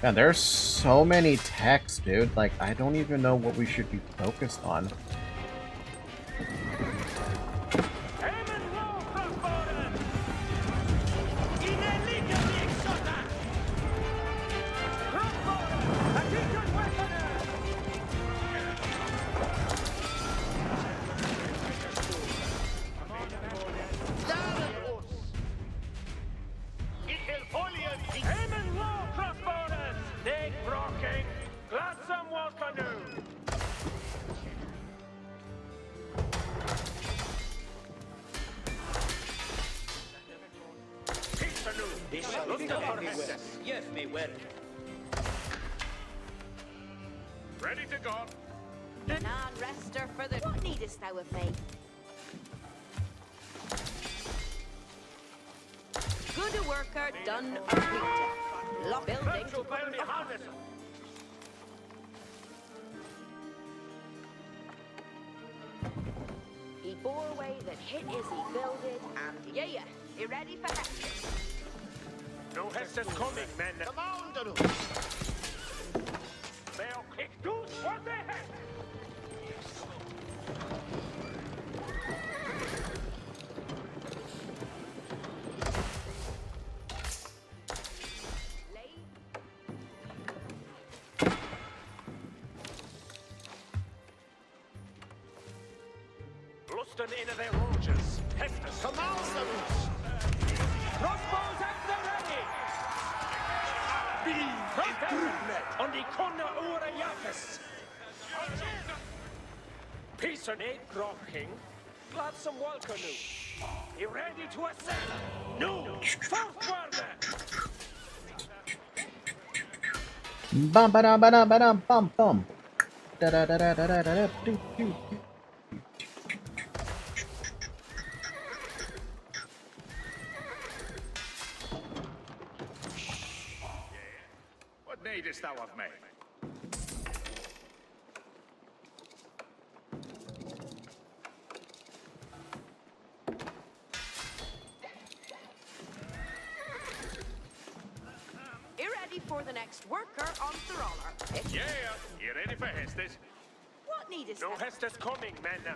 Man, there's so many techs, dude. Like, I don't even know what we should be focused on. Ready to go. Non-rester for the... What needest thou of me? Good a worker, done a Peter. Lock building to put him behind us. He bore away that hit is he builded, and he ready for Hestus. No Hestus coming, men. Commander! They'll kick dudes what they have. Luston in their rogers. Hestus commands them. Crossbows at the ready! Be prepared on the corner ora Yakis! Peace and aid, King. Gladsome welcome. You ready to ascend? No! Forward! Bum ba dum ba dum ba dum bum bum. Da da da da da da da do do. What needest thou of me? You ready for the next worker on the roller? Yeah, you ready for Hestus? What needest No thou? Hestus coming, men.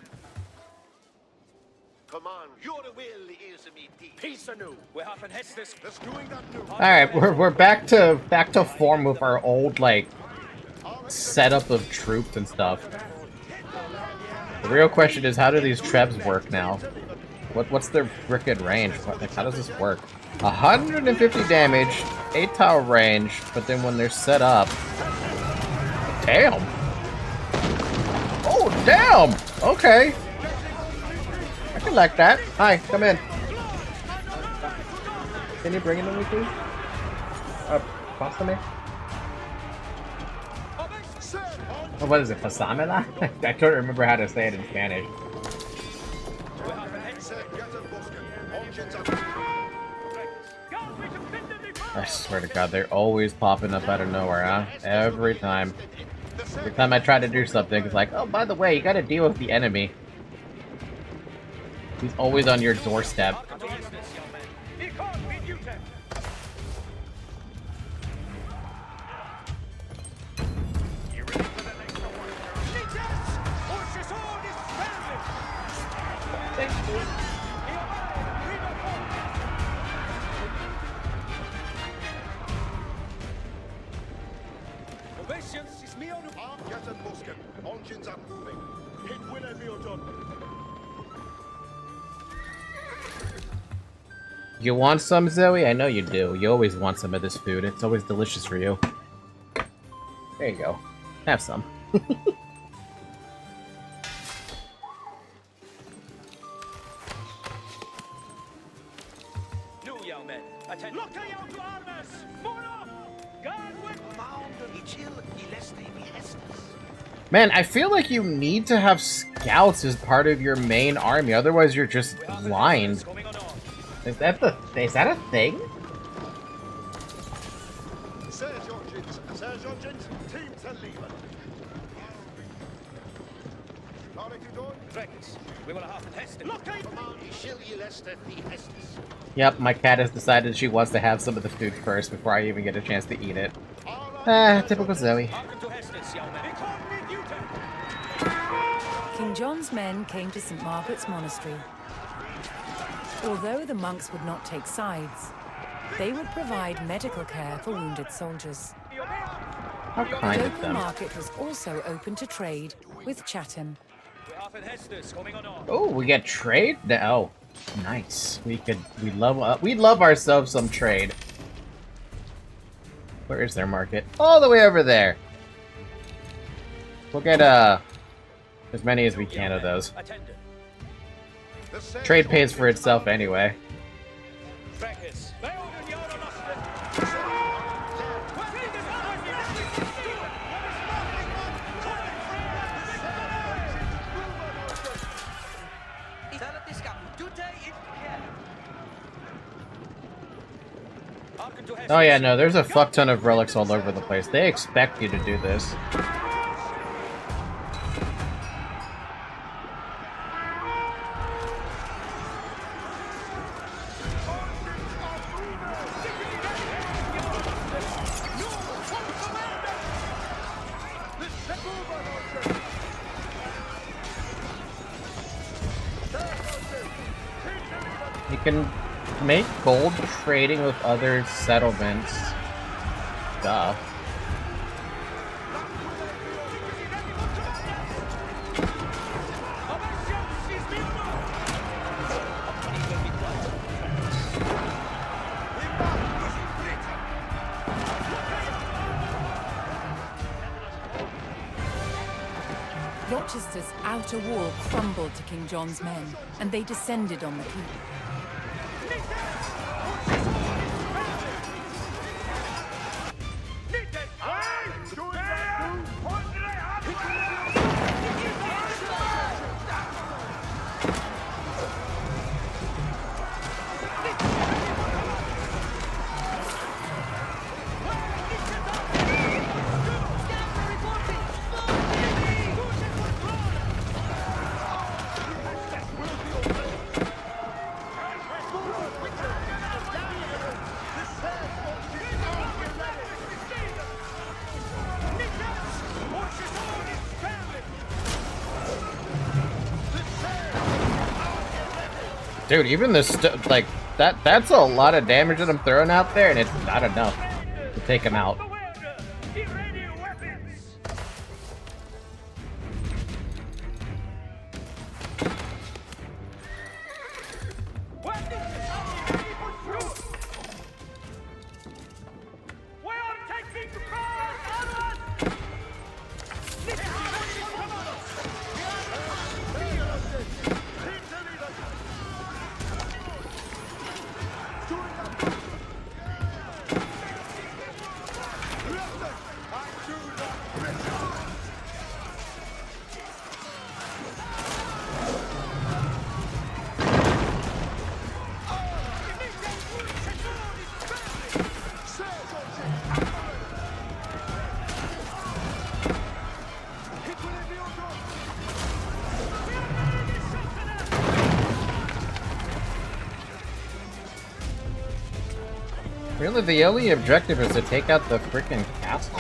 Come on, your will is me deep. Peace anew. We have an Hestus. Let's doing that new. All right, we're back to form with our old like setup of troops and stuff. The real question is, how do these trebs work now? What's their frickin' range? Like, how does this work? 150 damage, 8 tile range, but then when they're set up, damn. Oh Damn! Okay. I can like that. Hi, come in. Can you bring it to me, please? Pásame. Oh, what is it? Pasamela? I don't remember how to say it in Spanish. I swear to God, they're always popping up out of nowhere, huh? Every time. Every time I try to do something, it's like, oh, by the way, you gotta deal with the enemy. He's always on your doorstep. You want some, Zoe? I know you do. You always want some of this food. It's always delicious for you. There you go. Have some. Man, I feel like you need to have scouts as part of your main army, otherwise you're just blind. Is that a thing? Yep, my cat has decided she wants to have some of the food first before I even get a chance to eat it. Typical Zoe. King John's men came to St. Margaret's Monastery. Although the monks would not take sides, they would provide medical care for wounded soldiers. How kind the of local them. market was also open to trade with Chatham. Oh, we get trade? Oh, nice. We love ourselves some trade. Where is their market? All the way over there. We'll get as many as we can of those. Trade pays for itself anyway. Oh yeah, no, there's a fuck ton of relics all over the place. They expect you to do this. You can make gold trading with other settlements. Duh. Rochester's outer wall crumbled to King John's men, and they descended on the keep. Dude, even this like that's a lot of damage that I'm throwing out there, and it's not enough to take him out. Really, the only objective is to take out the freaking castle.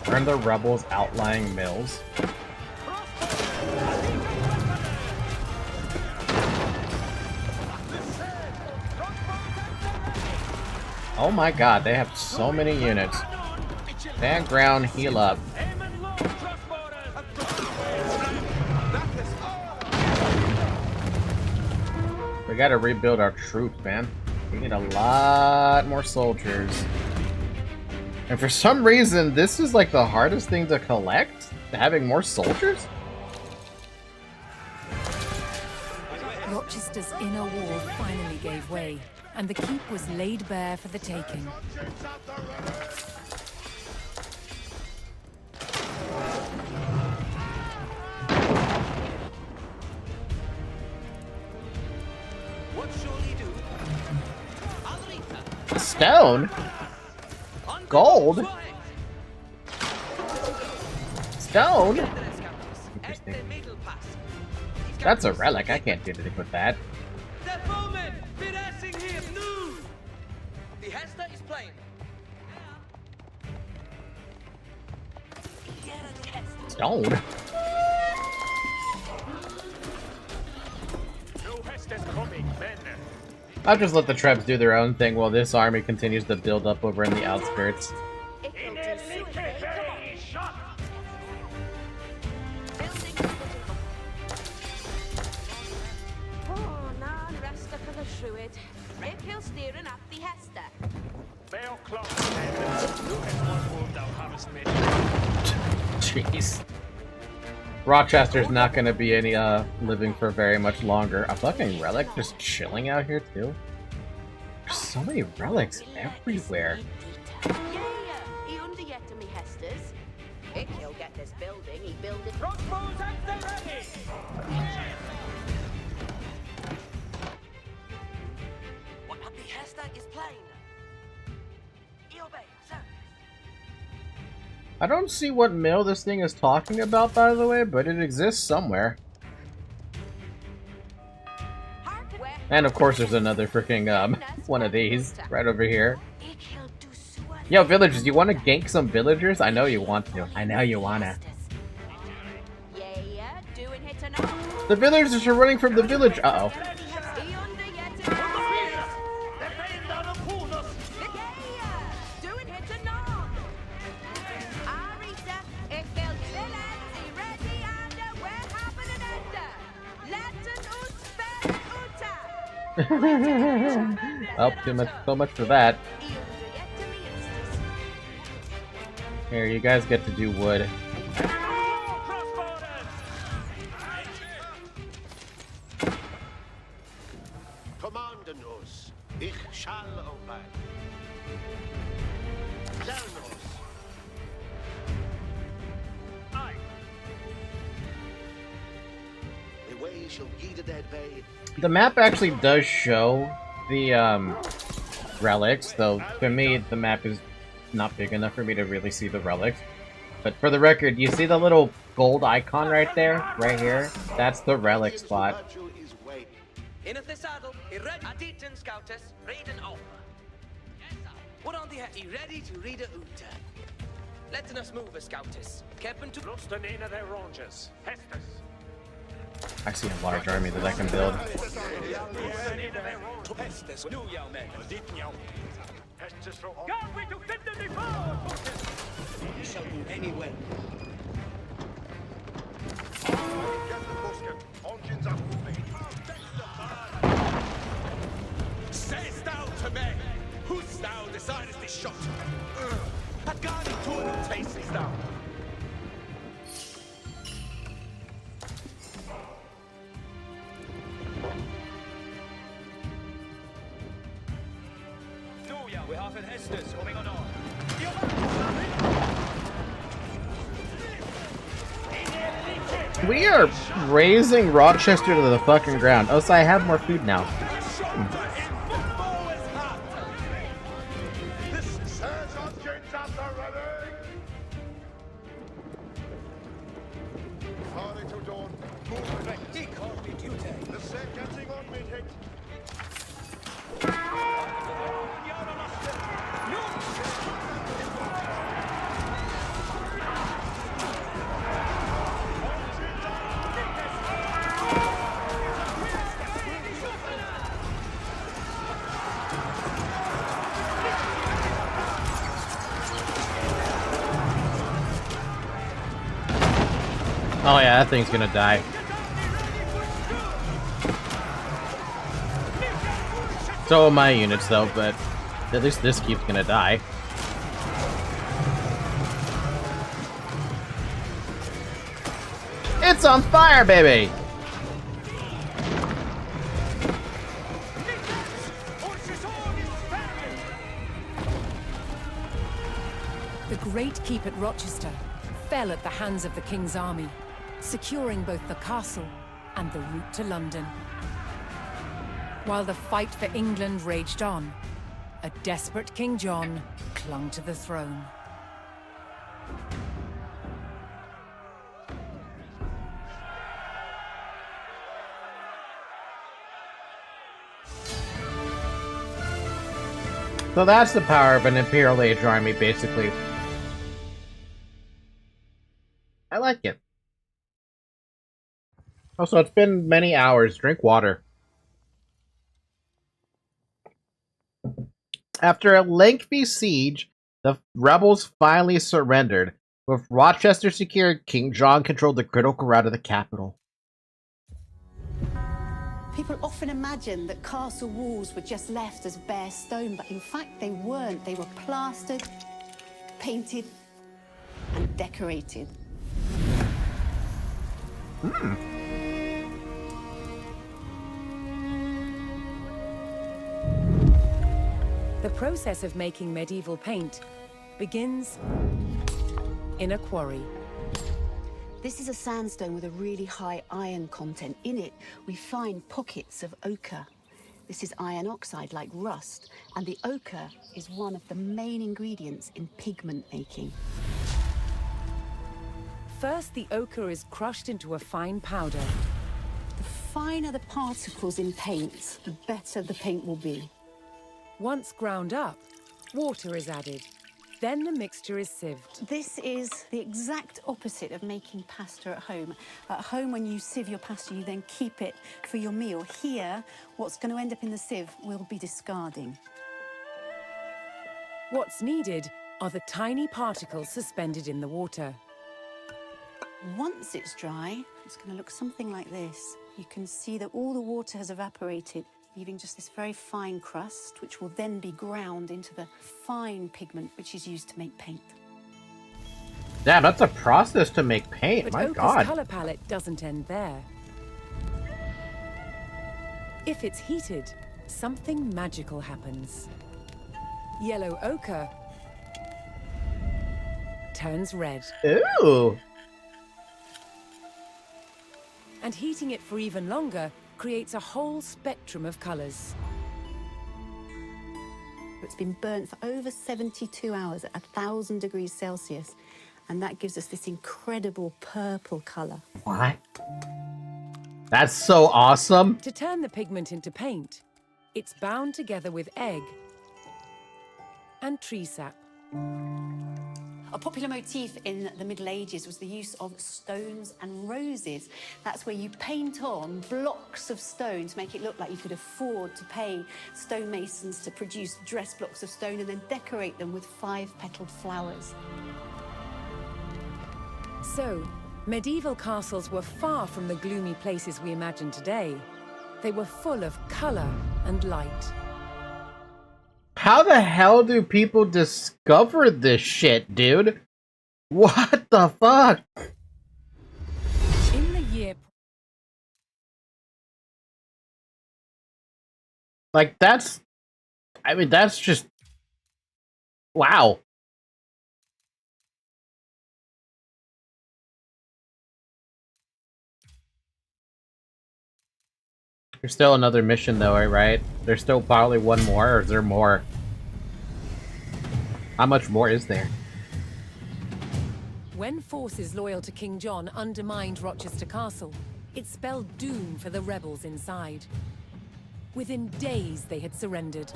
Burn the rebels' outlying mills. Oh my god, they have so many units. Stand ground, heal up. We gotta rebuild our troops, man. We need a lot more soldiers. And for some reason, this is like the hardest thing to collect? Having more soldiers? Rochester's inner wall finally gave way, and the keep was laid bare for the taking. Stone? Gold? Stone? Interesting. That's a relic. I can't do anything with that. Stone? I'll just let the Trebs do their own thing while this army continues to build up over in the outskirts. Jeez. Rochester's not gonna be any living for very much longer. A fucking relic just chilling out here too. There's so many relics everywhere. He'll get this building, he build it. Crossbows at the ready! What the Hester is plain. He obey, sir. I don't see what mill this thing is talking about, by the way, but it exists somewhere. And of course there's another freaking, one of these right over here. Yo, villagers, you want to gank some villagers? I know you want to. I know you wanna. The villagers are running from the village. Uh-oh. Well, so much for that. Here, you guys get to do wood. Command us. Ich shall obey. Zelnos. Aye. The way shall ye the dead bay. The map actually does show the relics, though for me the map is not big enough for me to really see the relics. But for the record, you see the little gold icon right there? Right here? That's the relic spot. In the saddle, Aditan Scoutess, Raiden Alma. What on the head? Ready to read a Uta. Letting us move a Scoutess. Keppen to Lustanina their rangers. Hestus. I see a large army that I can build. Shall do anywhere. Sayest thou to me, who's thou decidest this shot? A guarding to an tastest thou. We have an Hestus coming on. We are raising Rochester to the fucking ground. Oh, so I have more food now. This Sergeant The set getting on mid hit. Oh yeah, that thing's gonna die. So are my units though, but at least this keeps gonna die. It's on fire, baby! The great keep at Rochester fell at the hands of the King's army, securing both the castle and the route to London. While the fight for England raged on, a desperate King John clung to the throne. So that's the power of an Imperial Age army, basically. I like it. Also, it's been many hours. Drink water. After a lengthy siege, the rebels finally surrendered. With Rochester secured, King John controlled the critical route of the capital. People often imagine that castle walls were just left as bare stone, but in fact they weren't. They were plastered, painted, and decorated. The process of making medieval paint begins in a quarry. This is a sandstone with a really high iron content. In it, we find pockets of ochre. This is iron oxide, like rust, and the ochre is one of the main ingredients in pigment making. First, the ochre is crushed into a fine powder. The finer the particles in paint, the better the paint will be. Once ground up, water is added. Then the mixture is sieved. This is the exact opposite of making pasta at home. At home, when you sieve your pasta, you then keep it for your meal. Here, what's going to end up in the sieve will be discarding. What's needed are the tiny particles suspended in the water. Once it's dry, it's going to look something like this. You can see that all the water has evaporated, leaving just this very fine crust, which will then be ground into the fine pigment which is used to make paint. Damn, that's a process to make paint. But My ochre's God. color palette doesn't end there. If it's heated, something magical happens. Yellow ochre turns red. Ooh. And heating it for even longer creates a whole spectrum of colors. It's been burnt for over 72 hours at 1,000 degrees Celsius, and that gives us this incredible purple color. What? That's so awesome. To turn the pigment into paint, it's bound together with egg and tree sap. A popular motif in the Middle Ages was the use of stones and roses. That's where you paint on blocks of stone to make it look like you could afford to pay stonemasons to produce dress blocks of stone and then decorate them with 5-petaled flowers. So, medieval castles were far from the gloomy places we imagine today. They were full of color and light. How the hell do people discover this shit, dude? What the fuck? In the year... Like, that's... I mean, that's just... Wow. There's still another mission, though, right? There's still probably one more, or is there more? How much more is there? When forces loyal to King John undermined Rochester Castle, It spelled doom for the rebels inside. Within days, they had surrendered.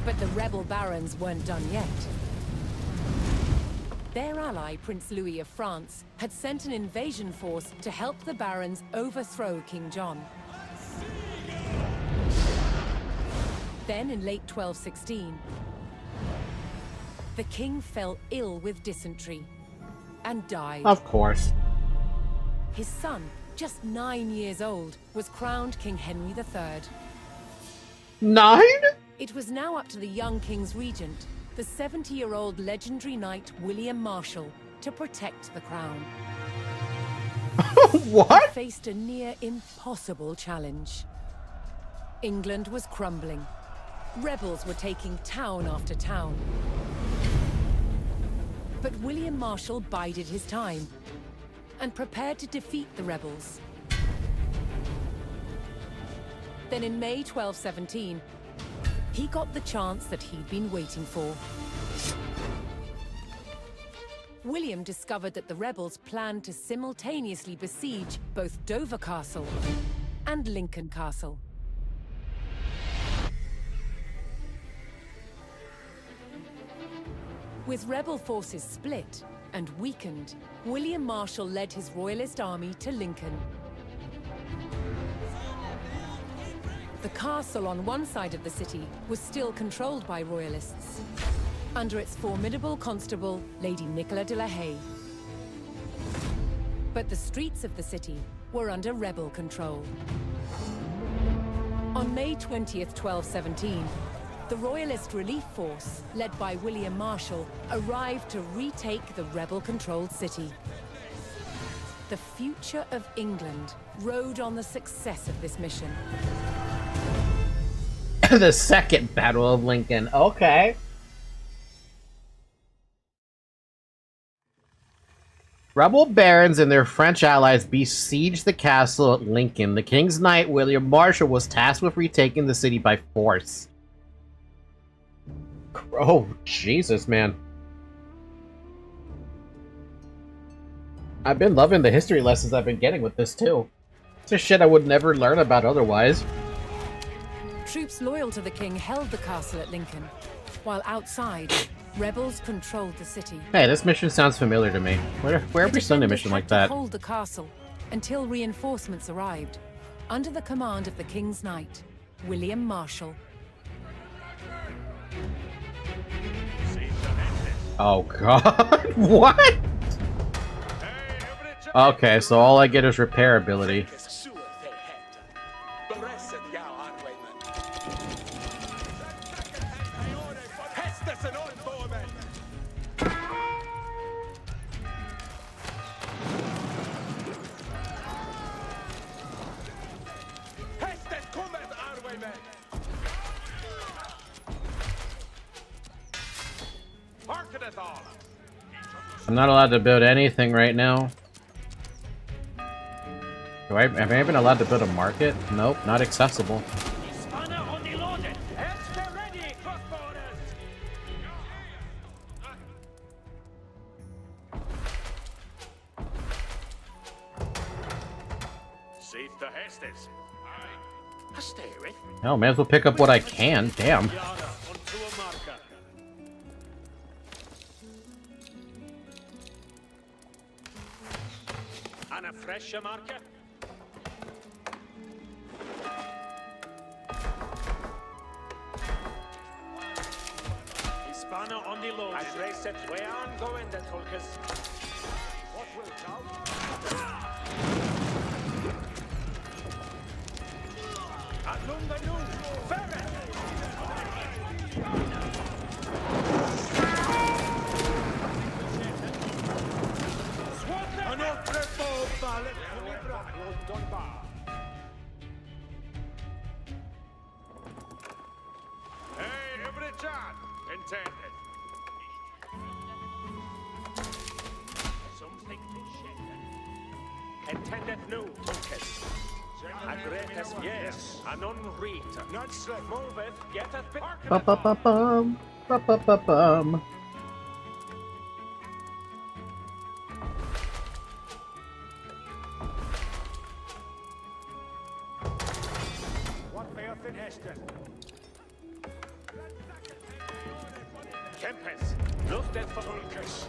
But the rebel barons weren't done yet. Their ally, Prince Louis of France, had sent an invasion force to help the barons overthrow King John. Then, in late 1216, the king fell ill with dysentery and died. Of course. His son, just 9 years old, was crowned King Henry III. 9? It was now up to the young king's regent, the 70-year-old legendary knight William Marshal, to protect the crown. What? He faced a near impossible challenge. England was crumbling. Rebels were taking town after town. But William Marshal bided his time and prepared to defeat the rebels. Then in May 1217, he got the chance that he'd been waiting for. William discovered that the rebels planned to simultaneously besiege both Dover Castle and Lincoln Castle. With rebel forces split and weakened, William Marshal led his royalist army to Lincoln. The castle on one side of the city was still controlled by royalists, under its formidable constable, Lady Nicola de la Haye. But the streets of the city were under rebel control. On May 20th, 1217, the Royalist Relief Force, led by William Marshal, arrived to retake the rebel-controlled city. The future of England rode on the success of this mission. The Second Battle of Lincoln. Okay. Rebel barons and their French allies besieged the castle at Lincoln. The king's knight, William Marshal, was tasked with retaking the city by force. Oh, Jesus, man. I've been loving the history lessons I've been getting with this, too. It's a shit I would never learn about otherwise. Troops loyal to the king held the castle at Lincoln, while outside, rebels controlled the city. Hey, this mission sounds familiar to me. Where have we seen a mission like that? Hold the castle until reinforcements arrived, under the command of the king's knight, William Marshal. Oh god, what? Okay, so all I get is repair ability. I'm not allowed to build anything right now. Am I even allowed to build a market? Nope, not accessible. Oh, may as well pick up what I can. Damn. Ana fresca marca. Hispano on the load. I race it. We aren't going that Hulkers. What will count? Alunga nu. Ferret. Hey, every John, intended. Something to share. Intended new Tulkes. Agretes yes, anon rita. Not slip. Move it, get a bit. Ba-ba-ba-bum. Ba-ba-ba-bum. Kempes, Lust et Verulkes.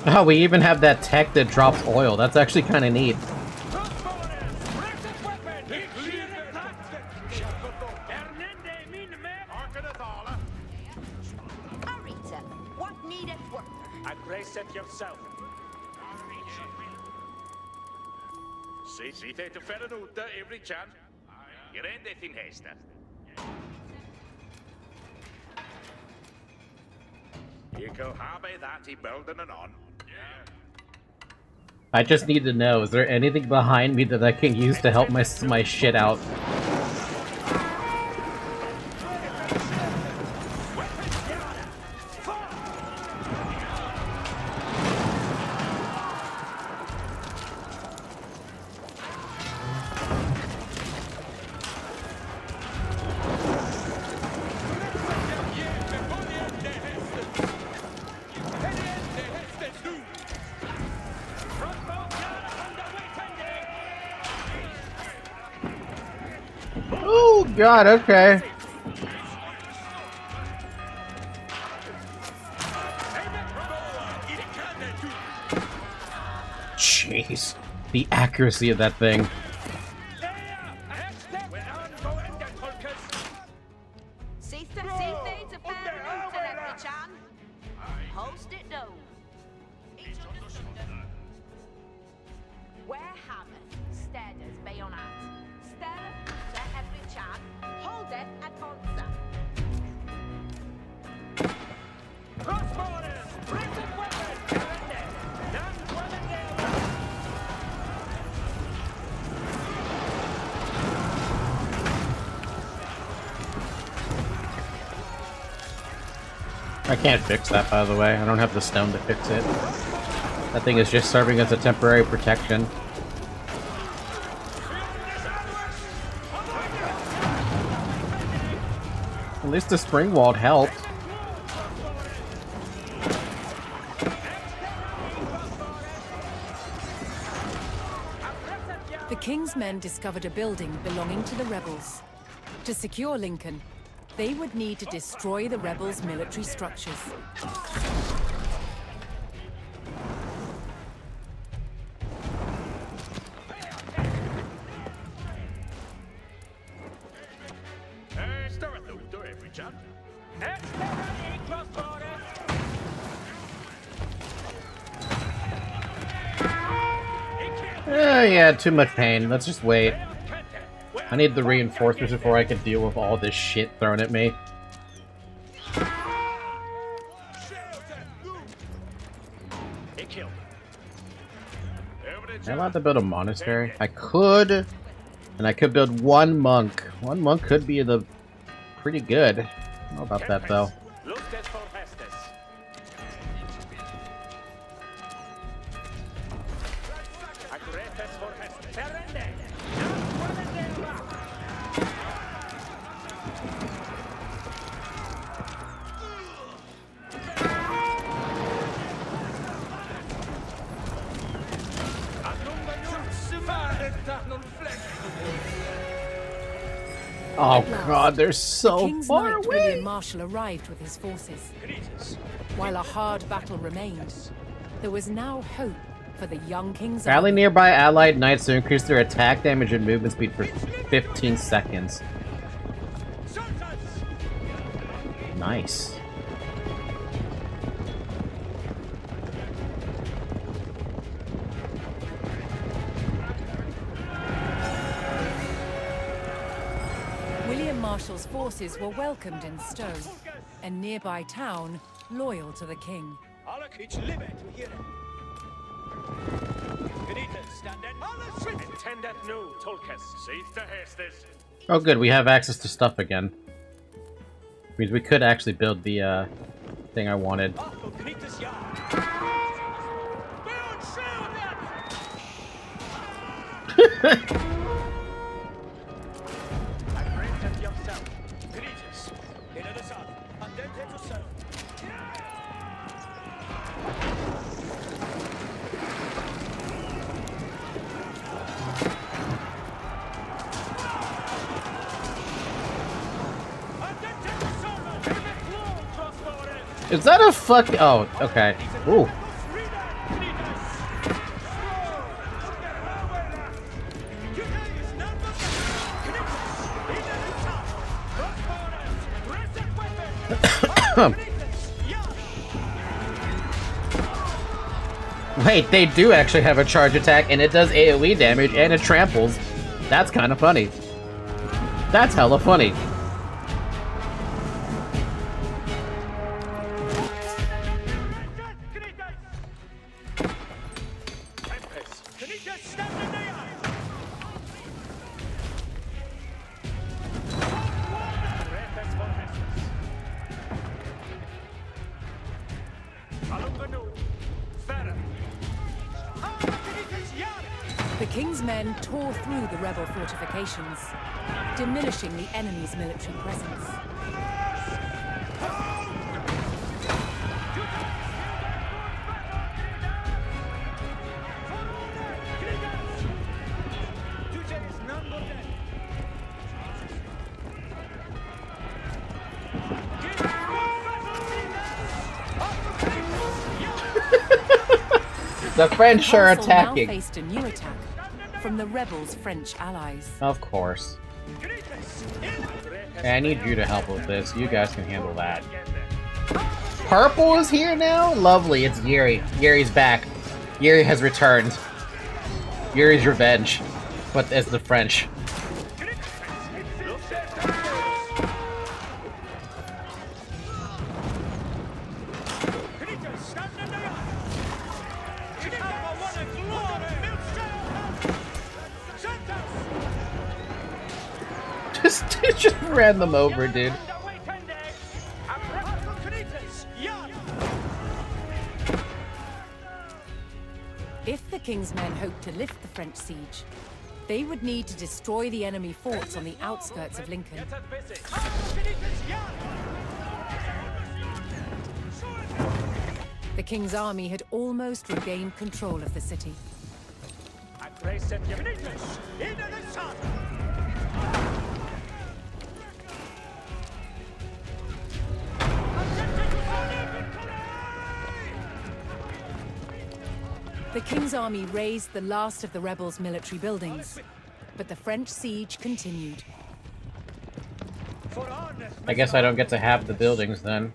Oh, we even have that tech that drops oil. That's actually kind of neat. Arita, what needeth work? Aggress it yourself. Ziet hij te verder ute, every chan? Je rent het in hester. You go habe that he building and on. I just need to know, is there anything behind me that I can use to help my shit out? Oh god, okay. Jeez. The accuracy of that thing. See to fair ute, every chan. Host it down. Where haveth steaders bayonet? Stead to every chan. Hold it at once. Crossborders! Printed weapons! None dwelling there! I can't fix that, by the way. I don't have the stone to fix it. That thing is just serving as a temporary protection. At least the spring wall helped. The king's men discovered a building belonging to the rebels. To secure Lincoln, they would need to destroy the rebels' military structures. Stir it ute, every chan. Yeah, too much pain. Let's just wait. I need the reinforcements before I can deal with all this shit thrown at me. Am I allowed to build a monastery? I could, and I could build one monk. One monk could be pretty good. I don't know about that though. Oh god, they're so King's far Knight away! William Marshal arrived with his forces. While a hard battle remained, there was now hope for the young king's Rally army. nearby allied knights to increase their attack damage and movement speed for 15 seconds. Nice. William Marshal's forces were welcomed in Stowe, a nearby town loyal to the king. Oh good, we have access to stuff again. Means we could actually build the thing I wanted. Is that a fuck? Oh, okay. Ooh. Wait, they do actually have a charge attack, and it does AoE damage, and it tramples. That's kind of funny. That's hella funny. The King's men tore through the rebel fortifications, diminishing the enemy's military presence. The French are attacking. Now faced a new attack from the rebels' French allies. Of course. Hey, I need you to help with this. You guys can handle that. Purple is here now? Lovely, it's Yuri. Yuri's back. Yuri has returned. Yuri's revenge. But as the French. just ran them over, dude. If the King's men hoped to lift the French siege, they would need to destroy the enemy forts on the outskirts of Lincoln. The King's army had almost regained control of the city. The King's army razed the last of the rebels' military buildings, but the French siege continued. I guess I don't get to have the buildings then.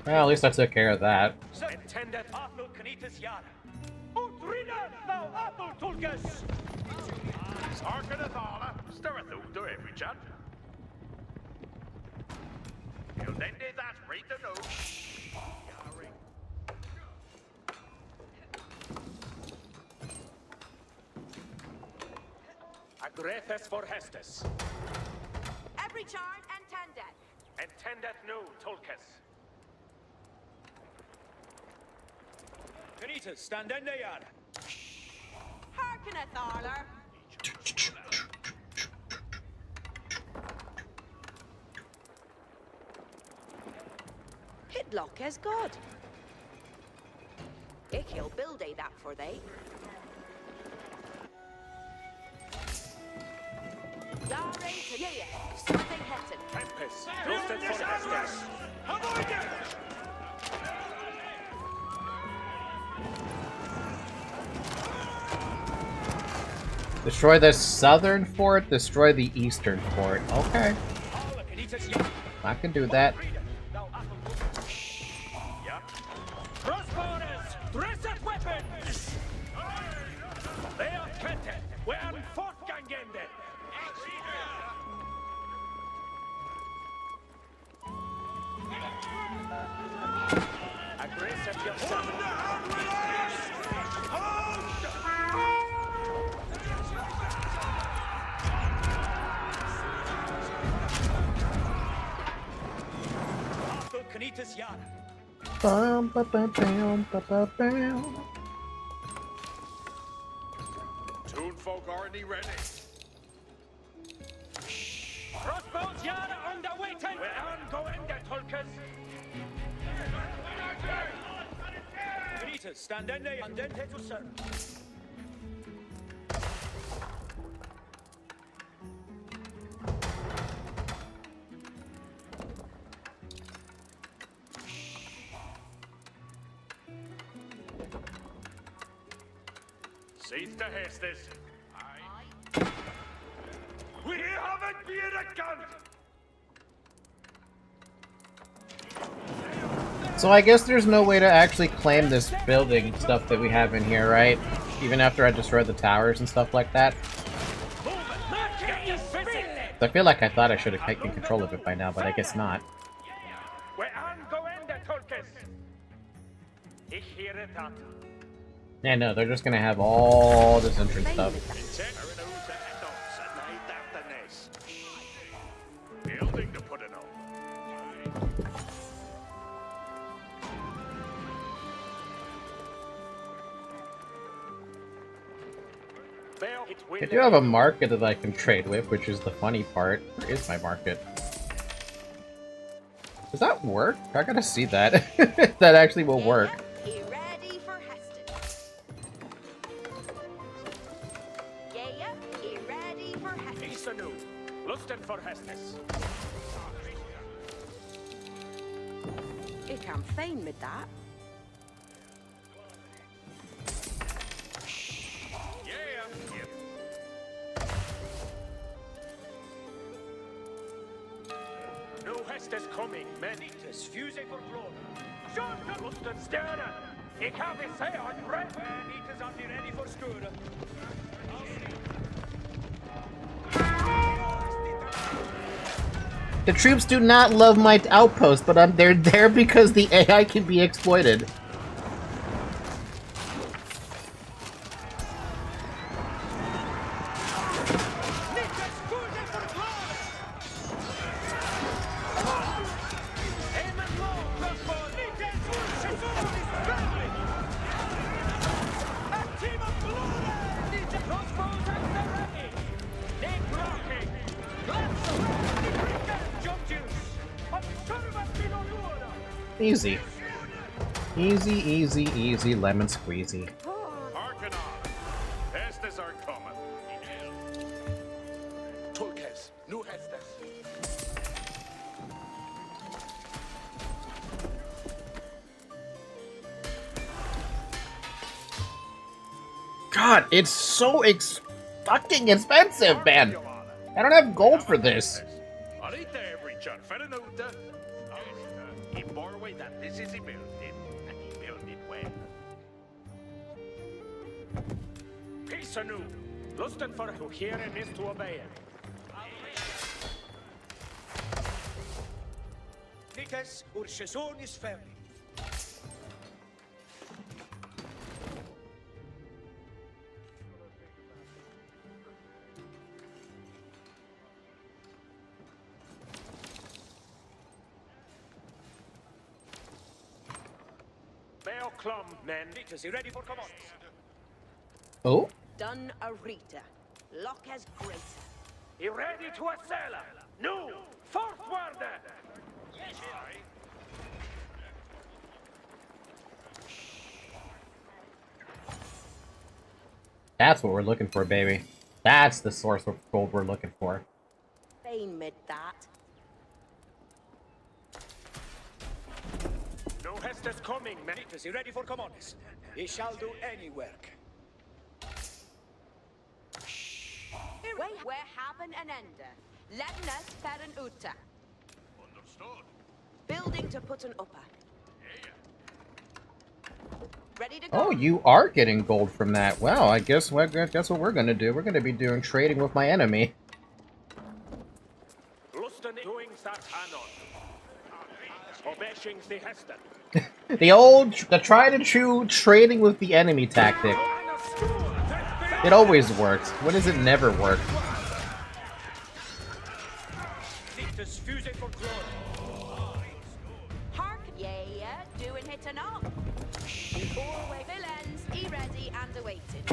Well, at least I took care of that. Agrefes for Hestes. Every charm intended. Intended no, Tolkes. Canitas, stand in the yard. Harkeneth, Arler. Hitlock as God. Ik he'll build a that for they. Destroy the southern fort, destroy the eastern fort. Okay. I can do that. Bam, ba, ba, bam, ba, ba, bam. Toonfolk already ready. Crossbones yard on the waiting. We're on going the Tolkes. Canitas, stand in the and then to serve. Seat the Hestes. We haven't been a gun! So I guess there's no way to actually claim this building stuff that we have in here, right? Even after I destroyed the towers and stuff like that? I feel like I thought I should have taken control of it by now, but I guess not. Yeah, no, they're just gonna have all this entrance stuff. Building to put it on. I do have a market that I can trade with, which is the funny part. Where is my market? Does that work? I gotta see that. That actually will work. Ready for Heston. Yeah, ready for Heston. Isanu, lusted for Hestes. Ik kan fijn met dat. No Hestes coming, men. Nitus, fusing for glory. Short lusted stjärna. Ik har vi säga att rätt. Nitus är ready for skura. The troops do not love my outpost, but they're there because the AI can be exploited. Easy. Easy, easy, easy, lemon squeezy. Hearken on. Hestes are coming. Tulkes, nu Hestes. God, it's so fucking expensive, man! I don't have gold for this. This is building, and he built it well. Peace anew. Lusten for who here and is to obey it. Nikes ur Shesonis family. Clum, men. Is he ready for commands? Oh? Done a Rita. Lock as great. He ready to assail? No! Forward! Yes, That's what we're looking for, baby. That's the source of gold we're looking for. Fine with that. No Hestes coming, men. Is he ready for commands? He shall do any work. We're having an ender. Letting us feren uta. Understood. Building to put an upper. Ready to go. Oh, you are getting gold from that. Well, I guess what we're gonna do. We're gonna be doing trading with my enemy. Lusten doing Satanon. Obeshing the Heston. The tried and true trading with the enemy tactic. It always works. When does it never work? Hark, yeah, doing hit and up. Four-way villains, ready and awaited.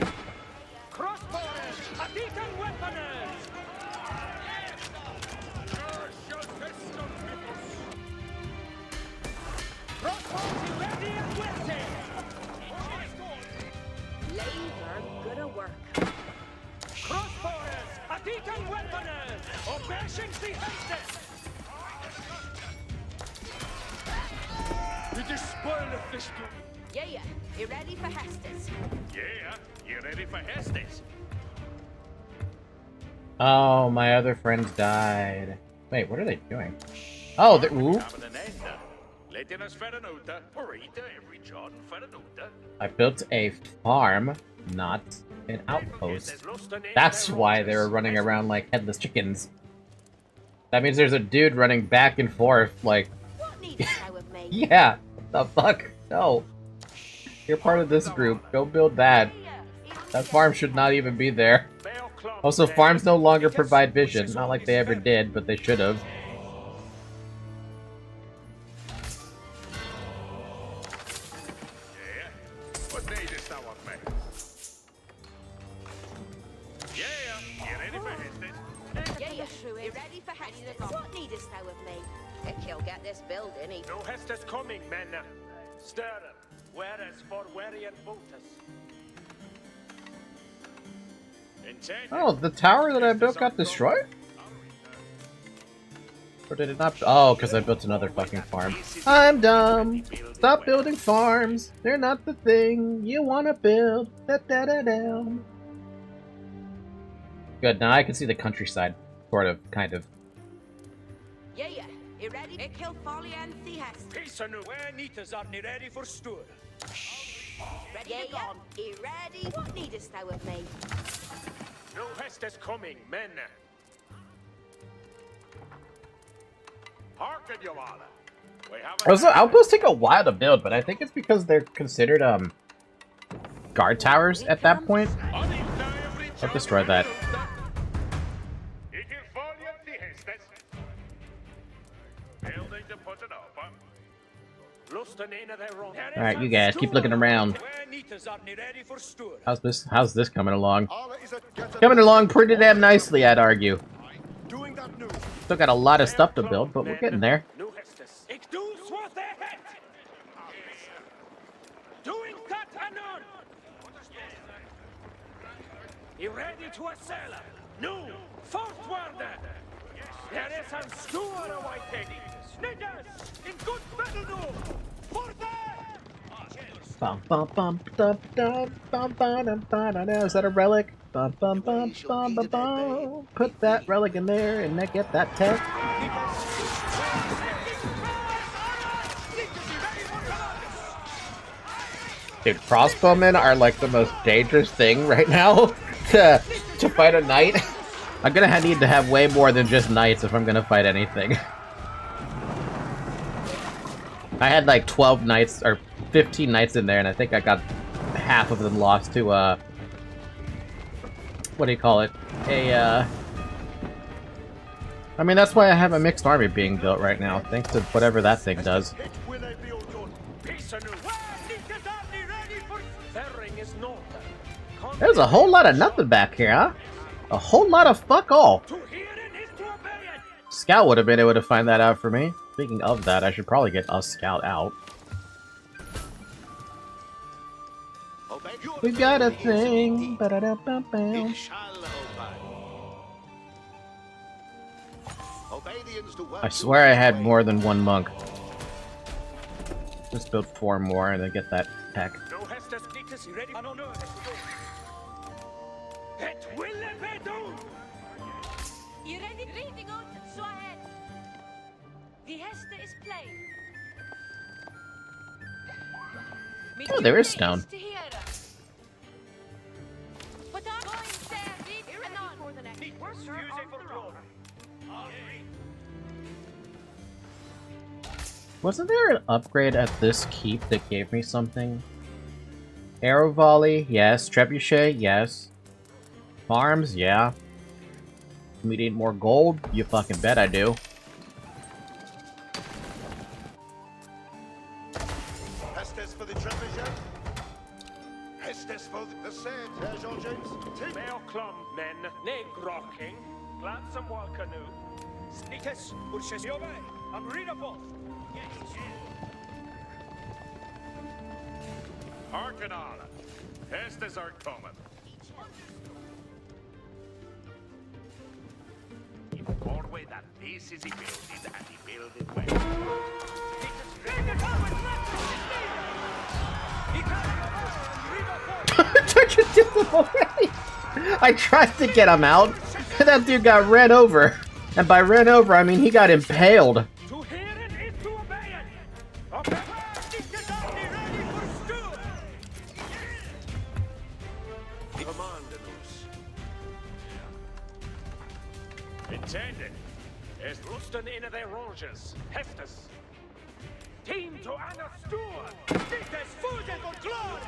Crossbows, Adikan weaponers! Crossbows, ready and waiting! Labor, good work. Crossbows, Adikan weaponers! Obeshing the Hestes! We just spoil the fish. Yeah, you ready for Hestes? Yeah, you ready for Hestes? Oh, my other friends died. Wait, what are they doing? Oh, they're... Ooh. I built a farm, not an outpost. That's why they were running around like headless chickens. That means there's a dude running back and forth, like... Yeah, what the fuck? No. You're part of this group. Go build that. That farm should not even be there. Also, farms no longer provide vision. Not like they ever did, but they should have. What needest thou of me? He'll get this building. No Hestes coming, men. Stir him. Whereas for Werian Boltus. Oh, the tower that I built got destroyed? Or did it not? Oh, because I built another fucking farm. I'm dumb. Stop building farms. They're not the thing you want to build. Da-da-da-da. Good, now I can see the countryside. Sort of, kind of. Yeah, you ready? Kill Folly and Theas. Peace and where Nitas are ready for stir. Ready to gone. You ready? What needest thou of me? No Hestes coming, men. Hearken, you all. We have Also, outposts take a while to build, but I think it's because they're considered, guard towers at that point. I'll destroy that. Alright, you guys, keep looking around. How's this coming along? Coming along pretty damn nicely, I'd argue. Still got a lot of stuff to build, but we're getting there. You ready to assail? No, forward! There is some steward awaiting. Sniggers, in good battle no. For that! Bum bum bum dum dum bum bum bum. Is that a relic? Bum bum bum bum bum bum. Put that relic in there and then get that tech. Dude, crossbowmen are like the most dangerous thing right now to fight a knight. I'm gonna need to have way more than just knights if I'm gonna fight anything. I had like 12 knights, or 15 knights in there, and I think I got half of them lost to, what do you call it? I mean, that's why I have a mixed army being built right now, thanks to whatever that thing does. There's a whole lot of nothing back here, huh? A whole lot of fuck all. Scout would have been able to find that out for me. Speaking of that, I should probably get a scout out. We got a thing. Ba-da-da-bum-bum. I swear I had more than one monk. Just build 4 more and then get that tech. You ready? Reading out, so ahead. The Hester is playing. Oh, there is stone. But I'm going there. Here and on for the next. Wasn't there an upgrade at this keep that gave me something? Arrow volley, yes. Trebuchet, yes. Farms, yeah. We need more gold? You fucking bet I do. Hestes for the trebuchet. Hestes for the sand. Jean James. Mail clum, men. Ne grocking. Glansome wall canoe. Sneakers. Urches Yove. I'm readable. Hearken all. Hestes are coming. More way that this is the building and the building way. Don't you Just already. I tried to get him out, and that dude got ran over. And by ran over, I mean he got impaled. To hear it is to obey it. Okay, ready for stew. Commandanus. Intended. Es Rusten in the ranges. Hestus. Team to Anna Stewart. Dites Fude for glory.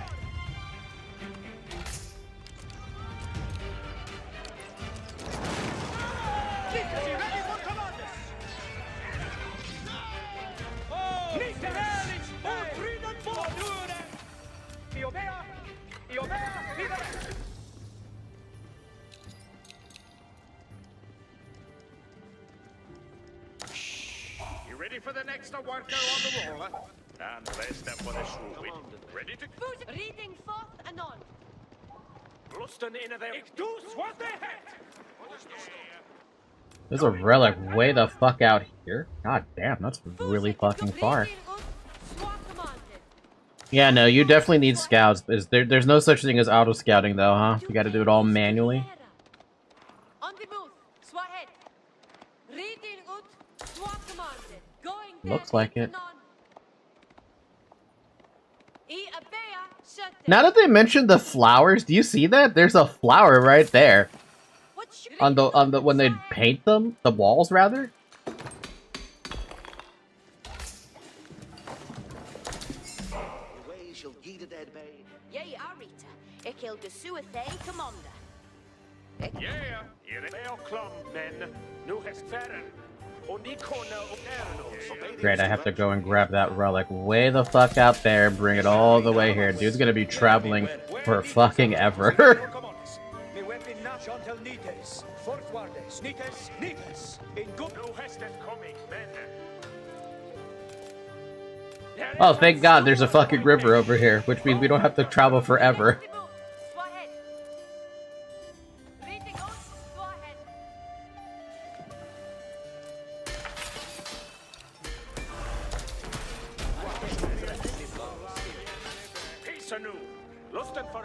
Dites you ready for commanders. Oh, Nite Ehrlich. Oh, freedom for Dure. Iobea. Iobea. Viva. You ready for the next worker on the roller? And rest them for the shrew. Ready to... Reading forth anon. Rusten in there. Ich do's what they had. There's a relic way the fuck out here. God damn, that's really fucking far. Yeah, no, you definitely need scouts. There's no such thing as auto scouting though, huh? You gotta do it all manually. On the move. Swahead. Reading ut. Swat commanded. Going Looks like it. Shut Now that they mentioned the flowers, do you see that? There's a flower right there. On the when they paint them, the walls rather. Away shall ye the dead bay. Yea, Arita. Ekil Gesuathe commander. Yeah, here they are, clum men. Nu hast färren. Och ni kunna och Great, I have to go and grab that relic way the fuck out there and bring it all the way here. Dude's gonna be traveling for fucking ever. Mi weapon not until Nites. Forthwardes. Nites. Nites. In good. Nu hast es coming, men. Oh, thank God there's a fucking river over here, which means we don't have to travel forever.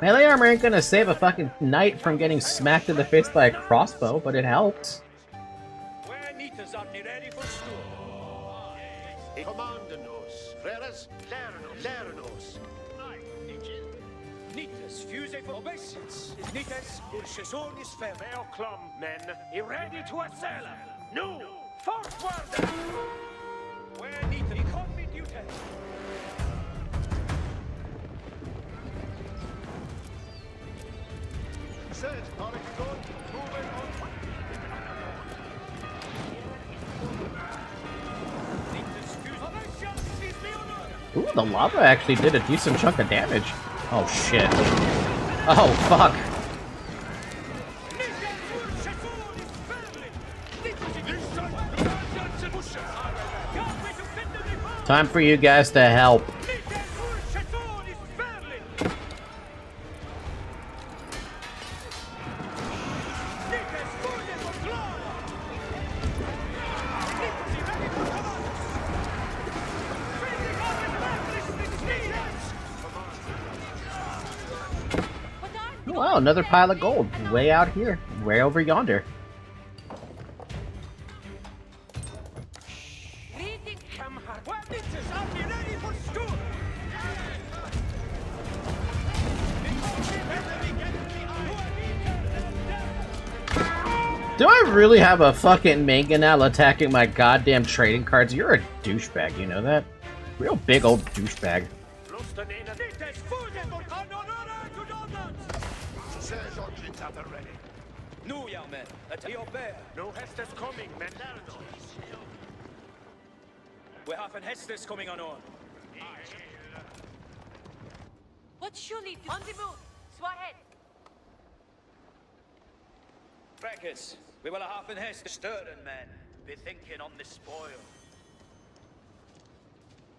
Melee armor ain't gonna save a fucking knight from getting smacked in the face by a crossbow, but it helps. Commandanus. Freres. Lernos. Nites. Fuse for obeisance. Nites. Ursasonis fer. Well, clum men. You ready to assail? No. Forward. Where Nites. Economy duty. Said, Arik Gon, moving on. Ooh, the lava actually did a decent chunk of damage. Oh shit. Oh fuck. Time for you guys to help. Wow, another pile of gold. Way out here. Way over yonder. Do I really have a fucking mangonel attacking my goddamn trading cards? You're a douchebag, you know that? Real big old douchebag. Nu, young men. Your bear. No Hestus coming, men. We have an Hestus coming on. What surely on the move. Swahead. Fracas. We will have an Hestus. Stirring men. Be thinking on the spoil.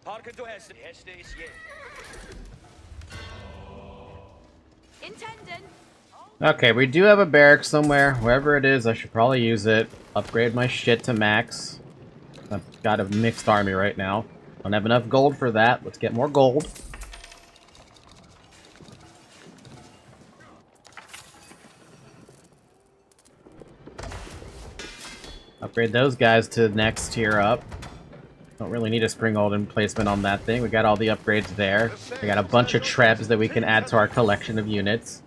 Hearken to Hestus. Hestus, yet. Intendant. Okay, we do have a barrack somewhere. Wherever it is, I should probably use it. Upgrade my shit to max. I've got a mixed army right now. Don't have enough gold for that. Let's get more gold. Upgrade those guys to next tier up. Don't really need a spring-hold emplacement on that thing. We got all the upgrades there. We got a bunch of trebs that we can add to our collection of units.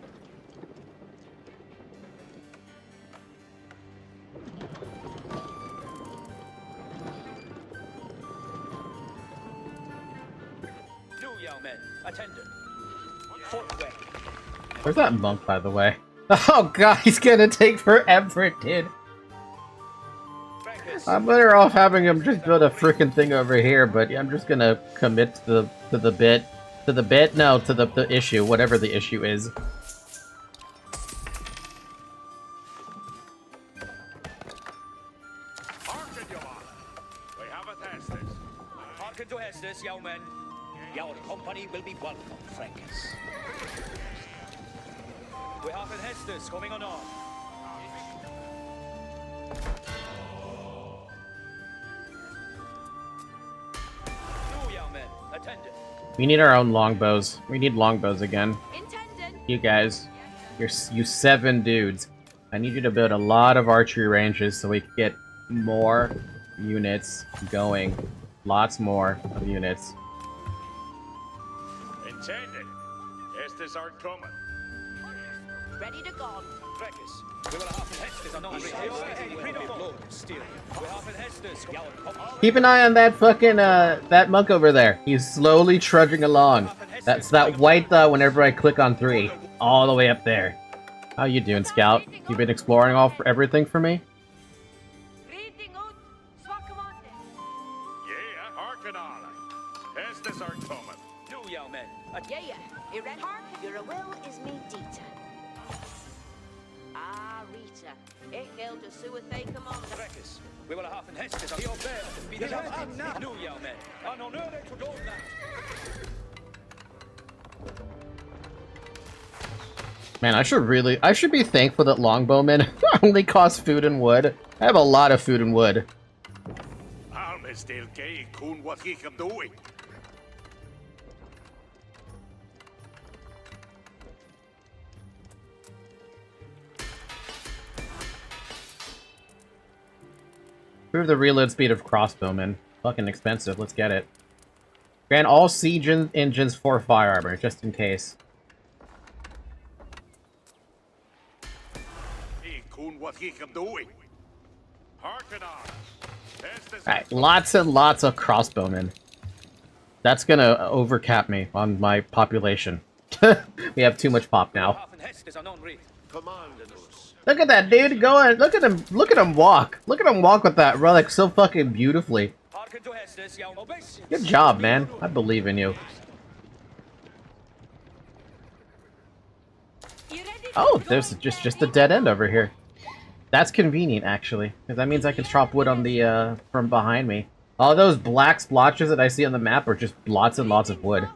Where's that monk, by the way? Oh god, he's gonna take forever, dude. I'm better off having him just build a freaking thing over here, but I'm just gonna commit to the bit. No, to the issue, whatever the issue is. Hearken, your honor. We have a Hestus. Hearken to Hestus, young men. Your company will be welcome, Frankus. We have an Hestus coming on. We need our own longbows. We need longbows again. You guys, you 7 dudes. I need you to build a lot of archery ranges so we can get more units going. Lots more of units. Intended. Hestus are coming. Ready to go. We will have Hestus on Keep an eye on that fucking, that monk over there. He's slowly trudging along. That's that white dot whenever I click on 3. All the way up there. How you doing, Scout? You been exploring everything for me? Yeah, hearken on. Hestus are coming. Do, young men. Yeah. Irene Hark, your will is me Dita. Ah, Rita. Echel de Suethe command. We will have Hestus on your bear. Be the new young men. An honor to go now. Man, I should be thankful that longbowmen only cost food and wood. I have a lot of food and wood. I'm still gay, coon what he can doing. Improve the reload speed of crossbowmen. Fucking expensive, let's get it. Grant all siege engines 4 fire armor, just in case. What he can doing. Hearken on. Alright, lots and lots of crossbowmen. That's gonna overcap me on my population. We have too much pop now. Look at that dude going. Look at him walk. Look at him walk with that relic so fucking beautifully. Good job, man. I believe in you. Oh, there's just a dead end over here. That's convenient, actually, because that means I can chop wood on the from behind me. All those black splotches that I see on the map are just lots and lots of wood.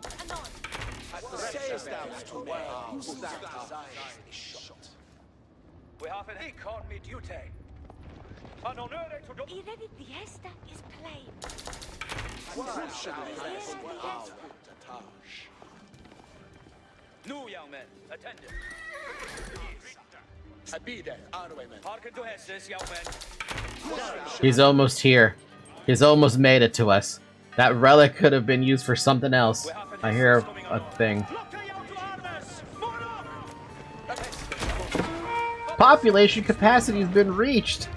We have an economy duty. An honor to go. Fiesta is plain. New young men, attended. He's almost here. He's almost made it to us. That relic could have been used for something else. I hear a thing. Population capacity has been reached.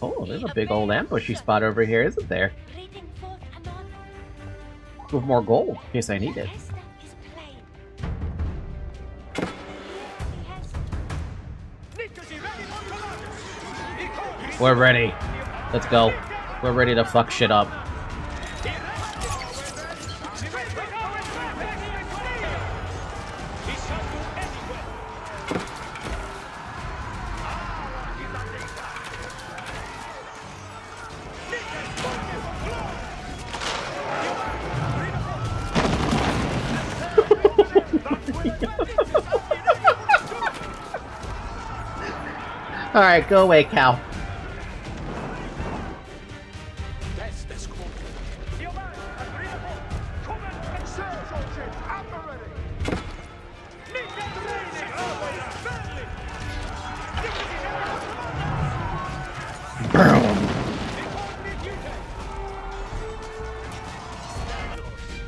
Oh, there's a big old ambushy spot over here, isn't there? With more gold, in case I need it. We're ready. Let's go. We're ready to fuck shit up. Alright, go away, cow.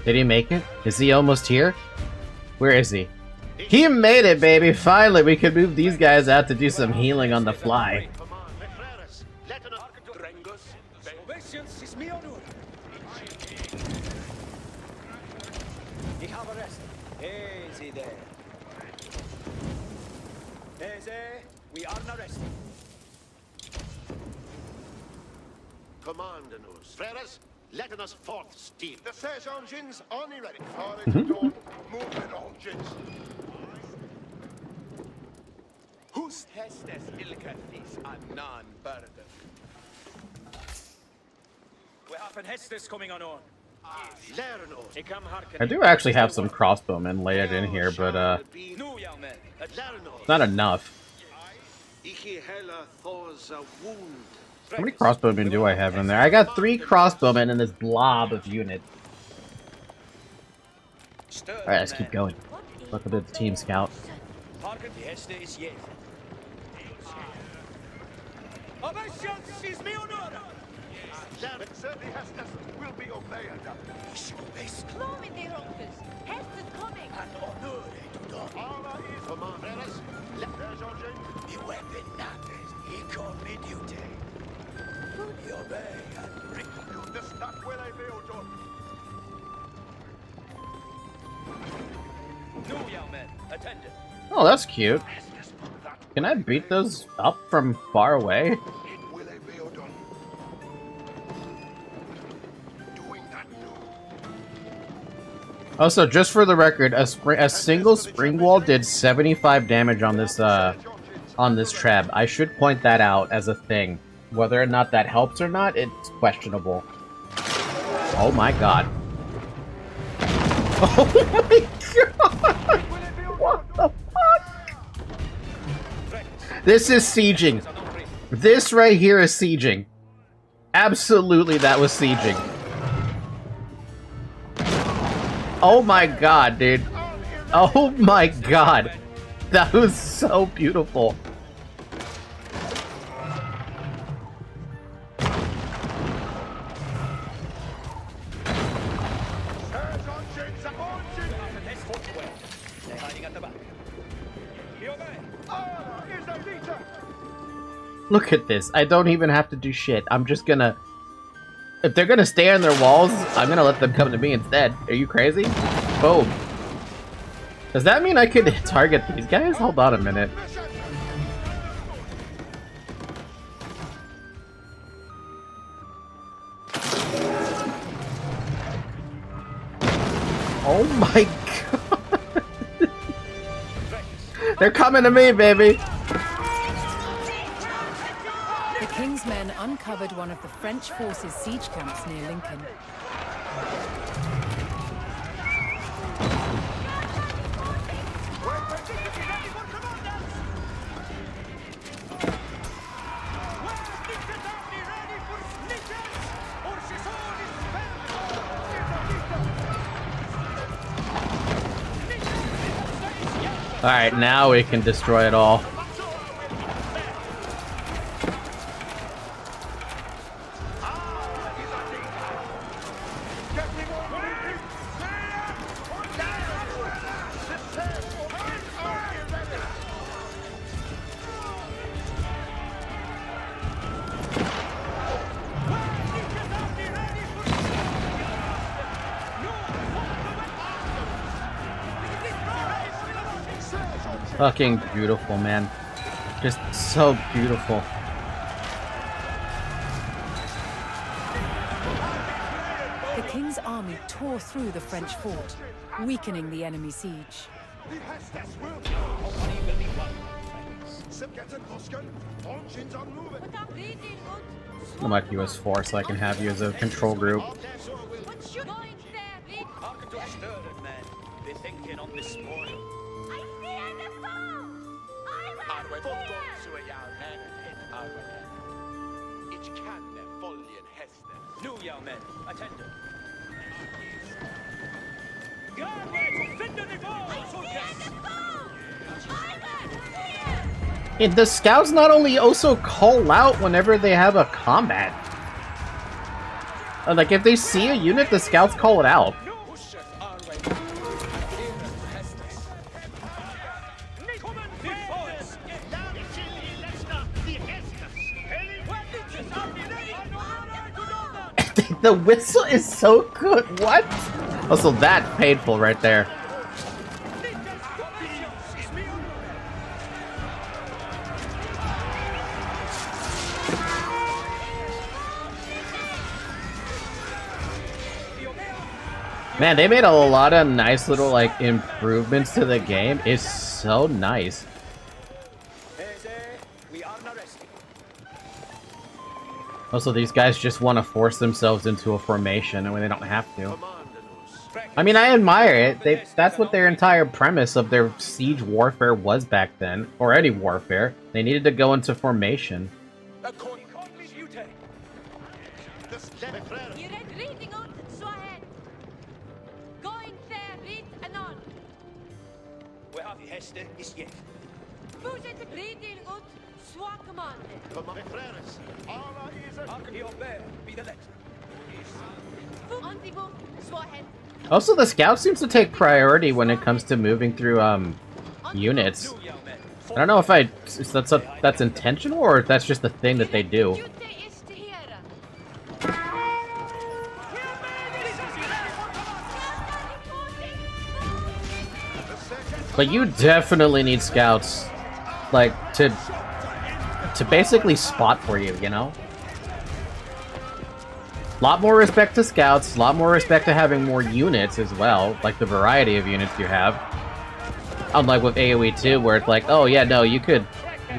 Did he make it? Is he almost here? Where is he? He made it, baby! Finally, we can move these guys out to do some healing on the fly. Easy there. Easy, we are not resting. Command us, Freres, letting us forth steam. The Sage engines only ready. Move it, engines. Whose Hestes Ilkathis are non-burden? We have an Hestes coming on. I do actually have some crossbowmen layered in here, but it's not enough. How many crossbowmen do I have in there? I got 3 crossbowmen in this blob of units. Alright, let's keep going. Look at the team scout. Certainly Hestes will be obeyed. Clomid the Rumpus. Hestes coming. And honor to dawn. Armor is command, Freres. There's engine. The weapon nappers, he called me duty. You obey and bring You this not will I be, O John. No, young men, attendant. Oh, that's cute. Can I beat those up from far away? Also, just for the record, a single spring wall did 75 damage on this trap. I should point that out as a thing. Whether or not that helps or not, it's questionable. Oh my god. Oh my god! What the fuck? This is sieging. This right here is sieging. Absolutely, that was sieging. Oh my god, dude. Oh my god. That was so beautiful. Look at this. I don't even have to do shit. I'm just gonna... If they're gonna stay on their walls, I'm gonna let them come to me instead. Are you crazy? Boom. Does that mean I could target these guys? Hold on a minute. Oh my god. They're coming to me, baby. The King's men uncovered one of the French forces' siege camps near Lincoln. Alright, now we can destroy it all. Fucking beautiful, man. Just so beautiful. The King's army tore through the French fort, weakening the enemy siege. I'm like US 4 so I can have you as a control group. Nu, young men, attendant. And the scouts not only also call out whenever they have a combat. Like, if they see a unit, the scouts call it out. The whistle is so good. What? Also, that's painful right there. Man, they made a lot of nice little, like, improvements to the game. It's so nice. Also, these guys just want to force themselves into a formation when they don't have to. I mean, I admire it. That's what their entire premise of their siege warfare was back then, or any warfare. They needed to go into formation. Also, the scout seems to take priority when it comes to moving through units. I don't know if that's intentional or if that's just a thing that they do. But you definitely need scouts, like, to basically spot for you, you know? A lot more respect to scouts, a lot more respect to having more units as well, like the variety of units you have. Unlike with AoE2, where it's like, oh yeah, no, you could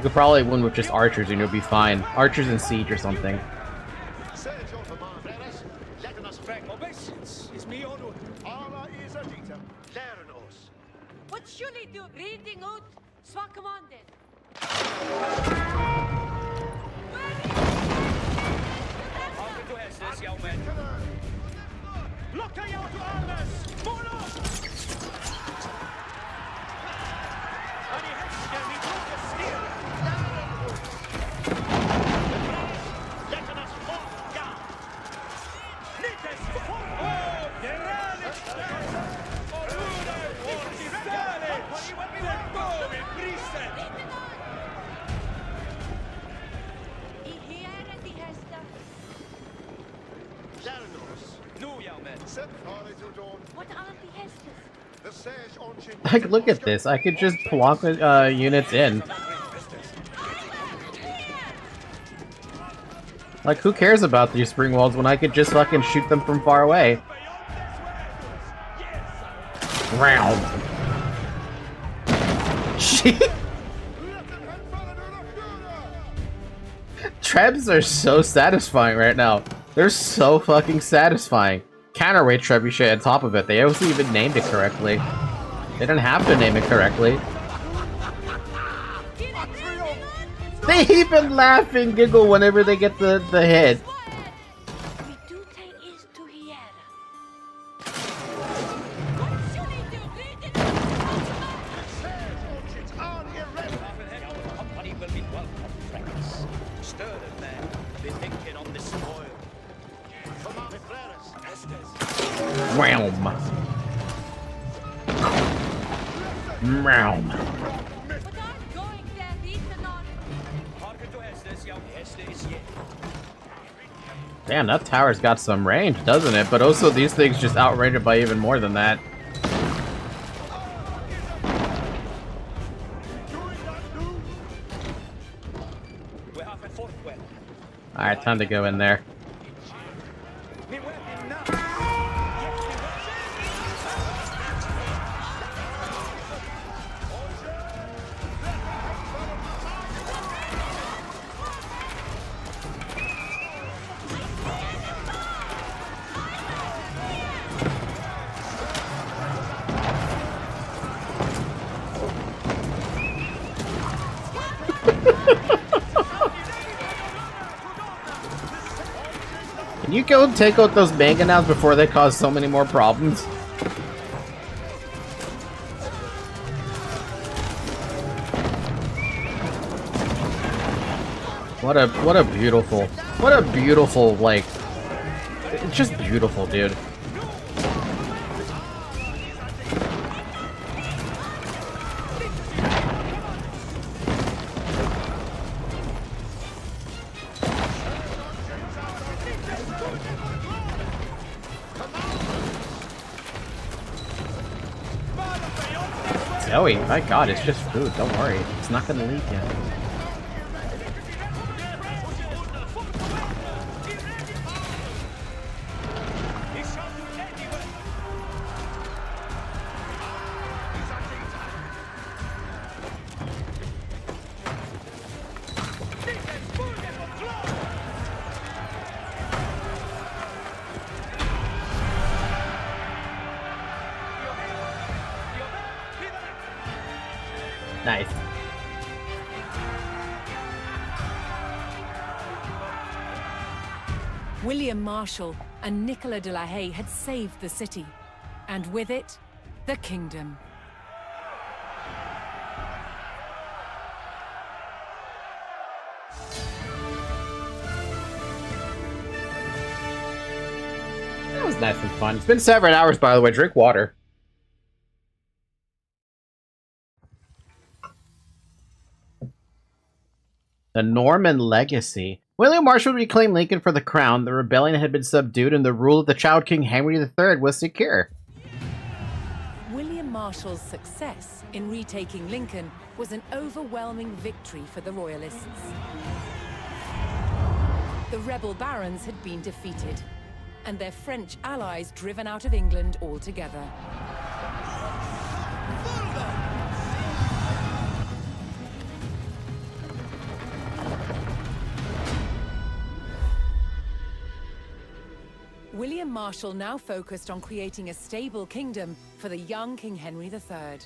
probably win with just archers and you'll be fine. Archers in siege or something. What should I do? Reading out Swakamandet. Like, look at this. I could just plonk units in. Like, who cares about these spring walls when I could just fucking shoot them from far away? Round. Trebs are so satisfying right now. They're so fucking satisfying. Counterweight trebuchet on top of it. They also even named it correctly. They didn't have to name it correctly. They even laugh and giggle whenever they get the hit. Realm. Realm. Damn, that tower's got some range, doesn't it? But also, these things just outrange it by even more than that. Alright, time to go in there. Can you go take out those mangonels before they cause so many more problems? What a beautiful, like, it's just beautiful, dude. Zoe, my god, it's just food, don't worry. It's not gonna leak yet. Nice. William Marshal and Nicolas de la Haye had saved the city, and with it, the kingdom. That was nice and fun. It's been 7 hours, by the way. Drink water. The Norman Legacy. William Marshal reclaimed Lincoln for the crown. The rebellion had been subdued, and the rule of the child King Henry III was secure. William Marshal's success in retaking Lincoln was an overwhelming victory for the Royalists. The rebel barons had been defeated, and their French allies driven out of England altogether. William Marshal now focused on creating a stable kingdom for the young King Henry III.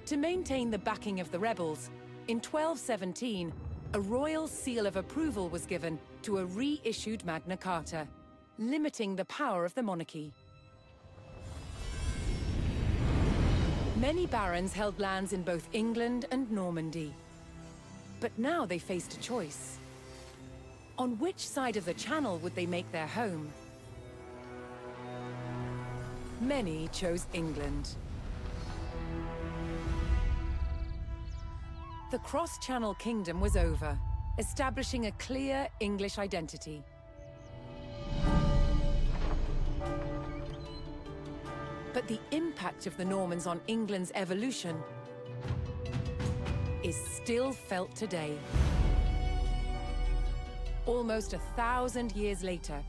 To maintain the backing of the rebels, in 1217, a royal seal of approval was given to a reissued Magna Carta, limiting the power of the monarchy. Many barons held lands in both England and Normandy. But now they faced a choice. On which side of the Channel would they make their home? Many chose England. The cross-Channel kingdom was over, establishing a clear English identity. But the impact of the Normans on England's evolution is still felt today. Almost 1,000 years later,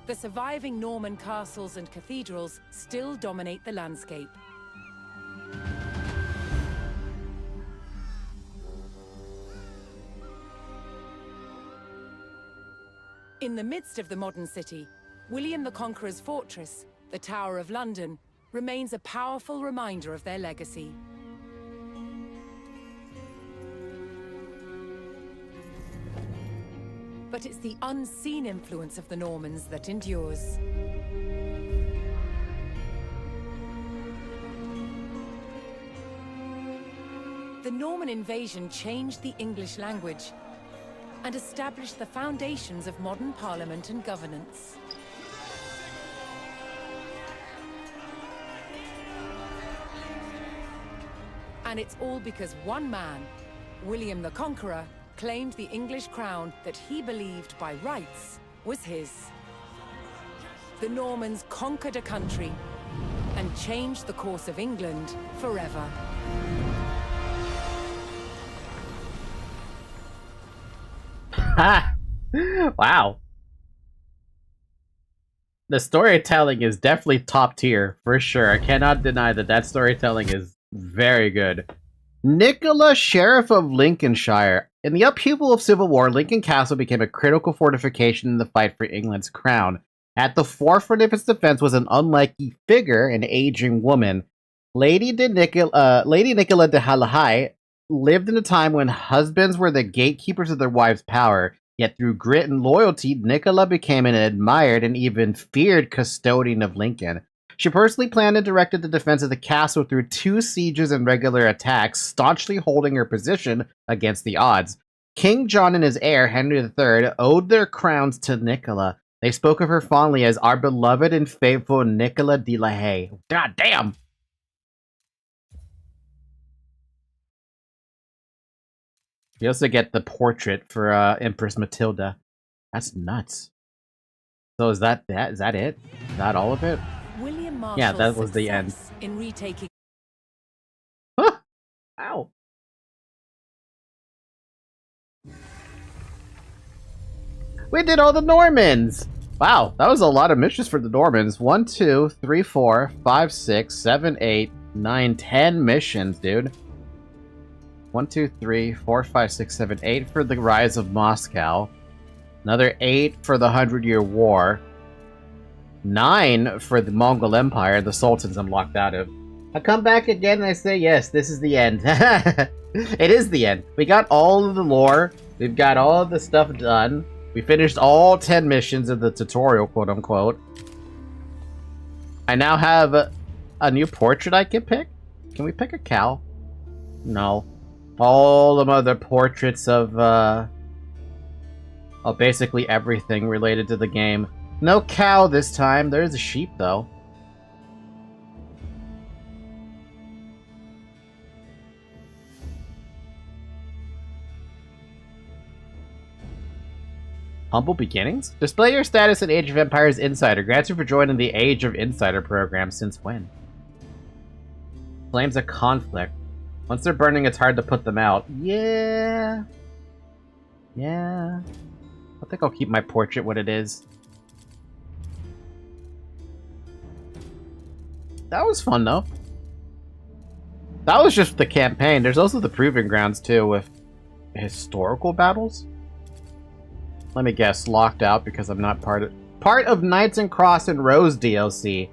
the surviving Norman castles and cathedrals still dominate the landscape. In the midst of the modern city, William the Conqueror's fortress, the Tower of London, remains a powerful reminder of their legacy. But it's the unseen influence of the Normans that endures. The Norman invasion changed the English language and established the foundations of modern parliament and governance. And it's all because one man, William the Conqueror, claimed the English crown that he believed by rights was his. The Normans conquered a country and changed the course of England forever. Ha! Wow. The storytelling is definitely top tier, for sure. I cannot deny that storytelling is very good. Nicola, Sheriff of Lincolnshire. In the upheaval of civil war, Lincoln Castle became a critical fortification in the fight for England's crown. At the forefront of its defense was an unlikely figure, an aging woman. Lady Nicola de Haye lived in a time when husbands were the gatekeepers of their wives' power. Yet through grit and loyalty, Nicola became an admired and even feared custodian of Lincoln. She personally planned and directed the defense of the castle through 2 sieges and regular attacks, staunchly holding her position against the odds. King John and his heir, Henry III, owed their crowns to Nicola. They spoke of her fondly as our beloved and faithful Nicola de la Haye. God damn! You also get the portrait for Empress Matilda. That's nuts. So is that it? Is that all of it? William Marshall's Yeah, that was the end. in retaking. Huh! Ow! We did all the Normans! Wow, that was a lot of missions for the Normans. 1, 2, 3, 4, 5, 6, 7, 8, 9, 10 missions, dude. 1, 2, 3, 4, 5, 6, 7, 8 for the Rise of Moscow. Another 8 for the 100-Year War. 9 for the Mongol Empire, the Sultans I'm locked out of. I come back again and I say, yes, this is the end. It is the end. We got all of the lore. We've got all of the stuff done. We finished all 10 missions of the tutorial, quote-unquote. I now have a new portrait I can pick. Can we pick a cow? No. All the other portraits of basically everything related to the game. No cow this time. There's a sheep, though. Humble Beginnings? Display your status in Age of Empires Insider. Grants you for joining the Age of Insider program. Since when? Flames of Conflict. Once they're burning, it's hard to put them out. Yeah. Yeah. I think I'll keep my portrait what it is. That was fun, though. That was just the campaign. There's also the Proving Grounds, too, with historical battles. Let me guess, locked out because I'm not part of Knights and Cross and Rose DLC.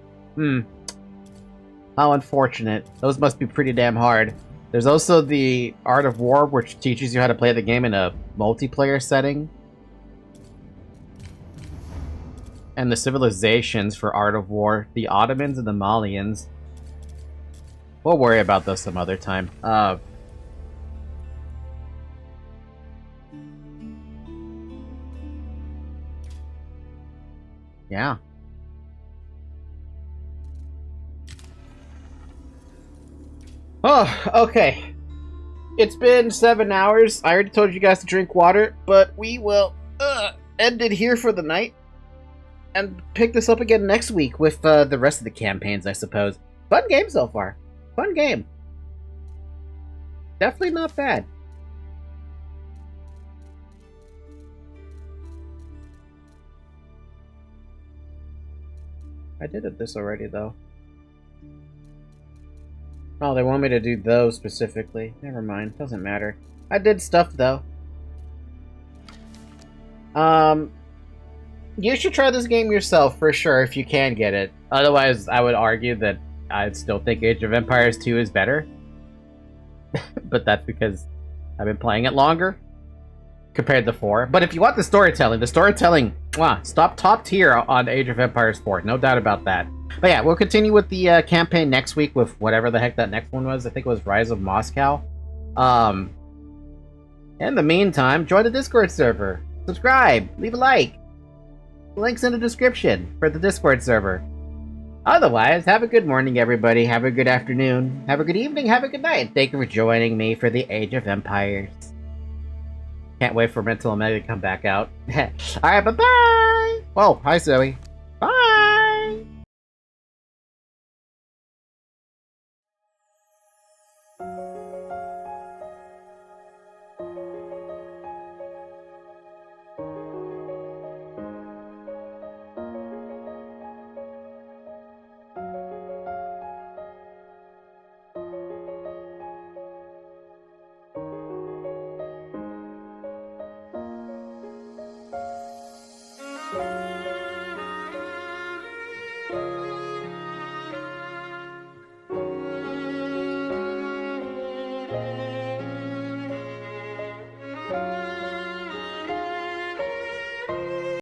How unfortunate. Those must be pretty damn hard. There's also the Art of War, which teaches you how to play the game in a multiplayer setting. And the civilizations for Art of War, the Ottomans and the Malians. We'll worry about those some other time. Yeah. Oh, okay. It's been 7 hours. I already told you guys to drink water, but we will end it here for the night. And pick this up again next week with the rest of the campaigns, I suppose. Fun game so far. Fun game. Definitely not bad. I did this already, though. Oh, they want me to do those specifically. Never mind. Doesn't matter. I did stuff, though. You should try this game yourself, for sure, if you can get it. Otherwise, I would argue that I'd still think Age of Empires 2 is better. But that's because I've been playing it longer compared to 4. But if you want the storytelling, stop top tier on Age of Empires 4. No doubt about that. But yeah, we'll continue with the campaign next week with whatever the heck that next one was. I think it was Rise of Moscow. In the meantime, join the Discord server. Subscribe. Leave a like. Links in the description for the Discord server. Otherwise, have a good morning, everybody. Have a good afternoon. Have a good evening. Have a good night. Thank you for joining me for the Age of Empires. Can't wait for Mental Omega to come back out. Alright, bye-bye! Whoa, hi, Zoe. Bye!